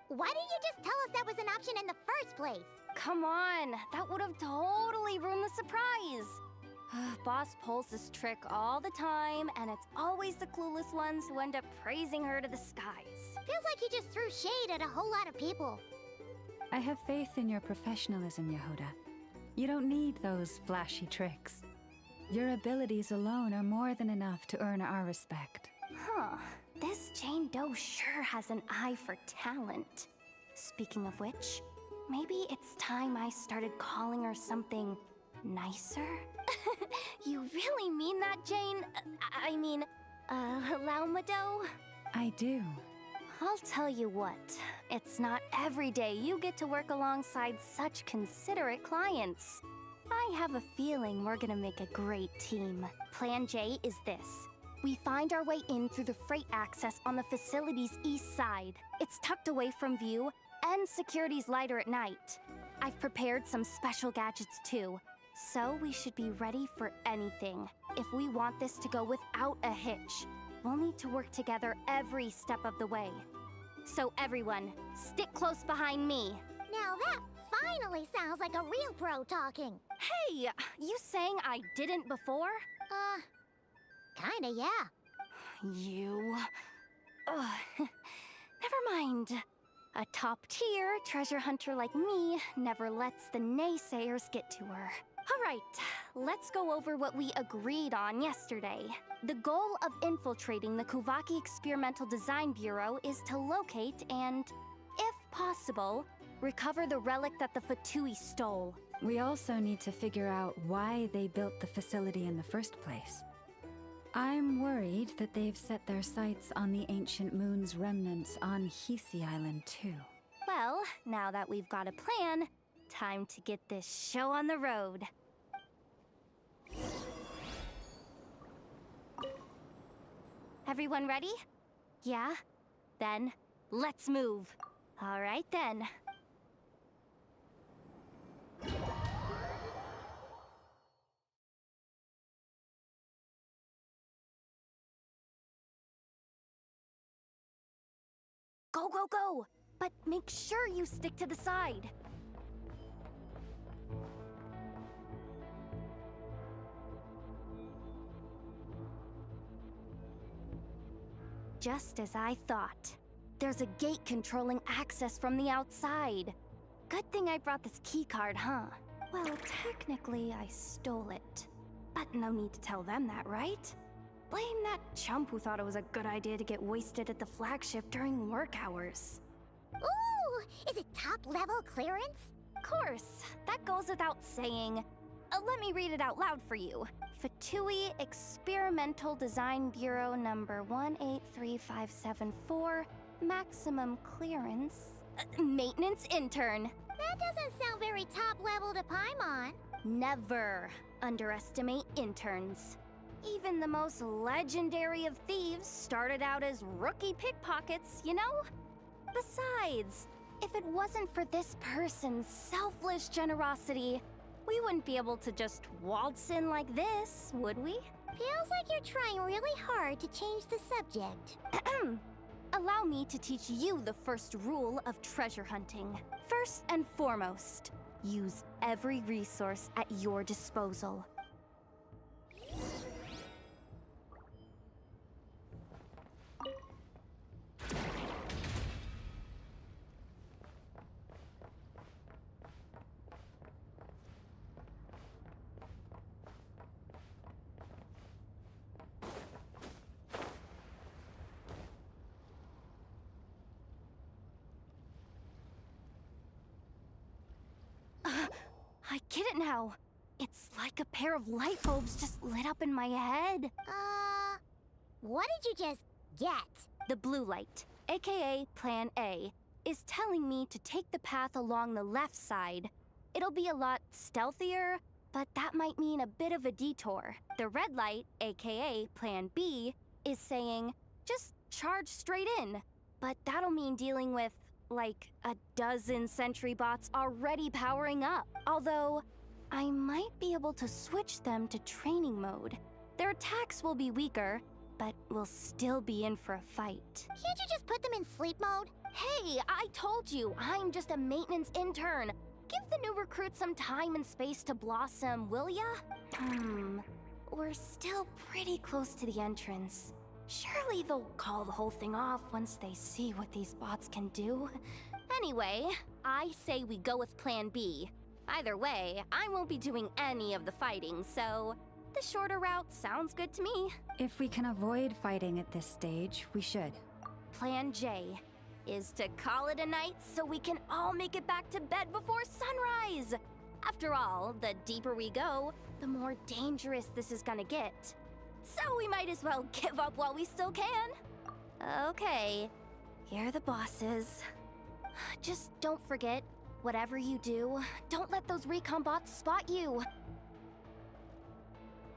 Why didn't you just tell us that was an option in the first place? Come on, that would have totally ruined the surprise. Boss pulls this trick all the time, and it's always the clueless ones who end up praising her to the skies. Feels like you just threw shade at a whole lot of people. I have faith in your professionalism, Yehoda. You don't need those flashy tricks. Your abilities alone are more than enough to earn our respect. Huh. This Jane Doe sure has an eye for talent. Speaking of which, maybe it's time I started calling her something nicer? You really mean that, Jane? Laumado? I do. I'll tell you what, it's not every day you get to work alongside such considerate clients. I have a feeling we're gonna make a great team. Plan J is this. We find our way in through the freight access on the facility's east side. It's tucked away from view, and security's lighter at night. I've prepared some special gadgets too, so we should be ready for anything. If we want this to go without a hitch, we'll need to work together every step of the way. So everyone, stick close behind me. Now that finally sounds like a real pro talking. Hey, you saying I didn't before? Kinda, yeah. You... Never mind. A top-tier treasure hunter like me never lets the naysayers get to her. All right, let's go over what we agreed on yesterday. The goal of infiltrating the Kuvaki Experimental Design Bureau is to locate and, if possible, recover the relic that the Fatui stole. We also need to figure out why they built the facility in the first place. I'm worried that they've set their sights on the ancient moon's remnants on Hisi Island too. Well, now that we've got a plan, time to get this show on the road. Everyone ready? Yeah? Then, let's move. All right then. Go, go, go! But make sure you stick to the side. Just as I thought. There's a gate controlling access from the outside. Good thing I brought this keycard, huh? Well, technically I stole it. But no need to tell them that, right? Blame that chump who thought it was a good idea to get wasted at the flagship during work hours. Ooh! Is it top-level clearance? Of course, that goes without saying. Let me read it out loud for you. Fatui Experimental Design Bureau number 183574, maximum clearance, maintenance intern. That doesn't sound very top-level to Paimon. Never underestimate interns. Even the most legendary of thieves started out as rookie pickpockets, you know? Besides, if it wasn't for this person's selfless generosity, we wouldn't be able to just waltz in like this, would we? Feels like you're trying really hard to change the subject. Allow me to teach you the first rule of treasure hunting. First and foremost, Use every resource at your disposal. I get it now. It's like a pair of light bulbs just lit up in my head. What did you just get? The blue light, aka Plan A, is telling me to take the path along the left side. It'll be a lot stealthier, but that might mean a bit of a detour. The red light, aka Plan B, is saying, just charge straight in. But that'll mean dealing with, like, a dozen sentry bots already powering up. Although, I might be able to switch them to training mode. Their attacks will be weaker, but we'll still be in for a fight. Can't you just put them in sleep mode? Hey, I told you, I'm just a maintenance intern. Give the new recruits some time and space to blossom, will ya? We're still pretty close to the entrance. Surely they'll call the whole thing off once they see what these bots can do. Anyway, I say we go with Plan B. Either way, I won't be doing any of the fighting, so the shorter route sounds good to me. If we can avoid fighting at this stage, we should. Plan J is to call it a night so we can all make it back to bed before sunrise. After all, the deeper we go, the more dangerous this is gonna get. So we might as well give up while we still can. Okay, here are the bosses. Just don't forget, whatever you do, don't let those recon bots spot you.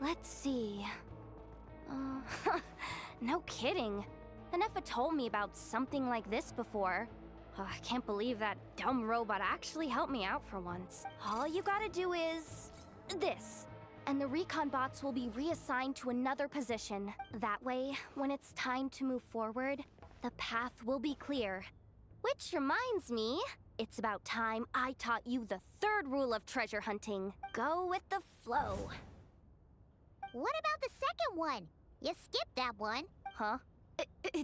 Let's see. No kidding. Nefa told me about something like this before. I can't believe that dumb robot actually helped me out for once. All you gotta do is this, and the recon bots will be reassigned to another position. That way, when it's time to move forward, the path will be clear. Which reminds me, it's about time I taught you the third rule of treasure hunting. Go with the flow. What about the second one? You skipped that one. Huh?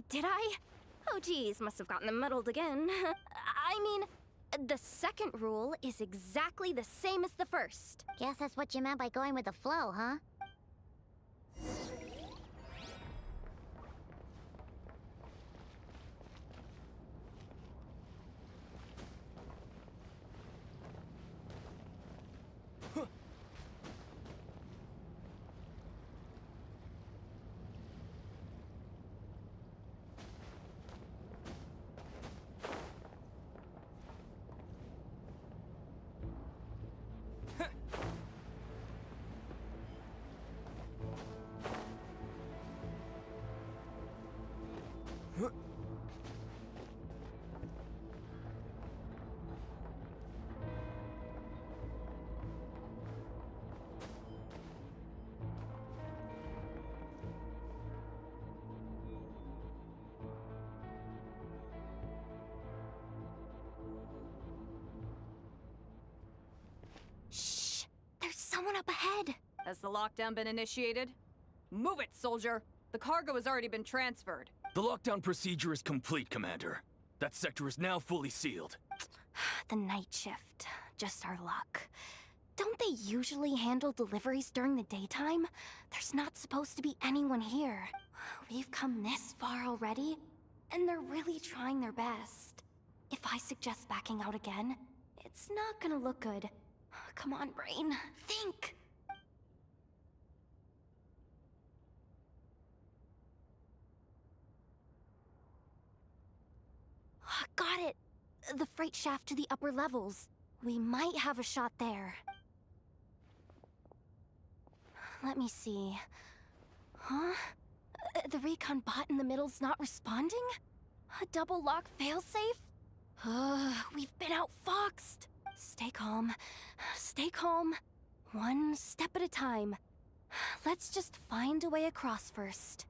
Did I? Oh geez, must have gotten them muddled again. I mean, the second rule is exactly the same as the first. Guess that's what you meant by going with the flow, huh? Someone up ahead. Has the lockdown been initiated? Move it, soldier! The cargo has already been transferred. The lockdown procedure is complete, Commander. That sector is now fully sealed. The night shift. Just our luck. Don't they usually handle deliveries during the daytime? There's not supposed to be anyone here. We've come this far already, and they're really trying their best. If I suggest backing out again, it's not gonna look good. Come on, brain. Think! Got it! The freight shaft to the upper levels. We might have a shot there. Let me see. Huh? The recon bot in the middle's not responding? A double lock failsafe? We've been outfoxed! Stay calm. Stay calm. One step at a time. Let's just find a way across first.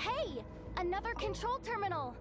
Hey! Another control terminal!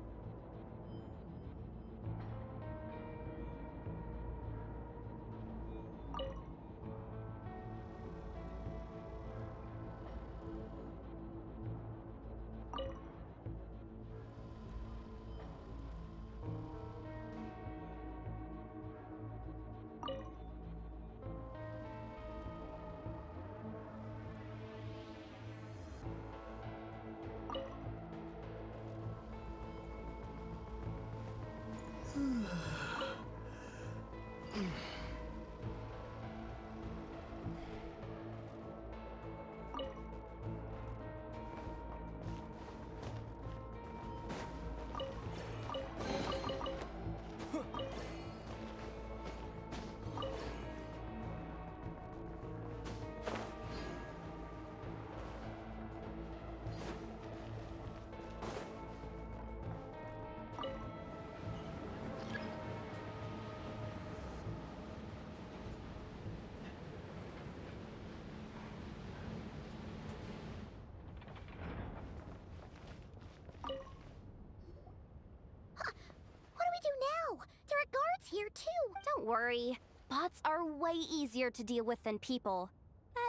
There are guards here, too! Don't worry. Bots are way easier to deal with than people.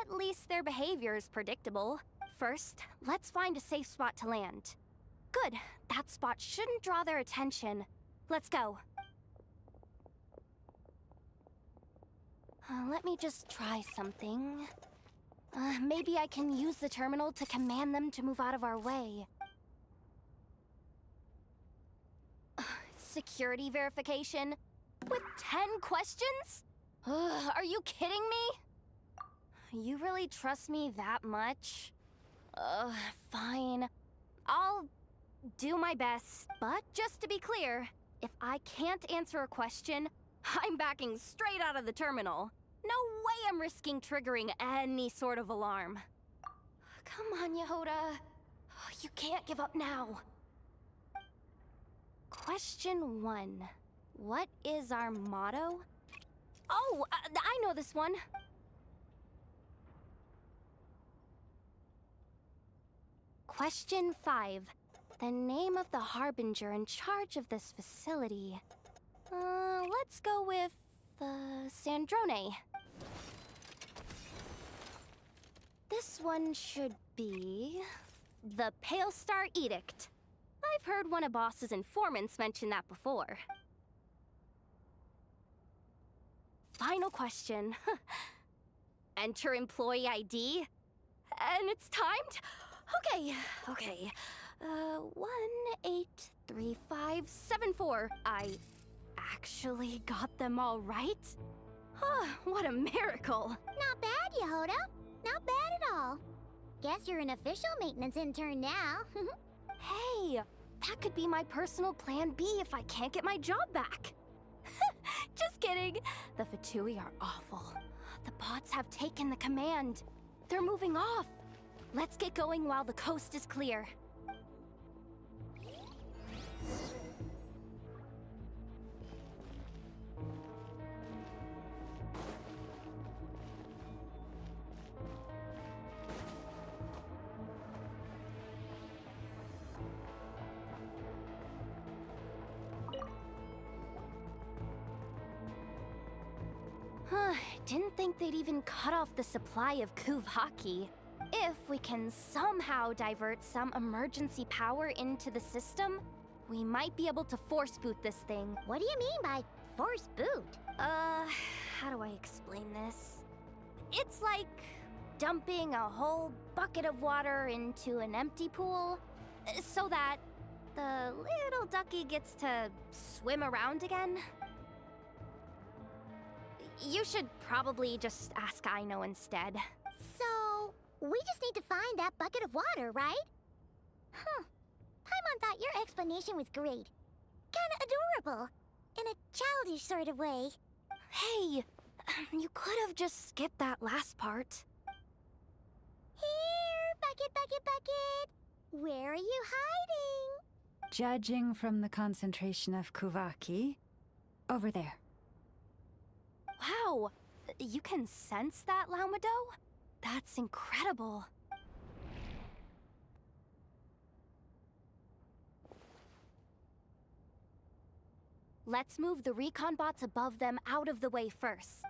At least their behavior is predictable. First, let's find a safe spot to land. Good. That spot shouldn't draw their attention. Let's go. Let me just try something. Maybe I can use the terminal to command them to move out of our way. Security verification? With 10 questions? Are you kidding me? You really trust me that much? Fine. I'll do my best, but just to be clear, if I can't answer a question, I'm backing straight out of the terminal. No way I'm risking triggering any sort of alarm. Come on, Yehoda. You can't give up now. Question 1. What is our motto? Oh, I know this one. Question 5. The name of the harbinger in charge of this facility. Let's go with, Sandrone. This one should be... the Pale Star Edict. I've heard one of Boss's informants mention that before. Final question. Enter employee ID. And it's timed? Okay. 183574. I actually got them all right? What a miracle. Not bad, Yehoda. Not bad at all. Guess you're an official maintenance intern now. Hey, that could be my personal plan B if I can't get my job back. Just kidding. The Fatui are awful. The bots have taken the command. They're moving off. Let's get going while the coast is clear. Didn't think they'd even cut off the supply of Kuvaki. If we can somehow divert some emergency power into the system, we might be able to force boot this thing. What do you mean by force boot? How do I explain this? It's like dumping a whole bucket of water into an empty pool, so that the little ducky gets to swim around again. You should probably just ask Aino instead. So, we just need to find that bucket of water, right? Paimon thought your explanation was great. Kinda adorable. In a childish sort of way. Hey, you could have just skipped that last part. Here, bucket. Where are you hiding? Judging from the concentration of Kuvaki, over there. Wow, you can sense that, Laumado? That's incredible. Let's move the recon bots above them out of the way first.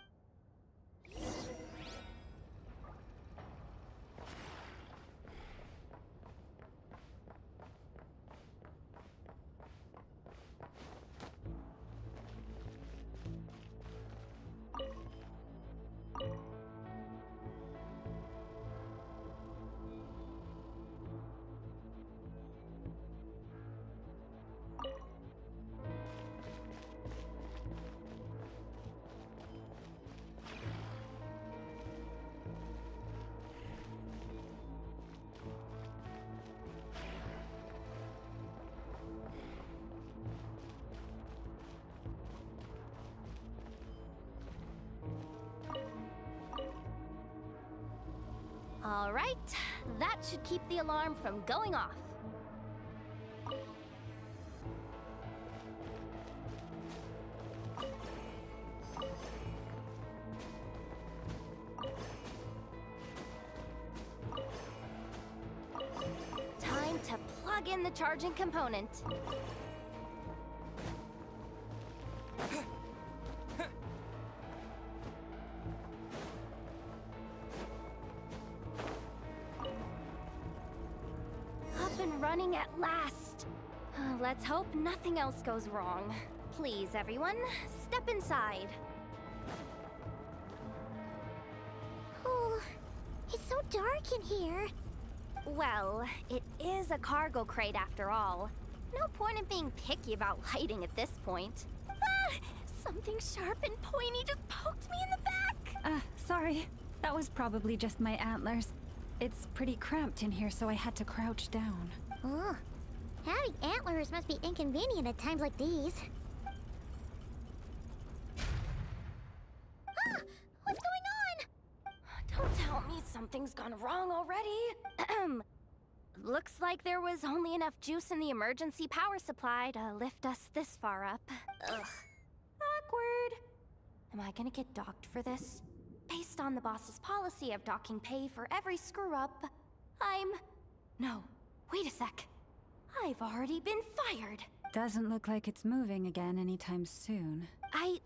All right, that should keep the alarm from going off. Time to plug in the charging component. Running at last. Let's hope nothing else goes wrong. Please, everyone, step inside. Oh, it's so dark in here. Well, it is a cargo crate after all. No point in being picky about lighting at this point. Ah! Something sharp and pointy just poked me in the back! Sorry. That was probably just my antlers. It's pretty cramped in here, so I had to crouch down. Oh, having antlers must be inconvenient at times like these. Ah! What's going on? Don't tell me something's gone wrong already. Looks like there was only enough juice in the emergency power supply to lift us this far up. Ugh. Awkward. Am I gonna get docked for this? Based on the boss's policy of docking pay for every screw-up, No, wait a sec. I've already been fired. Doesn't look like it's moving again anytime soon. I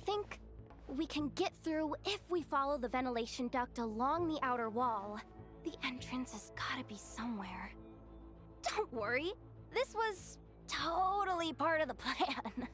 think we can get through if we follow the ventilation duct along the outer wall. The entrance has gotta be somewhere. Don't worry, this was totally part of the plan.